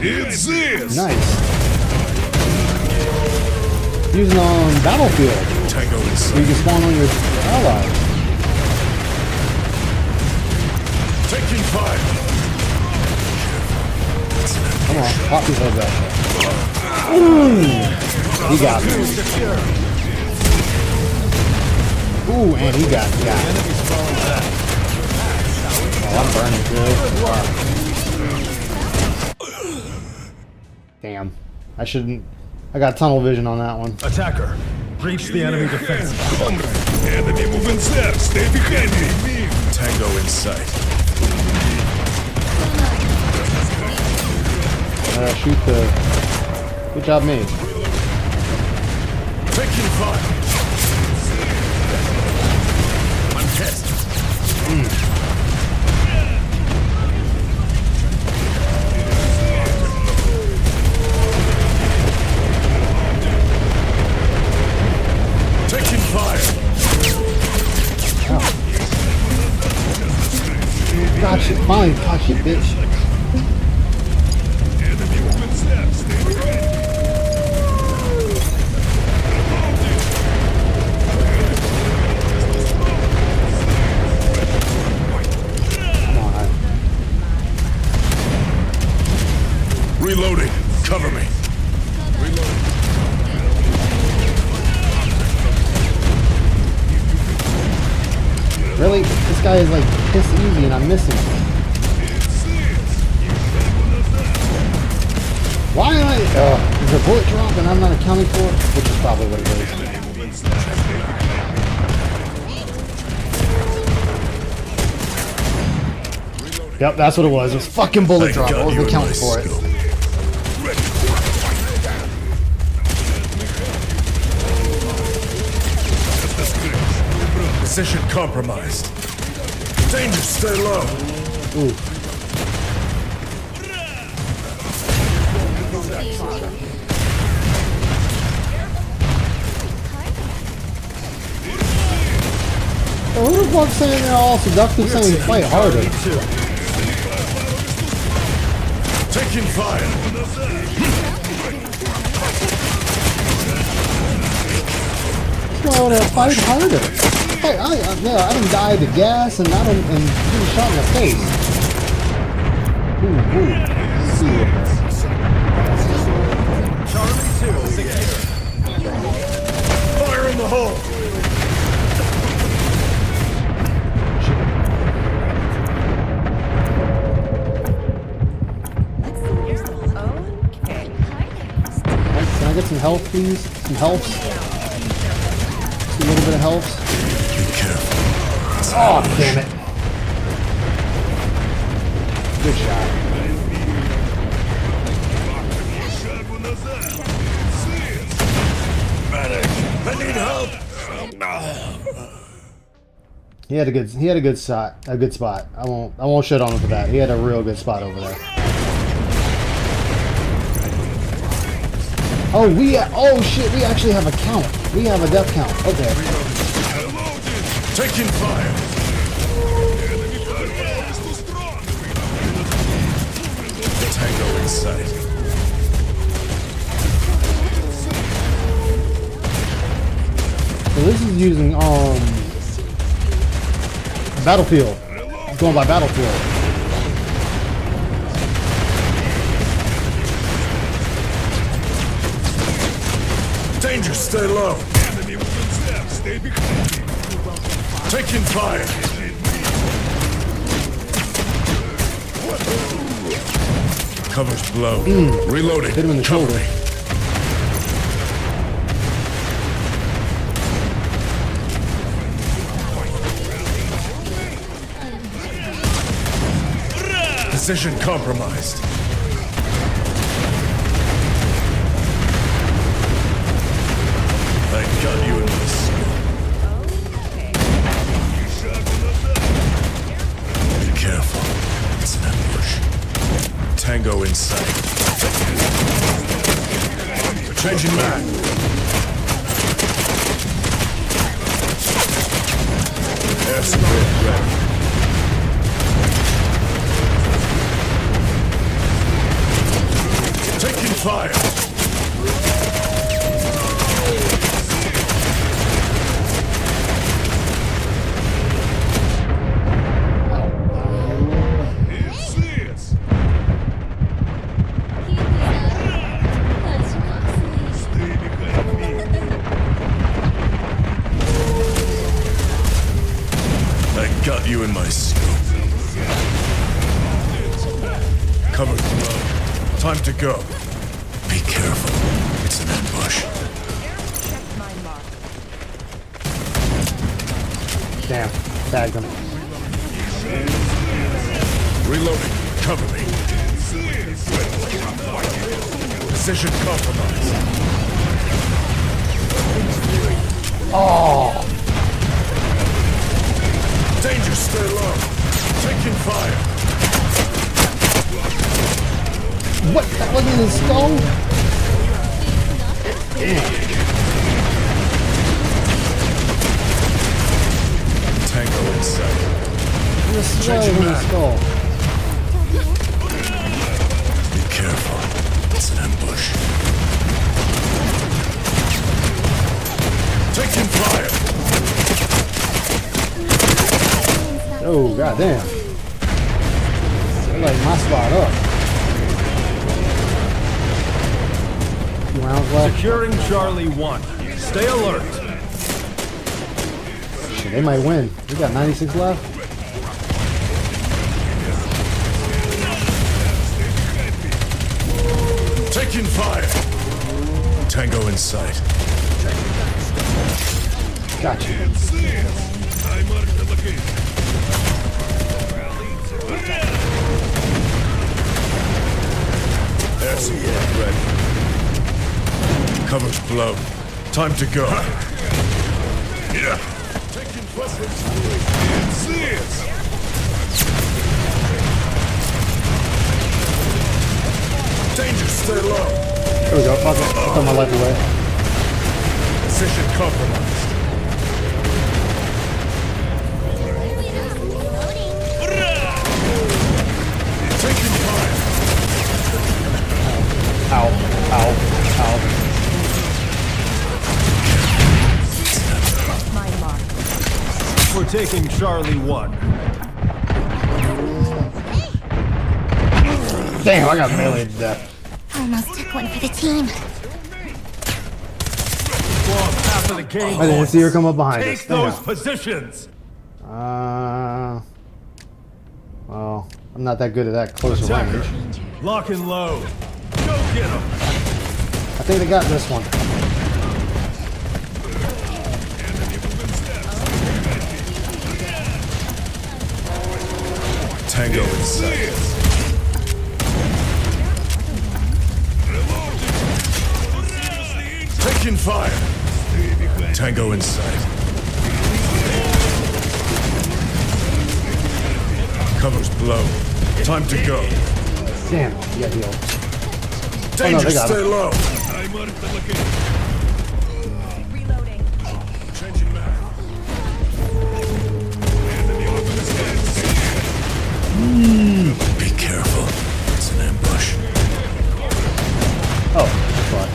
It's this. Nice. Using on Battlefield. Tango You is can spawn on your allies. taking fire. Come on, pop these heads out. Ooh, he got me. Ooh, and he got me. Oh, I'm burning too. Damn. I shouldn't. I got tunnel vision on that one. Attacker, breach the enemy defense. Enemy moving steps. Stay behind me. Tango in sight. Shoot the. Good job, mate. Taking fire. I'm test. Taking fire. Gotcha. Finally, gotcha, bitch. Enemy moving steps. Stay behind me. Come on. Reloading. Cover me. Really? This guy is like piss easy and I'm missing him. Why am I? Is a bullet drop and I'm not accounting for it? Which is probably what it is. Yep, that's what it was. It was fucking bullet drop. I wasn't accounting for it. Position compromised. Danger, stay low. Ooh. Oh, who the fuck's saying they're all seductive saying fight harder? Taking fire. Why would I fight harder? Hey, I didn't die to gas and I didn't and getting shot in the face. Ooh. Charlie 2, secure. Fire in the hole. Can I get some health, please? Some health? Just a little bit of health? Be careful. Oh, damn it. Good shot. I need help. He had a good shot, a good spot. I won't shit on him for that. He had a real good spot over there. Oh, oh shit, we actually have a count. We have a death count. Okay. Taking fire. Tango in sight. So this is using Battlefield. I'm going by Battlefield. Danger, stay low. Taking fire. Covers blow. Reloading. Hit him in the shoulder. Position compromised. I got you in this. Be careful. It's an ambush. Tango in sight. Changing mag. Air support ready. Taking fire. Got you in my scope. Cover below. Time to go. Be careful. It's an ambush. Damn. Tagged him. Reloading. Cover me. Position compromised. Oh! Danger, stay low. Taking fire. What? That wasn't his skull? Damn. Tango in sight. Just swallowed his skull. Be careful. It's an ambush. Taking fire. Oh, goddamn. They like my spot up. 2 rounds left. Securing Charlie 1. Stay alert. Shit, they might win. We got 96 left. Taking fire. Tango in sight. Got you. Air support ready. Covers blow. Time to go. Yeah. Taking weapons. Danger, stay low. There we go. Fuck it. Throw my life away. Position compromised. Taking fire. Ow. Ow. Ow. We're taking Charlie 1. Damn, I got meleeed to death. Almost took one for the team. Half of the game. I didn't see her come up behind us. Take those Damn. positions. Well, I'm not that good at that close range. Lock and load. Go get them. I think they got this one. Tango in sight. Taking fire. Tango in sight. Covers blow. Time to go. Damn, you got healed. Danger, they got stay him. low. Reloading. Changing map. Be careful. It's an ambush. Oh, fuck.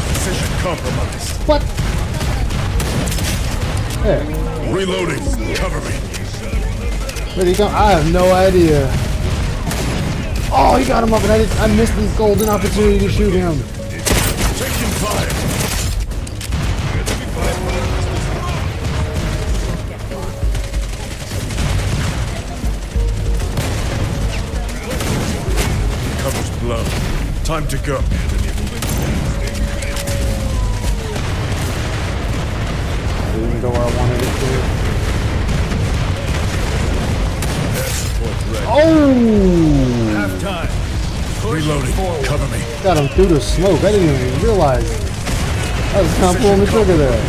Position compromised. What? There. Reloading. Cover me. Where'd he go? I have no idea. Oh, he got him up, and I missed this golden opportunity to shoot him. Taking fire. Cover's blown. Time to go. Didn't go where I wanted it to. Oh! Half time. Reloading. Cover me. Got him through the smoke. I didn't even realize. I was kind of pulling the trigger there.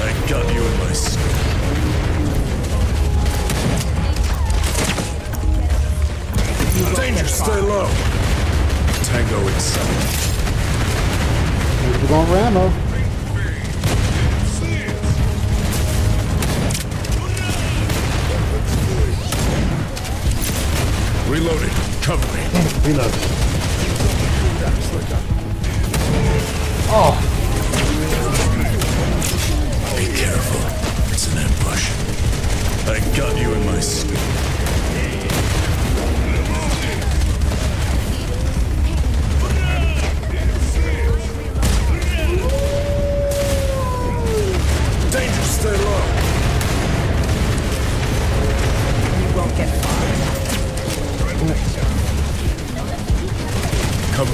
I got you in my scope. Danger, stay low. Tango in sight. We're going for ammo. Reloading. Cover me. Reload. Oh. Be careful. It's an ambush. I got you in my scope. Danger, stay low. You won't get far.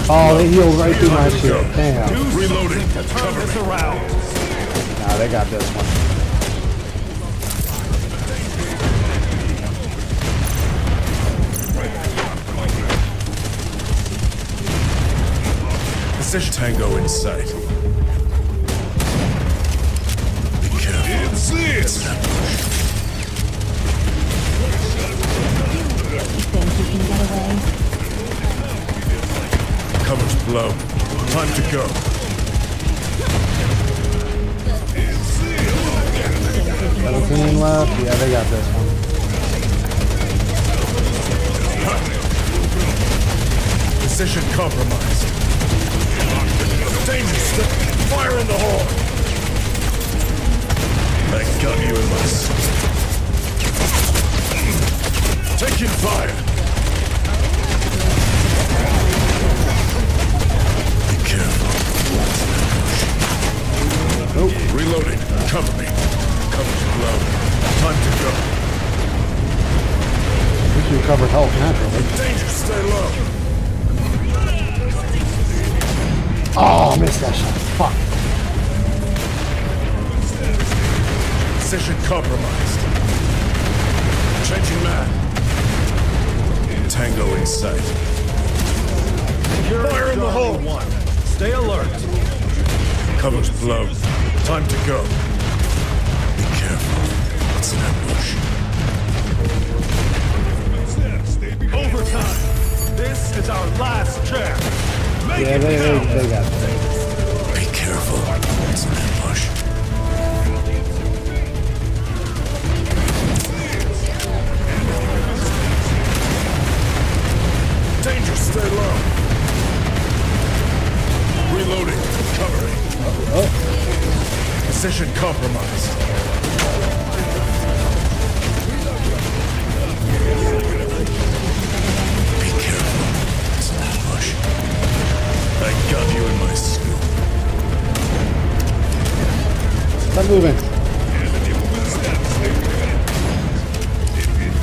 Oh, they healed right through my shit. Damn. Reloading. Turn this around. Nah, they got this one. Precision Tango in sight. Be careful. It's an ambush. You think you can get away? Cover's blown. Time to go. 17 left. Yeah, they got this one. Position compromised. Danger step. Fire in the hole. I got you in my sight. Taking fire. Be careful. Nope. Reloading. Cover me. Cover's blown. Time to go. At least you recovered health naturally. Danger, stay low. Oh, I missed that shot. Fuck. Position compromised. Changing map. Tango in sight. Fire in the hole. Stay alert. Cover's blown. Time to go. Be careful. It's an ambush. Overtime. This is our last chance. Yeah, they got it. Be careful. It's an ambush. Danger, stay low. Reloading. Covering. Position compromised. Be careful. It's an ambush. I got you in my scoop. Stop moving.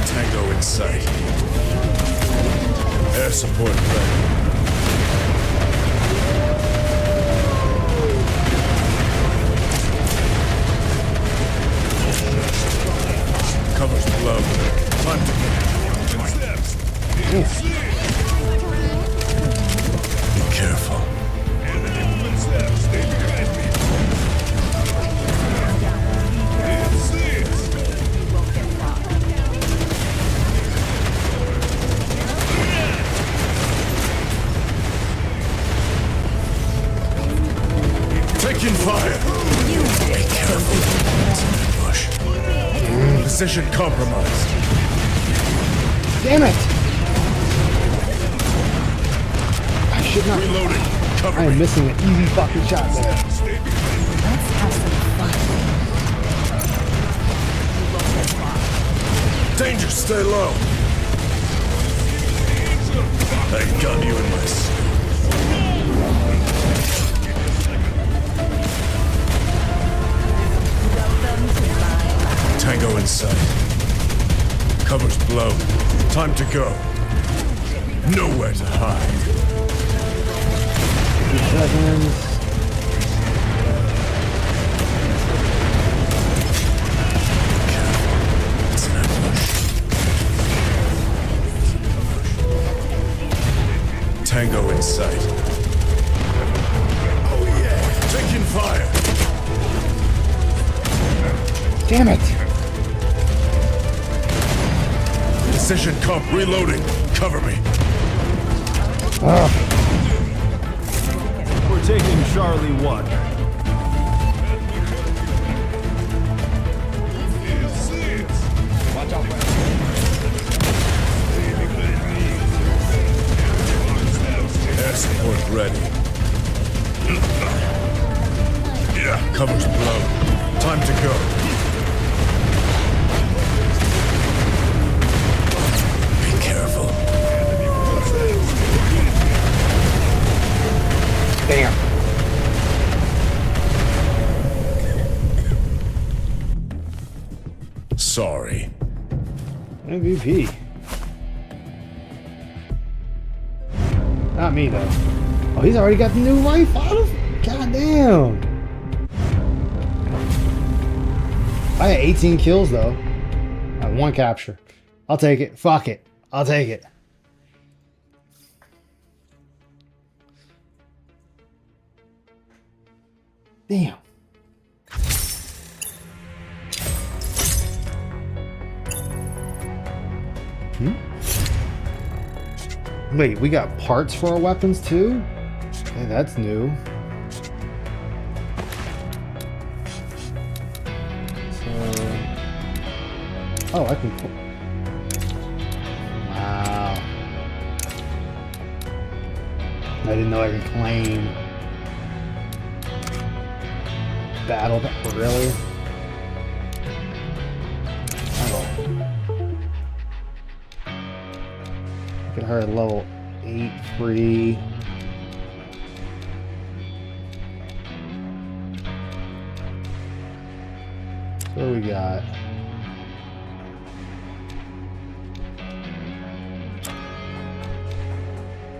Tango in sight. Air support ready. Cover's blown. Time to go. Be careful. Position compromised. Damn it! I should not. Reloading. Cover I am me. missing an easy fucking shot there. Let's have some fun. Danger, stay low. I got you in my sight. Tango in sight. Cover's blown. Time to go. Nowhere to hide. 2 seconds. It's an ambush. Tango in sight. Oh yeah! Taking fire! Damn it! Precision comp reloading. Cover me. We're taking Charlie 1. Air support ready. Yeah, cover's blown. Time to go. Be careful. Damn. Sorry. MVP. Not me though. Oh, he's already got the new rifle. God damn. I had 18 kills though. I had 1 capture. I'll take it. Fuck it. I'll take it. Damn. Wait, we got parts for our weapons too? Okay, that's new. So, oh, I can pull. Wow. I didn't know I could claim battle. Really? Get her at level 8 free. What do we got?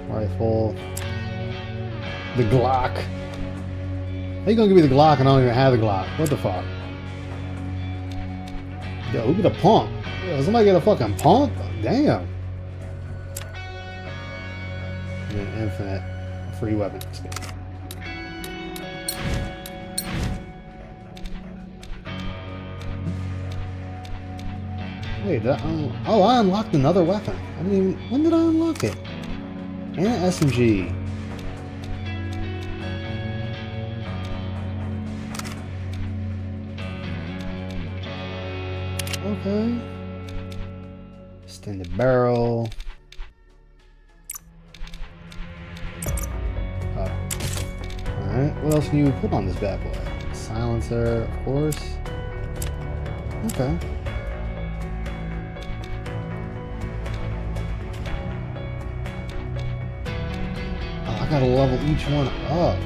Rifle. The Glock. How you gonna give me the Glock and I don't even have the Glock? What the fuck? Yo, who get a pump? Yo, somebody get a fucking pump? Damn. An infinite free weapon. Wait, did oh, I unlocked another weapon. I didn't even. When did I unlock it? And an SMG. Okay. Extended barrel. Alright, what else can you put on this bad boy? Silencer, of course. Okay. Oh, I gotta level each one up. Oh.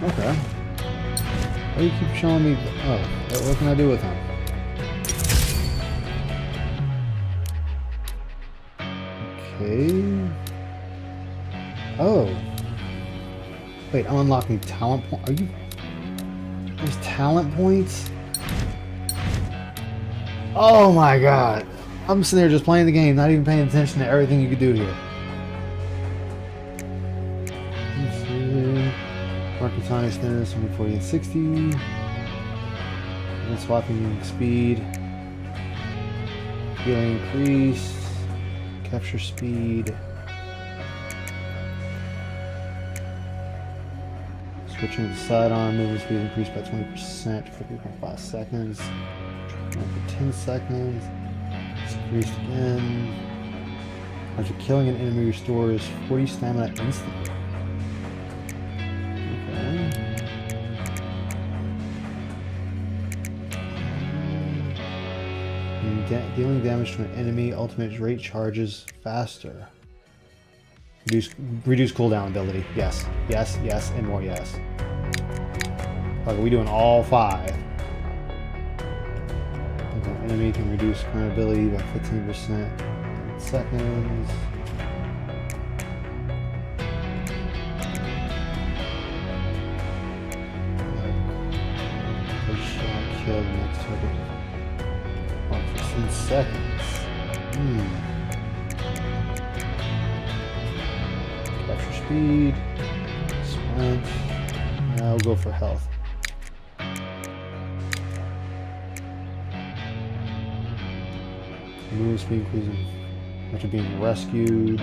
Okay. Why do you keep showing me? Oh, what can I do with them? Okay. Oh. Wait, I'm unlocking talent points. Are you? There's talent points? Oh my god. I'm sitting there just playing the game, not even paying attention to everything you could do here. Let's see. Marking time standards 140 and 60. And swapping speed. Healing increase. Capture speed. Switching to sidearm, movement speed increased by 20% for 3.5 seconds. For 10 seconds. It's increased again. After killing an enemy, restores 40 stamina instantly. Okay. Dealing damage to an enemy, ultimate rate charges faster. Reduce cooldown ability. Yes, yes, yes, and more yes. Okay, we doing all 5. Okay, enemy can reduce current ability by 15% in seconds. Push kill the next target. 15 seconds. Capture speed. Sprint. Now we'll go for health. Move speed increasing after being rescued.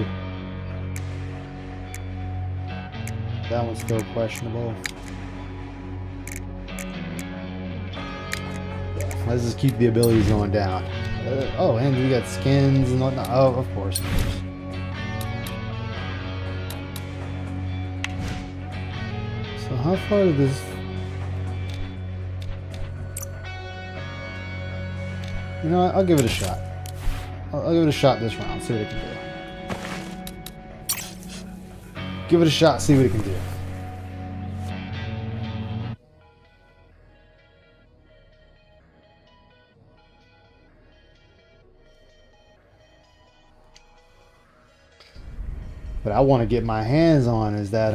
That one's still questionable. Let's just keep the abilities going down. Oh, and we got skins and whatnot. Oh, of course. So how far did this... You know what? I'll give it a shot. I'll give it a shot this round. See what it can do. Give it a shot. See what it can do. But I want to get my hands on is that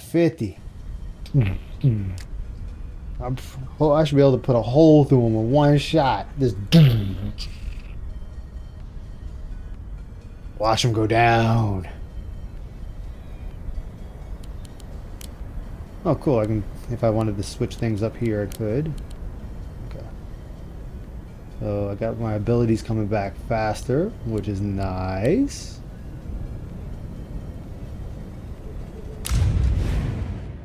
50. I should be able to put a hole through him with one shot. Just watch him go down. Oh, cool! I can, if I wanted to switch things up here, I could. Okay. So I got my abilities coming back faster, which is nice.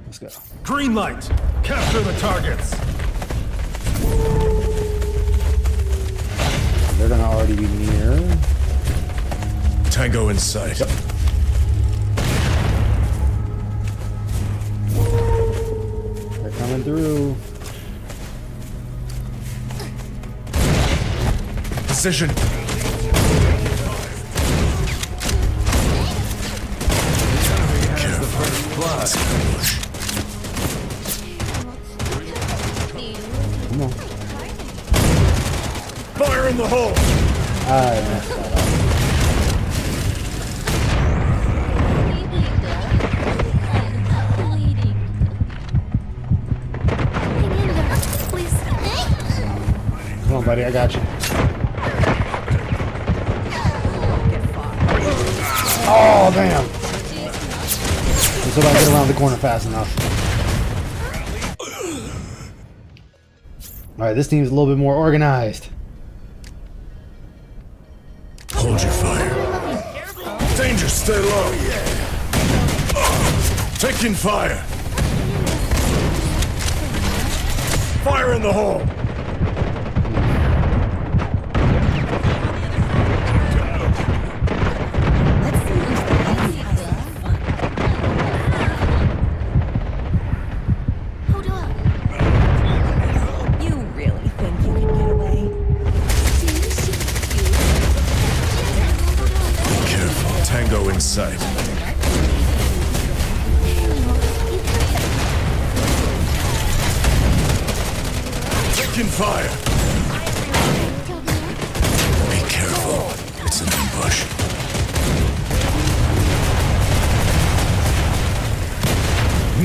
Let's go. Green light! Capture the targets! They're gonna already be near. Tango in sight. Yep. They're coming through. Precision. Come on. Fire in the hole! I messed that up. Come on, buddy, I got you. Oh, damn. Let's see if I can get around the corner fast enough. Alright, this team's a little bit more organized. Hold your fire. Danger, stay low. Taking fire. Fire in the hole. Tango in sight. Taking fire. Be careful. It's an ambush.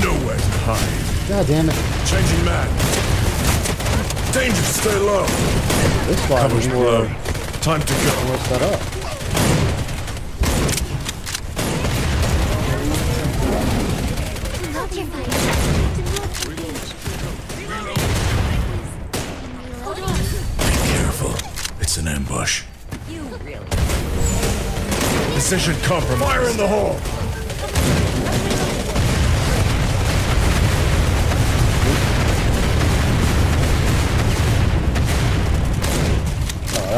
Nowhere to hide. God damn it. Changing mag. Danger, stay low. This squad is more... Time to go. More set up. It's an ambush. You really... Decision compromised. Fire in the hole.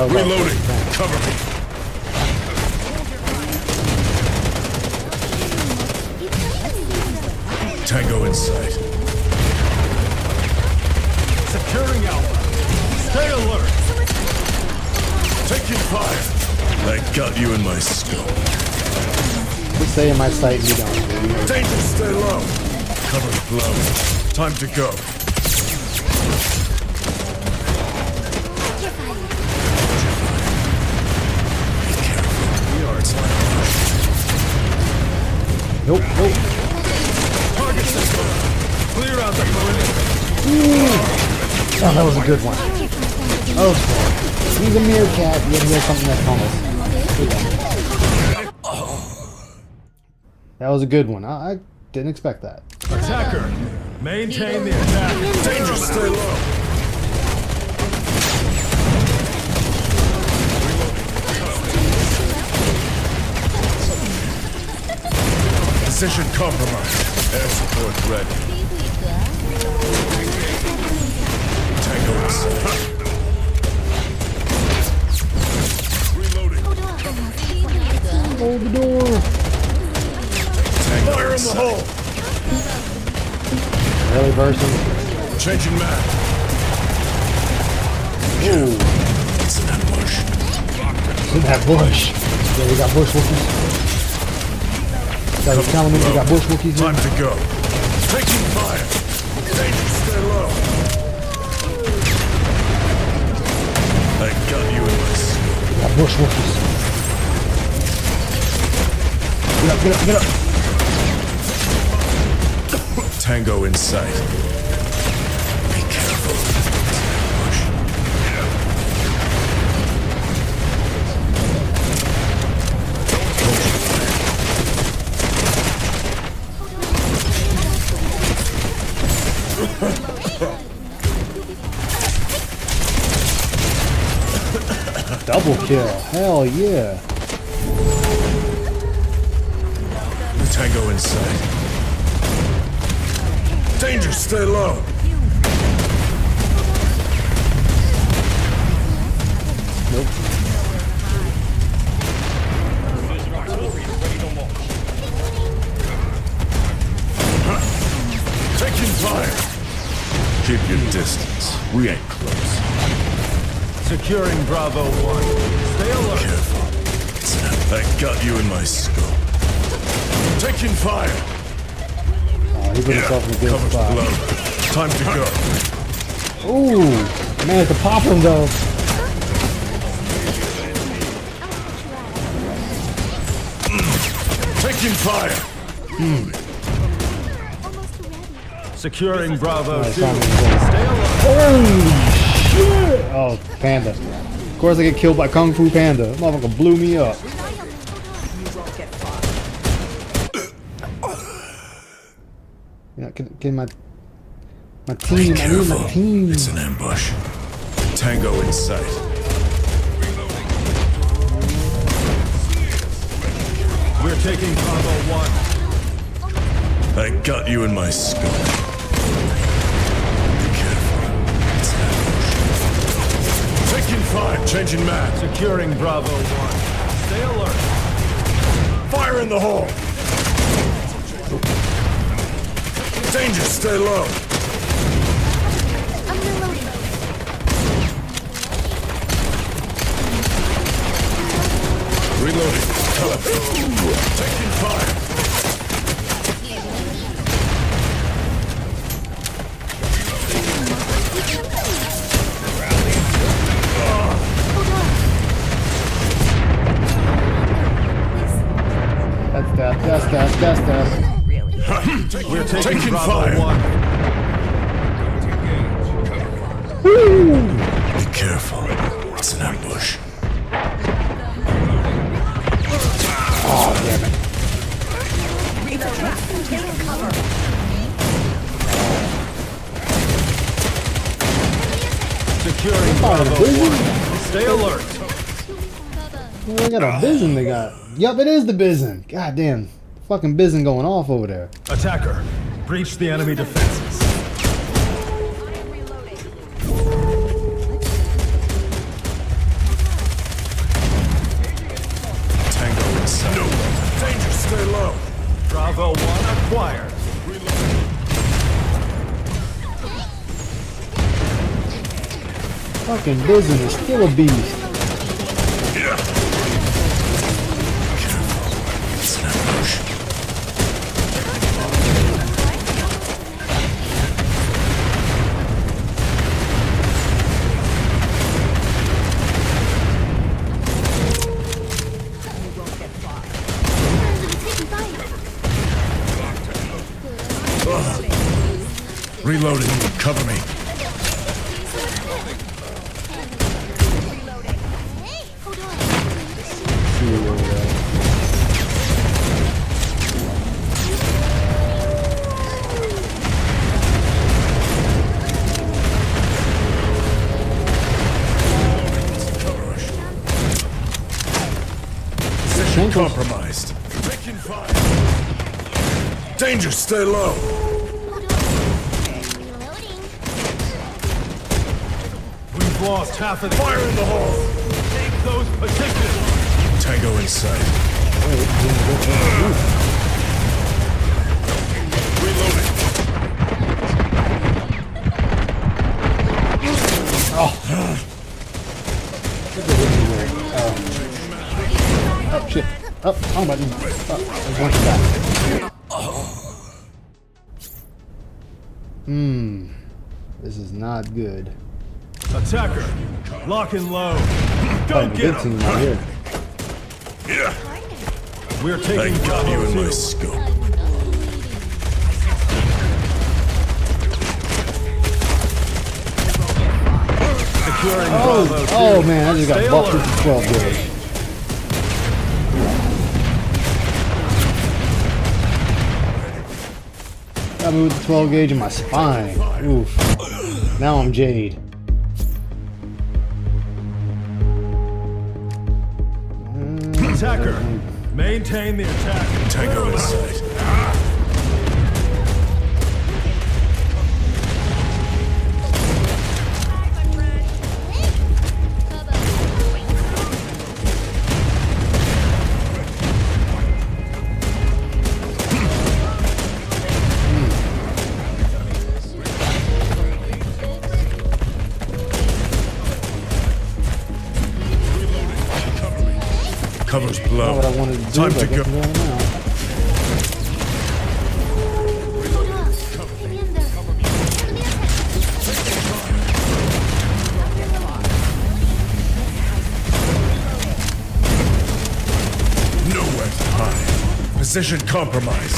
That was Reloading. Cover me. Tango in sight. Securing Alpha. Stay alert. Taking fire. I got you in my scope. Just stay in my sight and you don't. Danger, stay low. Cover blown. Time to go. Be careful. Yards. Nope, nope. Target system. Clear out the perimeter. Oh, that was a good one. Oh, he's a meerkat. You have to get something that's harmless. That was a good one. I didn't expect that. Attacker. Maintain the attack. Danger, stay low. Position compromised. Air support ready. Tango inside. Reloading. Hold the door. Tango fire in the hole. Really, person? Changing map. Ooh. It's an ambush. In that bush. Yeah, we got bush wookies. Guys, telling me we got bush wookies. Time to go. Taking fire. Danger, stay low. I got you in my scope. We got bush wookies. Get up, get up, get up. Tango in sight. Be careful. Double kill. Hell yeah. Tango in sight. Danger, stay low. Nope. Taking fire. Keep your distance. We ain't close. Securing Bravo 1. Stay alert. Careful. I got you in my scope. Taking fire. He put himself in a good spot. Blow. Time to go. Ooh, man, it's a pop him though. Taking fire. Securing Bravo 2. Stay holy shit! Oh, Panda. Of course I get killed by Kung Fu Panda. That motherfucker blew me up. Yeah, can my team, I need my team. It's an ambush. Tango in sight. We're taking Bravo 1. I got you in my scope. Be careful. It's an ambush. Taking fire. Changing map. Securing Bravo 1. Stay alert. Fire in the hole. Danger, stay low. I'm reloading. Reloading. Taking fire. That's death. We're taking Bravo fire. 1. Woo! Be careful. It's an ambush. Oh, damn it. Securing Bravo 1. Stay alert. Well, they got a Bizon they got. Yup, it is the Bizon. God damn. Fucking Bizon going off over there. Attacker, breach the enemy defenses. Fucking Bizen is still a beast. It's an ambush. Reloading. Cover me. Position compromised. Taking fire. Danger, stay low. We've lost half of the fire in the hole. Take those positions. Tango in sight. Reloading. Oh shit. Oh, wrong button. Oh, there's one shot. This is not good. Attacker, lock and load. Go Fighting a get good team him. right here. Yeah. We're taking I got you in Bravo my 2. scope. Securing Bravo 2. Oh man, I just got Stay buffed alert. with the 12 gauge. Got me with the 12 gauge in my spine. Oof. Now I'm Jade. Attacker, maintain the attack. Tango in sight. Cover's Not blown. what I wanted to do, Time but to I guess go. I'm going now. Nowhere to hide. Position compromised.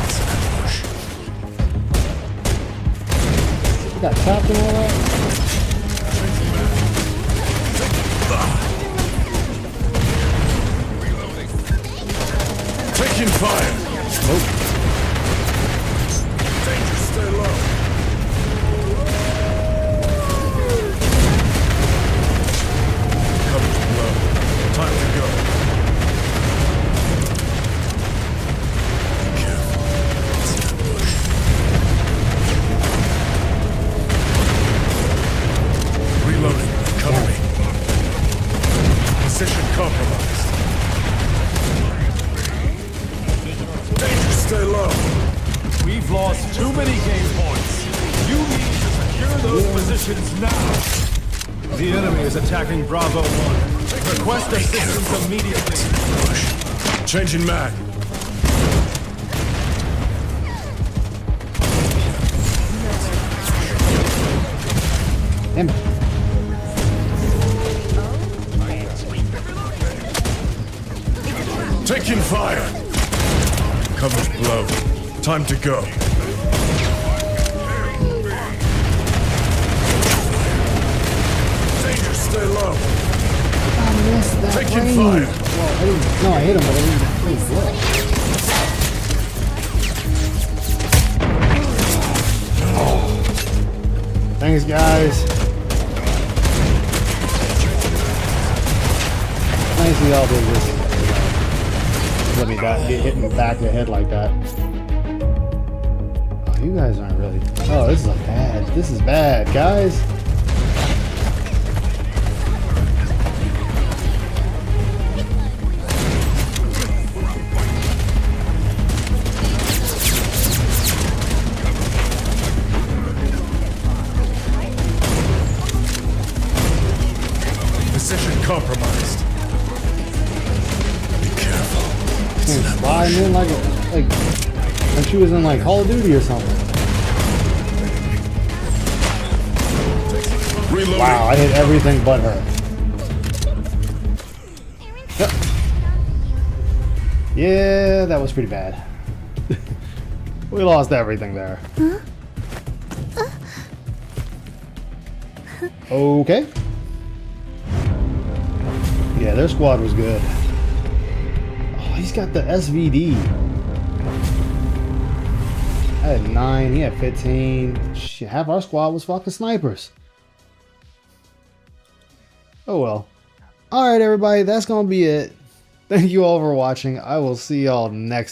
It's an ambush. You got tapped and all that? Taking fire. Danger, stay low. Cover's blown. Time to go. Careful. It's an ambush. Reloading. Cover me. Position compromised. Danger, stay low. We've lost too many game points. You need to secure those positions now. The enemy is attacking Bravo 1. Request assistance immediately. Push. Changing mag. Damn it. Taking fire. Cover's blown. Time to go. Danger, stay low. I missed that Taking range. fire. Well, I didn't. No, I hit him, but I didn't blow. Thanks, guys. Nice of y'all did this. Let me get hit in the back of the head like that. Oh, you guys aren't really. Oh, this is bad. This is bad, guys. compromised. Be careful. It's an Flying in like she was in like Call of Duty or something. Reloading. Wow, I hit everything but her. Yep. Yeah, that was pretty bad. We lost everything there. Okay. Yeah, their squad was good. Oh, he's got the SVD. I had 9, he had 15. Shit, half our squad was fucking snipers. Oh well. Alright everybody, that's gonna be it. Thank you all for watching. I will see y'all next time.